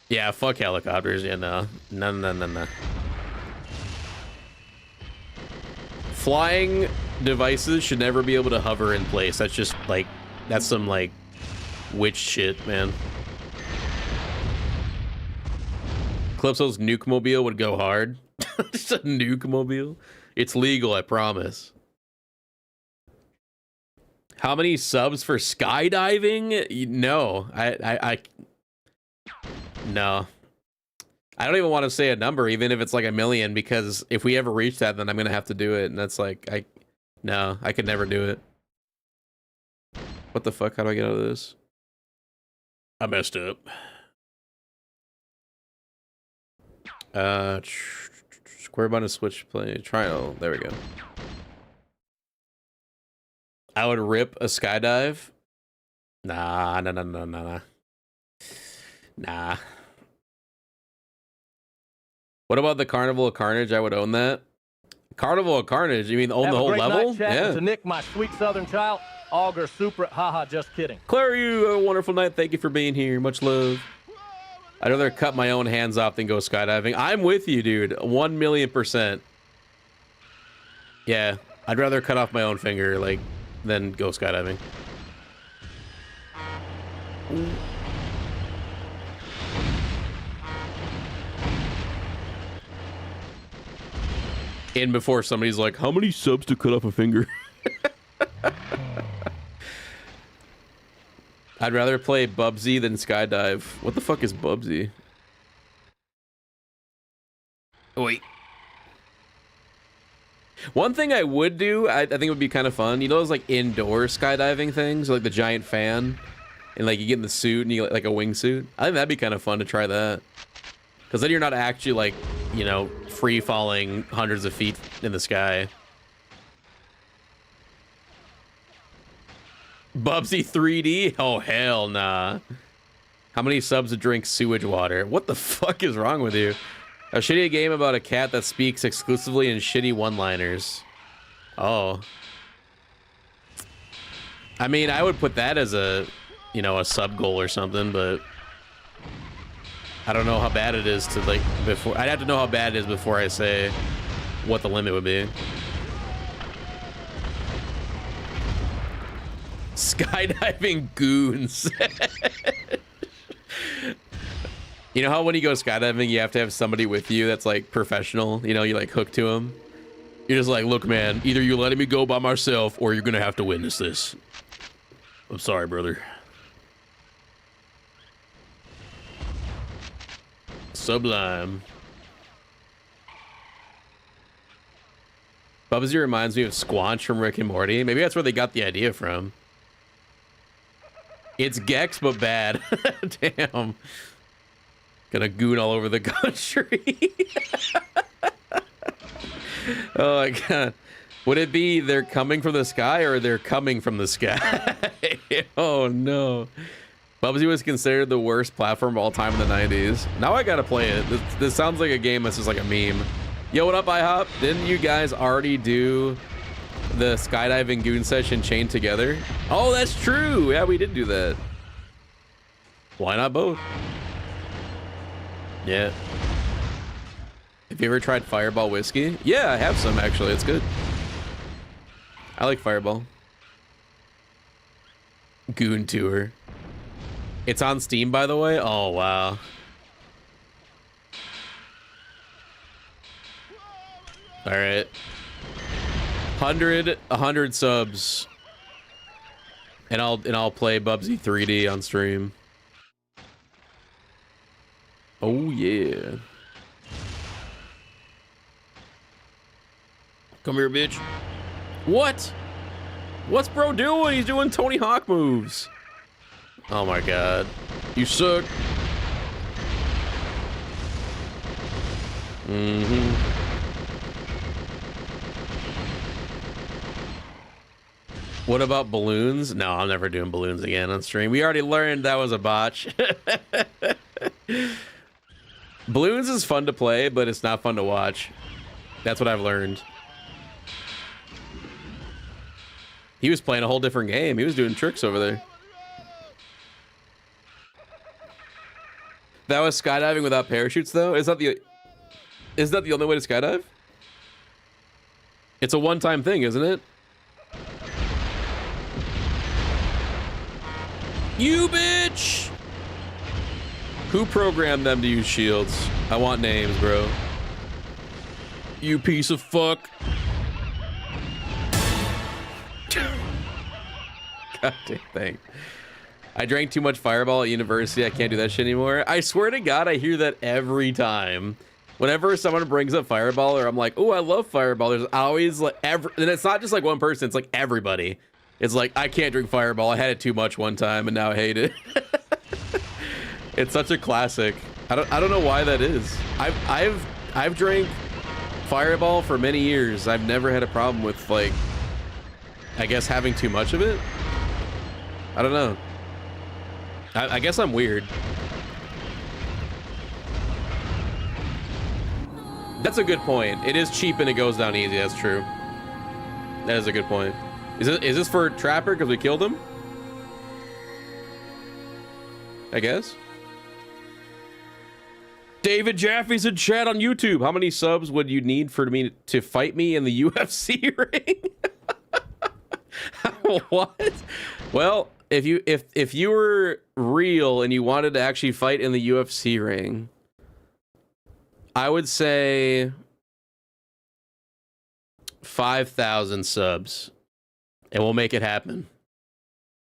Yeah, fuck helicopters. Yeah, no. No. Flying devices should never be able to hover in place. That's just like, that's some like witch shit, man. Calypso's nuke-mobile would go hard. Just a nuke-mobile. It's legal, I promise. How many subs for skydiving? No, No. I don't even want to say a number, even if it's like 1 million, because if we ever reach that, then I'm gonna have to do it, and that's like, no, I could never do it. What the fuck? How do I get out of this? I messed up. Square button, switch, play, triangle. There we go. I would rip a skydive. Nah. Nah. What about the Carnival of Carnage? I would own that. Carnival of Carnage? You mean own the whole level? Yeah. To Nick, my sweet southern child. Augur, super, haha, just kidding. Claire, you have a wonderful night. Thank you for being here. Much love. I'd rather cut my own hands off than go skydiving. I'm with you, dude. 1,000,000%. Yeah, I'd rather cut off my own finger, like, than go skydiving. In before somebody's like, how many subs to cut off a finger? I'd rather play Bubsy than skydive. What the fuck is Bubsy? Oh, wait. One thing I would do, I think it would be kind of fun. You know those like indoor skydiving things, like the giant fan, and like you get in the suit and you get like a wingsuit. I think that'd be kind of fun to try that, because then you're not actually like, you know, free falling hundreds of feet in the sky. Bubsy 3D? Oh, hell nah. How many subs to drink sewage water? What the fuck is wrong with you? A shitty game about a cat that speaks exclusively in shitty one-liners. Oh. I mean, I would put that as a, you know, a sub goal or something, but I don't know how bad it is to, like, before. I'd have to know how bad it is before I say what the limit would be. Skydiving goons. You know how when you go skydiving, you have to have somebody with you that's like professional, you know, you like hook to them. You're just like, look, man, either you're letting me go by myself or you're gonna have to witness this. I'm sorry, brother. Sublime. Bubsy reminds me of Squanch from Rick and Morty. Maybe that's where they got the idea from. It's Gex, but bad. Damn. Gonna goon all over the country. Oh my god. Would it be they're coming from the sky or they're coming from the sky? Oh no. Bubsy was considered the worst platform of all time in the 90s. Now I gotta play it. This sounds like a game that's just like a meme. Yo, what up, IHOP? Didn't you guys already do the skydiving goon session chained together? Oh, that's true. Yeah, we did do that. Why not both? Yeah. Have you ever tried Fireball whiskey? Yeah, I have some actually. It's good. I like Fireball. Goon Tour. It's on Steam, by the way. Oh, wow. All right. 100 subs. And I'll play Bubsy 3D on stream. Oh yeah. Come here, bitch. What? What's bro doing? He's doing Tony Hawk moves. Oh my god. You suck. Mm-hmm. What about balloons? No, I'm never doing balloons again on stream. We already learned that was a botch. Balloons is fun to play, but it's not fun to watch. That's what I've learned. He was playing a whole different game. He was doing tricks over there. That was skydiving without parachutes, though? Is that the only way to skydive? It's a one-time thing, isn't it? You bitch! Who programmed them to use shields? I want names, bro. You piece of fuck. God damn thing. I drank too much Fireball at university. I can't do that shit anymore. I swear to God, I hear that every time. Whenever someone brings up Fireball, or I'm like, oh, I love Fireball, there's always like and it's not just like one person, it's like everybody. It's like, I can't drink Fireball. I had it too much one time and now I hate it. It's such a classic. I don't know why that is. I've drank Fireball for many years. I've never had a problem with, like, I guess having too much of it. I don't know. I guess I'm weird. That's a good point. It is cheap and it goes down easy. That's true. That is a good point. Is this for Trapper because we killed him? I guess. David Jaffe's in chat on YouTube. How many subs would you need for me to fight me in the UFC ring? What? Well, if you were real and you wanted to actually fight in the UFC ring, I would say 5,000 subs, and we'll make it happen.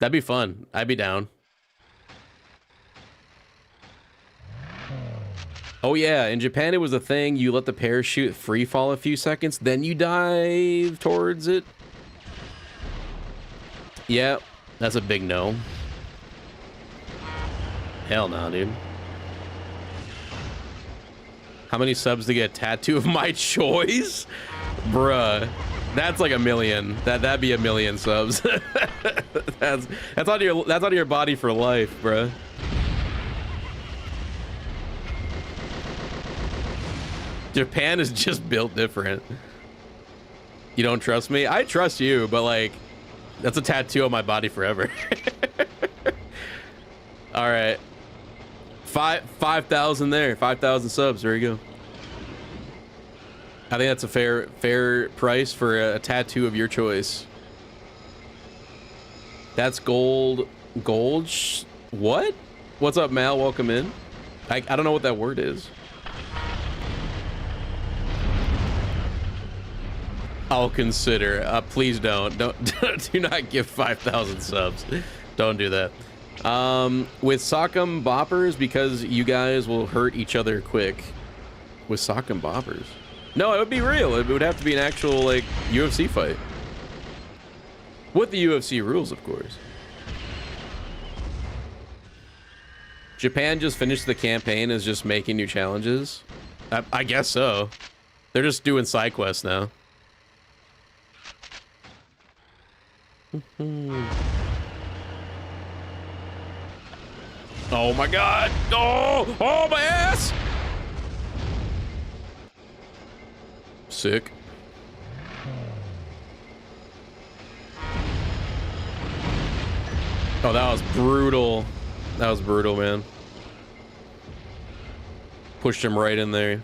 That'd be fun. I'd be down. Oh yeah, in Japan it was a thing. You let the parachute free fall a few seconds, then you dive towards it. Yeah, that's a big no. Hell no, dude. How many subs to get a tattoo of my choice? Bruh, that's like 1 million. That'd be 1 million subs. that's on your body for life, bruh. Japan is just built different. You don't trust me? I trust you, but like, that's a tattoo on my body forever. All right. 5,000 there. 5,000 subs. There you go. I think that's a fair price for a tattoo of your choice. That's gold. What? What's up, Mal? Welcome in. I don't know what that word is. I'll consider. Please don't do not give 5,000 subs. Don't do that. With sock'em boppers, because you guys will hurt each other quick. With sock'em boppers. No, it would be real. It would have to be an actual, like, UFC fight. With the UFC rules, of course. Japan just finished the campaign as just making new challenges. I guess so. They're just doing side quests now. Oh my god! Oh my ass! Sick. Oh, that was brutal. That was brutal, man. Pushed him right in there.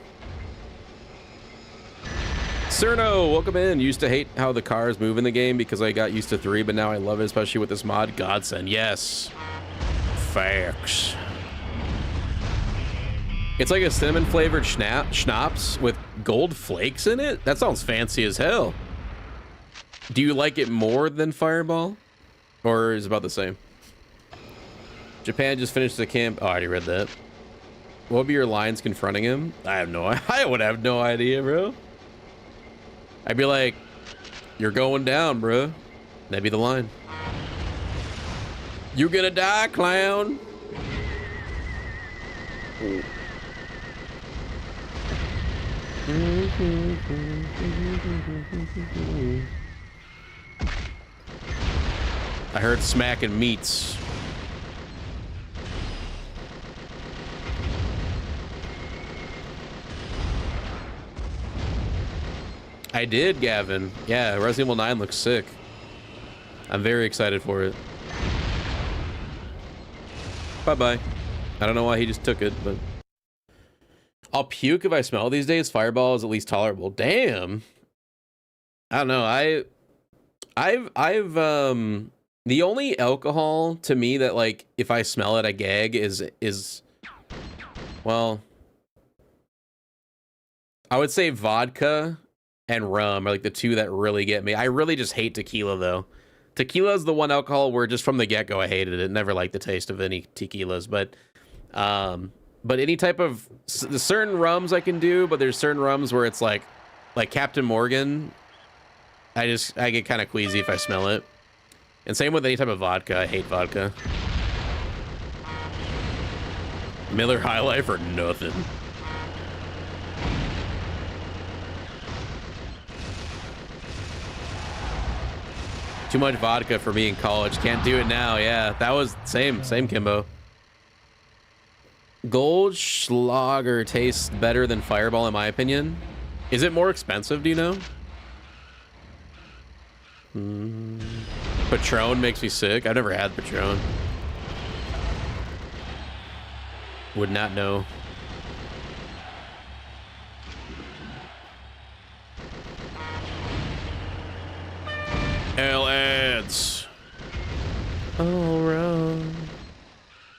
Cerno, welcome in. Used to hate how the cars move in the game because I got used to 3, but now I love it, especially with this mod. Godsend. Yes. Facts. It's like a cinnamon flavored schnapps with gold flakes in it? That sounds fancy as hell. Do you like it more than Fireball? Or is it about the same? Japan just finished the camp. Oh, I already read that. What would be your lines confronting him? I would have no idea, bro. I'd be like, you're going down, bro. That'd be the line. You're gonna die, clown. I heard smacking meats. I did, Gavin. Yeah, Resident Evil 9 looks sick. I'm very excited for it. Bye-bye. I don't know why he just took it, but... I'll puke if I smell these days. Fireball is at least tolerable. Damn. I don't know. I've the only alcohol to me that, like, if I smell it, I gag is well, I would say vodka and rum are like the two that really get me. I really just hate tequila though. Tequila is the one alcohol where just from the get-go I hated it. Never liked the taste of any tequilas, but any type of certain rums I can do, but there's certain rums where it's like Captain Morgan. I get kind of queasy if I smell it. And same with any type of vodka. I hate vodka. Miller High Life or nothing. Too much vodka for me in college. Can't do it now. Yeah, that was same Kimbo. Goldschlager tastes better than Fireball in my opinion. Is it more expensive? Do you know? Patron makes me sick. I've never had Patron. Would not know. L ads. All around.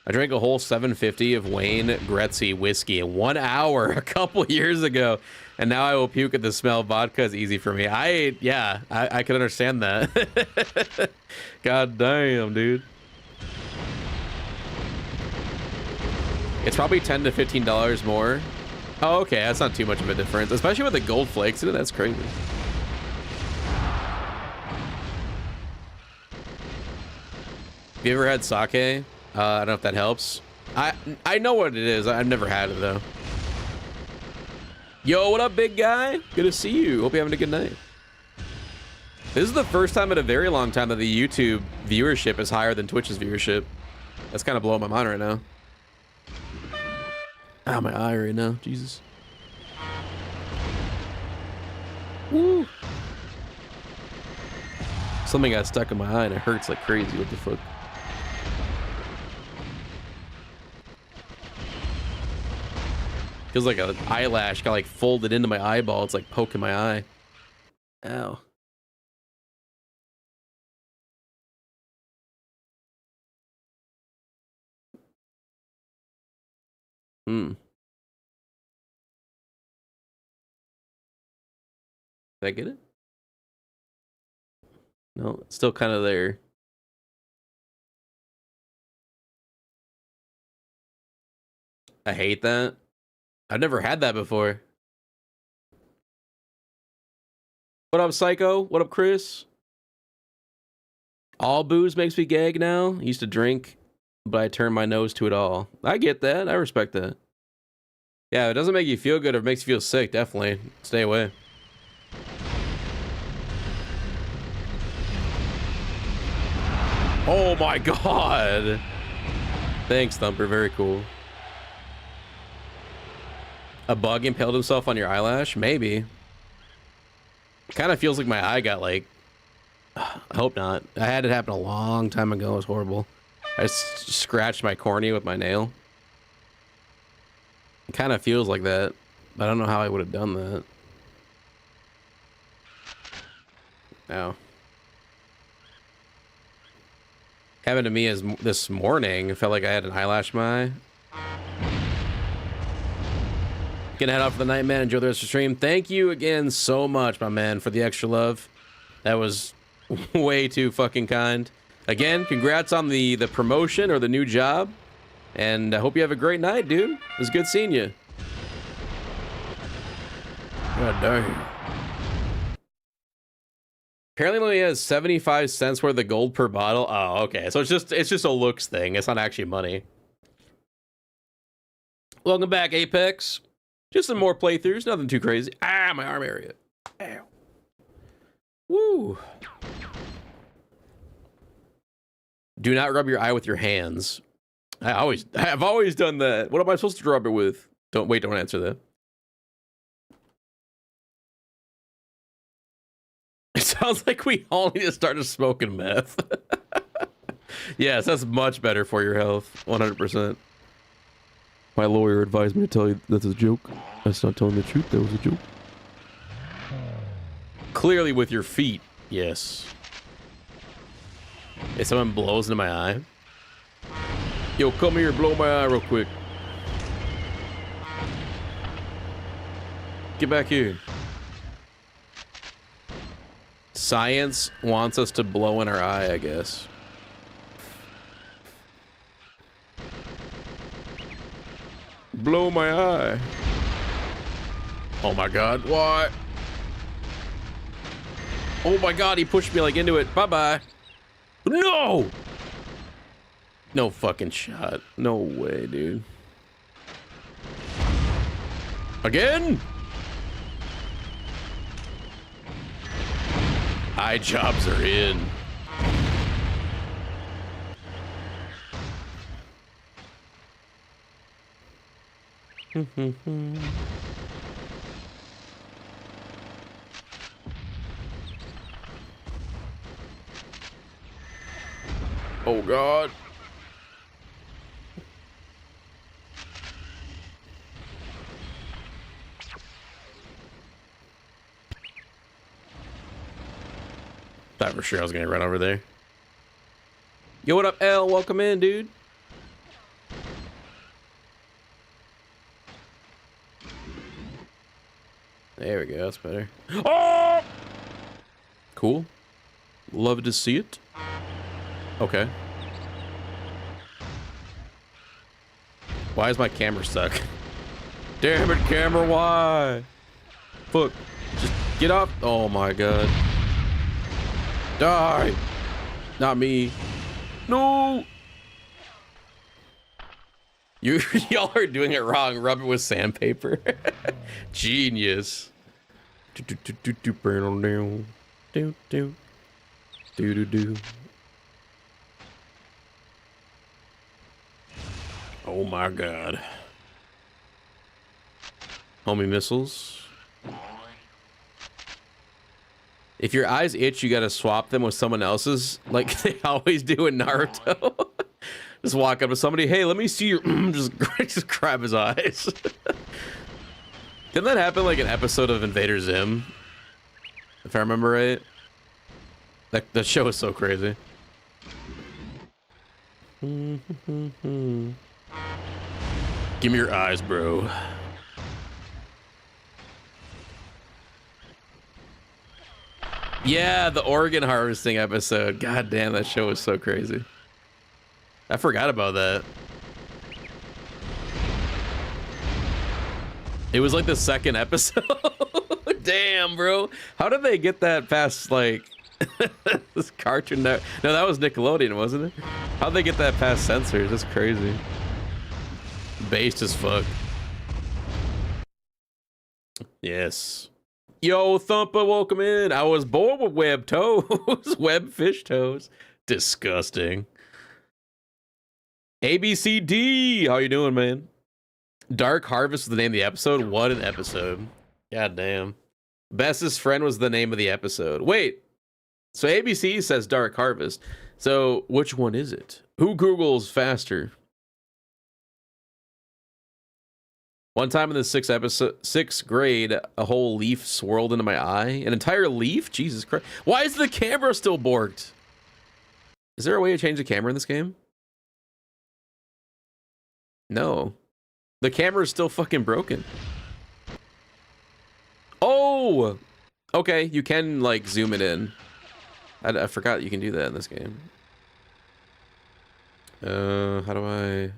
I drank a whole 750 of Wayne Gretzky whiskey in 1 hour a couple years ago, and now I will puke at the smell. Of vodka is easy for me. I can understand that. God damn, dude. It's probably $10 to $15 more. Oh, okay, that's not too much of a difference, especially with the gold flakes in it. That's crazy. Have you ever had sake? I don't know if that helps. I know what it is. I've never had it though. Yo, what up, big guy? Good to see you. Hope you're having a good night. This is the first time in a very long time that the YouTube viewership is higher than Twitch's viewership. That's kind of blowing my mind right now. Ah, my eye right now. Jesus. Woo. Something got stuck in my eye and it hurts like crazy. What the fuck? Feels like an eyelash got like folded into my eyeball. It's like poking my eye. Ow. Did I get it? No, it's still kind of there. I hate that. I've never had that before. What up, Psycho? What up, Chris? All booze makes me gag now. I used to drink, but I turn my nose to it all. I get that. I respect that. Yeah, if it doesn't make you feel good or makes you feel sick, definitely stay away. Oh my god. Thanks, Thumper. Very cool. A bug impaled himself on your eyelash? Maybe. It kind of feels like my eye got like... I hope not. I had it happen a long time ago. It was horrible. I just scratched my cornea with my nail. It kind of feels like that, but I don't know how I would have done that. No. Happened to me as this morning. It felt like I had an eyelash in my eye. Gonna head out for the night, man. Enjoy the rest of the stream. Thank you again so much, my man, for the extra love. That was way too fucking kind. Again, congrats on the promotion or the new job. And I hope you have a great night, dude. It was good seeing you. God damn. Apparently it only has 75 cents worth of gold per bottle. Oh, okay. So it's just a looks thing. It's not actually money. Welcome back, Apex. Just some more playthroughs, nothing too crazy. Ah, my arm area. Ow. Woo. Do not rub your eye with your hands. I've always done that. What am I supposed to rub it with? Don't answer that. It sounds like we all need to start smoking meth. Yes, that's much better for your health. 100%. My lawyer advised me to tell you that's a joke. That's not telling the truth. That was a joke. Clearly with your feet, yes. If someone blows into my eye. Yo, come here, blow my eye real quick. Get back here. Science wants us to blow in our eye, I guess. Blow my eye. Oh my god, why? Oh my god, he pushed me like into it. Bye-bye. No! No fucking shot. No way, dude. Again? Eye jobs are in. Oh god. Thought for sure I was gonna run over there. Yo, what up, L? Welcome in, dude. There we go, that's better. Oh! Cool. Love to see it. Okay. Why is my camera stuck? Damn it, camera, why? Fuck. Just get off. Oh my god. Die. Not me. No. Y'all are doing it wrong. Rub it with sandpaper. Genius. Oh my god. Homie missiles. If your eyes itch, you gotta swap them with someone else's, like they always do in Naruto. Just walk up to somebody, hey, let me see your just grab his eyes. Didn't that happen like an episode of Invader Zim? If I remember right. That show is so crazy. Give me your eyes, bro. Yeah, the organ harvesting episode. God damn, that show was so crazy. I forgot about that. It was like the second episode. Damn, bro. How did they get that past, like, this Cartoon Network? No, that was Nickelodeon, wasn't it? How'd they get that past censors? That's crazy. Based as fuck. Yes. Yo, Thumper, welcome in. I was born with web toes. Web fish toes. Disgusting. ABCD. How you doing, man? Dark Harvest was the name of the episode. What an episode. God damn. Bestest Friend was the name of the episode. Wait. So ABC says Dark Harvest. So which one is it? Who Googles faster? One time in the sixth grade, a whole leaf swirled into my eye. An entire leaf? Jesus Christ. Why is the camera still borked? Is there a way to change the camera in this game? No. The camera is still fucking broken. Oh! Okay, you can, like, zoom it in. I forgot you can do that in this game. How do I...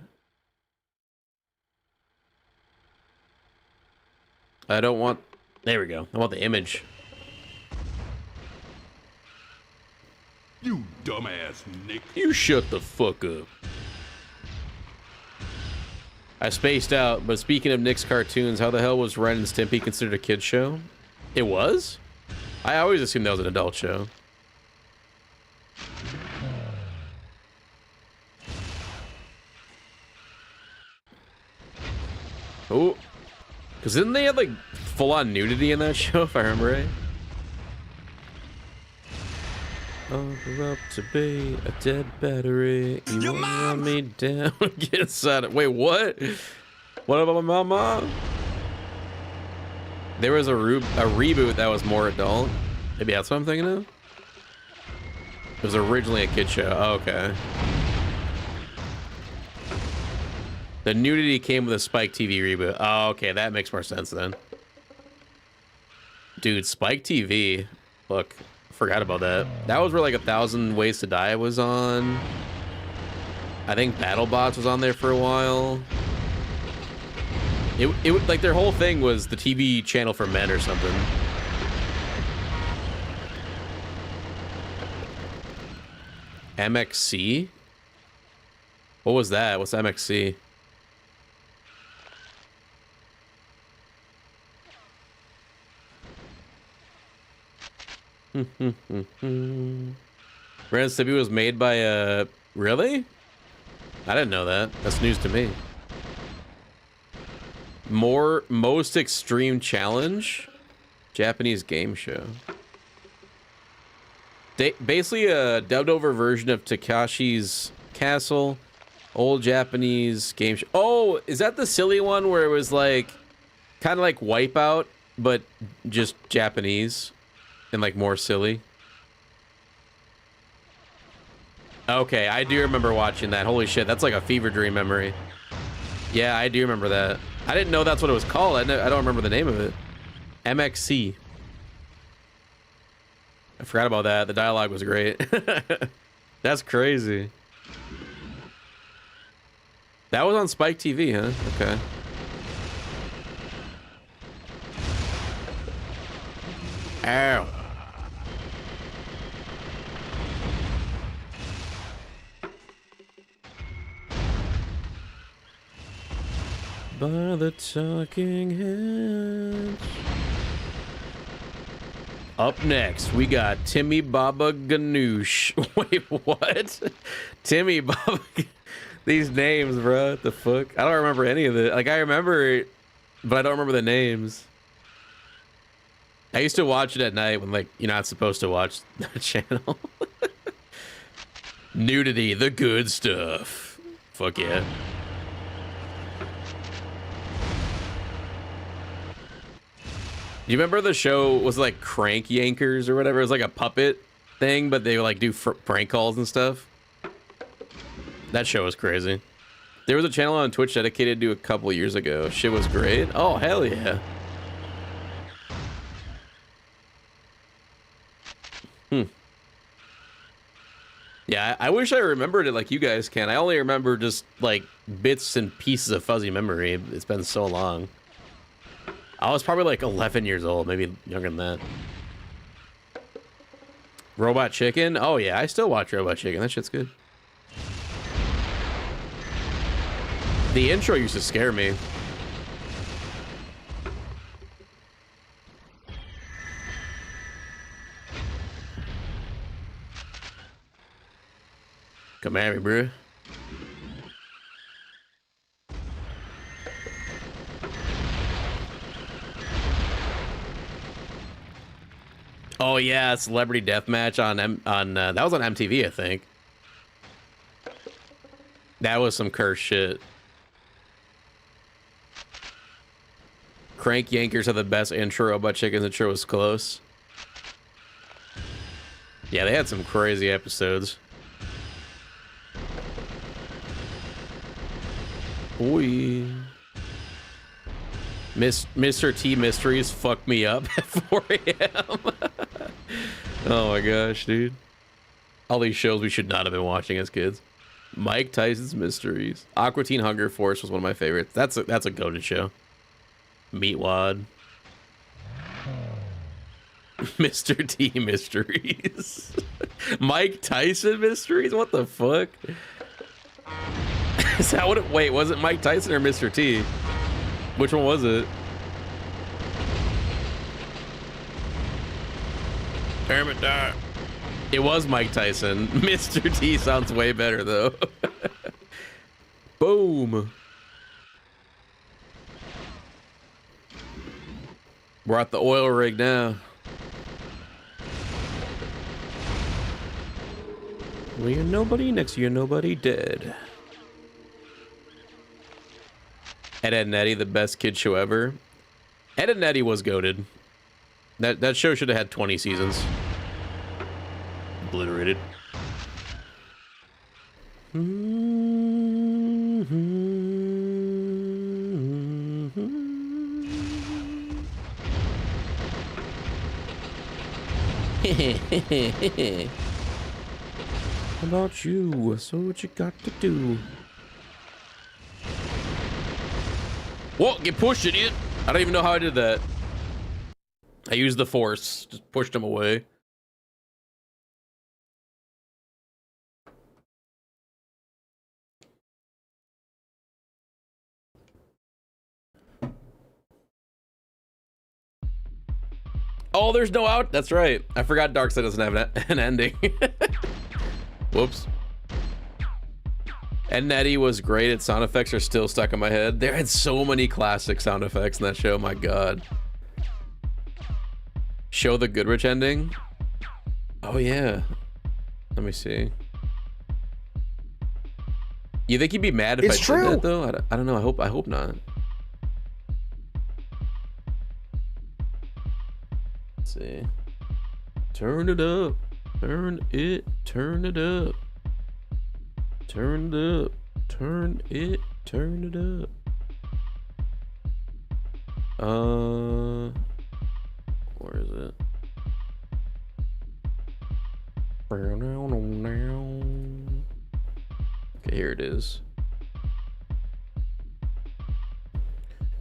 I don't want... There we go. I want the image. You dumbass Nick. You shut the fuck up. I spaced out, but speaking of Nick's cartoons, how the hell was Ren and Stimpy considered a kid's show? It was? I always assumed that was an adult show. Oh. Because didn't they have, like, full-on nudity in that show, if I remember right? Oh, up to be a dead battery. You wanna run me down? Get inside it. Wait, what? What about my mama? There was a reboot that was more adult. Maybe that's what I'm thinking of? It was originally a kid show. Oh, okay. The nudity came with a Spike TV reboot. Oh, okay, that makes more sense then. Dude, Spike TV. Look, Forgot about that. That was where like 1,000 Ways to Die was on. I think BattleBots was on there for a while. It like their whole thing was the TV channel for men or something. MXC? What was that? What's MXC? Ren Stimpy was made by really? I didn't know that. That's news to me. Most Extreme Challenge? Japanese game show. Basically a dubbed over version of Takashi's Castle. Old Japanese game show. Oh, is that the silly one where it was like kind of like Wipeout, but just Japanese and like more silly? Okay, I do remember watching that. Holy shit, that's like a fever dream memory. Yeah, I do remember that. I didn't know that's what it was called. I don't remember the name of it. MXC. I forgot about that. The dialogue was great. That's crazy. That was on Spike TV, huh? Okay. Ow. By the talking heads. Up next, we got Timmy Baba Ganoush. Wait, what? Timmy Baba. These names, bro. What the fuck? I don't remember any of it. Like, I remember it, but I don't remember the names. I used to watch it at night when, like, you're not supposed to watch the channel. Nudity, the good stuff. Fuck yeah. You remember the show was like Crank Yankers or whatever? It was like a puppet thing, but they would like do prank calls and stuff. That show was crazy. There was a channel on Twitch dedicated to a couple years ago. Shit was great. Oh, hell yeah. Yeah, I wish I remembered it like you guys can. I only remember just like bits and pieces of fuzzy memory. It's been so long. I was probably like 11 years old, maybe younger than that. Robot Chicken? Oh yeah, I still watch Robot Chicken. That shit's good. The intro used to scare me. Come at me, bro. Oh yeah, Celebrity Deathmatch on that was on MTV, I think. That was some cursed shit. Crank Yankers are the best intro. Robot Chicken intro was close. Yeah, they had some crazy episodes. Oi. Mr. T Mysteries fucked me up at 4 a.m. Oh my gosh, dude. All these shows we should not have been watching as kids. Mike Tyson's Mysteries. Aqua Teen Hunger Force was one of my favorites. That's a goated show. Meatwad. Mr. T Mysteries. Mike Tyson Mysteries? What the fuck? Is that what it... Wait, was it Mike Tyson or Mr. T? Which one was it? Hermit Dog. It was Mike Tyson. Mr. T sounds way better, though. Boom. We're at the oil rig now. Well, you're nobody, next to you, nobody dead. Ed, Edd n Eddy, the best kid show ever. Ed, Edd n Eddy was goated. That show should have had 20 seasons. Obliterated. How about you? So what you got to do? Whoa, get pushed, idiot. I don't even know how I did that. I used the force, just pushed him away. Oh, there's no out. That's right. I forgot Darkseid doesn't have an ending. Whoops. Ed and Eddie was great. Its sound effects are still stuck in my head. There had so many classic sound effects in that show. My God. Show the Goodrich ending. Oh yeah. Let me see. You think he'd be mad if I did that though? I don't know. I hope not. Let's see. Turn it up. Turn it up. Turn it up. Turn it. Turn it up. Where is it? Okay, here it is.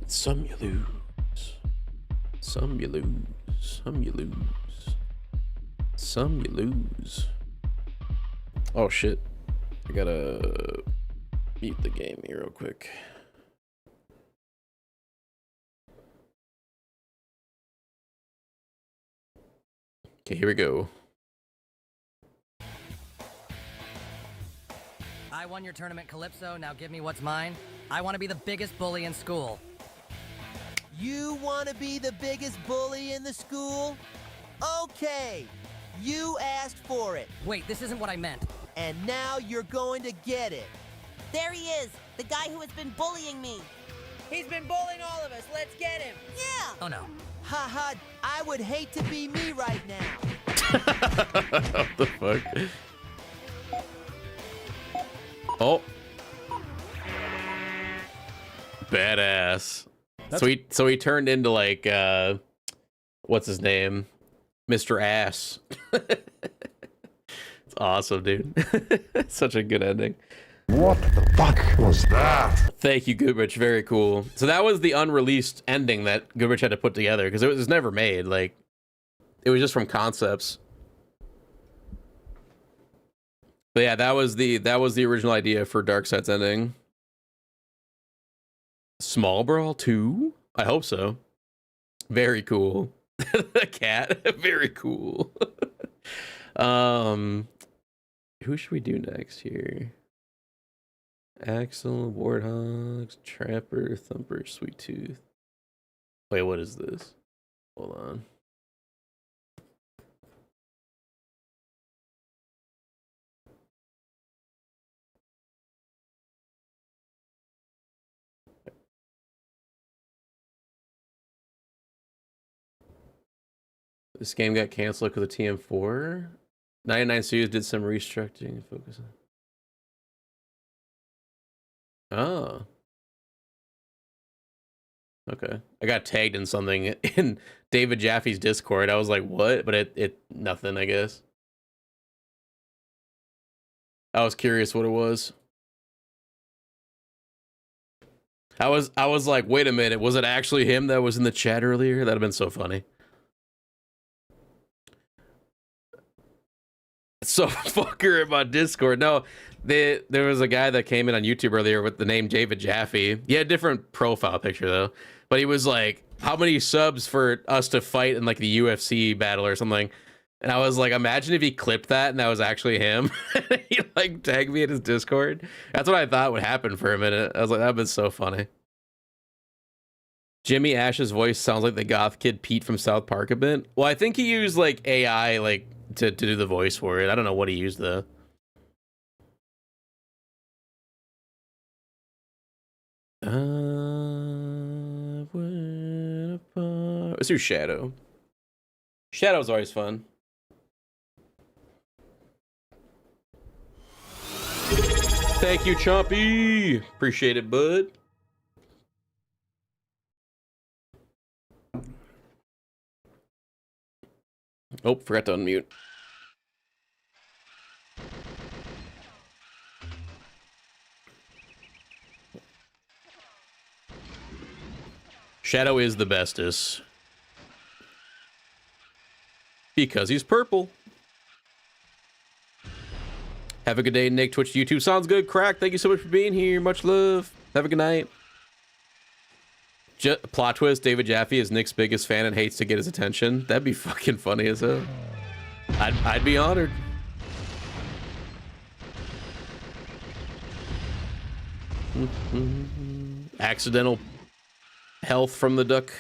Some you lose. Some you lose. Some you lose. Some you lose. Oh shit. I gotta beat the game here real quick. Okay, here we go. I won your tournament, Calypso. Now give me what's mine. I want to be the biggest bully in school. You want to be the biggest bully in the school? Okay, you asked for it. Wait, this isn't what I meant. And now you're going to get it. There he is, the guy who has been bullying me. He's been bullying all of us. Let's get him. Yeah. Oh no. Haha, I would hate to be me right now. What the fuck? Oh. Badass. So he turned into like what's his name? Mr. Ass. It's awesome, dude. Such a good ending. What the fuck was that? Thank you, Goodrich. Very cool. So that was the unreleased ending that Goodrich had to put together because it was never made. Like, it was just from concepts. But yeah, that was the original idea for Darkseid's ending. Small Brawl 2? I hope so. Very cool. The cat. Very cool. Who should we do next here? Axel, Warthogs, Trapper, Thumper, Sweet Tooth. Wait, what is this? Hold on. This game got canceled because of TM4. 99 Studios did some restructuring and focus on. Oh. Okay. I got tagged in something in David Jaffe's Discord. I was like, what? But it nothing, I guess. I was curious what it was. I was like, wait a minute, was it actually him that was in the chat earlier? That'd have been so funny. So fucker in my Discord. No, there was a guy that came in on YouTube earlier with the name David Jaffe. He had a different profile picture though, but he was like, how many subs for us to fight in like the UFC battle or something? And I was like, imagine if he clipped that and that was actually him. He like tagged me in his Discord. That's what I thought would happen for a minute. I was like, that'd been so funny. Jimmy Ash's voice sounds like the goth kid Pete from South Park a bit. Well, I think he used like AI like to do the voice for it. I don't know what he used though. Let's do Shadow. Shadow's always fun. Thank you, Chompy. Appreciate it, bud. Oh, forgot to unmute. Shadow is the bestest. Because he's purple. Have a good day, Nick. Twitch, YouTube. Sounds good. Crack, thank you so much for being here. Much love. Have a good night. Plot twist, David Jaffe is Nick's biggest fan and hates to get his attention. That'd be fucking funny as hell. I'd be honored. Accidental health from the duck.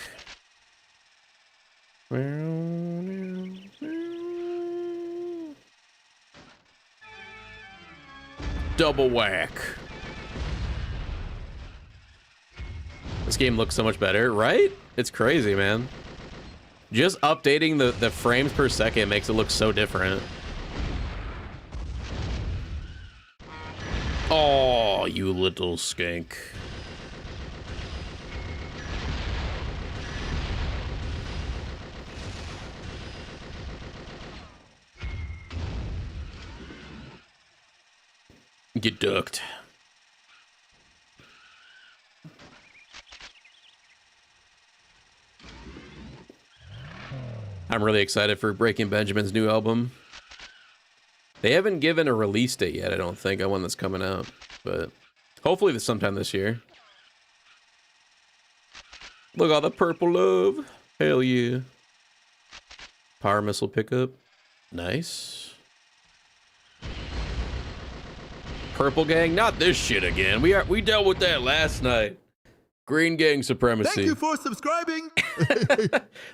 Double whack. This game looks so much better, right? It's crazy, man. Just updating the frames per second makes it look so different. Oh, you little skink. Get ducked. I'm really excited for Breaking Benjamin's new album. They haven't given a release date yet, I don't think, on one that's coming out. But hopefully sometime this year. Look, all the purple love. Hell yeah. Power missile pickup. Nice. Purple gang, not this shit again. We dealt with that last night. Green gang supremacy. Thank you for subscribing.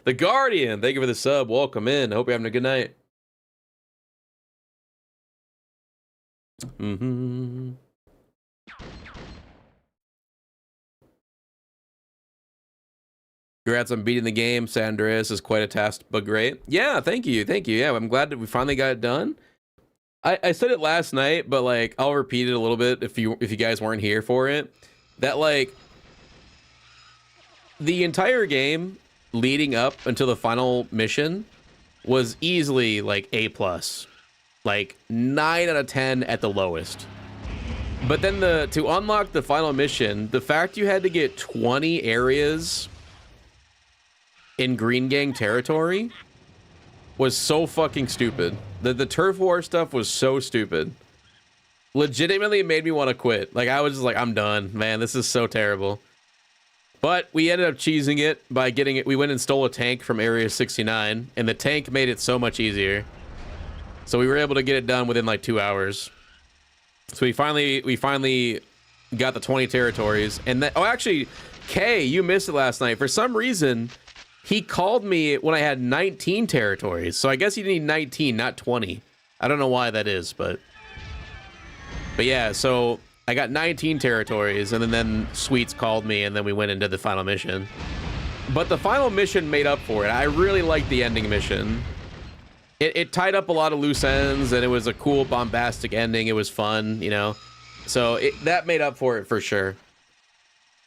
The Guardian, thank you for the sub. Welcome in. I hope you're having a good night. Congrats on beating the game. San Andreas is quite a task, but great. Yeah, thank you. Thank you. Yeah, I'm glad that we finally got it done. I said it last night, but like I'll repeat it a little bit if you guys weren't here for it. That like the entire game leading up until the final mission was easily like A+. Like 9 out of 10 at the lowest. But then to unlock the final mission, the fact you had to get 20 areas in Green Gang territory was so fucking stupid. The turf war stuff was so stupid. Legitimately, it made me want to quit. Like, I was just like, I'm done. Man, this is so terrible. But we ended up cheesing it by getting it. We went and stole a tank from Area 69, and the tank made it so much easier. So we were able to get it done within like 2 hours. So we finally got the 20 territories. And then, oh, actually, Kay, you missed it last night. For some reason, he called me when I had 19 territories. So I guess he need 19, not 20. I don't know why that is, but yeah, so I got 19 territories, and then Sweets called me, and then we went into the final mission. But the final mission made up for it. I really liked the ending mission. It tied up a lot of loose ends, and it was a cool, bombastic ending. It was fun, you know? So that made up for it for sure.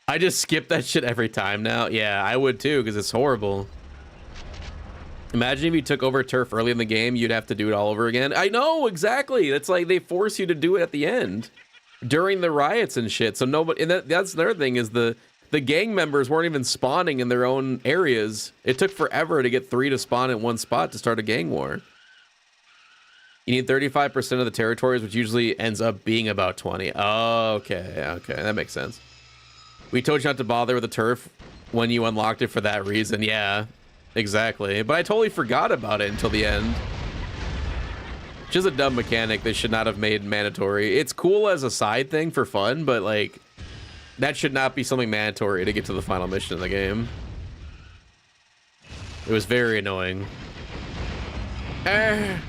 I just skip that shit every time now. Yeah, I would too, because it's horrible. Imagine if you took over turf early in the game, you'd have to do it all over again. I know, exactly. It's like they force you to do it at the end during the riots and shit. So nobody, and that's another thing is the gang members weren't even spawning in their own areas. It took forever to get 3 to spawn in one spot to start a gang war. You need 35% of the territories, which usually ends up being about 20. Oh, okay, that makes sense. We told you not to bother with the turf when you unlocked it for that reason. Yeah, exactly. But I totally forgot about it until the end. Just a dumb mechanic they should not have made mandatory. It's cool as a side thing for fun, but like that should not be something mandatory to get to the final mission of the game. It was very annoying. Get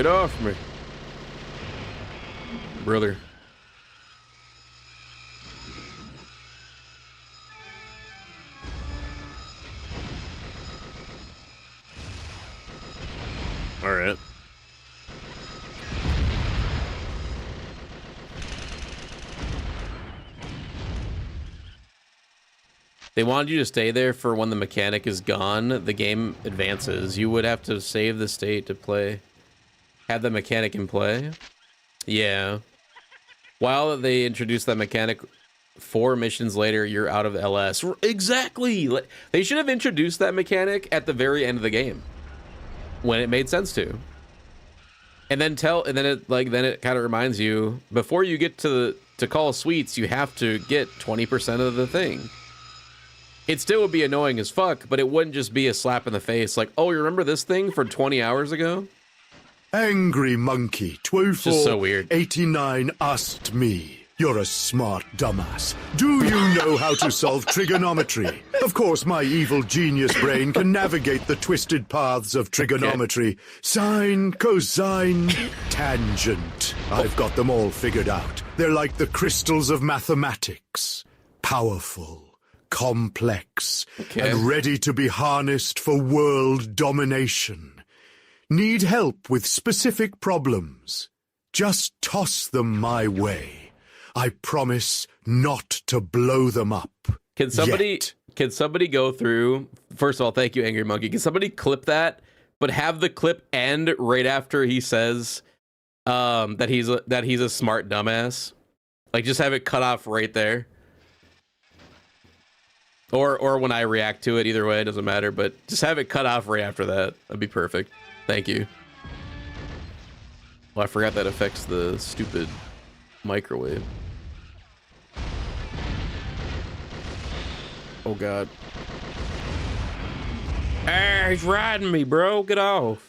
off me, brother. All right. They wanted you to stay there for when the mechanic is gone, the game advances. You would have to save the state to play. Have the mechanic in play? Yeah. While they introduced that mechanic, 4 missions later, you're out of LS. Exactly! They should have introduced that mechanic at the very end of the game. When it made sense to. And then it kind of reminds you, before you get to call sweets, you have to get 20% of the thing. It still would be annoying as fuck, but it wouldn't just be a slap in the face like, oh, you remember this thing from 20 hours ago? Angry Monkey 2489 so asked me. You're a smart dumbass. Do you know how to solve trigonometry? Of course, my evil genius brain can navigate the twisted paths of trigonometry. Sine, cosine, tangent. I've got them all figured out. They're like the crystals of mathematics. Powerful, complex, and ready to be harnessed for world domination. Need help with specific problems? Just toss them my way. I promise not to blow them up. Can somebody go through? First of all, thank you, Angry Monkey. Can somebody clip that, but have the clip end right after he says that he's a smart dumbass? Like, just have it cut off right there. Or when I react to it, either way, it doesn't matter. But just have it cut off right after that. That'd be perfect. Thank you. Well, I forgot that affects the stupid microwave. Oh god. Hey, he's riding me, bro. Get off.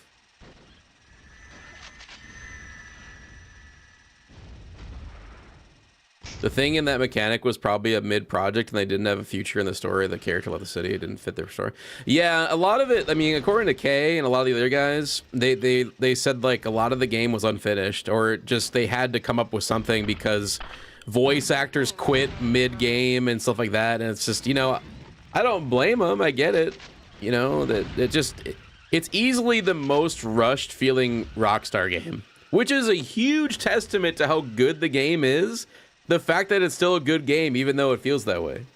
The thing in that mechanic was probably a mid-project and they didn't have a future in the story. The character left the city. It didn't fit their story. Yeah, a lot of it, I mean, according to Kay and a lot of the other guys, they said like a lot of the game was unfinished, or just they had to come up with something because voice actors quit mid-game and stuff like that. And it's just, you know, I don't blame them. I get it. You know, it's easily the most rushed feeling Rockstar game, which is a huge testament to how good the game is. The fact that it's still a good game, even though it feels that way.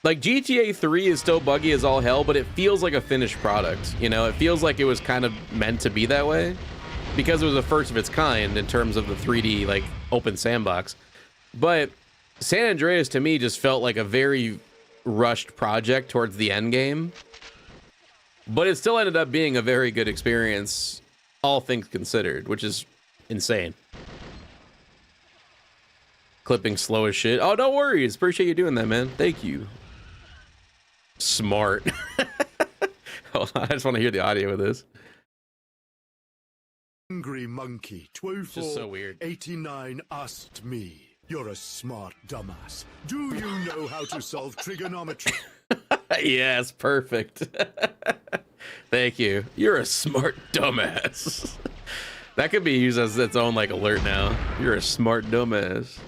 Like, GTA 3 is still buggy as all hell, but it feels like a finished product. You know, it feels like it was kind of meant to be that way because it was the first of its kind in terms of the 3D, like, open sandbox. But San Andreas, to me, just felt like a very rushed project towards the end game. But it still ended up being a very good experience, all things considered, which is insane. Clipping slow as shit. Oh, no worries. Appreciate you doing that, man. Thank you. Smart. Hold on, I just want to hear the audio of this. Angry Monkey 2489 asked me. You're a smart dumbass. Do you know how to solve trigonometry? Yes, perfect. Thank you. You're a smart dumbass. That could be used as its own like alert now. You're a smart dumbass.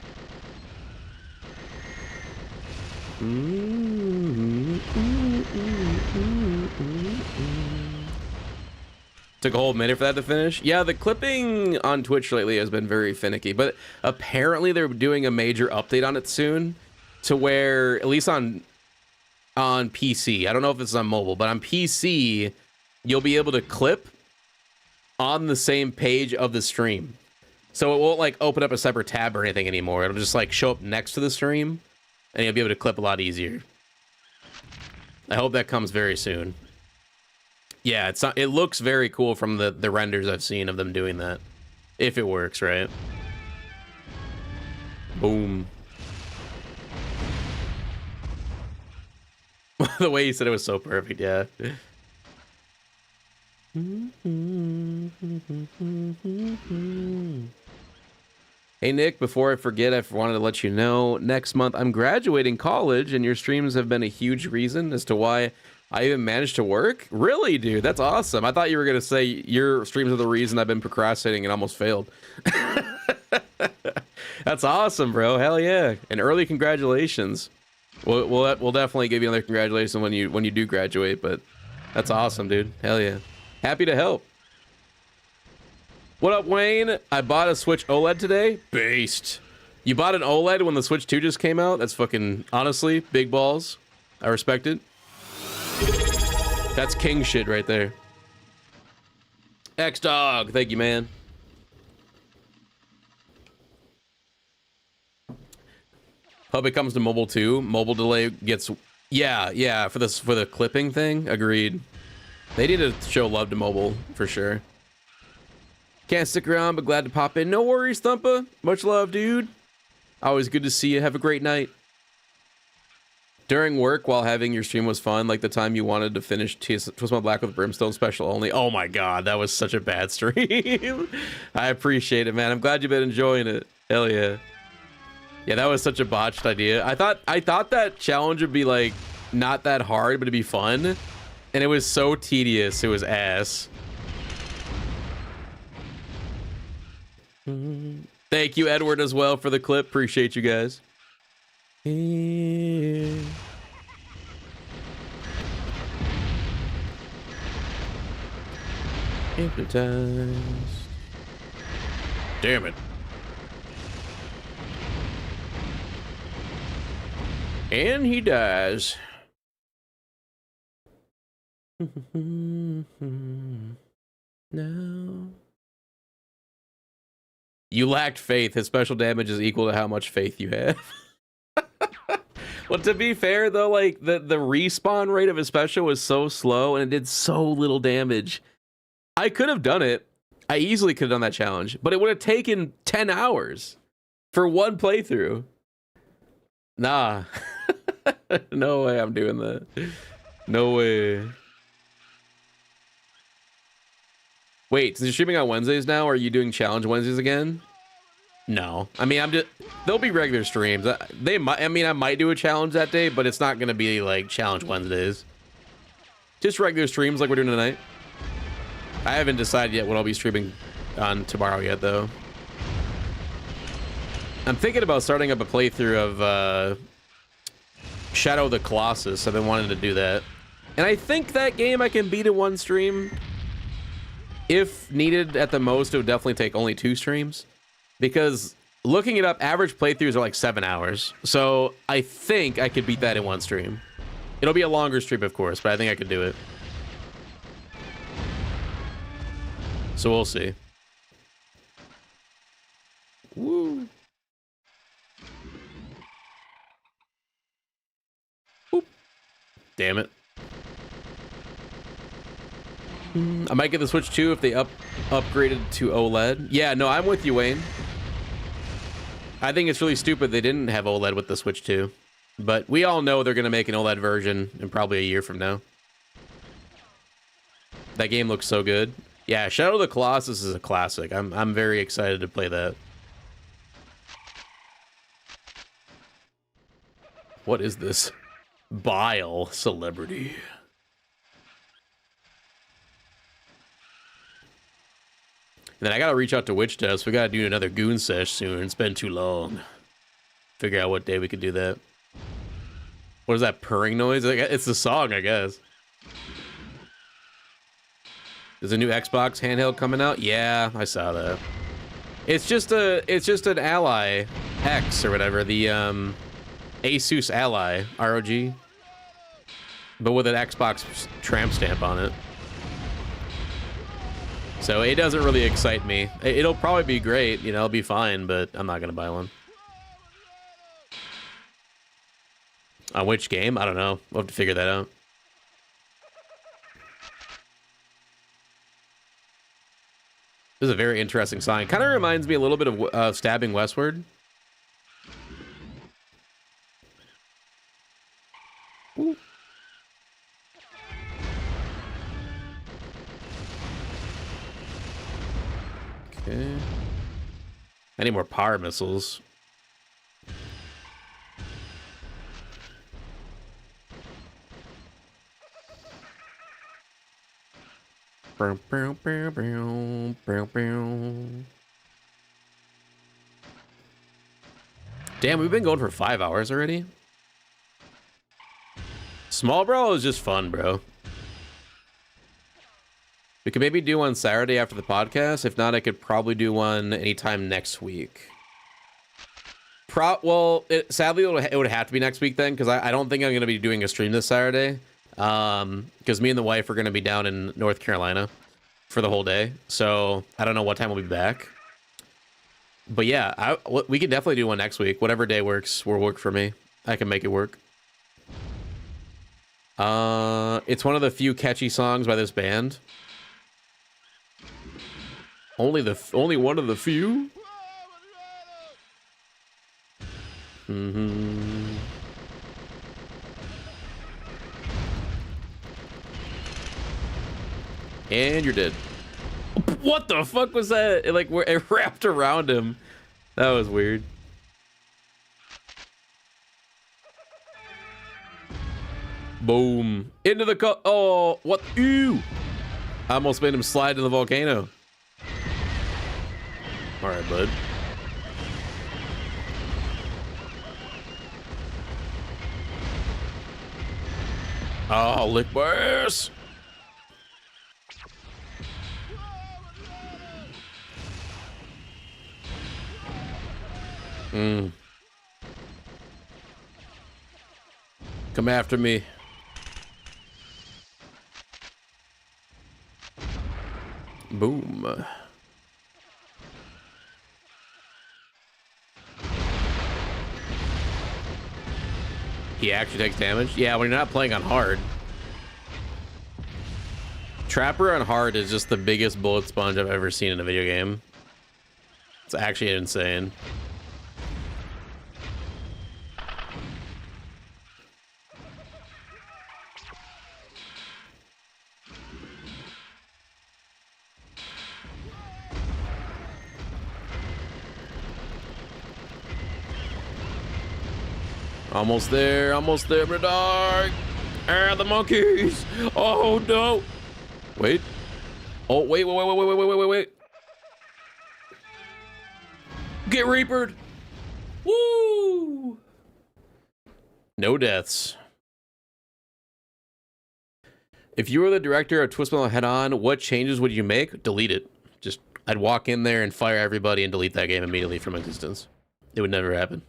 Took a whole minute for that to finish. Yeah, the clipping on Twitch lately has been very finicky, but apparently they're doing a major update on it soon to where, at least on PC, I don't know if it's on mobile, but on PC, you'll be able to clip on the same page of the stream. So it won't like open up a separate tab or anything anymore. It'll just like show up next to the stream and you'll be able to clip a lot easier. I hope that comes very soon. Yeah, it looks very cool from the renders I've seen of them doing that. If it works, right? Boom. The way you said it was so perfect, yeah. Hey Nick, before I forget, I wanted to let you know, next month I'm graduating college and your streams have been a huge reason as to why I even managed to work. Really, dude? That's awesome. I thought you were going to say your streams are the reason I've been procrastinating and almost failed. That's awesome, bro. Hell yeah. And early congratulations. We'll definitely give you another congratulations when you do graduate, but that's awesome, dude. Hell yeah. Happy to help. What up, Wayne? I bought a Switch OLED today. Based. You bought an OLED when the Switch 2 just came out? That's fucking, honestly, big balls. I respect it. That's king shit right there. X-Dog, thank you, man. Hope it comes to mobile too. Mobile delay gets... Yeah, for the clipping thing, agreed. They need to show love to mobile, for sure. Can't stick around, but glad to pop in. No worries, Thumper. Much love, dude. Always good to see you. Have a great night. During work, while having your stream was fun, like the time you wanted to finish Twist My Black with Brimstone special only. Oh my god, that was such a bad stream. I appreciate it, man. I'm glad you've been enjoying it. Hell yeah. Yeah, that was such a botched idea. I thought that challenge would be like not that hard, but it'd be fun. And it was so tedious, it was ass. Thank you, Edward, as well, for the clip. Appreciate you guys. Hypnotized. Damn it. And he dies. No. You lacked faith. His special damage is equal to how much faith you have. Well, to be fair, though, like, the respawn rate of his special was so slow, and it did so little damage. I could have done it. I easily could have done that challenge, but it would have taken 10 hours for one playthrough. Nah. No way I'm doing that. No way. Wait, since you're streaming on Wednesdays now, are you doing challenge Wednesdays again? No. I mean, there'll be regular streams. I might do a challenge that day, but it's not going to be like challenge Wednesdays. Just regular streams like we're doing tonight. I haven't decided yet what I'll be streaming on tomorrow yet, though. I'm thinking about starting up a playthrough of Shadow of the Colossus. I've been wanting to do that. And I think that game I can beat in one stream. If needed at the most, it would definitely take only 2 streams. Because looking it up, average playthroughs are like 7 hours. So I think I could beat that in one stream. It'll be a longer stream, of course, but I think I could do it. So we'll see. Woo. Oop. Damn it. I might get the Switch 2 if they upgraded to OLED. Yeah, no, I'm with you, Wayne. I think it's really stupid they didn't have OLED with the Switch 2. But we all know they're going to make an OLED version in probably a year from now. That game looks so good. Yeah, Shadow of the Colossus is a classic. I'm very excited to play that. What is this? Bile celebrity. And then I gotta reach out to Witch Test. We gotta do another Goon Sesh soon. It's been too long. Figure out what day we could do that. What is that purring noise? It's the song, I guess. There's a new Xbox handheld coming out? Yeah, I saw that. It's just an Ally X or whatever, the Asus Ally ROG, but with an Xbox tramp stamp on it. So it doesn't really excite me. It'll probably be great, you know, it'll be fine, but I'm not gonna buy one. On which game? I don't know. We'll have to figure that out. This is a very interesting sign. Kind of reminds me a little bit of Stabbing Westward. Ooh. Okay. I need more power missiles. Damn, we've been going for 5 hours already. Small Brawl is just fun, bro. We could maybe do one Saturday after the podcast. If not, I could probably do one anytime next week. Sadly, it would have to be next week then, because I don't think I'm going to be doing a stream this Saturday. Because me and the wife are going to be down in North Carolina for the whole day. So I don't know what time we'll be back. But yeah, we could definitely do one next week. Whatever day works will work for me. I can make it work. It's one of the few catchy songs by this band. Only one of the few. Mm-hmm. And you're dead. What the fuck was that? It wrapped around him. That was weird. Boom. Into the cup. Oh, what? Ew. I almost made him slide to the volcano. All right, bud. Oh, lick my ass. Come after me. Boom. He actually takes damage? Yeah, when you're not playing on hard. Trapper on hard is just the biggest bullet sponge I've ever seen in a video game. It's actually insane. Almost there, Braddock. Ah, the monkeys. Oh no. Wait. Oh, wait. Get Reapered. Woo. No deaths. If you were the director of Twisted Metal Head-On, what changes would you make? Delete it. I'd walk in there and fire everybody and delete that game immediately from existence. It would never happen.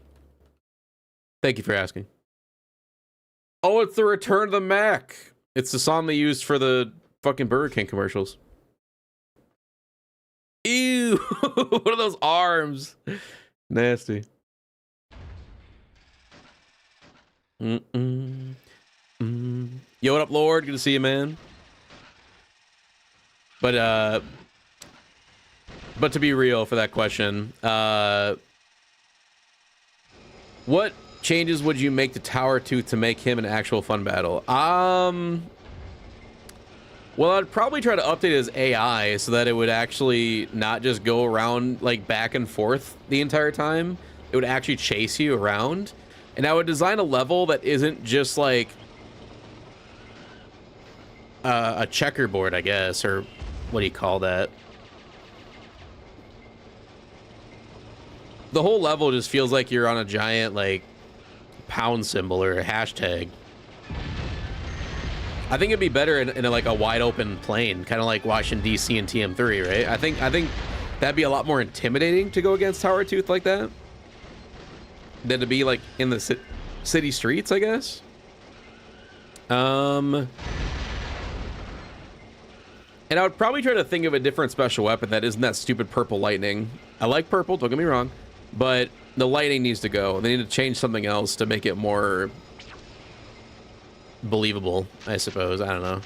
Thank you for asking. Oh, it's the Return of the Mac. It's the song they used for the fucking Burger King commercials. Ew. What are those arms? Nasty. Yo, what up, Lord? Good to see you, man. But to be real for that question, what changes would you make to Tower Tooth to make him an actual fun battle? Well, I'd probably try to update his AI so that it would actually not just go around like back and forth the entire time. It would actually chase you around. And I would design a level that isn't just like a checkerboard, I guess, or what do you call that? The whole level just feels like you're on a giant like pound symbol or a hashtag. I think it'd be better in like a wide open plane, kind of like watching DC and TM3, right? I think that'd be a lot more intimidating to go against Tower Tooth like that than to be like in the city streets, I guess. And I would probably try to think of a different special weapon that isn't that stupid purple lightning. I like purple, don't get me wrong, but the lightning needs to go. They need to change something else to make it more believable, I suppose. I don't know.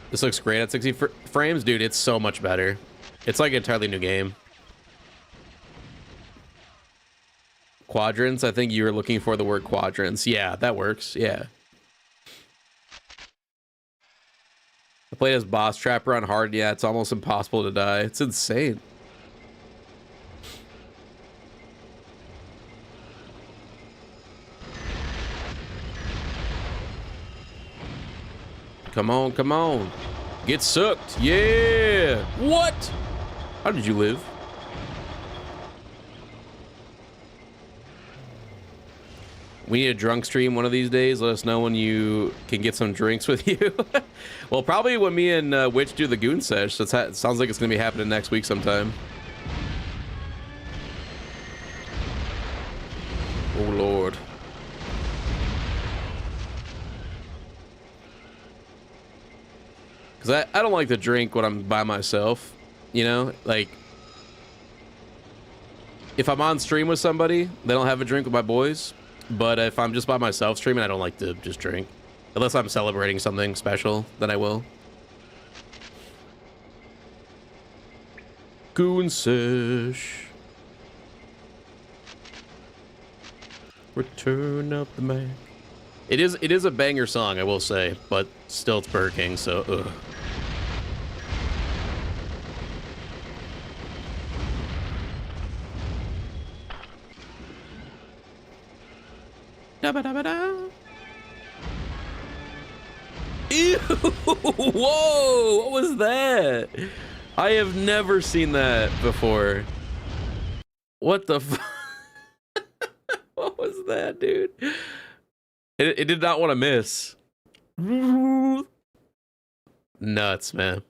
This looks great at 60 frames. Dude, it's so much better. It's like an entirely new game. Quadrants, I think you were looking for the word quadrants. Yeah, that works. Yeah. I played as Boss Trapper on hard. Yeah, it's almost impossible to die. It's insane. Come on, come on. Get sucked. Yeah. What? How did you live? We need a drunk stream one of these days. Let us know when you can get some drinks with you. Well, probably when me and Witch do the Goon Sesh. It sounds like it's going to be happening next week sometime. Because I don't like to drink when I'm by myself, you know? Like, if I'm on stream with somebody, then I'll have a drink with my boys. But if I'm just by myself streaming, I don't like to just drink. Unless I'm celebrating something special, then I will. Goon Sesh. Return of the Mac. It is a banger song, I will say, but still it's Burger King, so ugh. Da -ba -da -ba -da. Ew! Whoa! What was that? I have never seen that before. What the f- What was that, dude? It did not want to miss. Nuts, man.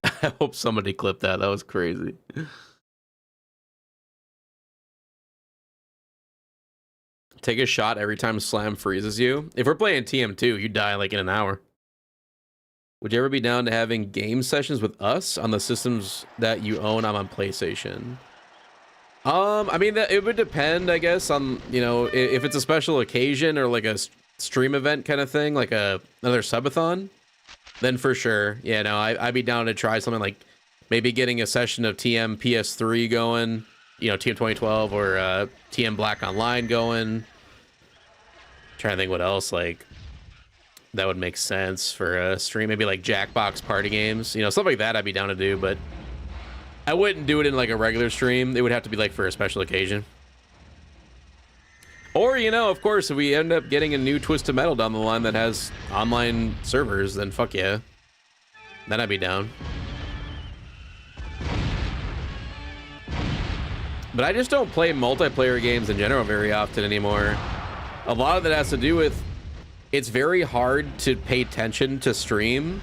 I hope somebody clipped that. That was crazy. Take a shot every time Slam freezes you. If we're playing TM2, you die like in an hour. Would you ever be down to having game sessions with us on the systems that you own? I'm on PlayStation. I mean, it would depend, I guess, on, you know, if it's a special occasion or like a stream event kind of thing, like another subathon, then for sure. Yeah, no, I'd be down to try something like maybe getting a session of TM PS3 going, you know, TM 2012 or TM Black Online going. Trying to think what else, like, that would make sense for a stream. Maybe like Jackbox party games, you know, stuff like that I'd be down to do, but I wouldn't do it in like a regular stream. It would have to be like for a special occasion. Or, you know, of course, if we end up getting a new Twisted Metal down the line that has online servers, then fuck yeah. Then I'd be down. But I just don't play multiplayer games in general very often anymore. A lot of that has to do with it's very hard to pay attention to stream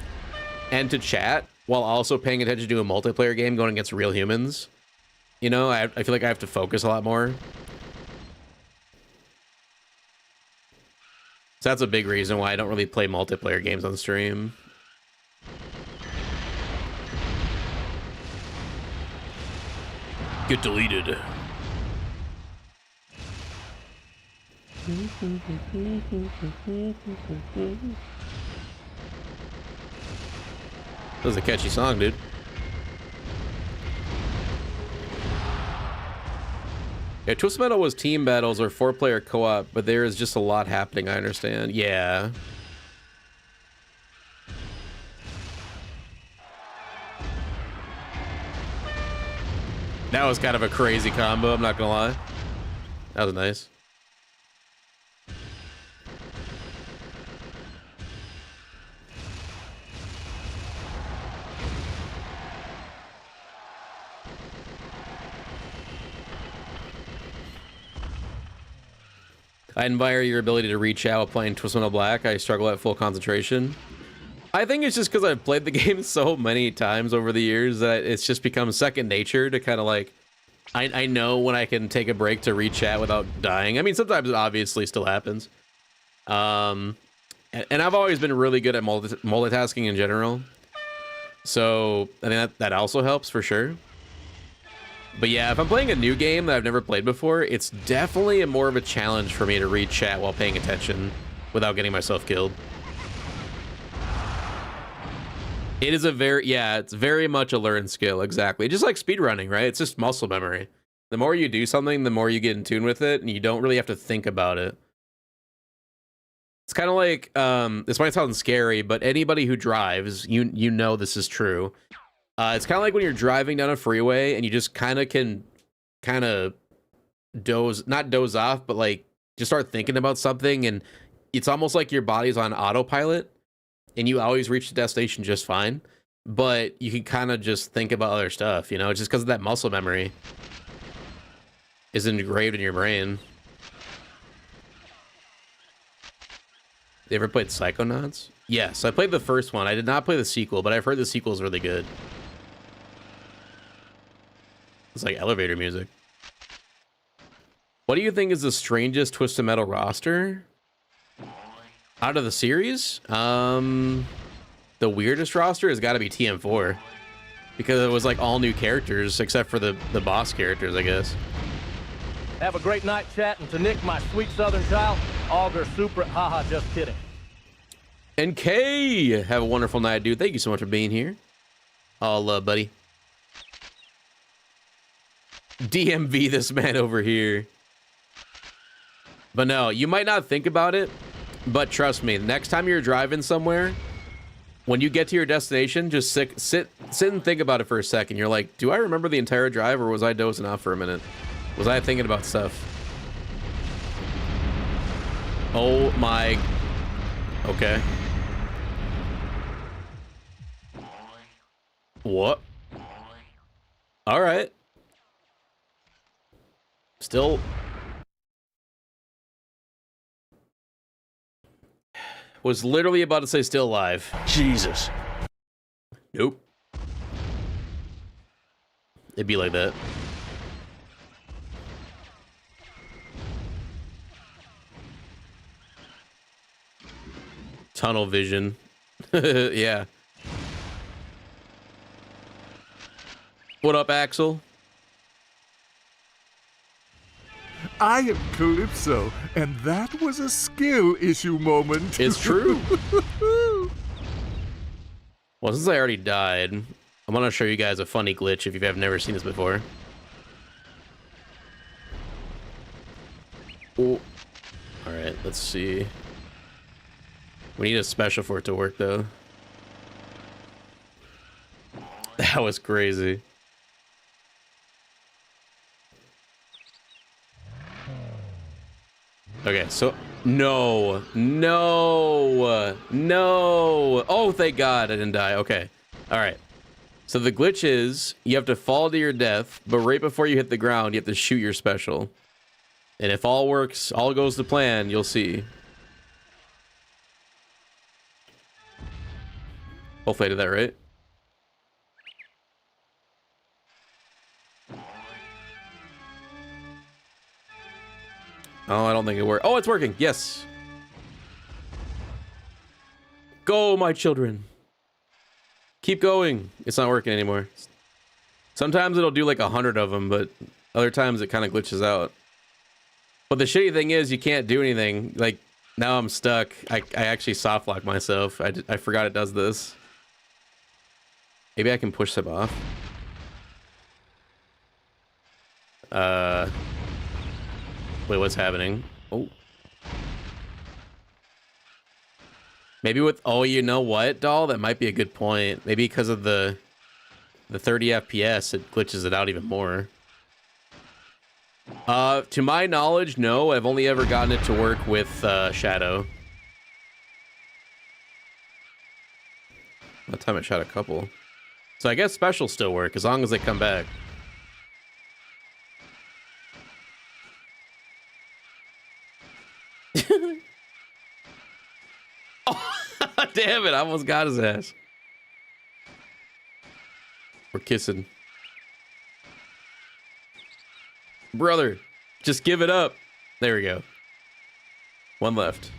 and to chat while also paying attention to a multiplayer game going against real humans. You know, I feel like I have to focus a lot more. So that's a big reason why I don't really play multiplayer games on stream. Get deleted. That was a catchy song, dude. Yeah, Twisted Metal was team battles or 4-player co-op, but there is just a lot happening, I understand. Yeah. That was kind of a crazy combo, I'm not gonna lie. That was nice. I admire your ability to reach out playing Twisted Metal Black. I struggle at full concentration. I think it's just because I've played the game so many times over the years that it's just become second nature to kind of like, I know when I can take a break to reach out without dying. I mean, sometimes it obviously still happens. And I've always been really good at multitasking in general. So I think that also helps for sure. But yeah, if I'm playing a new game that I've never played before, it's definitely more of a challenge for me to read chat while paying attention without getting myself killed. It is it's very much a learned skill, exactly. Just like speedrunning, right? It's just muscle memory. The more you do something, the more you get in tune with it, and you don't really have to think about it. It's kind of like, this might sound scary, but anybody who drives, you know this is true. It's kind of like when you're driving down a freeway and you just kind of not doze off, but like just start thinking about something, and it's almost like your body's on autopilot and you always reach the destination just fine, but you can kind of just think about other stuff, you know, just because of that muscle memory is engraved in your brain. You ever played Psychonauts? Yes, I played the first one. I did not play the sequel, but I've heard the sequel is really good. It's like elevator music. What do you think is the strangest Twisted Metal roster? Out of the series, the weirdest roster has got to be TM4 because it was like all new characters except for the boss characters, I guess. Have a great night chatting to Nick, my sweet southern child. Augur super. Haha, just kidding. And K, have a wonderful night, dude. Thank you so much for being here. All love, buddy. DMV this man over here. But no, you might not think about it, but trust me, next time you're driving somewhere, when you get to your destination, just sit and think about it for a second. You're like, do I remember the entire drive, or was I dozing off for a minute? Was I thinking about stuff? Oh my. Okay. What? All right. Still. Was literally about to say still alive. Jesus. Nope. It'd be like that. Tunnel vision. Yeah. What up, Axel? I am Calypso, and that was a skill issue moment. It's true. Well, since I already died, I'm gonna show you guys a funny glitch if you've never seen this before. Oh. Alright, let's see. We need a special for it to work, though. That was crazy. Okay, so no. Oh, thank God I didn't die. Okay. All right. So the glitch is you have to fall to your death, but right before you hit the ground, you have to shoot your special. And if all works, all goes to plan, you'll see. Hopefully I did that right. Oh, I don't think it worked. Oh, it's working. Yes. Go, my children. Keep going. It's not working anymore. Sometimes it'll do like 100 of them, but other times it kind of glitches out. But the shitty thing is you can't do anything. Like, now I'm stuck. I actually soft lock myself. I forgot it does this. Maybe I can push them off. Wait, what's happening? Oh. Maybe with... Oh, you know what, doll? That might be a good point. Maybe because of the 30 FPS, it glitches it out even more. To my knowledge, no. I've only ever gotten it to work with Shadow. That time I shot a couple. So I guess specials still work as long as they come back. Oh, damn it, I almost got his ass. We're kissing. Brother, just give it up. There we go. One left.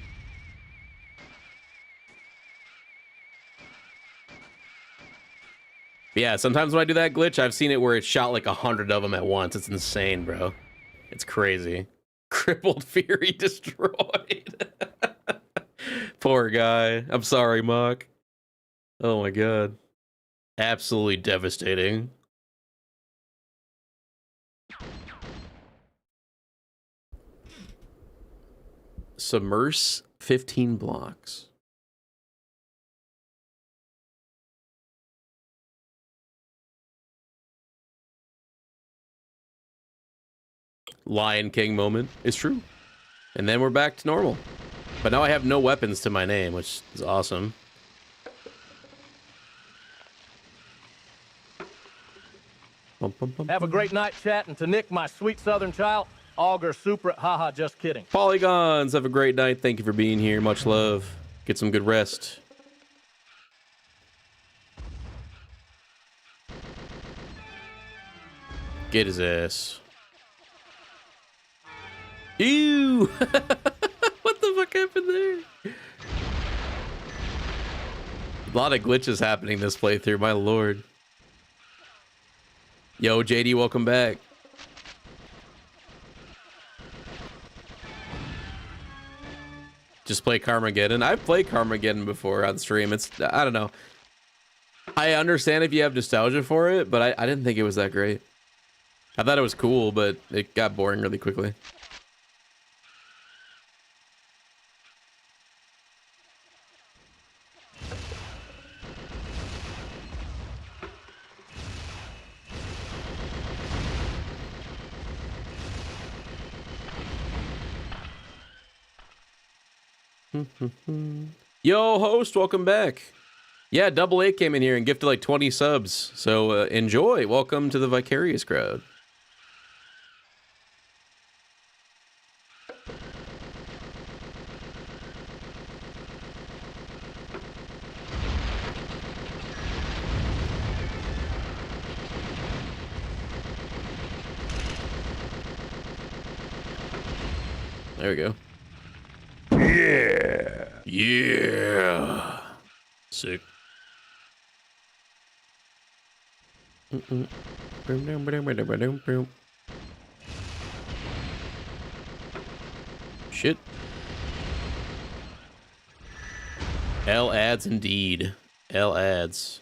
But yeah, sometimes when I do that glitch, I've seen it where it shot like 100 of them at once. It's insane, bro. It's crazy. Crippled Fury destroyed. Poor guy. I'm sorry, Mock. Oh my god. Absolutely devastating. Submerse 15 blocks. Lion King moment. It's true. And then we're back to normal. But now I have no weapons to my name, which is awesome. Have a great night chatting to Nick, my sweet southern child. Augur super. Haha, just kidding. Polygons, have a great night. Thank you for being here. Much love. Get some good rest. Get his ass. Ew! What the fuck happened there? A lot of glitches happening this playthrough, my lord. Yo, JD, welcome back. Just play Carmageddon. I've played Carmageddon before on stream. It's, I don't know. I understand if you have nostalgia for it, but I didn't think it was that great. I thought it was cool, but it got boring really quickly. Yo, host, welcome back. Yeah, Double A came in here and gifted like 20 subs, so enjoy. Welcome to the Vicarious crowd. There we go. Yeah. Yeah. Sick. Shit. L ads indeed. L ads.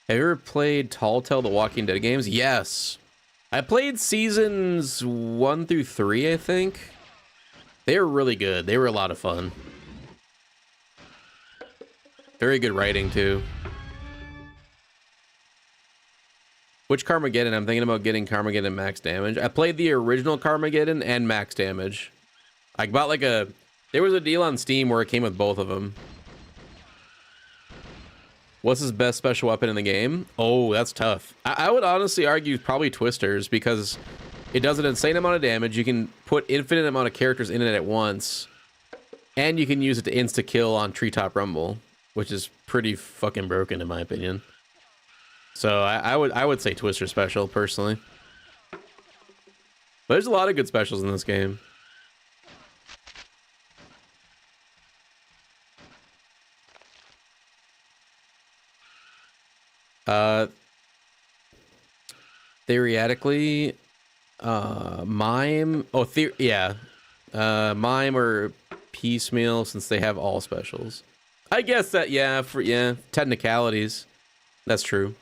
Have you ever played Tall Tale the Walking Dead games? Yes. I played seasons 1 through 3, I think. They were really good. They were a lot of fun. Very good writing, too. Which Carmageddon? I'm thinking about getting Carmageddon Max Damage. I played the original Carmageddon and Max Damage. I bought like a... There was a deal on Steam where it came with both of them. What's his best special weapon in the game? Oh, that's tough. I would honestly argue probably Twisters, because it does an insane amount of damage. You can put infinite amount of characters in it at once. And you can use it to insta-kill on Treetop Rumble, which is pretty fucking broken in my opinion. So I would say Twister special, personally. But there's a lot of good specials in this game. Theoretically, Mime. Oh, yeah. Mime or Piecemeal, since they have all specials. I guess that, yeah, technicalities. That's true.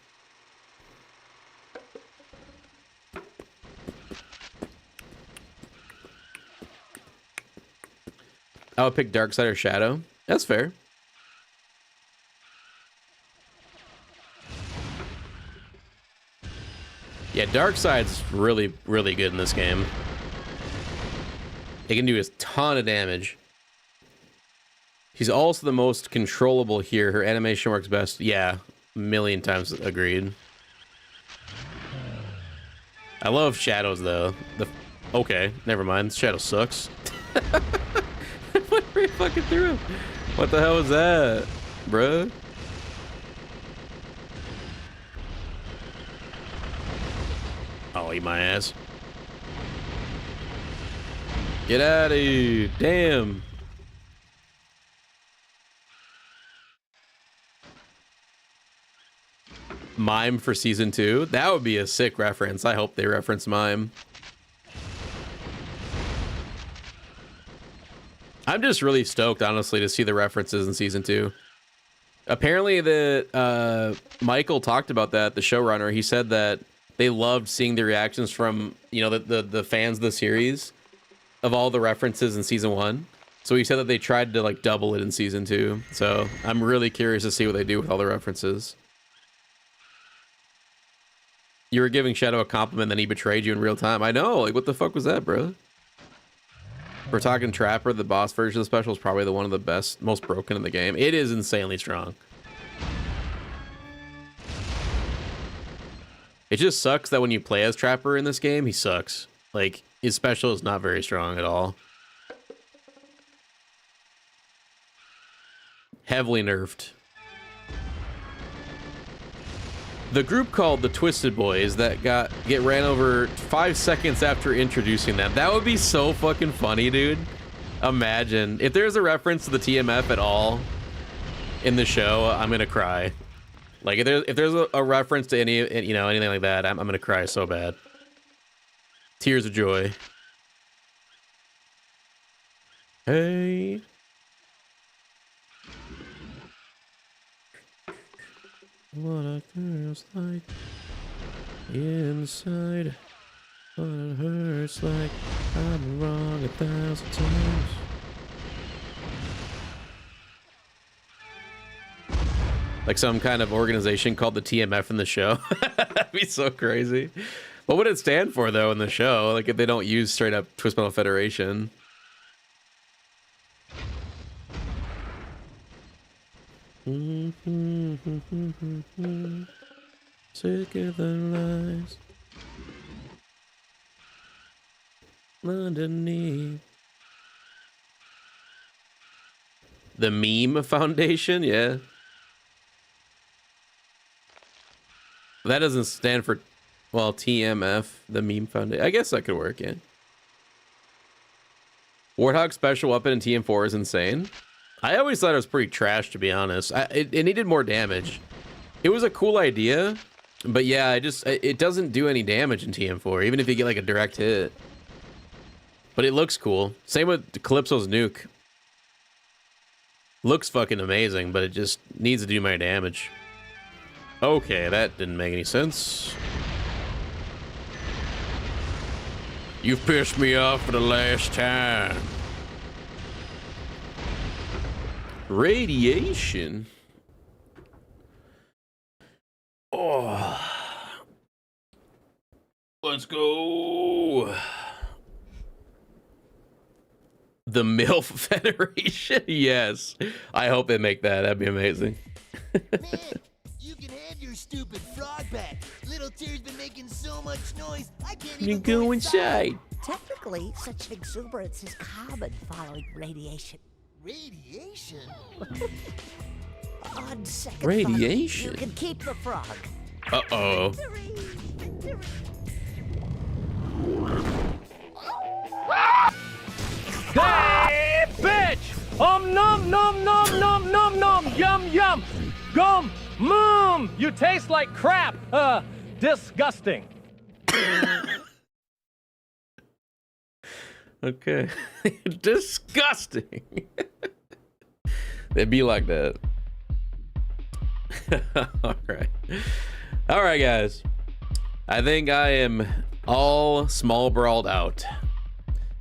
I would pick Darkseid or Shadow. That's fair. Yeah, Darkseid's really, really good in this game. It can do a ton of damage. She's also the most controllable here. Her animation works best. Yeah, a million times agreed. I love Shadows, though. Okay, never mind. Shadow sucks. What right fucking through him? What the hell was that, bruh? I'll eat my ass. Get out of here. Damn. Mime for season 2. That would be a sick reference. I hope they reference Mime. I'm just really stoked, honestly, to see the references in season 2. Apparently, Michael talked about that, the showrunner. He said that they loved seeing the reactions from, you know, the fans of the series of all the references in season 1. So he said that they tried to like double it in season 2. So I'm really curious to see what they do with all the references. You were giving Shadow a compliment, then he betrayed you in real time. I know, like, what the fuck was that, bro? We're talking Trapper. The boss version of the special is probably one of the best, most broken in the game. It is insanely strong. It just sucks that when you play as Trapper in this game, he sucks. Like, his special is not very strong at all. Heavily nerfed. The group called the Twisted Boys that get ran over 5 seconds after introducing them. That would be so fucking funny, dude. Imagine if there's a reference to the TMF at all in the show, I'm gonna cry. Like if there's a reference to any anything like that, I'm gonna cry so bad. Tears of joy. Hey. What it feels like inside. What it hurts like I'm wrong 1,000 times. Like some kind of organization called the TMF in the show. That'd be so crazy. What would it stand for though in the show? Like if they don't use straight up Twisted Metal Federation. Sicker than lies underneath. The Meme Foundation, yeah. That doesn't stand for, well, TMF, the Meme Foundation. I guess that could work, yeah. Warthog special weapon in TM4 is insane. I always thought it was pretty trash, to be honest. It needed more damage. It was a cool idea, but yeah, it doesn't do any damage in TM4, even if you get like a direct hit. But it looks cool. Same with Calypso's nuke. Looks fucking amazing, but it just needs to do my damage. Okay, that didn't make any sense. You've pissed me off for the last time. Radiation. Oh. Let's go. The MILF Federation? Yes. I hope they make that. That'd be amazing. Man, you can have your stupid frog back. Little Tear's been making so much noise, I can't even go inside. Technically, such exuberance is common following radiation. Radiation? On second Radiation? thought, you can keep the frog. Uh-oh. Hey, bitch! Nom nom nom nom nom nom yum yum gum moom! You taste like crap! Disgusting. Okay. Disgusting. They'd be like that. All right, guys. I think I am all small brawled out.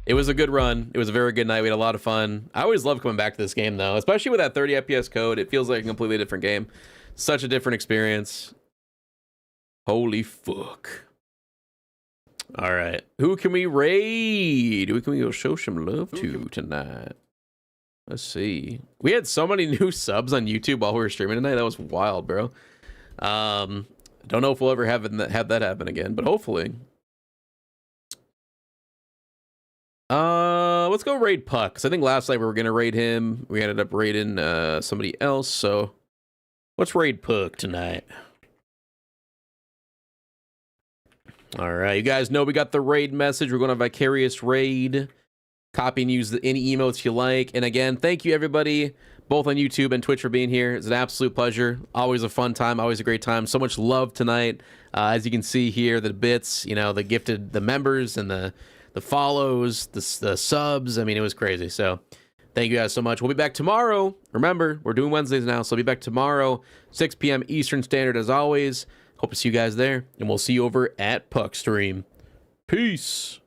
It was a good run. It was a very good night. We had a lot of fun. I always love coming back to this game, though, especially with that 30 FPS code. It feels like a completely different game. Such a different experience. Holy fuck. All right. Who can we raid? Who can we go show some love to tonight? Let's see. We had so many new subs on YouTube while we were streaming tonight. That was wild, bro. Don't know if we'll ever have that happen again, but hopefully. Let's go raid Puck. 'Cause I think last night we were gonna raid him. We ended up raiding somebody else. So let's raid Puck tonight. All right, you guys know we got the raid message. We're going to Vicarious raid. Copy and use any emotes you like. And again, thank you everybody, both on YouTube and Twitch, for being here. It's an absolute pleasure. Always a fun time. Always a great time. So much love tonight. As you can see here, the bits, you know, the members and the follows, the subs. I mean, it was crazy. So thank you guys so much. We'll be back tomorrow. Remember, we're doing Wednesdays now, so we'll be back tomorrow, 6 p.m. Eastern Standard as always. Hope to see you guys there, and we'll see you over at Puck Stream. Peace.